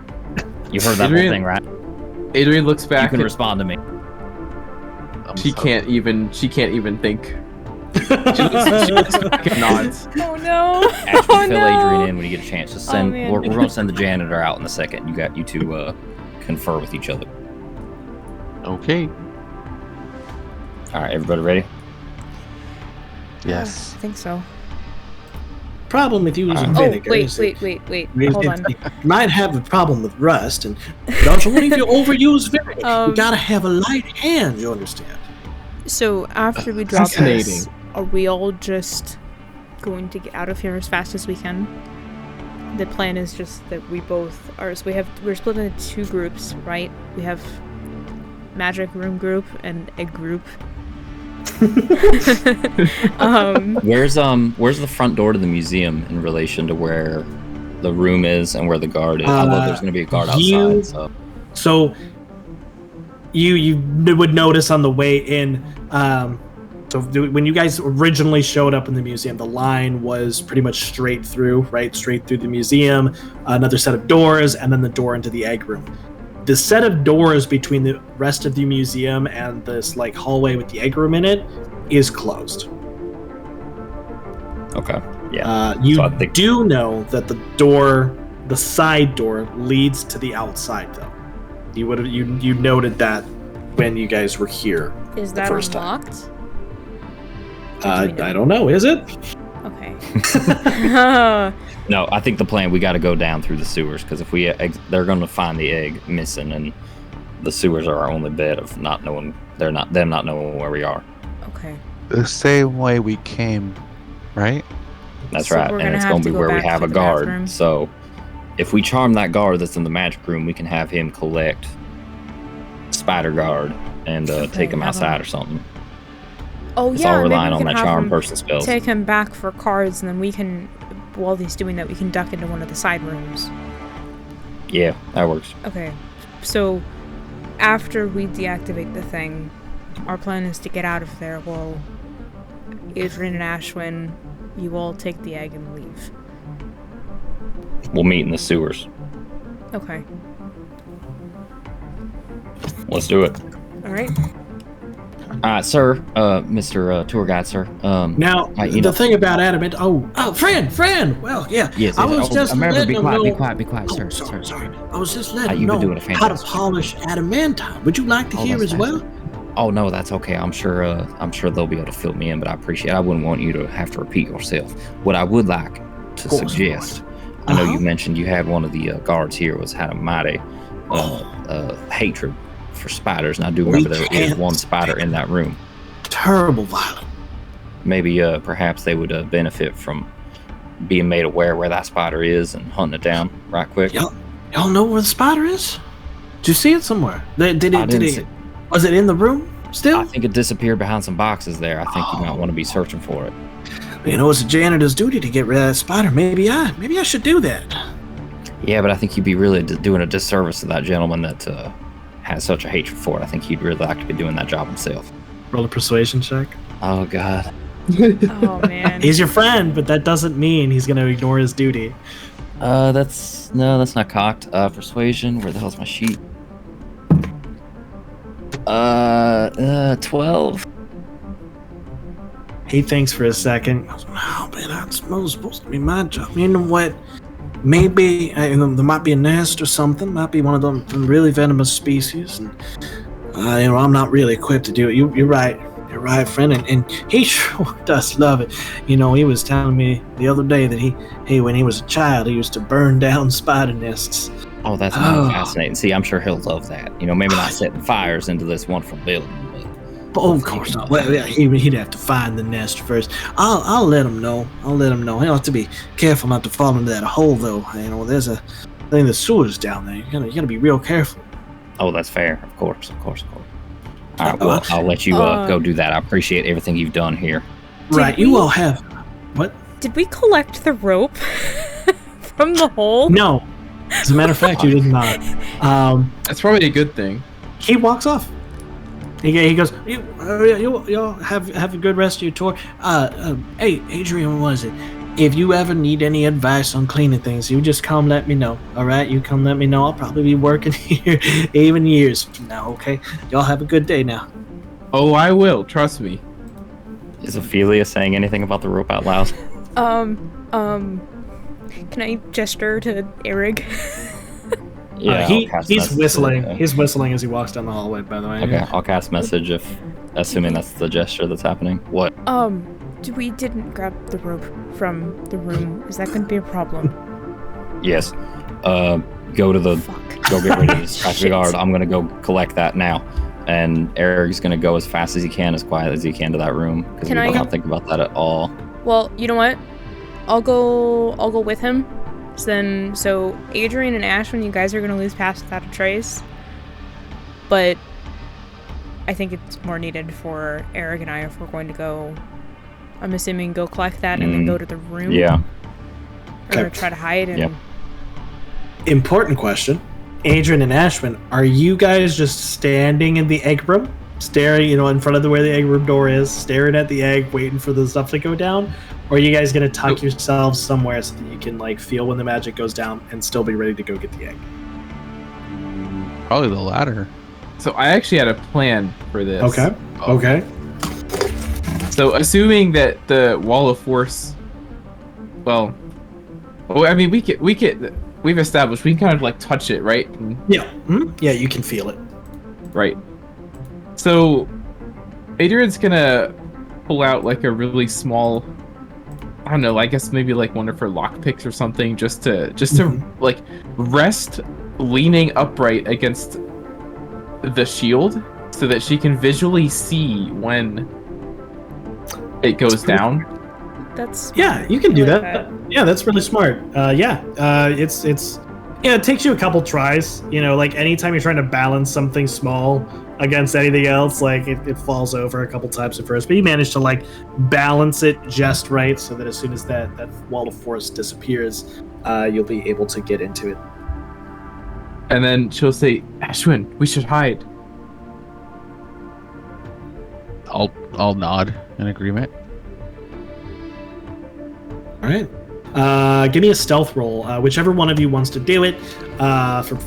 Speaker 6: You've heard that whole thing, right?
Speaker 1: Adrian looks back.
Speaker 6: You can respond to me.
Speaker 1: She can't even think. She looks back and nods.
Speaker 2: Oh no!
Speaker 6: Actually, fill Adrian in when you get a chance. Just send.
Speaker 2: man.
Speaker 6: We're going to send the janitor out in a second. You two confer with each other.
Speaker 5: Okay.
Speaker 6: All right, everybody ready?
Speaker 5: Yes.
Speaker 2: I think so.
Speaker 3: Problem with using
Speaker 2: Oh,
Speaker 3: vinegar
Speaker 2: wait.
Speaker 3: is that
Speaker 2: Hold on.
Speaker 3: you might have a problem with rust, and also what if you overuse vinegar? You gotta have a light hand, you understand?
Speaker 2: So after we drop this,
Speaker 1: Fascinating.
Speaker 2: are we all just going to get out of here as fast as we can? The plan is just that we both are. So we're split into two groups, right? We have magic room group and egg group.
Speaker 6: Where's the front door to the museum in relation to where the room is and where the guard is? Although there's going to be a guard outside.
Speaker 3: So you would notice on the way in. So when you guys originally showed up in the museum, the line was pretty much straight through, right? Straight through the museum, another set of doors, and then the door into the egg room. The set of doors between the rest of the museum and this like hallway with the egg room in it is closed.
Speaker 6: Okay. Yeah.
Speaker 3: You do know that the side door leads to the outside, though. You noted that when you guys were here.
Speaker 2: Is
Speaker 3: the
Speaker 2: that
Speaker 3: first
Speaker 2: unlocked?
Speaker 3: I don't know. Is it?
Speaker 2: Okay.
Speaker 6: No, I think the plan, we got to go down through the sewers, because if they're going to find the egg missing, and the sewers are our only bet of not knowing, them not knowing where we are.
Speaker 2: Okay.
Speaker 5: The same way we came, right?
Speaker 6: That's
Speaker 2: So
Speaker 6: right,
Speaker 2: we're
Speaker 6: and
Speaker 2: gonna
Speaker 6: it's
Speaker 2: have
Speaker 6: going
Speaker 2: to
Speaker 6: to be
Speaker 2: go
Speaker 6: where we
Speaker 2: back
Speaker 6: have
Speaker 2: to
Speaker 6: a
Speaker 2: the
Speaker 6: guard.
Speaker 2: bathroom.
Speaker 6: So if we charm that guard that's in the magic room, we can have him collect Spider Guard and take him outside or something.
Speaker 2: Oh
Speaker 6: It's
Speaker 2: yeah,
Speaker 6: all
Speaker 2: maybe
Speaker 6: relying
Speaker 2: we
Speaker 6: on
Speaker 2: can
Speaker 6: that
Speaker 2: have
Speaker 6: charm
Speaker 2: him
Speaker 6: person spells.
Speaker 2: take him back for cards, and then we can, while he's doing that, we can duck into one of the side rooms.
Speaker 6: Yeah, that works.
Speaker 2: Okay, so after we deactivate the thing, our plan is to get out of there while Adrian and Ashwin, you all take the egg and leave.
Speaker 6: We'll meet in the sewers.
Speaker 2: Okay.
Speaker 6: Let's do it.
Speaker 2: All right.
Speaker 6: All right, sir, Mr. Tour Guide, sir.
Speaker 3: Now, the thing about adamant. Oh, Fran. Well, yeah.
Speaker 6: Yes,
Speaker 3: I was just letting
Speaker 6: be
Speaker 3: him
Speaker 6: quiet,
Speaker 3: know.
Speaker 6: be quiet, sir.
Speaker 3: Sorry. I was just letting
Speaker 6: You've
Speaker 3: him
Speaker 6: been
Speaker 3: know
Speaker 6: doing a
Speaker 3: how to
Speaker 6: fantastic
Speaker 3: polish adamantine. Would you like to hear
Speaker 6: that's
Speaker 3: as well?
Speaker 6: Oh no, that's okay. I'm sure they'll be able to fill me in, but I appreciate it. I wouldn't want you to have to repeat yourself. What I would like to suggest, I know you mentioned you had one of the guards here had a mighty hatred for spiders, and I do remember there is one spider in that room.
Speaker 3: Terrible violent.
Speaker 6: Maybe perhaps they would benefit from being made aware where that spider is and hunting it down right quick.
Speaker 3: Y'all know where the spider is? Did you see it somewhere? Did it? Was it in the room still?
Speaker 6: I think it disappeared behind some boxes there. I think you might want to be searching for it.
Speaker 3: You know, it's a janitor's duty to get rid of that spider. Maybe I should do that.
Speaker 6: Yeah, but I think you'd be really doing a disservice to that gentleman that has such a hatred for it. I think he'd really like to be doing that job himself.
Speaker 3: Roll a persuasion check.
Speaker 6: Oh, God.
Speaker 2: Oh man.
Speaker 3: He's your friend, but that doesn't mean he's going to ignore his duty.
Speaker 6: That's not cocked. Persuasion. Where the hell's my sheet? 12.
Speaker 3: He thinks for a second. Goes, oh, man, that's supposed to be my job. You know what? Maybe there might be a nest or something. Might be one of them really venomous species. And, I'm not really equipped to do it. You're right. your right friend, and he sure does love it. You know, he was telling me the other day that he when he was a child, he used to burn down spider nests.
Speaker 6: Oh, that's really fascinating. See, I'm sure he'll love that. You know, maybe not setting fires into this wonderful building, but
Speaker 3: Oh, of course not. Well, yeah, he'd have to find the nest first. I'll let him know. He'll have to be careful not to fall into that hole, though. You know, there's a thing, the sewers down there. You gotta be real careful.
Speaker 6: oh, that's fair. Of course. All right, well, I'll let you go do that. I appreciate everything you've done here.
Speaker 3: Right, you all have. What?
Speaker 2: Did we collect the rope from the hole?
Speaker 3: No. As a matter of fact, you did not.
Speaker 1: That's probably a good thing.
Speaker 3: He walks off. He goes, you'll have a good rest of your tour. Hey, Adrian, what is it? If you ever need any advice on cleaning things, you just come let me know. All right, you come let me know. I'll probably be working here even years from now. Okay, y'all have a good day now.
Speaker 1: Oh, I will. Trust me.
Speaker 6: Is Ophelia saying anything about the rope out loud?
Speaker 2: Can I gesture to Eric?
Speaker 6: Yeah,
Speaker 3: he's whistling. He's whistling as he walks down the hallway. By the way.
Speaker 6: Okay, I'll cast message assuming that's the gesture that's happening. What?
Speaker 2: We didn't grab the rope from the room. Is that going to be a problem?
Speaker 6: Yes. Go get rid of the scratchy guard. I'm gonna go collect that now. And Eric's gonna go as fast as he can, as quiet as he can to that room because we don't have to think about that at all.
Speaker 2: Well, you know what? I'll go with him. So Adrian and Ashwin, you guys are gonna lose pass without a trace. But I think it's more needed for Eric and I if we're going to go. I'm assuming go collect that and then go to the room.
Speaker 6: Yeah.
Speaker 2: Or try to hide and.
Speaker 6: Yep.
Speaker 3: Important question. Adrian and Ashwin, are you guys just standing in the egg room? Staring, in front of where the egg room door is, staring at the egg, waiting for the stuff to go down? Or are you guys going to tuck yourselves somewhere so that you can, feel when the magic goes down and still be ready to go get the egg?
Speaker 5: Probably the latter.
Speaker 1: So I actually had a plan for this.
Speaker 3: Okay.
Speaker 1: So assuming that the wall of force, we've established we can kind of touch it, right?
Speaker 3: Yeah. Mm-hmm. Yeah, you can feel it.
Speaker 1: Right. So Adrian's gonna pull out a really small, I don't know, I guess maybe one of her lockpicks or something, just to rest leaning upright against the shield so that she can visually see when it goes down.
Speaker 2: That's
Speaker 3: you can do that. Yeah, that's really smart. It takes you a couple tries. Anytime you're trying to balance something small against anything else, it falls over a couple times at first, but you manage to balance it just right so that as soon as that wall of force disappears, you'll be able to get into it.
Speaker 1: And then she'll say, Ashwin, we should hide.
Speaker 5: I'll nod in agreement.
Speaker 3: All right. Give me a stealth roll, whichever one of you wants to do it.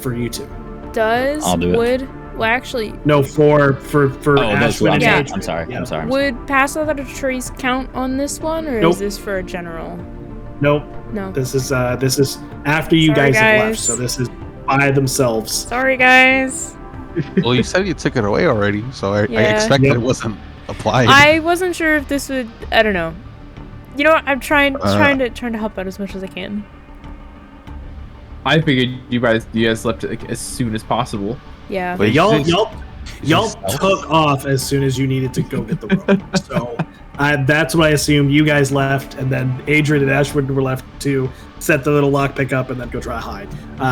Speaker 3: For you two.
Speaker 6: I'll do it.
Speaker 2: Well, actually,
Speaker 3: no, for Ashwin and Adrian.
Speaker 6: I'm sorry. I'm sorry.
Speaker 2: Would pass without a trace count on this one, or is this for a general?
Speaker 3: Nope.
Speaker 2: No.
Speaker 3: This is after you guys have left, so this is by themselves.
Speaker 2: Sorry, guys.
Speaker 5: Well, you said you took it away already, so I expected it wasn't applied.
Speaker 2: I wasn't sure if this would. I don't know. You know what? I'm trying to help out as much as I can.
Speaker 1: I figured you guys left it as soon as possible.
Speaker 2: Yeah.
Speaker 3: But y'all took off as soon as you needed to go get the rope. So that's what I assumed. You guys left, and then Adrian and Ashwin were left to set the little lockpick up and then go try to hide.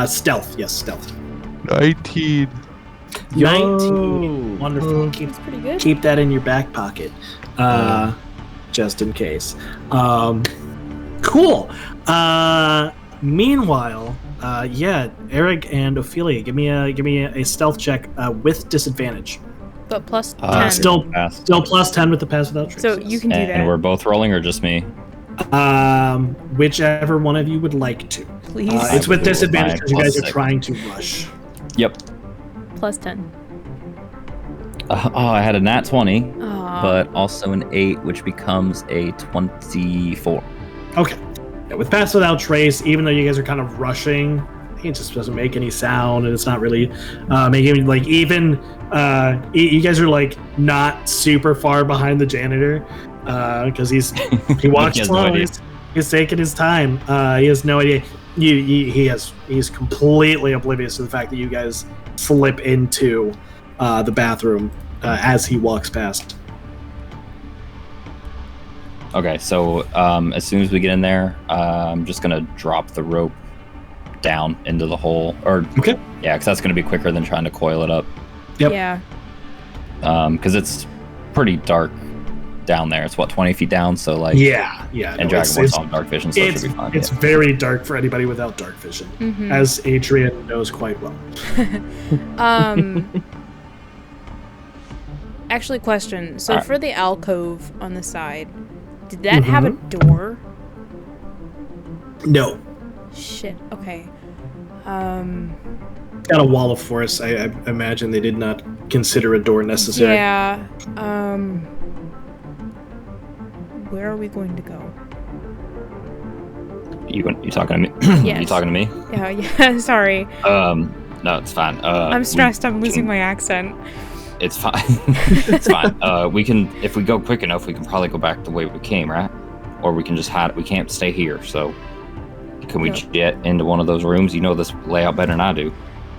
Speaker 3: Stealth. Yes, stealth.
Speaker 5: 19.
Speaker 3: 19. Wonderful.
Speaker 2: That's pretty good.
Speaker 3: Keep that in your back pocket. Just in case. Cool. Meanwhile, Eric and Ophelia, give me a stealth check with disadvantage.
Speaker 2: But plus 10.
Speaker 3: Still plus 10 with the pass without trace.
Speaker 2: So you can do that.
Speaker 6: And we're both rolling, or just me?
Speaker 3: Whichever one of you would like to.
Speaker 2: Please.
Speaker 3: It's with disadvantage because you guys are
Speaker 6: 6.
Speaker 3: trying to rush.
Speaker 6: Yep.
Speaker 2: Plus 10.
Speaker 6: I had a nat 20,
Speaker 2: Aww.
Speaker 6: but also an 8, which becomes a 24.
Speaker 3: Okay. Yeah, with pass without trace, even though you guys are kind of rushing, He just doesn't make any sound, and it's not really making like even you guys are like not super far behind the janitor because he walks
Speaker 4: He has no
Speaker 3: slow.
Speaker 4: idea.
Speaker 3: He's taking his time. He has no idea. He's completely oblivious to the fact that you guys slip into the bathroom as he walks past.
Speaker 4: Okay, so as soon as we get in there, I'm just gonna drop the rope down into the hole, or
Speaker 3: Okay.
Speaker 4: yeah, because that's gonna be quicker than trying to coil it up.
Speaker 3: Yep.
Speaker 2: Yeah.
Speaker 4: Because it's pretty dark down there. It's what 20 feet down, so like
Speaker 3: Yeah.
Speaker 4: and Dragonborn's on dark vision, so it should be fine.
Speaker 3: It's very dark for anybody without dark vision,
Speaker 2: Mhm.
Speaker 3: as Adrian knows quite well.
Speaker 2: Actually, question. So
Speaker 4: Alright.
Speaker 2: for the alcove on the side, did that have a door?
Speaker 3: No,
Speaker 2: Shit. Okay.
Speaker 3: got a wall of force. I imagine they did not consider a door necessary.
Speaker 2: Yeah. Where are we going to go?
Speaker 4: You talking to me?
Speaker 2: Yes.
Speaker 4: You talking to me?
Speaker 2: Yeah. Yeah. Sorry.
Speaker 4: No, it's fine.
Speaker 2: I'm stressed. I'm losing my accent.
Speaker 4: It's fine. It's fine. We can, if we go quick enough, we can probably go back the way we came, right? Or we can just hide. We can't stay here, so can we
Speaker 2: No.
Speaker 4: get into one of those rooms? You know this layout better than I do.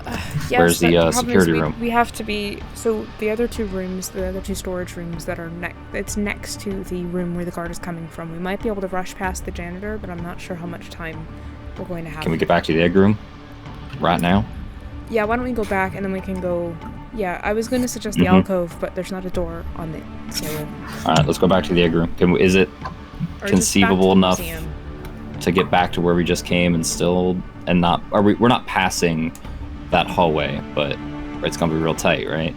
Speaker 2: Yes,
Speaker 4: Where's the,
Speaker 2: but problem is
Speaker 4: security room?
Speaker 2: We have to be. So the other two rooms, the other two storage rooms that are it's next to the room where the guard is coming from. We might be able to rush past the janitor, but I'm not sure how much time we're going to have.
Speaker 4: Can we get back to the egg room right now?
Speaker 2: Yeah, why don't we go back and then we can go. Yeah, I was going to suggest the
Speaker 4: Mhm.
Speaker 2: alcove, but there's not a door on it. So.
Speaker 4: All right, let's go back to the egg room. Is it
Speaker 2: Or just back to
Speaker 4: conceivable
Speaker 2: the
Speaker 4: enough
Speaker 2: museum.
Speaker 4: to get back to where we just came and not? We're not passing that hallway, but it's gonna be real tight, right?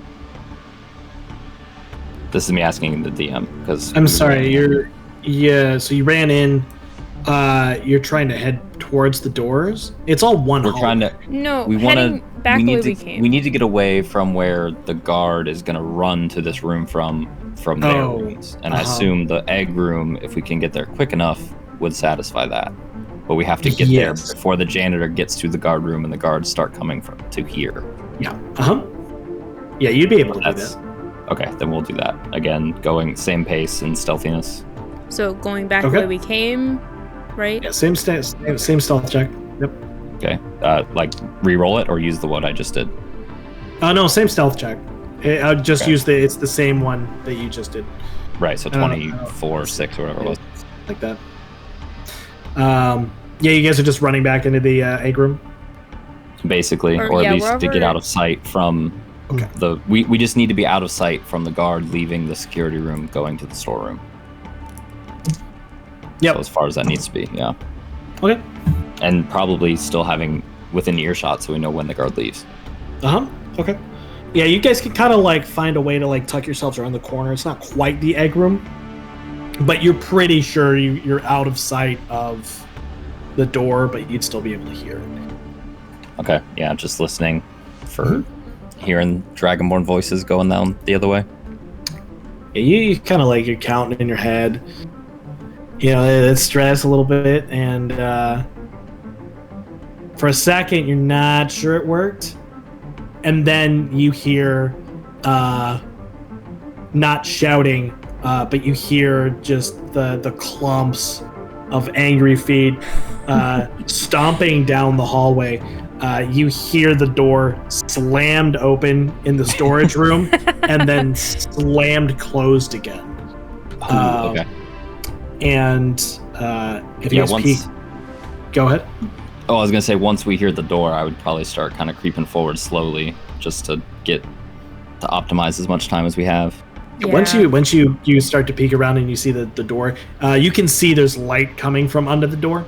Speaker 4: This is me asking the DM because
Speaker 3: I'm sorry. So you ran in. You're trying to head towards the doors. It's all one.
Speaker 4: We're
Speaker 3: hallway.
Speaker 4: trying to.
Speaker 2: No,
Speaker 4: We want
Speaker 2: heading
Speaker 4: to.
Speaker 2: back
Speaker 4: We
Speaker 2: the way
Speaker 4: need
Speaker 2: we
Speaker 4: to.
Speaker 2: came.
Speaker 4: We need to get away from where the guard is gonna run to this room from their
Speaker 3: Oh,
Speaker 4: rooms, and I
Speaker 3: uh-huh.
Speaker 4: assume the egg room, if we can get there quick enough, would satisfy that. But we have to get
Speaker 3: Yes.
Speaker 4: there before the janitor gets to the guard room and the guards start coming to here.
Speaker 3: Yeah. Yeah, you'd be able to do
Speaker 4: That's
Speaker 3: that.
Speaker 4: okay. Then we'll do that again, going same pace and stealthiness.
Speaker 2: So going back
Speaker 3: Okay.
Speaker 2: the way we came, right?
Speaker 3: Yeah, same stealth check. Yep.
Speaker 4: Okay, like re-roll it or use the one I just did.
Speaker 3: Oh no, same stealth check. I'll just
Speaker 4: Okay.
Speaker 3: use it's the same one that you just did,
Speaker 4: Right, so 24, 6, or whatever it was.
Speaker 3: like that. Yeah, you guys are just running back into the egg room.
Speaker 4: Basically,
Speaker 2: Or,
Speaker 4: or
Speaker 2: yeah,
Speaker 4: at least to get
Speaker 2: wherever-
Speaker 4: out of sight from
Speaker 3: Okay.
Speaker 4: we just need to be out of sight from the guard leaving the security room going to the storeroom.
Speaker 3: Yep.
Speaker 4: So as far as that needs to be, yeah.
Speaker 3: Okay.
Speaker 4: And probably still having within earshot so we know when the guard leaves.
Speaker 3: Okay. Yeah, you guys can kind of like find a way to like tuck yourselves around the corner. It's not quite the egg room, but you're pretty sure you're out of sight of the door, but you'd still be able to hear it.
Speaker 4: Okay, yeah, just listening for hearing Dragonborn voices going down the other way.
Speaker 3: Yeah, you kind of like you're counting in your head. You know, it's stress a little bit, and for a second you're not sure it worked, and then you hear not shouting, but you hear just the clumps of angry feet stomping down the hallway. You hear the door slammed open in the storage room and then slammed closed again.
Speaker 4: Okay.
Speaker 3: And if you
Speaker 4: Yeah,
Speaker 3: guys peek, go ahead.
Speaker 4: Oh, I was gonna say once we hear the door, I would probably start kind of creeping forward slowly, just to optimize as much time as we have.
Speaker 2: Yeah.
Speaker 3: Once you start to peek around and you see the door, you can see there's light coming from under the door,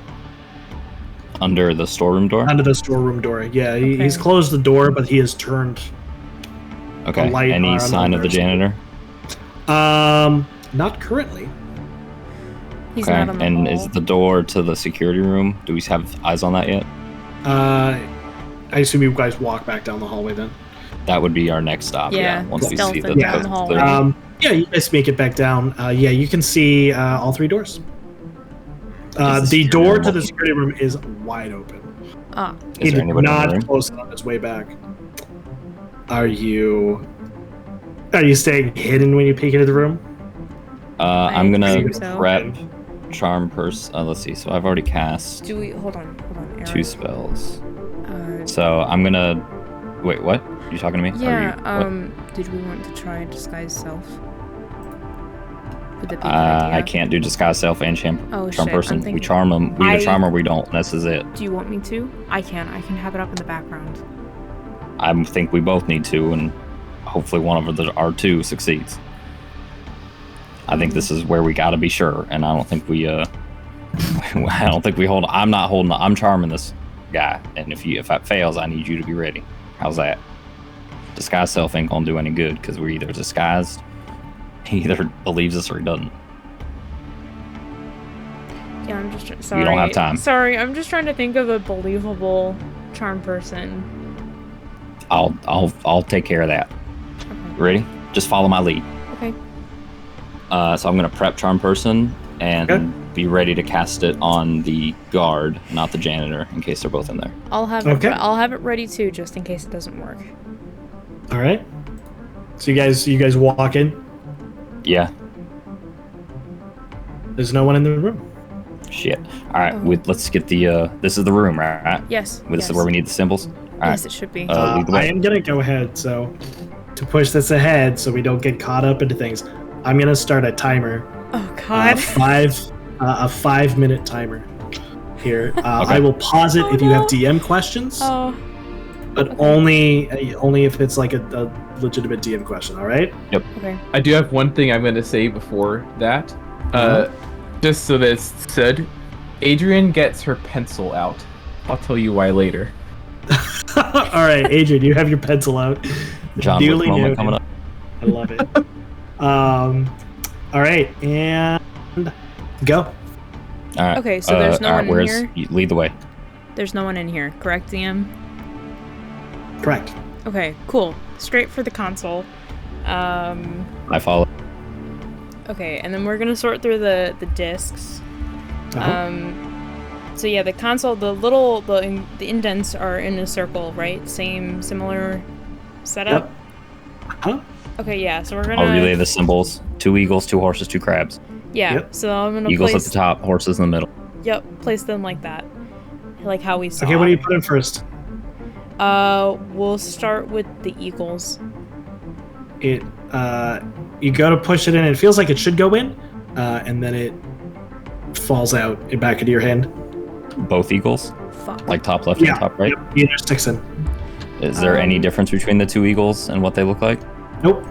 Speaker 4: Under the storeroom door.
Speaker 3: under the storeroom door. Yeah, he's
Speaker 2: Okay.
Speaker 3: closed the door, but he has turned.
Speaker 4: Okay.
Speaker 3: light
Speaker 4: Any
Speaker 3: on
Speaker 4: sign of the
Speaker 3: others.
Speaker 4: janitor?
Speaker 3: Not currently.
Speaker 2: He's
Speaker 4: Okay.
Speaker 2: not on the
Speaker 4: And
Speaker 2: hall.
Speaker 4: is the door to the security room? Do we have eyes on that yet?
Speaker 3: I assume you guys walk back down the hallway then.
Speaker 4: That would be our next stop.
Speaker 2: Yeah,
Speaker 4: Once we
Speaker 2: stealth
Speaker 4: see
Speaker 2: it down the hallway.
Speaker 3: Yeah, you guys make it back down. Yeah, you can see all three doors.
Speaker 4: Is the
Speaker 3: The
Speaker 4: security
Speaker 3: door
Speaker 4: room
Speaker 3: to the
Speaker 4: open?
Speaker 3: security room is wide open.
Speaker 4: Is there anybody in the room?
Speaker 3: Not close on his way back. Are you staying hidden when you peek into the room?
Speaker 4: I'm gonna
Speaker 2: assume so.
Speaker 4: prep charm person. Let's see. So I've already cast
Speaker 2: Do we hold on, Aaron.
Speaker 4: 2 spells. So I'm gonna wait. What? You talking to me?
Speaker 2: Yeah.
Speaker 4: Are you,
Speaker 2: Did we want to try disguise self? Would that be a good idea?
Speaker 4: I can't do disguise self and charm
Speaker 2: shit,
Speaker 4: person.
Speaker 2: I'm thinking-
Speaker 4: We charm them. We either charm or we don't. This is it.
Speaker 2: Do you want me to? I can have it up in the background.
Speaker 4: I think we both need to, and hopefully one of our 2 succeeds. I think this is where we got to be sure, and I don't think we. I don't think we hold. I'm not holding. I'm charming this guy, and if that fails, I need you to be ready. How's that? Disguise self ain't gonna do any good because we're either disguised. He either believes us or he doesn't.
Speaker 2: Yeah, I'm just sorry.
Speaker 4: We don't have time.
Speaker 2: Sorry, I'm just trying to think of a believable charm person.
Speaker 4: I'll take care of that.
Speaker 2: Okay.
Speaker 4: Ready? Just follow my lead.
Speaker 2: Okay.
Speaker 4: So I'm gonna prep charm person and be ready to cast it on the guard, not the janitor, in case they're both in there.
Speaker 2: I'll have it ready too, just in case it doesn't work.
Speaker 3: All right. So you guys walk in.
Speaker 4: Yeah.
Speaker 3: There's no one in the room.
Speaker 4: Shit. All right.
Speaker 2: Oh.
Speaker 4: Let's get the. This is the room, right?
Speaker 2: Yes.
Speaker 4: This is where we need the symbols. All right.
Speaker 2: Yes, it should be.
Speaker 4: Lead the
Speaker 3: I
Speaker 4: way.
Speaker 3: am gonna go ahead. So to push this ahead, so we don't get caught up into things, I'm gonna start a timer.
Speaker 2: Oh God.
Speaker 3: A 5-minute timer here. I will pause it if you have DM questions, but only if it's like a legitimate DM question. All right.
Speaker 4: Yep.
Speaker 2: Okay.
Speaker 1: I do have one thing I'm going to say before that. Just so that it's said, Adrian gets her pencil out. I'll tell you why later.
Speaker 3: All right, Adrian, you have your pencil out.
Speaker 4: John Wick moment coming up.
Speaker 3: I love it. All right, and go.
Speaker 4: All right.
Speaker 2: Okay, so there's no one in here?
Speaker 4: You lead the way.
Speaker 2: There's no one in here, correct, DM?
Speaker 3: Correct.
Speaker 2: Okay, cool. Straight for the console.
Speaker 4: I follow.
Speaker 2: Okay, and then we're gonna sort through the discs. So yeah, the console, the indents are in a circle, right? Similar setup.
Speaker 3: Yep. Huh?
Speaker 2: Okay, yeah. So we're gonna.
Speaker 4: I'll relay the symbols: 2 eagles, 2 horses, 2 crabs.
Speaker 2: Yeah.
Speaker 3: Yep.
Speaker 2: So I'm gonna
Speaker 4: Eagles
Speaker 2: place.
Speaker 4: at the top, horses in the middle.
Speaker 2: Yep. Place them like that, like how we saw.
Speaker 3: Okay, what do you put in first?
Speaker 2: We'll start with the eagles.
Speaker 3: You go to push it in. It feels like it should go in, and then it falls out back into your hand.
Speaker 4: Both eagles,
Speaker 2: Fuck.
Speaker 4: like top left
Speaker 3: Yeah.
Speaker 4: and top right.
Speaker 3: Yep, either sticks in.
Speaker 4: Is there any difference between the 2 eagles and what they look like?
Speaker 3: Nope.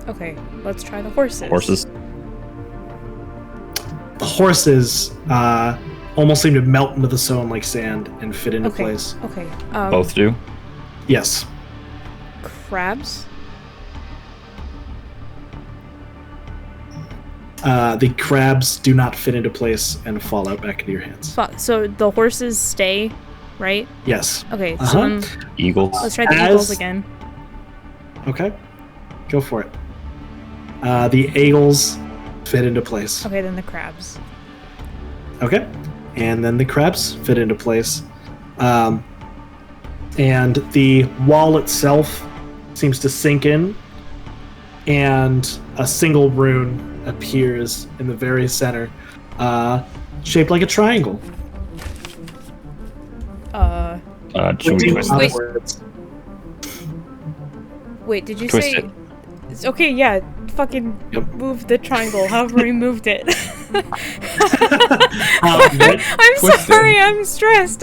Speaker 2: Okay, let's try the horses.
Speaker 4: Horses.
Speaker 3: The horses almost seem to melt into the stone like sand and fit into
Speaker 2: Okay.
Speaker 3: place.
Speaker 2: Okay.
Speaker 4: Both do.
Speaker 3: Yes.
Speaker 2: Crabs.
Speaker 3: The crabs do not fit into place and fall out back into your hands.
Speaker 2: Fuck. So the horses stay, right?
Speaker 3: Yes.
Speaker 2: Okay. So
Speaker 3: Uh-huh.
Speaker 2: then
Speaker 4: Eagles.
Speaker 2: let's try the eagles again.
Speaker 3: Okay. Go for it. The eagles fit into place.
Speaker 2: Okay, then the crabs.
Speaker 3: Okay. And then the crabs fit into place. And the wall itself seems to sink in, and a single rune appears in the very center, shaped like a triangle.
Speaker 4: Should we twist
Speaker 2: Wait.
Speaker 4: this?
Speaker 3: Outwards.
Speaker 2: Wait, did you
Speaker 4: Twist
Speaker 2: say?
Speaker 4: it.
Speaker 2: It's okay, yeah. Fucking
Speaker 3: Yep.
Speaker 2: move the triangle. However we moved it.
Speaker 3: What,
Speaker 2: I'm
Speaker 1: Twist
Speaker 2: sorry.
Speaker 1: it.
Speaker 2: I'm stressed.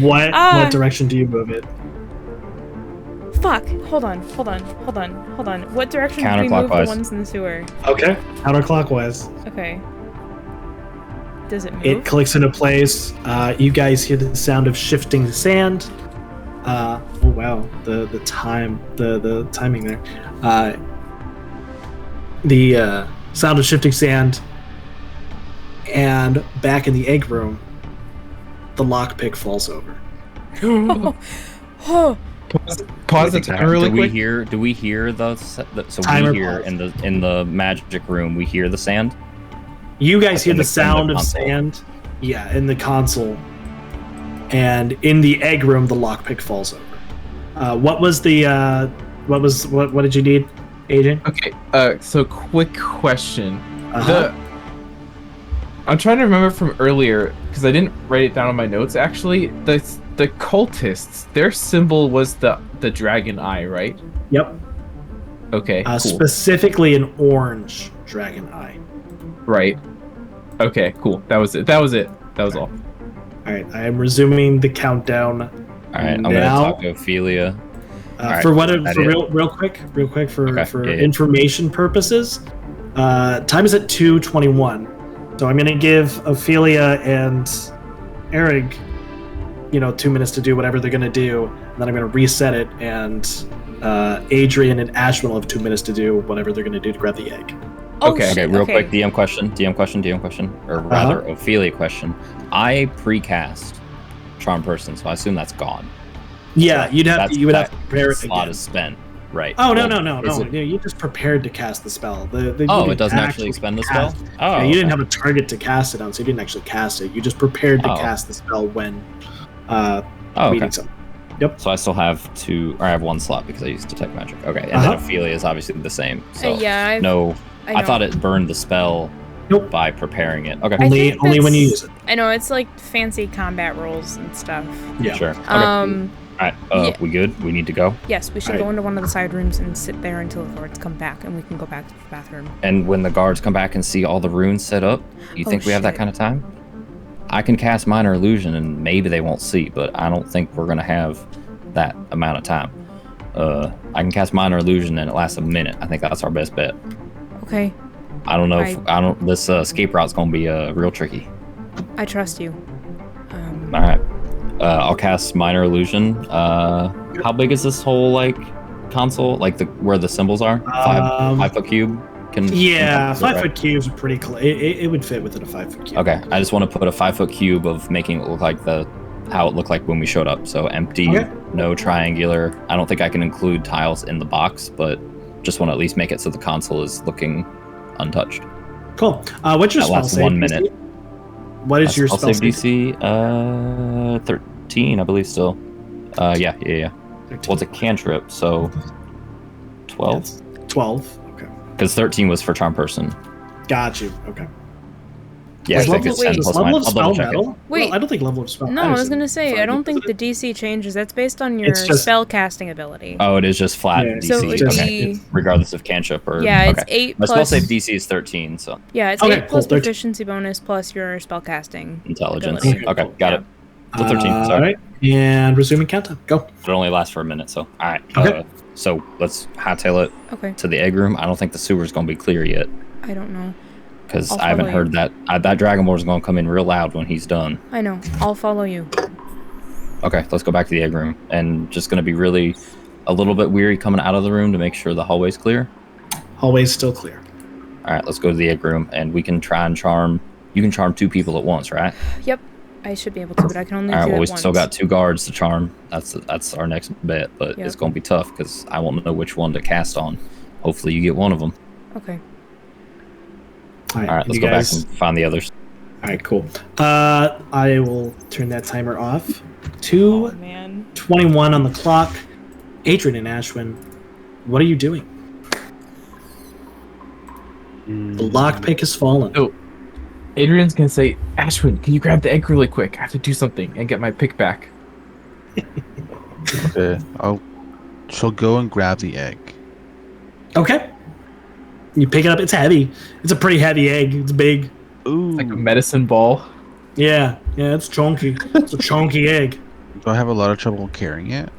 Speaker 3: what
Speaker 2: Ah.
Speaker 3: direction do you move it?
Speaker 2: Fuck. Hold on. What direction did we move the
Speaker 4: Counterclockwise.
Speaker 2: ones in the sewer?
Speaker 3: Okay. Counterclockwise.
Speaker 2: Okay. Does it move?
Speaker 3: It clicks into place. You guys hear the sound of shifting sand. Oh wow, the timing there. The sound of shifting sand, and back in the egg room, the lockpick falls over.
Speaker 2: Oh.
Speaker 1: Pause the timer really
Speaker 4: do we
Speaker 1: quick.
Speaker 4: hear? Do we hear so
Speaker 3: Timer
Speaker 4: we hear
Speaker 3: pause.
Speaker 4: in the magic room? We hear the sand.
Speaker 3: You guys hear
Speaker 4: In
Speaker 3: the
Speaker 4: the
Speaker 3: sound of
Speaker 4: console.
Speaker 3: sand. Yeah, in the console. and in the egg room, the lockpick falls over. What was the what did you need, Agent?
Speaker 1: Okay. So quick question.
Speaker 3: Uh-huh.
Speaker 1: I'm trying to remember from earlier because I didn't write it down on my notes. Actually, the cultists, their symbol was the dragon eye, right?
Speaker 3: Yep.
Speaker 1: Okay. Cool.
Speaker 3: Specifically an orange dragon eye.
Speaker 1: Right. Okay. Cool. That was it. That was all.
Speaker 3: All right. I am resuming the countdown.
Speaker 4: All right, I'm gonna
Speaker 3: now.
Speaker 4: talk to Ophelia. Right,
Speaker 3: for real quick for information purposes, time is at 2:21. So I'm gonna give Ophelia and Eric, 2 minutes to do whatever they're gonna do, and then I'm gonna reset it, and Adrian and Ashwin will have 2 minutes to do whatever they're gonna do to grab the egg.
Speaker 2: Oh,
Speaker 1: Okay.
Speaker 2: shit,
Speaker 4: Okay, real quick, DM question, or rather, Ophelia question. I precast Charm Person, so I assume that's gone.
Speaker 3: Yeah,
Speaker 4: So
Speaker 3: you would have to prepare it
Speaker 4: slot
Speaker 3: again.
Speaker 4: is spent, right?
Speaker 3: Oh no!
Speaker 4: Is it-
Speaker 3: You just prepared to cast the spell. You
Speaker 4: Oh,
Speaker 3: didn't
Speaker 4: it doesn't actually expend the spell.
Speaker 3: cast-
Speaker 4: Oh,
Speaker 3: Yeah, you didn't
Speaker 4: okay.
Speaker 3: have a target to cast it on, so you didn't actually cast it. You just prepared to
Speaker 4: Oh.
Speaker 3: cast the spell when
Speaker 4: Oh, okay.
Speaker 3: meeting something. Yep.
Speaker 4: So I still have I have one slot because I used Detect Magic. Okay, and then Ophelia is obviously the same. So
Speaker 2: yeah,
Speaker 4: no,
Speaker 2: I
Speaker 4: I
Speaker 2: know.
Speaker 4: thought it burned the spell
Speaker 3: Nope.
Speaker 4: by preparing it. Okay,
Speaker 2: I
Speaker 3: Only
Speaker 2: think
Speaker 3: when you
Speaker 2: that's-
Speaker 3: use it.
Speaker 2: I know it's like fancy combat rules and stuff.
Speaker 3: Yeah.
Speaker 4: sure. Okay.
Speaker 2: Um,
Speaker 4: All right,
Speaker 2: yeah.
Speaker 4: we good? We need to go.
Speaker 2: yes, we should
Speaker 3: Alright.
Speaker 2: go into one of the side rooms and sit there until the guards come back, and we can go back to the bathroom.
Speaker 4: And when the guards come back and see all the runes set up, you
Speaker 2: Oh,
Speaker 4: think we have that
Speaker 2: shit.
Speaker 4: kind of time? I can cast Minor Illusion and maybe they won't see, but I don't think we're gonna have that amount of time. I can cast Minor Illusion and it lasts a minute. I think that's our best bet.
Speaker 2: Okay,
Speaker 4: I don't know. This escape route's gonna be real tricky.
Speaker 2: I trust you.
Speaker 4: All right. I'll cast Minor Illusion. How big is this whole console? Where the symbols are? 5 foot cube.
Speaker 3: Yeah,
Speaker 4: can
Speaker 3: 5 foot cubes are pretty close. It would fit within a 5 foot cube.
Speaker 4: Okay, I just want to put a 5 foot cube of making it look like how it looked like when we showed up. So empty,
Speaker 3: Okay.
Speaker 4: no triangular. I don't think I can include tiles in the box, but just want to at least make it so the console is looking untouched.
Speaker 3: Cool. What's your
Speaker 4: That
Speaker 3: spell
Speaker 4: lasts
Speaker 3: save?
Speaker 4: 1 minute.
Speaker 3: What is your spell save?
Speaker 4: DC? 13, I believe still. Yeah.
Speaker 3: 13.
Speaker 4: Well, it's a cantrip, so 12.
Speaker 3: Yes. 12. Okay.
Speaker 4: Because 13 was for Charm Person.
Speaker 3: Got you. Okay.
Speaker 4: Yeah, I
Speaker 3: Is
Speaker 4: think
Speaker 3: level,
Speaker 4: it's 10
Speaker 3: is
Speaker 4: plus
Speaker 3: level
Speaker 4: 9.
Speaker 3: of
Speaker 4: I'll
Speaker 3: spell
Speaker 4: double check it.
Speaker 3: metal?
Speaker 2: Wait.
Speaker 3: Well, I don't think level of spell
Speaker 2: No, I was
Speaker 3: matters.
Speaker 2: gonna say,
Speaker 3: Sorry,
Speaker 2: I don't
Speaker 3: because
Speaker 2: think the DC changes. That's based on your
Speaker 3: It's just-
Speaker 2: spell casting ability.
Speaker 4: Oh, it is just flat
Speaker 3: Yeah,
Speaker 4: DC.
Speaker 2: So it would
Speaker 4: okay.
Speaker 2: be-
Speaker 4: Regardless of cantrip or.
Speaker 2: Yeah, it's
Speaker 4: okay.
Speaker 2: 8
Speaker 4: My spell
Speaker 2: plus.
Speaker 4: save DC is 13, so
Speaker 2: Yeah, it's
Speaker 3: Okay,
Speaker 2: 8 plus
Speaker 3: cool, 13.
Speaker 2: proficiency bonus plus your spell casting.
Speaker 4: intelligence.
Speaker 2: Ability.
Speaker 4: Okay, got it. So 13,
Speaker 3: All
Speaker 4: sorry.
Speaker 3: right. And resuming countdown. Go.
Speaker 4: It only lasts for a minute, so. Alright.
Speaker 3: Okay.
Speaker 4: So let's hightail it
Speaker 2: Okay,
Speaker 4: to the egg room. I don't think the sewer's going to be clear yet.
Speaker 2: I don't know.
Speaker 4: Because
Speaker 2: I'll
Speaker 4: I haven't
Speaker 2: follow
Speaker 4: heard that. That Dragonborn's going to come in real loud when he's done.
Speaker 2: I know. I'll follow you.
Speaker 4: Okay, let's go back to the egg room. And just going to be really a little bit weary coming out of the room to make sure the hallway's clear.
Speaker 3: Hallway's still clear.
Speaker 4: All right, let's go to the egg room, and we can try and charm. You can charm 2 people at once, right?
Speaker 2: Yep, I should be able to, but I can only
Speaker 4: All right.
Speaker 2: do
Speaker 4: Well,
Speaker 2: it
Speaker 4: we
Speaker 2: once.
Speaker 4: still got 2 guards to charm. That's our next bet, but
Speaker 2: Yep.
Speaker 4: it's going to be tough because I won't know which one to cast on. Hopefully, you get one of them.
Speaker 2: Okay.
Speaker 3: All right.
Speaker 4: All right, let's
Speaker 3: you
Speaker 4: go
Speaker 3: guys-
Speaker 4: back and find the others.
Speaker 3: All right, cool. I will turn that timer off.
Speaker 2: Oh man.
Speaker 3: 2:21 on the clock. Adrian and Ashwin, what are you doing? The lockpick has fallen.
Speaker 1: Oh, Adrian's gonna say, Ashwin, can you grab the egg really quick? I have to do something and get my pick back.
Speaker 5: Okay, she'll go and grab the egg.
Speaker 3: Okay. You pick it up. It's heavy. It's a pretty heavy egg. It's big.
Speaker 5: Ooh.
Speaker 1: Like a medicine ball.
Speaker 3: Yeah, it's chunky. It's a chunky egg.
Speaker 5: Do I have a lot of trouble carrying it?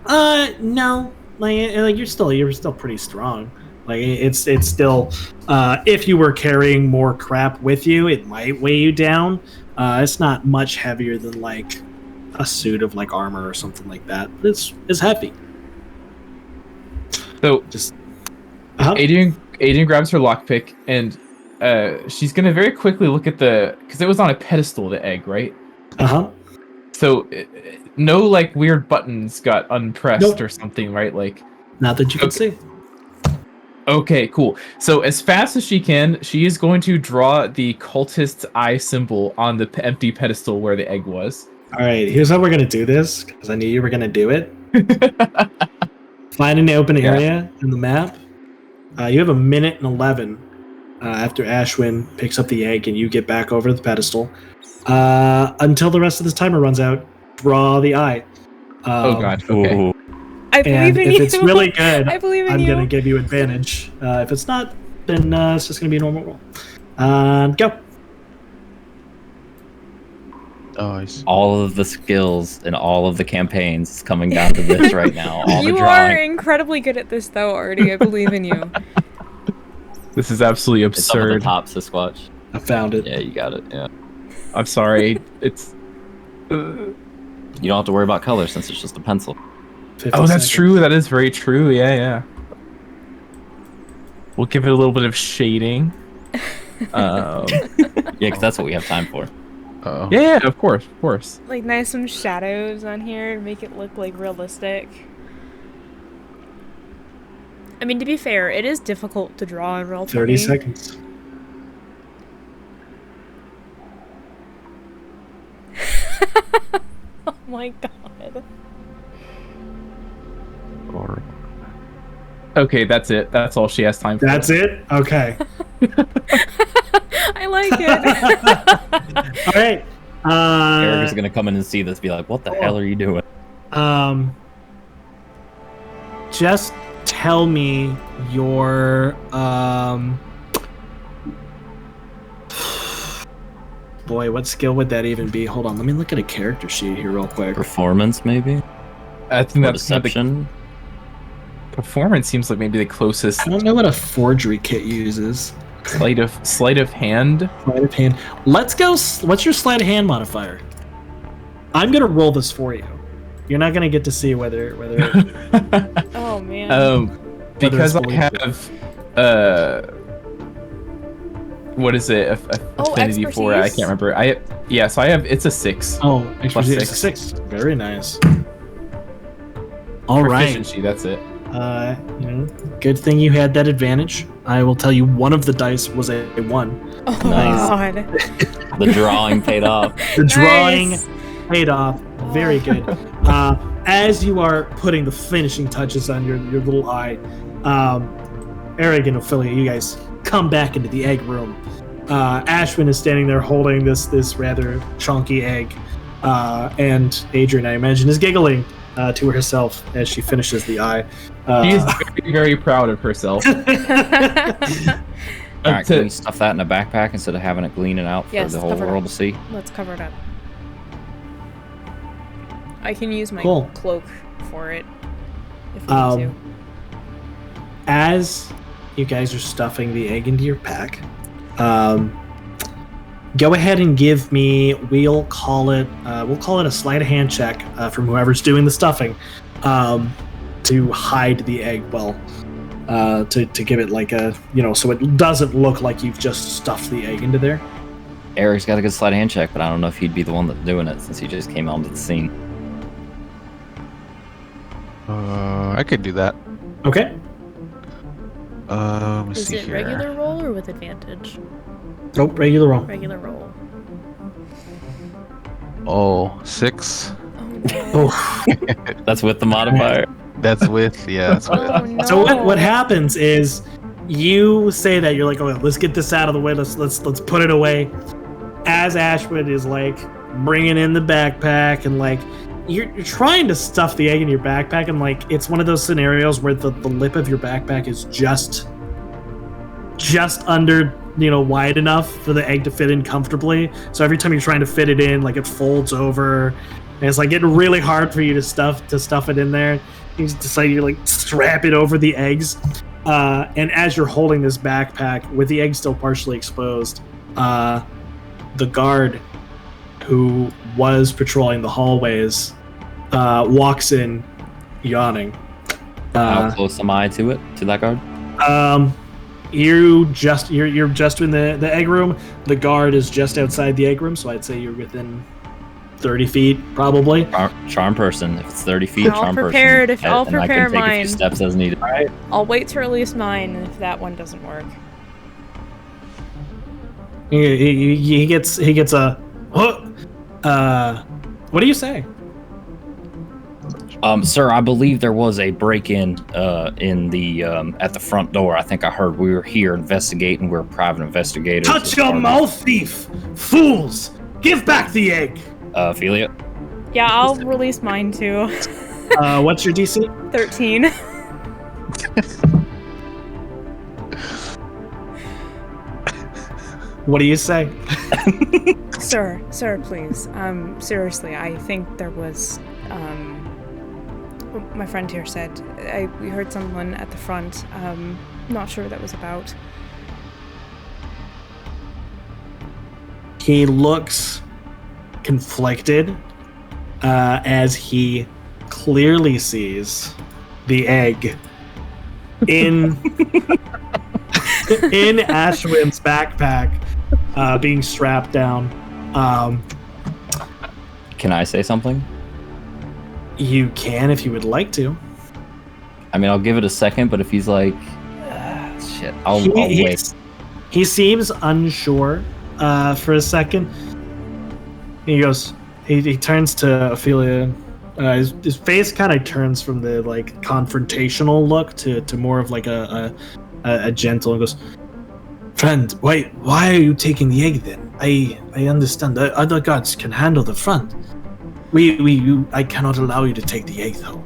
Speaker 3: No. Like you're still pretty strong. Like it's still. If you were carrying more crap with you, it might weigh you down. It's not much heavier than like a suit of like armor or something like that. But it's heavy.
Speaker 1: So
Speaker 3: Just.
Speaker 1: Adrian grabs her lockpick and she's gonna very quickly look at because it was on a pedestal, the egg, right? So no like weird buttons got unpressed
Speaker 3: Nope.
Speaker 1: or something, right? Like
Speaker 3: Not that you can
Speaker 1: Okay.
Speaker 3: see.
Speaker 1: okay, cool. So as fast as she can, she is going to draw the cultist's eye symbol on the empty pedestal where the egg was.
Speaker 3: All right, here's how we're gonna do this because I knew you were gonna do it. Find an open area in the map. You have 1:11 after Ashwin picks up the egg and you get back over the pedestal. Until the rest of this timer runs out, draw the eye.
Speaker 1: Oh god. Okay.
Speaker 4: Ooh.
Speaker 2: I believe
Speaker 3: And
Speaker 2: in
Speaker 3: if
Speaker 2: you.
Speaker 3: it's really good,
Speaker 2: I believe in
Speaker 3: I'm
Speaker 2: you.
Speaker 3: gonna give you advantage. If it's not, then it's just gonna be a normal roll. Go.
Speaker 5: Nice.
Speaker 4: All of the skills and all of the campaigns is coming down to this right now. All
Speaker 2: You
Speaker 4: the
Speaker 2: are
Speaker 4: drawing.
Speaker 2: incredibly good at this, though, Artie. I believe in you.
Speaker 1: This is absolutely
Speaker 4: It's up at the
Speaker 1: absurd.
Speaker 4: top, Sasquatch.
Speaker 3: I found it.
Speaker 4: Yeah, you got it. Yeah.
Speaker 1: I'm sorry. It's.
Speaker 4: You don't have to worry about color since it's just a pencil.
Speaker 3: 50
Speaker 1: Oh, that's
Speaker 3: seconds.
Speaker 1: true. That is very true. Yeah. We'll give it a little bit of shading.
Speaker 4: Yeah, because that's what we have time for.
Speaker 5: Uh-oh.
Speaker 1: Yeah, of course.
Speaker 2: Like, nice some shadows on here to make it look, like, realistic. I mean, to be fair, it is difficult to draw in Roll
Speaker 3: 30
Speaker 2: 20.
Speaker 3: seconds.
Speaker 2: Oh my god.
Speaker 5: Or
Speaker 1: Okay, that's it. That's all she has time for.
Speaker 3: That's it? Okay.
Speaker 2: I like it.
Speaker 3: All right.
Speaker 4: Eric is gonna come in and see this, be like, "What the hell are you doing?"
Speaker 3: Just tell me your boy, what skill would that even be? Hold on, let me look at a character sheet here real quick.
Speaker 4: Performance, maybe.
Speaker 1: I think
Speaker 4: Or
Speaker 1: that's the
Speaker 4: deception.
Speaker 1: performance seems like maybe the closest.
Speaker 3: I don't know what a forgery kit uses.
Speaker 1: Sleight of hand.
Speaker 3: Sleight of hand. Let's go. What's your sleight of hand modifier? I'm gonna roll this for you. You're not gonna get to see whether
Speaker 2: Oh, man.
Speaker 1: Because I
Speaker 3: believable.
Speaker 1: have what is it? Affinity for it. I
Speaker 2: expertise?
Speaker 1: can't remember. So I have it's a 6.
Speaker 3: Oh,
Speaker 1: Plus
Speaker 3: expertise is a 6. Very nice. All right.
Speaker 1: Proficiency, that's it.
Speaker 3: Good thing you had that advantage. I will tell you, one of the dice was a 1.
Speaker 2: Oh,
Speaker 4: Nice.
Speaker 2: my god.
Speaker 4: The drawing paid off.
Speaker 3: The drawing
Speaker 2: Nice.
Speaker 3: paid off. Very good. As you are putting the finishing touches on your little eye, Eric and Ophelia, you guys come back into the egg room. Ashwin is standing there holding this rather chunky egg, and Adrian, I imagine, is giggling to herself as she finishes the eye.
Speaker 1: She is very, very proud of herself.
Speaker 6: All right, can we stuff that in a backpack instead of having it gleaming out for
Speaker 2: Yes,
Speaker 6: the whole
Speaker 2: cover it
Speaker 6: world
Speaker 2: up.
Speaker 6: to see?
Speaker 2: Let's cover it up. I can use my
Speaker 3: Cool.
Speaker 2: cloak for it if we need to.
Speaker 3: As you guys are stuffing the egg into your pack, go ahead and give me. We'll call it a sleight of hand check from whoever's doing the stuffing to hide the egg well. To give it like a so it doesn't look like you've just stuffed the egg into there.
Speaker 6: Eric's got a good sleight of hand check, but I don't know if he'd be the one that's doing it since he just came onto the scene.
Speaker 5: I could do that.
Speaker 3: Okay.
Speaker 5: Let me
Speaker 2: Is
Speaker 5: see
Speaker 2: it
Speaker 5: here.
Speaker 2: regular roll or with advantage?
Speaker 3: Nope. Regular roll.
Speaker 2: Regular roll.
Speaker 5: Oh, 6.
Speaker 2: Oh, no.
Speaker 3: Oh.
Speaker 4: That's with the modifier.
Speaker 5: That's with, yeah, that's with.
Speaker 2: Oh, no.
Speaker 3: So what happens is you say that you're like, okay, let's get this out of the way. Let's put it away. As Ashwood is like bringing in the backpack and like you're trying to stuff the egg in your backpack and like it's one of those scenarios where the lip of your backpack is just under wide enough for the egg to fit in comfortably. So every time you're trying to fit it in, like it folds over and it's like getting really hard for you to stuff it in there. You just decide you like strap it over the eggs. And as you're holding this backpack with the egg still partially exposed, the guard who was patrolling the hallways walks in yawning.
Speaker 6: How close am I to that guard?
Speaker 3: You're just in the egg room. The guard is just outside the egg room, so I'd say you're within 30 feet probably.
Speaker 6: Charm person. If it's 30 feet,
Speaker 2: I'll
Speaker 6: charm
Speaker 2: prepare
Speaker 6: person.
Speaker 2: it if I'll
Speaker 6: And I
Speaker 2: prepare
Speaker 6: can take a
Speaker 2: mine.
Speaker 6: few steps as needed.
Speaker 2: I'll wait to release mine if that one doesn't work.
Speaker 3: He gets a What do you say?
Speaker 6: Sir, I believe there was a break-in in the at the front door. I think I heard we were here investigating. We're private investigators.
Speaker 3: Touch your mouth, thief! Fools! Give back the egg!
Speaker 6: Ophelia?
Speaker 2: Yeah, I'll release mine too.
Speaker 3: What's your DC?
Speaker 2: 13.
Speaker 3: What do you say?
Speaker 2: Sir, please. Seriously, I think there was, my friend here said, we heard someone at the front. Not sure what that was about.
Speaker 3: He looks conflicted as he clearly sees the egg in in Ashwin's backpack, being strapped down.
Speaker 6: Can I say something?
Speaker 3: You can if you would like to.
Speaker 6: I mean, I'll give it a second, but if he's like, shit, I'll wait.
Speaker 3: He seems unsure for a second. He goes. He turns to Ophelia. His face kind of turns from the like confrontational look to more of like a gentle, and goes, "Friend, why are you taking the egg then? I understand. The other guards can handle the front. I cannot allow you to take the egg though."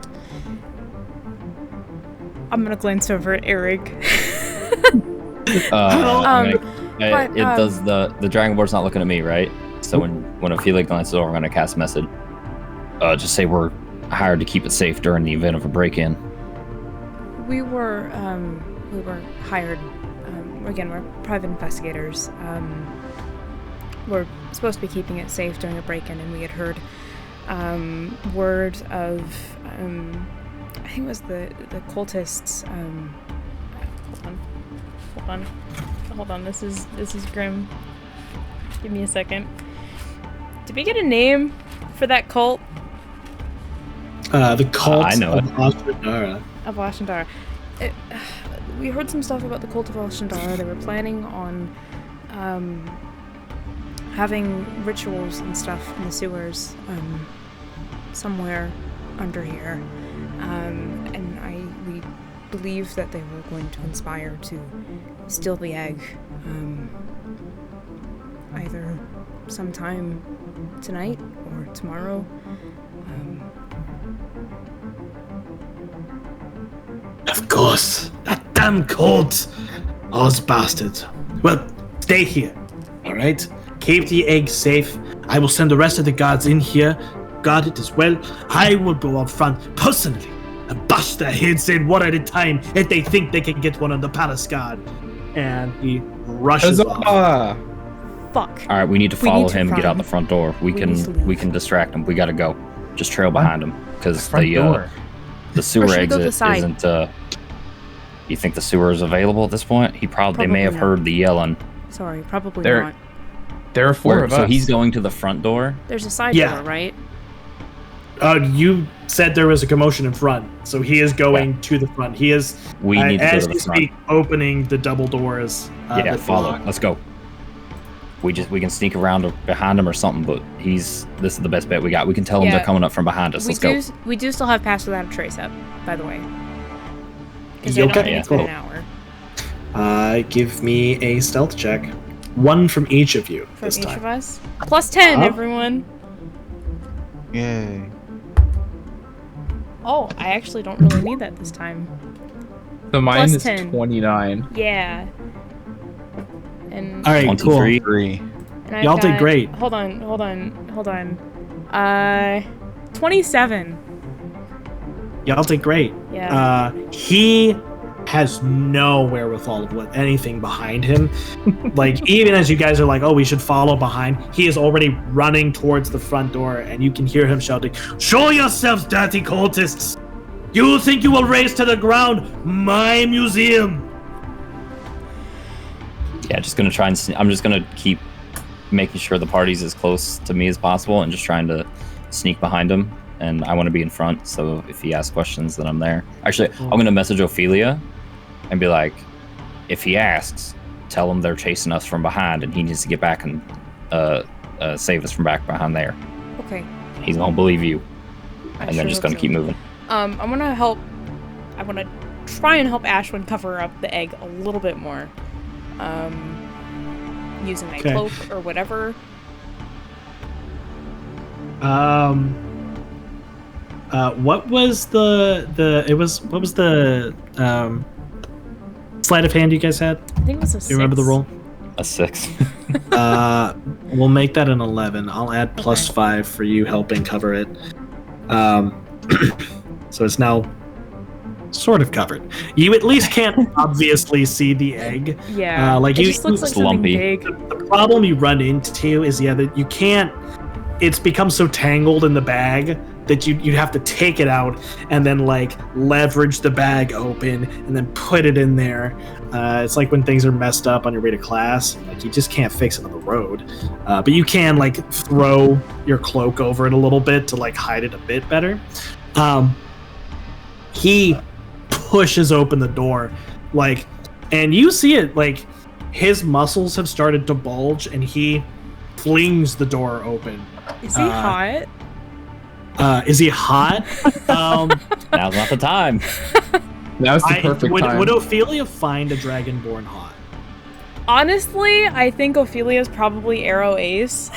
Speaker 2: I'm gonna glance over at Eric.
Speaker 6: Does the dragon board's not looking at me, right? So when Ophelia glances over, I'm gonna cast a message. Just say we're hired to keep it safe during the event of a break-in.
Speaker 2: We were hired. Again, we're private investigators. We're supposed to be keeping it safe during a break-in, and we had heard word of I think it was the cultists. Hold on. This is grim. Give me a second. Did we get a name for that cult?
Speaker 3: The cult
Speaker 6: I know
Speaker 3: of
Speaker 6: it.
Speaker 3: Ashdara.
Speaker 2: Of Ashandara. We heard some stuff about the cult of Ashandara. They were planning on having rituals and stuff in the sewers somewhere under here. And we believe that they were going to conspire to steal the egg either sometime tonight or tomorrow.
Speaker 3: Of course, that damn cult! Those bastards. Well, stay here, alright? Keep the egg safe. I will send the rest of the guards in here, guard it as well. I will go up front personally and bash their heads in one at a time if they think they can get one on the palace guard. And he rushes off.
Speaker 2: Fuck.
Speaker 6: All right, we need to follow him. Get out the
Speaker 2: front.
Speaker 6: front door. We can distract him. We gotta go. Just trail behind him because the sewer exit isn't. You think the sewer is available at this point? They may have
Speaker 2: not.
Speaker 6: heard the yelling.
Speaker 2: Sorry, probably
Speaker 1: There-
Speaker 2: not.
Speaker 1: There are four of us.
Speaker 6: So he's going to the front door.
Speaker 2: There's a side
Speaker 3: Yeah.
Speaker 2: door, right?
Speaker 3: You said there was a commotion in front, so he is going to the front. He is,
Speaker 6: We need to go
Speaker 3: as
Speaker 6: to the
Speaker 3: you
Speaker 6: front.
Speaker 3: speak, opening the double doors. that
Speaker 6: Follow.
Speaker 3: block.
Speaker 6: Let's go. We can sneak around behind him or something, but this is the best bet we got. We can tell them
Speaker 2: Yeah.
Speaker 6: they're coming up from behind us. Let's go.
Speaker 2: We do still have Pass Without a Trace up, by the way. Because
Speaker 3: You
Speaker 2: I don't
Speaker 3: okay?
Speaker 2: think it's been
Speaker 3: Cool.
Speaker 2: an hour.
Speaker 3: Give me a stealth check. One from each of you
Speaker 2: From
Speaker 3: this
Speaker 2: each
Speaker 3: time.
Speaker 2: of us. Plus 10,
Speaker 3: Uh-huh.
Speaker 2: everyone.
Speaker 5: Yay.
Speaker 2: Oh, I actually don't really need that this time.
Speaker 1: So mine
Speaker 2: Plus
Speaker 1: is
Speaker 2: 10.
Speaker 1: 29.
Speaker 2: Yeah. And,
Speaker 3: All right,
Speaker 6: 1, 2,
Speaker 3: cool.
Speaker 6: 3.
Speaker 5: 3.
Speaker 2: and I've
Speaker 3: Y'all did
Speaker 2: got-
Speaker 3: great.
Speaker 2: Hold on. 27.
Speaker 3: Y'all did great.
Speaker 2: Yeah.
Speaker 3: He has no wherewithal with anything behind him. Like, even as you guys are like, oh, we should follow behind, he is already running towards the front door, and you can hear him shouting, "Show yourselves, dirty cultists! You think you will raise to the ground my museum?"
Speaker 6: Yeah, just gonna try and. I'm just gonna keep making sure the party's as close to me as possible, and just trying to sneak behind him. And I want to be in front, so if he asks questions, then I'm there. Actually, I'm gonna message Ophelia, and be like, if he asks, tell him they're chasing us from behind, and he needs to get back and save us from back behind there.
Speaker 2: Okay.
Speaker 6: He's gonna believe you,
Speaker 2: I
Speaker 6: and then
Speaker 2: sure
Speaker 6: just
Speaker 2: hope
Speaker 6: gonna keep
Speaker 2: so.
Speaker 6: moving.
Speaker 2: I'm gonna help. I want to try and help Ashwin cover up the egg a little bit more. Using my
Speaker 3: Okay.
Speaker 2: cloak or whatever.
Speaker 3: What was the sleight of hand you guys had?
Speaker 2: I think it was a 6.
Speaker 3: Do you remember the roll?
Speaker 6: A 6.
Speaker 3: We'll make that an 11. I'll add plus
Speaker 2: Okay.
Speaker 3: 5 for you helping cover it. So it's now sort of covered. You at least can't obviously see the egg.
Speaker 2: Yeah.
Speaker 3: Like
Speaker 2: it
Speaker 3: you-
Speaker 2: just looks like something
Speaker 6: Slumpy.
Speaker 2: big.
Speaker 3: The problem you run into is that you can't. It's become so tangled in the bag that you'd have to take it out and then like leverage the bag open and then put it in there. It's like when things are messed up on your way to class, like you just can't fix it on the road. But you can like throw your cloak over it a little bit to like hide it a bit better. He pushes open the door, like, and you see it like his muscles have started to bulge, and he flings the door open.
Speaker 2: Is he hot?
Speaker 3: Is he hot?
Speaker 6: Now's not the time.
Speaker 1: That was the perfect time.
Speaker 3: Would Ophelia find a dragonborn hot?
Speaker 2: Honestly, I think Ophelia's probably arrow ace.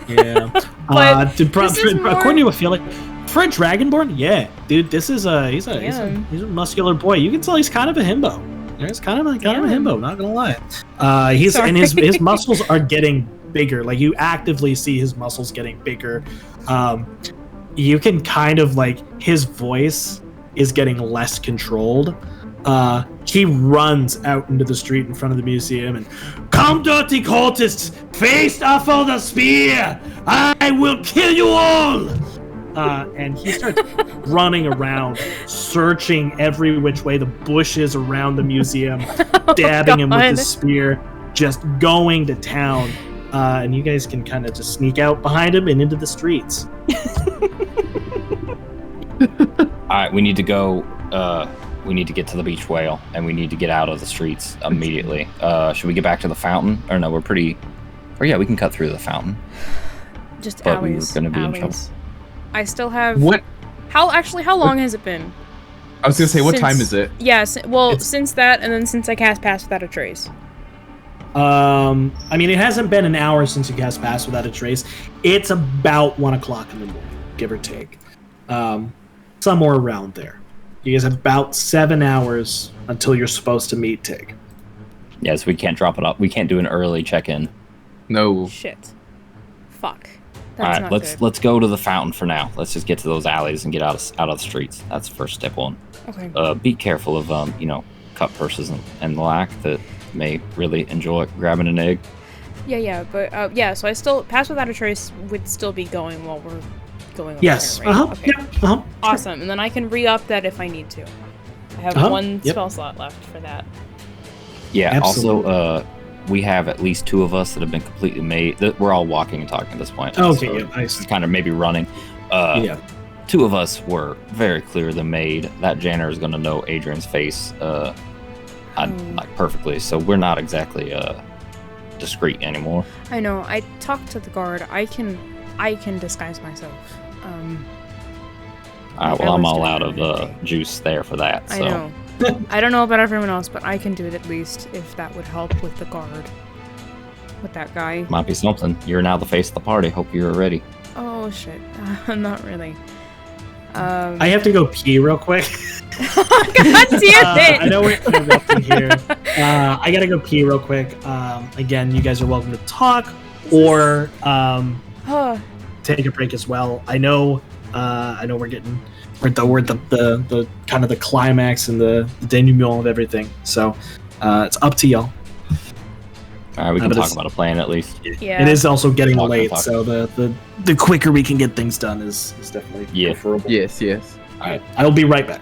Speaker 3: Yeah.
Speaker 2: But this is more-
Speaker 3: according to Ophelia, for a dragonborn, yeah, dude, this is he's a muscular boy. You can tell he's kind of a himbo. He's kind of a himbo. Not gonna lie. He's
Speaker 2: Sorry.
Speaker 3: and his muscles are getting bigger. Like you actively see his muscles getting bigger. You can kind of like his voice is getting less controlled. He runs out into the street in front of the museum and, "Come, dirty cultists, face off of the spear! I will kill you all!" And he starts running around, searching every which way, the bushes around the museum, dabbing him with
Speaker 2: God.
Speaker 3: his spear, just going to town. And you guys can kind of just sneak out behind him and into the streets.
Speaker 6: All right, we need to go. We need to get to the beach whale, and we need to get out of the streets immediately. Should we get back to the fountain? Or no, we're pretty. Or yeah, we can cut through the fountain.
Speaker 2: Just
Speaker 6: But we were
Speaker 2: alleys.
Speaker 6: gonna be in trouble.
Speaker 2: alleys. I still have.
Speaker 1: What?
Speaker 2: How long has it been?
Speaker 1: I was gonna say, what
Speaker 2: Since-
Speaker 1: time is it?
Speaker 2: Yes. Well,
Speaker 1: It's-
Speaker 2: since that, and then since I cast Pass Without a Trace.
Speaker 3: I mean, it hasn't been an hour since you cast Pass Without a Trace. It's about 1 o'clock in the morning, give or take. Somewhere around there. You guys have about 7 hours until you're supposed to meet Tig.
Speaker 6: Yes, we can't drop it up. We can't do an early check-in.
Speaker 1: No.
Speaker 2: Shit. Fuck.
Speaker 6: All
Speaker 2: That's
Speaker 6: right,
Speaker 2: not
Speaker 6: let's
Speaker 2: good.
Speaker 6: let's go to the fountain for now. Let's just get to those alleys and get out of the streets. That's first step 1.
Speaker 2: Okay.
Speaker 6: Be careful of cut purses and the lack that may really enjoy grabbing an egg.
Speaker 2: Yeah, but yeah. So I still Pass Without a Trace would still be going while we're going. Over
Speaker 3: Yes.
Speaker 2: There, right? Okay.
Speaker 3: Yeah.
Speaker 2: Awesome. And then I can re-up that if I need to. I have one
Speaker 3: Yep.
Speaker 2: spell slot left for that.
Speaker 6: Yeah.
Speaker 3: Absolutely.
Speaker 6: Also, we have at least 2 of us that have been completely made. We're all walking and talking at this point.
Speaker 3: Okay,
Speaker 6: so
Speaker 3: yeah, I
Speaker 6: it's
Speaker 3: see.
Speaker 6: kind of maybe running.
Speaker 3: Yeah.
Speaker 6: 2 of us were very clear the maid. That janitor is going to know Adrian's face like perfectly. So we're not exactly discreet anymore.
Speaker 2: I know. I talked to the guard. I can disguise myself.
Speaker 6: All right,
Speaker 2: I
Speaker 6: well, I'm
Speaker 2: was
Speaker 6: all
Speaker 2: doing
Speaker 6: out
Speaker 2: it
Speaker 6: of
Speaker 2: today.
Speaker 6: juice there for that. So.
Speaker 2: I know. I don't know about everyone else, but I can do it at least if that would help with the guard. With that guy.
Speaker 6: Might be something. You're now the face of the party. Hope you're ready.
Speaker 2: Oh shit. Not really.
Speaker 3: I have to go pee real quick.
Speaker 2: God damn it!
Speaker 3: I know we're interrupting here. I gotta go pee real quick. Again, you guys are welcome to talk or take a break as well. I know we're at the kind of the climax and the denouement of everything. So it's up to y'all.
Speaker 6: All right, we can
Speaker 3: but
Speaker 6: talk
Speaker 3: it's-
Speaker 6: about a plan at least.
Speaker 2: Yeah.
Speaker 3: It is also getting
Speaker 6: Talk.
Speaker 3: late, so the quicker we can get things done is definitely preferable.
Speaker 1: Yes.
Speaker 3: All right, I will be right back.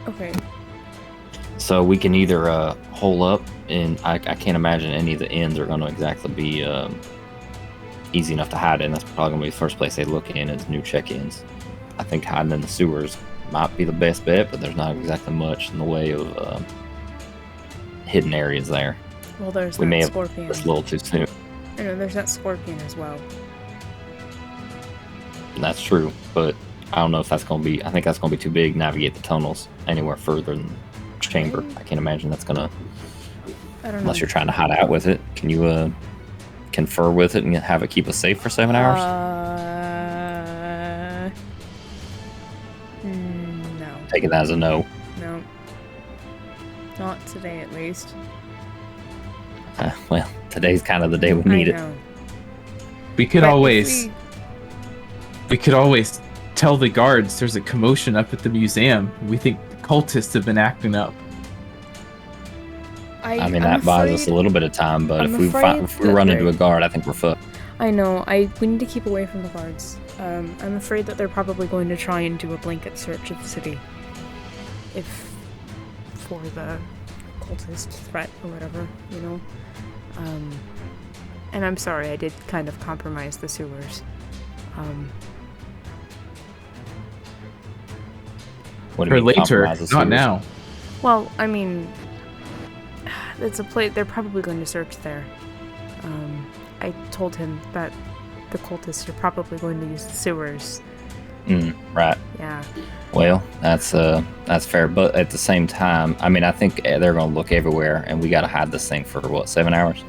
Speaker 2: Okay.
Speaker 6: So we can either hole up, and I can't imagine any of the inns are going to exactly be easy enough to hide in. That's probably going to be the first place they look in is new check-ins. I think hiding in the sewers might be the best bet, but there's not exactly much in the way of hidden areas there.
Speaker 2: Well, there's
Speaker 6: We may
Speaker 2: that
Speaker 6: have
Speaker 2: scorpion.
Speaker 6: just a little too soon.
Speaker 2: I know there's that scorpion as well.
Speaker 4: That's true, but I don't know if that's going to be. I think that's going to be too big. Navigate the tunnels anywhere further than chamber. I can't imagine that's going to.
Speaker 2: I don't know.
Speaker 4: Unless you're trying to hide out with it, can you confer with it and have it keep us safe for 7 hours?
Speaker 2: No.
Speaker 4: Taking that as a no.
Speaker 2: No. Not today, at least.
Speaker 4: Well, today's kind of the day we need
Speaker 2: I
Speaker 4: it.
Speaker 2: know.
Speaker 1: We could
Speaker 2: But if
Speaker 1: always tell the guards there's a commotion up at the museum. We think the cultists have been acting up.
Speaker 4: I mean, that buys us a little bit of time, but if we run into a guard, I think we're fucked.
Speaker 2: I know. We need to keep away from the guards. I'm afraid that they're probably going to try and do a blanket search of the city. For the cultist threat or whatever, you know? And I'm sorry, I did kind of compromise the sewers.
Speaker 4: What do
Speaker 1: For
Speaker 4: you mean,
Speaker 1: later,
Speaker 4: compromise the
Speaker 1: not
Speaker 4: sewers?
Speaker 1: now.
Speaker 2: Well, I mean, it's a place, they're probably going to search there. I told him that the cultists are probably going to use the sewers.
Speaker 4: Right.
Speaker 2: Yeah.
Speaker 4: Well, that's fair, but at the same time, I mean, I think they're going to look everywhere, and we got to hide this thing for what, 7 hours?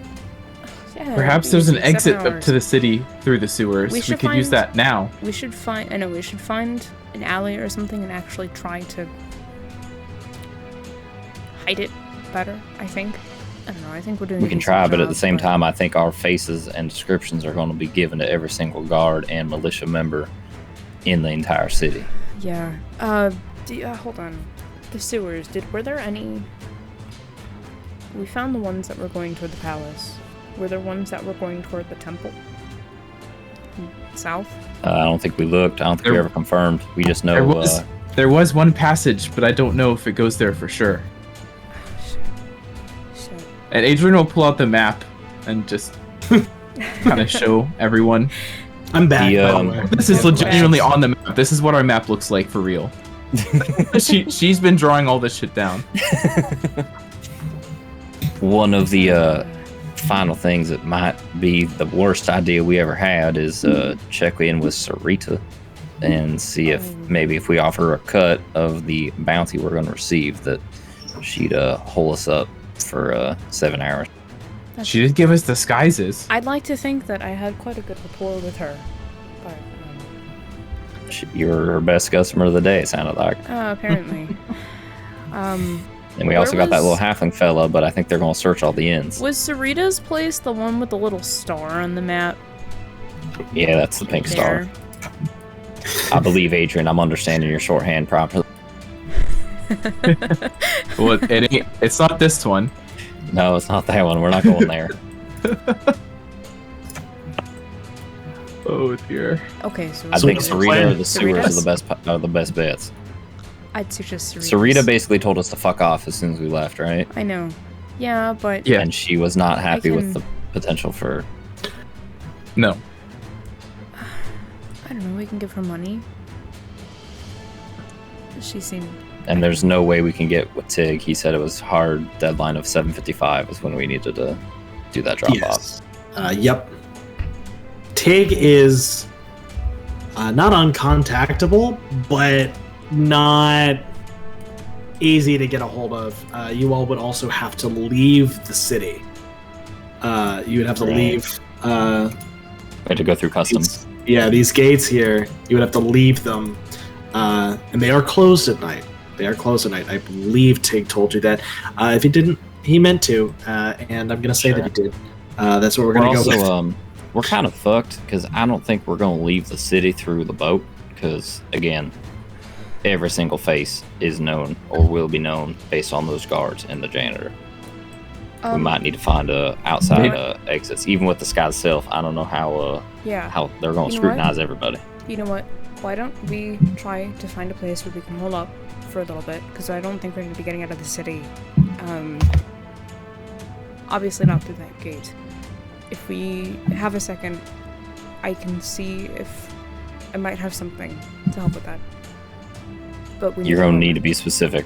Speaker 2: Yeah,
Speaker 1: Perhaps there's an exit up to the city through the sewers. We could use that now.
Speaker 2: We should find an alley or something and actually try to hide it better, I think. I don't know, I think we're doing
Speaker 4: We can try, but at the same time, I think our faces and descriptions are going to be given to every single guard and militia member in the entire city.
Speaker 2: Yeah. Hold on. The sewers, were there any... We found the ones that were going toward the palace. Were there ones that were going toward the temple? South?
Speaker 4: I don't think we looked. I don't think we ever confirmed. We just know...
Speaker 1: There was one passage, but I don't know if it goes there for sure.
Speaker 2: Shit.
Speaker 1: And Adrian will pull out the map and just kind of show everyone.
Speaker 3: I'm back, by the way.
Speaker 1: This is legitimately on the map. This is what our map looks like for real. She's been drawing all this shit down.
Speaker 4: One of the final things that might be the worst idea we ever had is check in with Sarita and see if maybe if we offer her a cut of the bounty we're going to receive, that she'd hole us up for 7 hours.
Speaker 1: She did give us disguises.
Speaker 2: I'd like to think that I had quite a good rapport with her, but
Speaker 4: You're her best customer of the day, it sounded like.
Speaker 2: apparently.
Speaker 4: And we also got that little halfling fella, but I think they're going to search all the inns.
Speaker 2: Was Sarita's place the one with the little star on the map?
Speaker 4: Yeah, that's the pink star. I believe, Adrian, I'm understanding your shorthand properly.
Speaker 1: Well, it's not this one.
Speaker 4: No, it's not that one. We're not going there.
Speaker 1: Oh dear.
Speaker 2: Okay, so
Speaker 4: I think
Speaker 3: what's the
Speaker 4: Sarita
Speaker 3: plan?
Speaker 4: or the sewers
Speaker 2: Sarita's?
Speaker 4: are the best bets.
Speaker 2: I'd suggest Sarita's.
Speaker 4: Sarita basically told us to fuck off as soon as we left, right?
Speaker 2: I know. Yeah, but...
Speaker 1: Yeah.
Speaker 4: And she was not happy with
Speaker 2: can-
Speaker 4: the potential for...
Speaker 1: No.
Speaker 2: I don't know, we can give her money. She seemed...
Speaker 4: And there's no way we can get with Tig. He said it was hard deadline of 7:55 is when we needed to do that drop off.
Speaker 3: Yep. Tig is not uncontactable, but not easy to get a hold of. You all would also have to leave the city. You would have to leave.
Speaker 4: We had to go through customs.
Speaker 3: These gates here, you would have to leave them. And they are closed at night. I believe Tig told you that. If he didn't, he meant to. And I'm going to say that he did. That's what we're going to go with.
Speaker 4: We're kind of fucked because I don't think we're going to leave the city through the boat. Because, again, every single face is known or will be known based on those guards and the janitor. We might need to find outside exits. Even with the sky itself, I don't know how they're going to scrutinize everybody.
Speaker 2: You know what? Why don't we try to find a place where we can hole up for a little bit? Because I don't think we're going to be getting out of the city. Obviously not through that gate. If we have a second, I can see if I might have something to help with that. But
Speaker 4: You're going to need to be specific.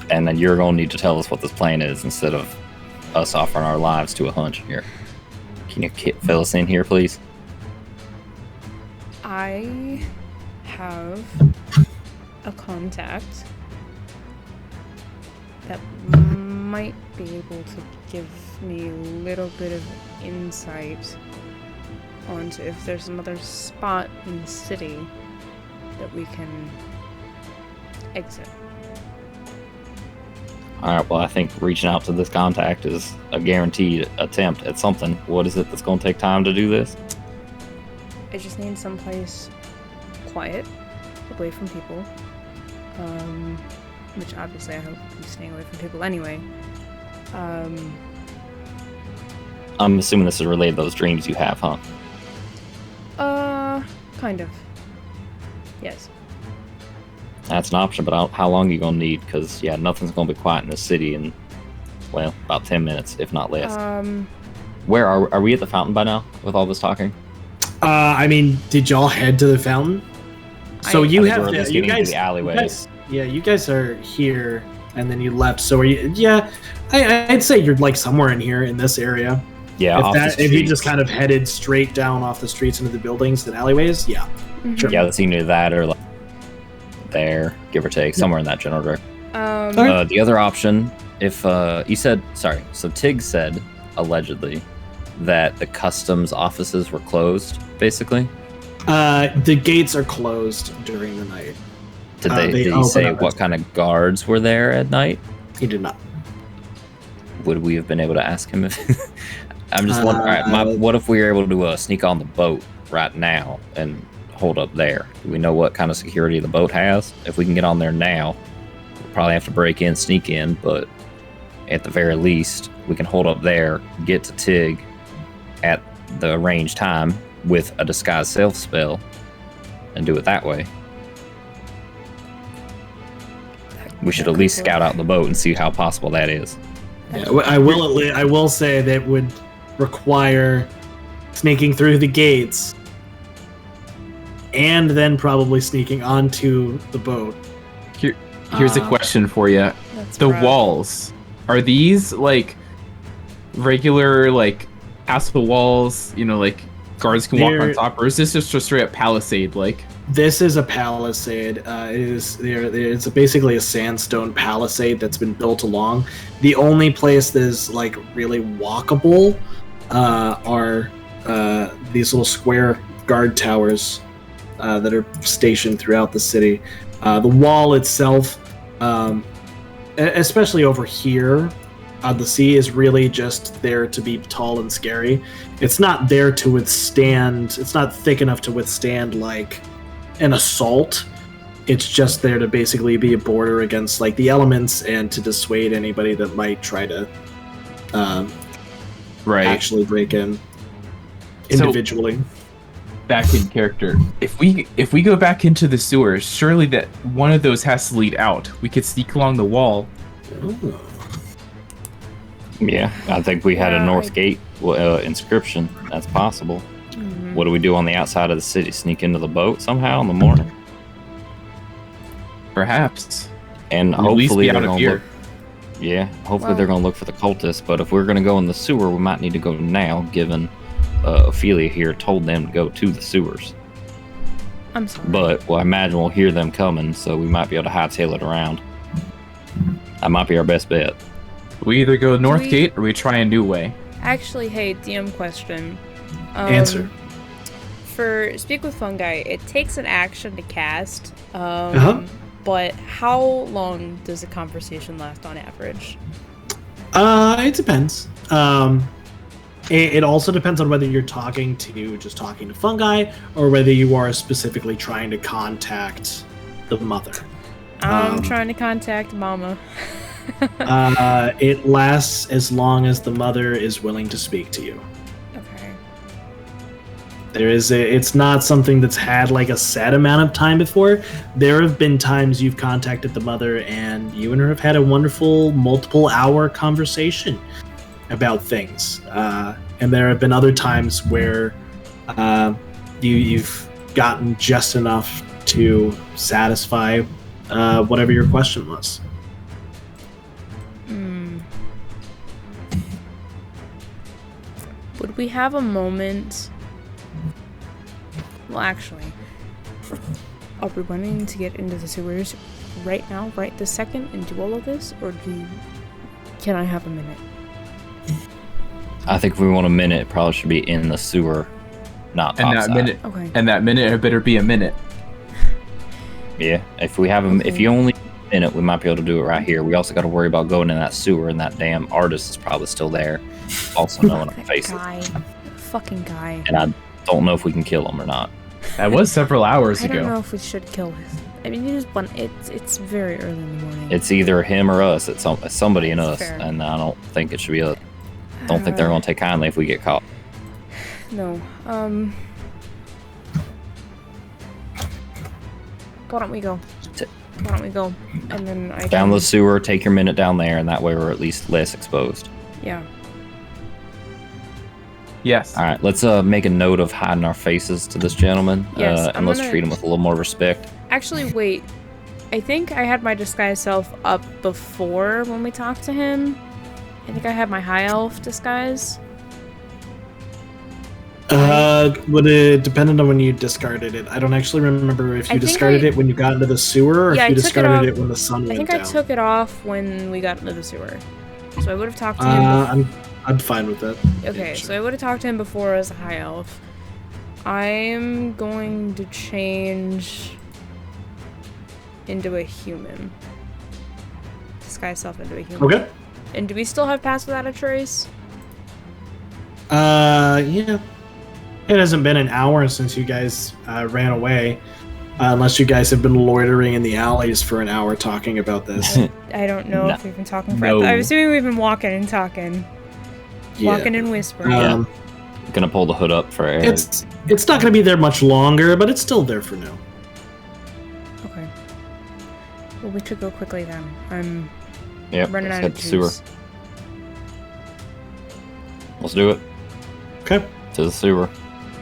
Speaker 4: And then you're going to need to tell us what this plan is instead of us offering our lives to a hunch here. Can you fill us in here, please?
Speaker 2: I have a contact that might be able to give me a little bit of insight onto if there's another spot in the city that we can exit.
Speaker 6: Alright, well, I think reaching out to this contact is a guaranteed attempt at something. What is it that's going to take time to do this?
Speaker 2: I just need someplace quiet, away from people. Which obviously I hope I'm staying away from people anyway.
Speaker 6: I'm assuming this is related to those dreams you have, huh?
Speaker 2: Kind of. Yes.
Speaker 6: That's an option, but how long are you going to need? Because, yeah, nothing's going to be quiet in this city in, well, about 10 minutes, if not less. Where are we at the fountain by now with all this talking?
Speaker 3: I mean, did y'all head to the fountain? So you have
Speaker 6: we're just
Speaker 3: you
Speaker 6: getting
Speaker 3: guys,
Speaker 6: to the alleyways.
Speaker 3: you guys are here, and then you left. So are you? Yeah, I'd say you're like somewhere in here in this area.
Speaker 6: Yeah,
Speaker 3: If you just kind of headed straight down off the streets into the buildings and alleyways, yeah.
Speaker 2: Mm-hmm.
Speaker 3: Sure.
Speaker 6: Yeah, that's either that or like there, give or take, somewhere in that general direction. The other option, if you said, sorry, so Tig said allegedly that the customs offices were closed, basically.
Speaker 3: The gates are closed during the night.
Speaker 6: Did he say what kind of guards were there at night?
Speaker 3: He did not.
Speaker 6: Would we have been able to ask him if? I'm just wondering. All right, what if we were able to sneak on the boat right now and hold up there? Do we know what kind of security the boat has? If we can get on there now, we'll probably have to break in, sneak in, but at the very least, we can hold up there, get to Tig at the arranged time with a disguise self spell, and do it that way. We should at least scout out the boat and see how possible that is.
Speaker 3: Yeah, I will say that would require sneaking through the gates and then probably sneaking onto the boat.
Speaker 1: Here's a question for you. The walls, are these like regular like castle walls, like guards can walk on top, or is this just a straight up palisade like?
Speaker 3: This is a palisade. It's basically a sandstone palisade that's been built along. The only place that is like really walkable are these little square guard towers that are stationed throughout the city. The wall itself, especially over here on the sea, is really just there to be tall and scary. It's not there to withstand. It's not thick enough to withstand like an assault. It's just there to basically be a border against like the elements and to dissuade anybody that might try to actually break in individually.
Speaker 1: So, back in character, if we go back into the sewers, surely that one of those has to lead out. We could sneak along the wall.
Speaker 3: Ooh.
Speaker 6: Yeah, I think we had a north gate inscription. That's possible. Mm-hmm. What do we do on the outside of the city? Sneak into the boat somehow in the morning?
Speaker 1: Perhaps.
Speaker 6: And
Speaker 1: or
Speaker 6: hopefully
Speaker 1: they're
Speaker 6: going to look. Yeah, hopefully they're going to look for the cultists. But if we're going to go in the sewer, we might need to go now, given Ophelia here told them to go to the sewers.
Speaker 2: I'm sorry.
Speaker 6: But I imagine we'll hear them coming, so we might be able to hightail it around. That might be our best bet.
Speaker 1: We either go north gate or we try a new way.
Speaker 2: Actually, hey, DM question.
Speaker 3: Answer.
Speaker 2: For Speak with Fungi, it takes an action to cast. But how long does a conversation last on average?
Speaker 3: It depends. It also depends on whether you're talking to fungi or whether you are specifically trying to contact the mother.
Speaker 2: I'm trying to contact Mama.
Speaker 3: It lasts as long as the mother is willing to speak to you.
Speaker 2: Okay.
Speaker 3: It's not something that's had like a set amount of time before. There have been times you've contacted the mother and you and her have had a wonderful multiple-hour conversation about things. And there have been other times where you've gotten just enough to satisfy whatever your question was.
Speaker 2: Would we have a moment? Well, actually, Are we wanting to get into the sewers right now, right this second, and do all of this, or can I have a minute?
Speaker 4: I think if we want a minute, it probably should be in the sewer, not
Speaker 1: And
Speaker 4: topside.
Speaker 1: that minute,
Speaker 2: Okay.
Speaker 1: and that minute, it better be a minute.
Speaker 4: Yeah, if we have if you only have a minute, we might be able to do it right here. We also got to worry about going in that sewer, and that damn artist is probably still there, also knowing our
Speaker 2: That
Speaker 4: faces.
Speaker 2: guy. Fucking guy.
Speaker 4: And I don't know if we can kill him or not.
Speaker 1: That was several hours
Speaker 2: I don't know
Speaker 1: ago.
Speaker 2: if we should kill him. I mean, it's very early in the morning.
Speaker 4: It's either him or us. It's somebody in us,
Speaker 2: Fair.
Speaker 4: and I don't think it should be us. Don't think they're going to take kindly if we get caught.
Speaker 2: No. Why don't we go? Why don't we go? And then I
Speaker 4: Down
Speaker 2: can...
Speaker 4: the sewer, take your minute down there, and that way we're at least less exposed.
Speaker 2: Yeah.
Speaker 1: Yes.
Speaker 4: All right, let's make a note of hiding our faces to this gentleman,
Speaker 2: Yes,
Speaker 4: and
Speaker 2: I'm
Speaker 4: let's
Speaker 2: gonna-
Speaker 4: treat him with a little more respect.
Speaker 2: Actually, wait. I think I had my disguise self up before when we talked to him. I think I had my high elf disguise.
Speaker 3: Would it depended on when you discarded it? I don't actually remember if
Speaker 2: I
Speaker 3: you
Speaker 2: think
Speaker 3: discarded it when you got into the sewer, or
Speaker 2: Yeah,
Speaker 3: if you
Speaker 2: I took it
Speaker 3: discarded
Speaker 2: off-
Speaker 3: it when the sun
Speaker 2: I
Speaker 3: went
Speaker 2: think
Speaker 3: down.
Speaker 2: I took it off when we got into the sewer. So I would have talked to him.
Speaker 3: I'm fine with that.
Speaker 2: Okay,
Speaker 3: Yeah,
Speaker 2: so
Speaker 3: sure.
Speaker 2: I would have talked to him before as a high elf. I'm going to change into a human. Disguise self into a human.
Speaker 3: Okay.
Speaker 2: And do we still have Pass Without a Trace?
Speaker 3: Yeah. It hasn't been an hour since you guys ran away, unless you guys have been loitering in the alleys for an hour talking about this.
Speaker 2: I don't know
Speaker 4: No.
Speaker 2: if we've been talking for.
Speaker 1: No.
Speaker 2: I'm assuming we've been walking and talking.
Speaker 3: Yeah.
Speaker 2: Walking and whispering.
Speaker 3: Um,
Speaker 4: Gonna pull the hood up for Eric.
Speaker 3: it's not going to be there much longer, but it's still there for now.
Speaker 2: Okay. Well, we should go quickly then. I'm
Speaker 4: Yep,
Speaker 2: running
Speaker 4: let's
Speaker 2: out
Speaker 4: head
Speaker 2: of
Speaker 4: to sewer.
Speaker 2: juice.
Speaker 4: Let's do it.
Speaker 3: Okay.
Speaker 4: To the sewer.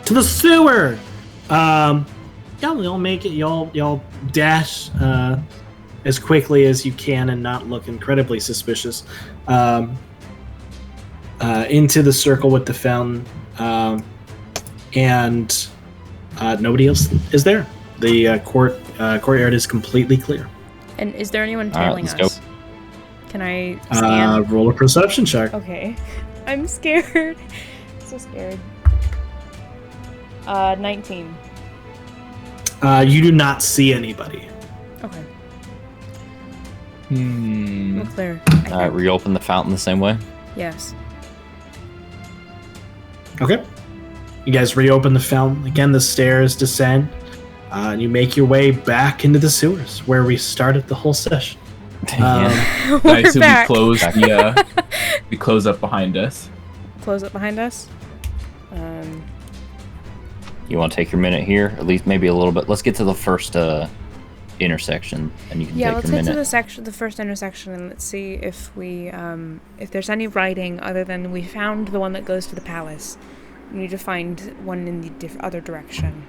Speaker 3: To the sewer. Y'all make it. Y'all dash as quickly as you can and not look incredibly suspicious. Into the circle with the fountain, and nobody else is there. The courtyard is completely clear.
Speaker 2: And is there anyone
Speaker 4: All right,
Speaker 2: tailing
Speaker 4: let's go.
Speaker 2: us? Can I scan?
Speaker 3: Roll a perception check.
Speaker 2: Okay. I'm scared. So scared. 19.
Speaker 3: You do not see anybody.
Speaker 2: Okay.
Speaker 1: Hmm.
Speaker 2: We're clear.
Speaker 4: All right, reopen the fountain the same way.
Speaker 2: Yes.
Speaker 3: Okay. You guys reopen the fountain. Again, the stairs descend. And you make your way back into the sewers, where we started the whole session.
Speaker 1: I
Speaker 2: We're
Speaker 1: assume
Speaker 2: back.
Speaker 1: we close up behind us.
Speaker 2: Close it behind us.
Speaker 4: You want to take your minute here? At least maybe a little bit. Let's get to the first intersection, and you can
Speaker 2: Yeah,
Speaker 4: take
Speaker 2: let's
Speaker 4: your
Speaker 2: get to
Speaker 4: minute.
Speaker 2: the first intersection, and let's see if we, if there's any writing other than we found the one that goes to the palace. We need to find one in the other direction.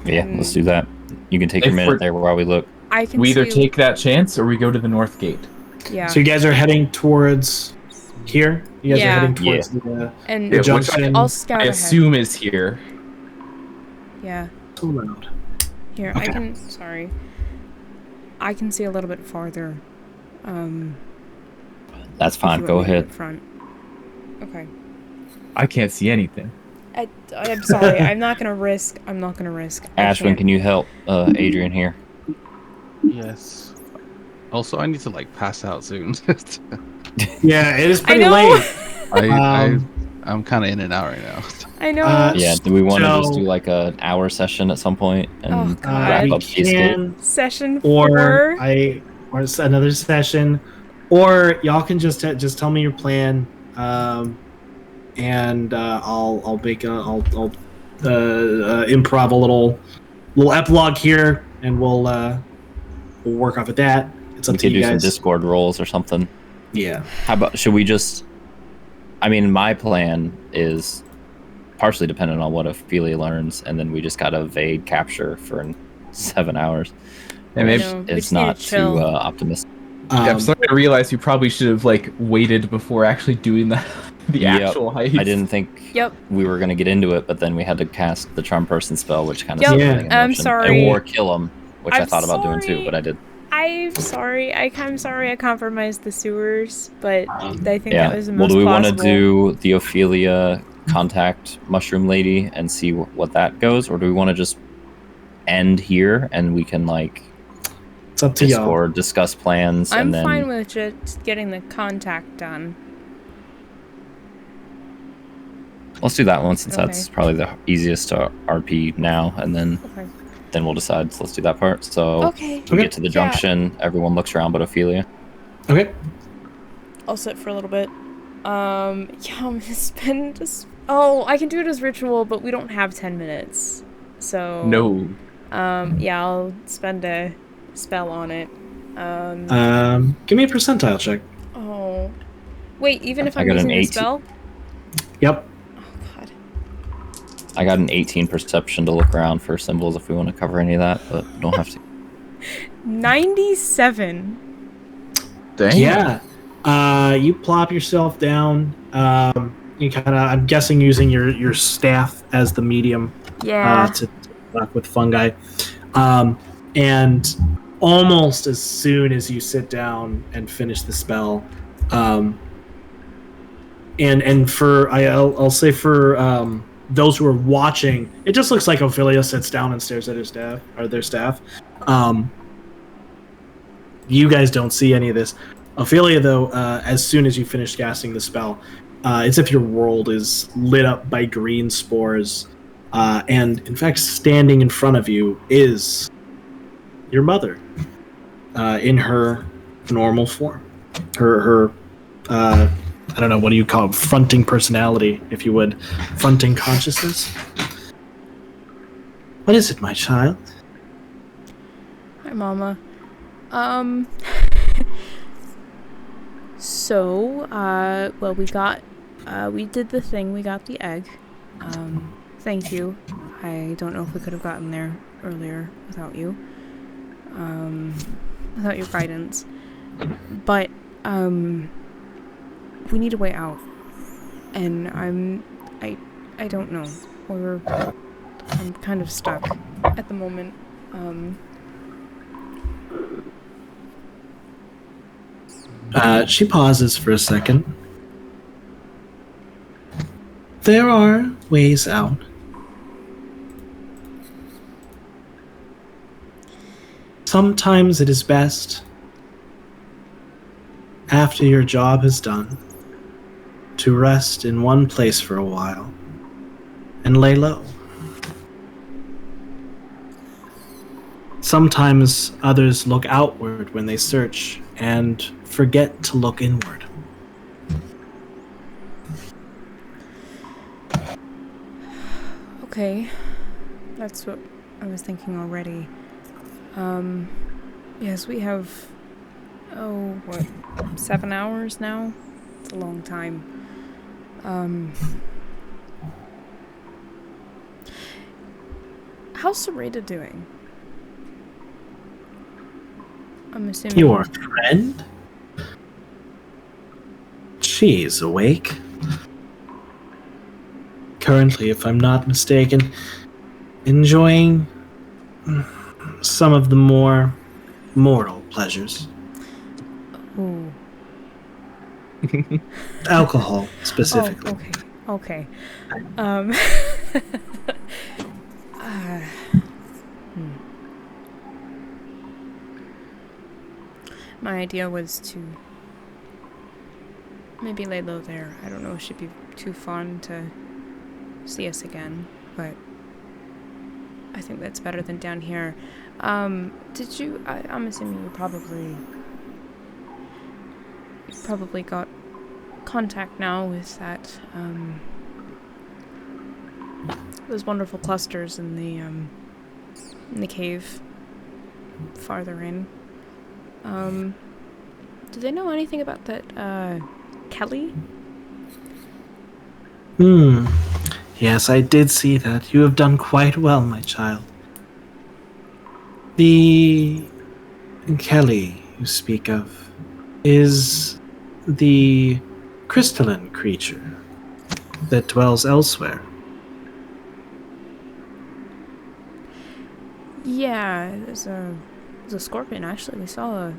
Speaker 4: Yeah, let's do that. You can take your
Speaker 1: If
Speaker 4: minute
Speaker 1: we're-
Speaker 4: there while we look.
Speaker 2: I can
Speaker 1: We either
Speaker 2: see,
Speaker 1: take that chance or we go to the north gate.
Speaker 2: yeah,
Speaker 3: So you guys are heading towards here. You guys
Speaker 2: Yeah.
Speaker 3: are heading towards the
Speaker 2: and
Speaker 3: the
Speaker 1: Yeah, which
Speaker 3: junction.
Speaker 2: I'll scout
Speaker 1: I
Speaker 2: ahead.
Speaker 1: assume is here.
Speaker 2: Yeah,
Speaker 3: So loud.
Speaker 2: here
Speaker 3: Okay.
Speaker 2: I can. Sorry, I can see a little bit farther.
Speaker 4: That's
Speaker 2: if
Speaker 4: fine.
Speaker 2: you
Speaker 4: Go
Speaker 2: want me to
Speaker 4: ahead.
Speaker 2: get front. Okay.
Speaker 1: I can't see anything.
Speaker 2: I'm sorry. I'm not gonna risk. I
Speaker 4: Ashwin,
Speaker 2: can't.
Speaker 4: can you help Adrian here?
Speaker 5: Yes. Also, I need to like pass out soon.
Speaker 3: Yeah, it is
Speaker 2: I
Speaker 3: pretty
Speaker 2: know.
Speaker 3: late.
Speaker 5: I'm kind of in and out right now.
Speaker 2: I know.
Speaker 4: Yeah. Do we want to
Speaker 3: So-
Speaker 4: just do like an hour session at some point and
Speaker 2: Oh, God.
Speaker 4: wrap
Speaker 3: We
Speaker 4: up the escape?
Speaker 3: can,
Speaker 2: Session
Speaker 3: or
Speaker 2: 4.
Speaker 3: or it's another session, or y'all can just tell me your plan, and I'll make I'll improv a little epilogue here, and we'll work off of that. It's up
Speaker 4: We
Speaker 3: to
Speaker 4: could
Speaker 3: you
Speaker 4: do some
Speaker 3: guys.
Speaker 4: Discord rolls or something.
Speaker 3: Yeah.
Speaker 4: How about, should we just, I mean, my plan is partially dependent on what Ophelia learns, and then we just got to evade capture for 7 hours.
Speaker 1: And maybe,
Speaker 2: know. We
Speaker 4: It's
Speaker 2: just need to
Speaker 4: not too
Speaker 2: chill.
Speaker 4: optimistic.
Speaker 1: yeah, I'm starting to realize we probably should have like waited before actually doing that. The
Speaker 4: Yep.
Speaker 1: actual height.
Speaker 4: I didn't think
Speaker 2: Yep.
Speaker 4: we were going to get into it, but then we had to cast the charm person spell, which kind of
Speaker 2: Yep.
Speaker 4: set
Speaker 3: Yeah.
Speaker 4: everything in
Speaker 2: I'm
Speaker 4: motion.
Speaker 2: sorry.
Speaker 4: Or kill him, which I
Speaker 2: I'm
Speaker 4: thought about doing
Speaker 2: sorry.
Speaker 4: too, but I did.
Speaker 2: I'm sorry. I'm sorry I compromised the sewers, but I think
Speaker 4: Yeah.
Speaker 2: that was the
Speaker 4: Well,
Speaker 2: most
Speaker 4: do we want to
Speaker 2: plausible.
Speaker 4: do the Ophelia contact mushroom lady and see what that goes, or do we want to just end here and we can like
Speaker 3: It's up to y'all.
Speaker 4: Discord, discuss plans,
Speaker 2: I'm
Speaker 4: and then
Speaker 2: fine with just getting the contact done.
Speaker 4: let's do that one since
Speaker 2: Okay.
Speaker 4: that's probably the easiest to RP now, and then
Speaker 2: Okay.
Speaker 4: we'll decide. So let's do that part. So
Speaker 2: Okay.
Speaker 4: we get to the
Speaker 2: Yeah.
Speaker 4: junction. Everyone looks around, but Ophelia.
Speaker 3: Okay.
Speaker 2: I'll sit for a little bit. Yeah, I'm gonna spend just. Oh, I can do it as ritual, but we don't have 10 minutes. So.
Speaker 1: No.
Speaker 2: Yeah, I'll spend a spell on it.
Speaker 3: Give me a percentile check.
Speaker 2: Oh. Wait, even if
Speaker 4: I
Speaker 2: I'm
Speaker 4: got an
Speaker 2: using the
Speaker 4: 18.
Speaker 2: spell?
Speaker 3: Yep.
Speaker 2: Oh, God.
Speaker 4: I got an 18 perception to look around for symbols if we want to cover any of that, but don't have to.
Speaker 2: 97.
Speaker 1: Dang.
Speaker 3: Yeah. You plop yourself down. You kind of, I'm guessing, using your staff as the medium
Speaker 2: Yeah.
Speaker 3: to work with fungi. And almost as soon as you sit down and finish the spell, and for I'll say for those who are watching, it just looks like Ophelia sits down and stares at her staff or their staff. You guys don't see any of this. Ophelia, though, as soon as you finish casting the spell, it's as if your world is lit up by green spores. And in fact, standing in front of you is your mother in her normal form. Her I don't know, what do you call it? Fronting personality, if you would. Fronting consciousness. What is it, my child?
Speaker 2: Hi, Mama. So, well, we did the thing, we got the egg. Thank you. I don't know if we could have gotten there earlier without you. Without your guidance. But, we need a way out. And I don't know. I'm kind of stuck at the moment.
Speaker 3: She pauses for a second. There are ways out. Sometimes it is best, after your job is done, to rest in one place for a while and lay low. Sometimes others look outward when they search and forget to look inward.
Speaker 2: Okay. That's what I was thinking already. Yes, we have, 7 hours now? It's a long time. How's Sarita doing? I'm assuming...
Speaker 3: Your friend? She's awake. Currently, if I'm not mistaken, enjoying some of the more mortal pleasures.
Speaker 2: Ooh.
Speaker 3: Alcohol, specifically.
Speaker 2: Oh, okay. My idea was to maybe lay low there. I don't know if she'd be too fun to see us again, but I think that's better than down here. Did you... I'm assuming you probably got contact now with that, those wonderful clusters in the cave farther in. Do they know anything about that, Kelly?
Speaker 3: Yes, I did see that. You have done quite well, my child. The Kelly you speak of is the crystalline creature that dwells elsewhere.
Speaker 2: Yeah, there's a scorpion. Actually, we saw a.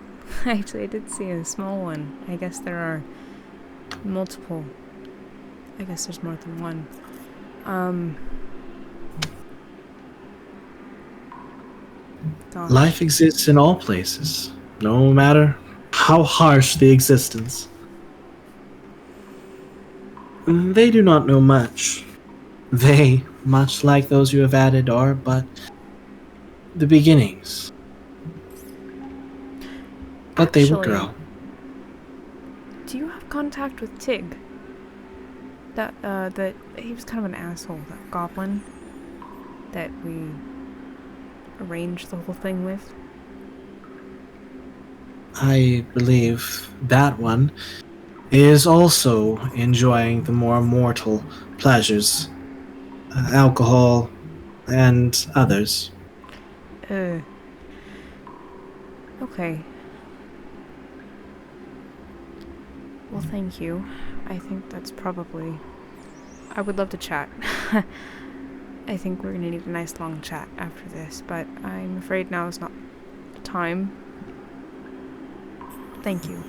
Speaker 2: Actually, I did see a small one. I guess there are multiple. I guess there's more than one. Gosh.
Speaker 3: Life exists in all places, no matter how harsh the existence. They do not know much. They, much like those you have added, are but the beginnings. But they will
Speaker 2: Actually,
Speaker 3: grow.
Speaker 2: Do you have contact with Tig? That he was kind of an asshole, that goblin that we arranged the whole thing with.
Speaker 3: I believe that one is also enjoying the more mortal pleasures, alcohol and others.
Speaker 2: Okay. Well, thank you. I think that's probably... I would love to chat. I think we're gonna need a nice long chat after this, but I'm afraid now is not the time. Thank you.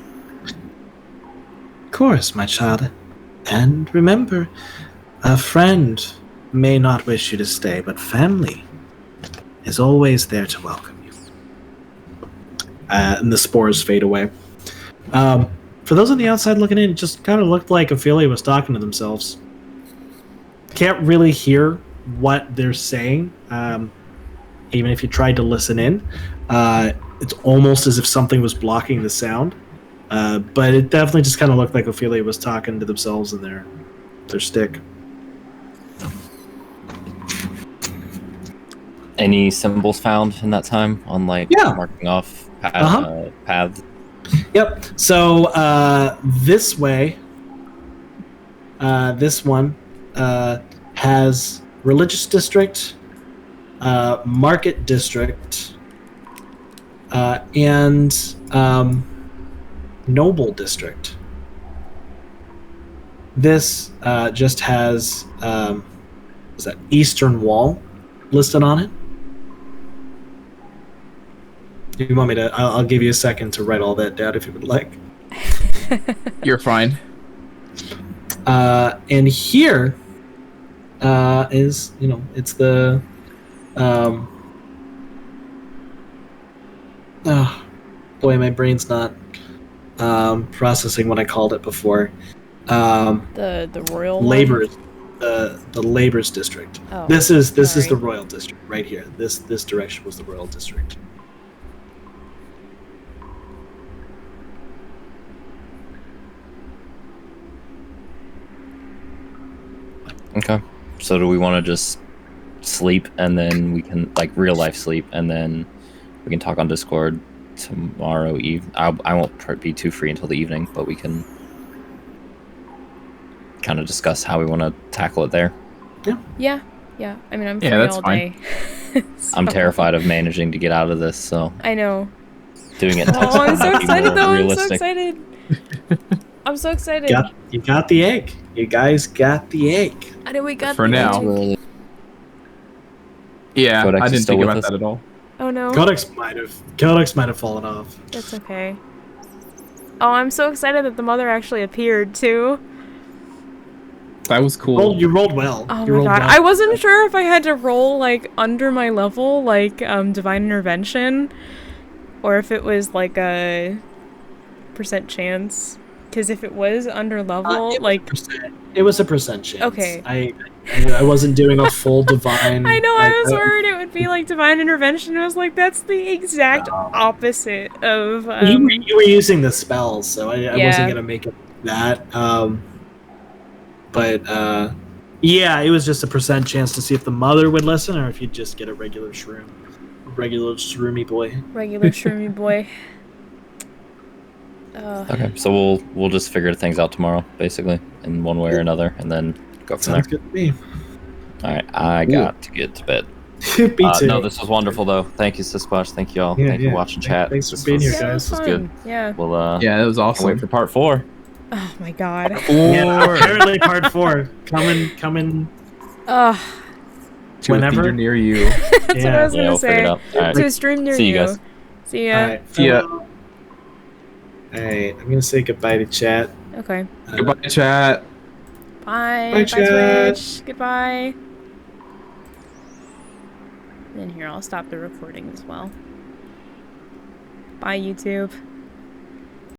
Speaker 3: Of course, my child. And remember, a friend may not wish you to stay, but family is always there to welcome you. And the spores fade away. For those on the outside looking in, it just kind of looked like Ophelia was talking to themselves. Can't really hear what they're saying, even if you tried to listen in. It's almost as if something was blocking the sound. But it definitely just kind of looked like Ophelia was talking to themselves in their stick.
Speaker 4: Any symbols found in that time on marking off paths?
Speaker 3: Yep. So this way, this one has religious district, market district, and noble district. This just has is that Eastern Wall listed on it. You want me to? I'll give you a second to write all that down if you would like.
Speaker 1: You're fine.
Speaker 3: And here is, it's the oh boy, my brain's not processing what I called it before.
Speaker 2: The royal
Speaker 3: laborers, the laborers district.
Speaker 2: Oh,
Speaker 3: this is
Speaker 2: sorry.
Speaker 3: the royal district right here. This direction was the royal district.
Speaker 4: Okay. So do we want to just sleep and then we can, real life sleep, and then we can talk on Discord tomorrow I won't be too free until the evening, but we can kind of discuss how we want to tackle it there.
Speaker 2: Yeah. I mean, I'm free
Speaker 1: that's
Speaker 2: all
Speaker 1: fine.
Speaker 2: day.
Speaker 4: I'm terrified of managing to get out of this, so
Speaker 2: I know.
Speaker 4: doing it.
Speaker 2: Oh, I'm so
Speaker 4: might be
Speaker 2: excited
Speaker 4: more
Speaker 2: though.
Speaker 4: realistic.
Speaker 2: I'm so excited.
Speaker 3: You got the egg. You guys got the egg.
Speaker 2: I know we got
Speaker 1: For
Speaker 2: the
Speaker 1: now.
Speaker 2: egg.
Speaker 1: Yeah,
Speaker 4: Codex
Speaker 1: I
Speaker 4: is
Speaker 1: didn't
Speaker 4: still
Speaker 1: think
Speaker 4: with
Speaker 1: about
Speaker 4: us?
Speaker 1: that at all.
Speaker 2: Oh no.
Speaker 3: Codex might have fallen off.
Speaker 2: That's okay. Oh, I'm so excited that the mother actually appeared too.
Speaker 1: That was cool.
Speaker 3: You rolled well.
Speaker 2: Oh
Speaker 3: You
Speaker 2: my
Speaker 3: rolled
Speaker 2: god.
Speaker 3: well.
Speaker 2: I wasn't sure if I had to roll under my level, divine intervention, or if it was a percent chance. Because if it was under level,
Speaker 3: it was a percent chance.
Speaker 2: Okay.
Speaker 3: I wasn't doing a full divine.
Speaker 2: I know, I was worried it would be divine intervention. I was like, that's the exact opposite of.
Speaker 3: You were using the spells, so I wasn't gonna make it that. Yeah, it was just a percent chance to see if the mother would listen, or if you'd just get a regular shroom, regular shroomy boy.
Speaker 2: Regular shroomy boy.
Speaker 4: Okay, so we'll just figure things out tomorrow, basically, in one way or another, and then go from
Speaker 3: Sounds
Speaker 4: there.
Speaker 3: good to me.
Speaker 4: All right, I got to get to bed.
Speaker 3: Me too.
Speaker 4: No, this was wonderful, though. Thank you, Sisquatch. Thank you all. Thank you for watching chat.
Speaker 3: Thanks for
Speaker 4: This
Speaker 3: being here,
Speaker 2: Yeah, it
Speaker 3: guys.
Speaker 2: was
Speaker 4: This was good.
Speaker 2: fun. Yeah.
Speaker 4: We'll
Speaker 1: Yeah, it was
Speaker 4: can't
Speaker 1: awesome.
Speaker 4: wait for part 4.
Speaker 2: Oh my god.
Speaker 3: Yeah,
Speaker 1: Or
Speaker 3: apparently part 4 coming.
Speaker 2: Ugh.
Speaker 1: to a
Speaker 3: Whenever.
Speaker 1: theater near you.
Speaker 2: That's what I was
Speaker 4: Yeah,
Speaker 2: gonna
Speaker 4: we'll figure it
Speaker 2: say.
Speaker 4: out. All right.
Speaker 2: To a stream near
Speaker 4: See you
Speaker 2: you.
Speaker 4: guys.
Speaker 2: See ya.
Speaker 3: All right.
Speaker 1: See ya.
Speaker 3: All right. I'm gonna say goodbye to chat.
Speaker 2: Okay.
Speaker 1: Goodbye, chat.
Speaker 2: Bye.
Speaker 3: Bye,
Speaker 2: Bye,
Speaker 3: chat.
Speaker 2: Twitch. Goodbye. And here, I'll stop the recording as well. Bye, YouTube.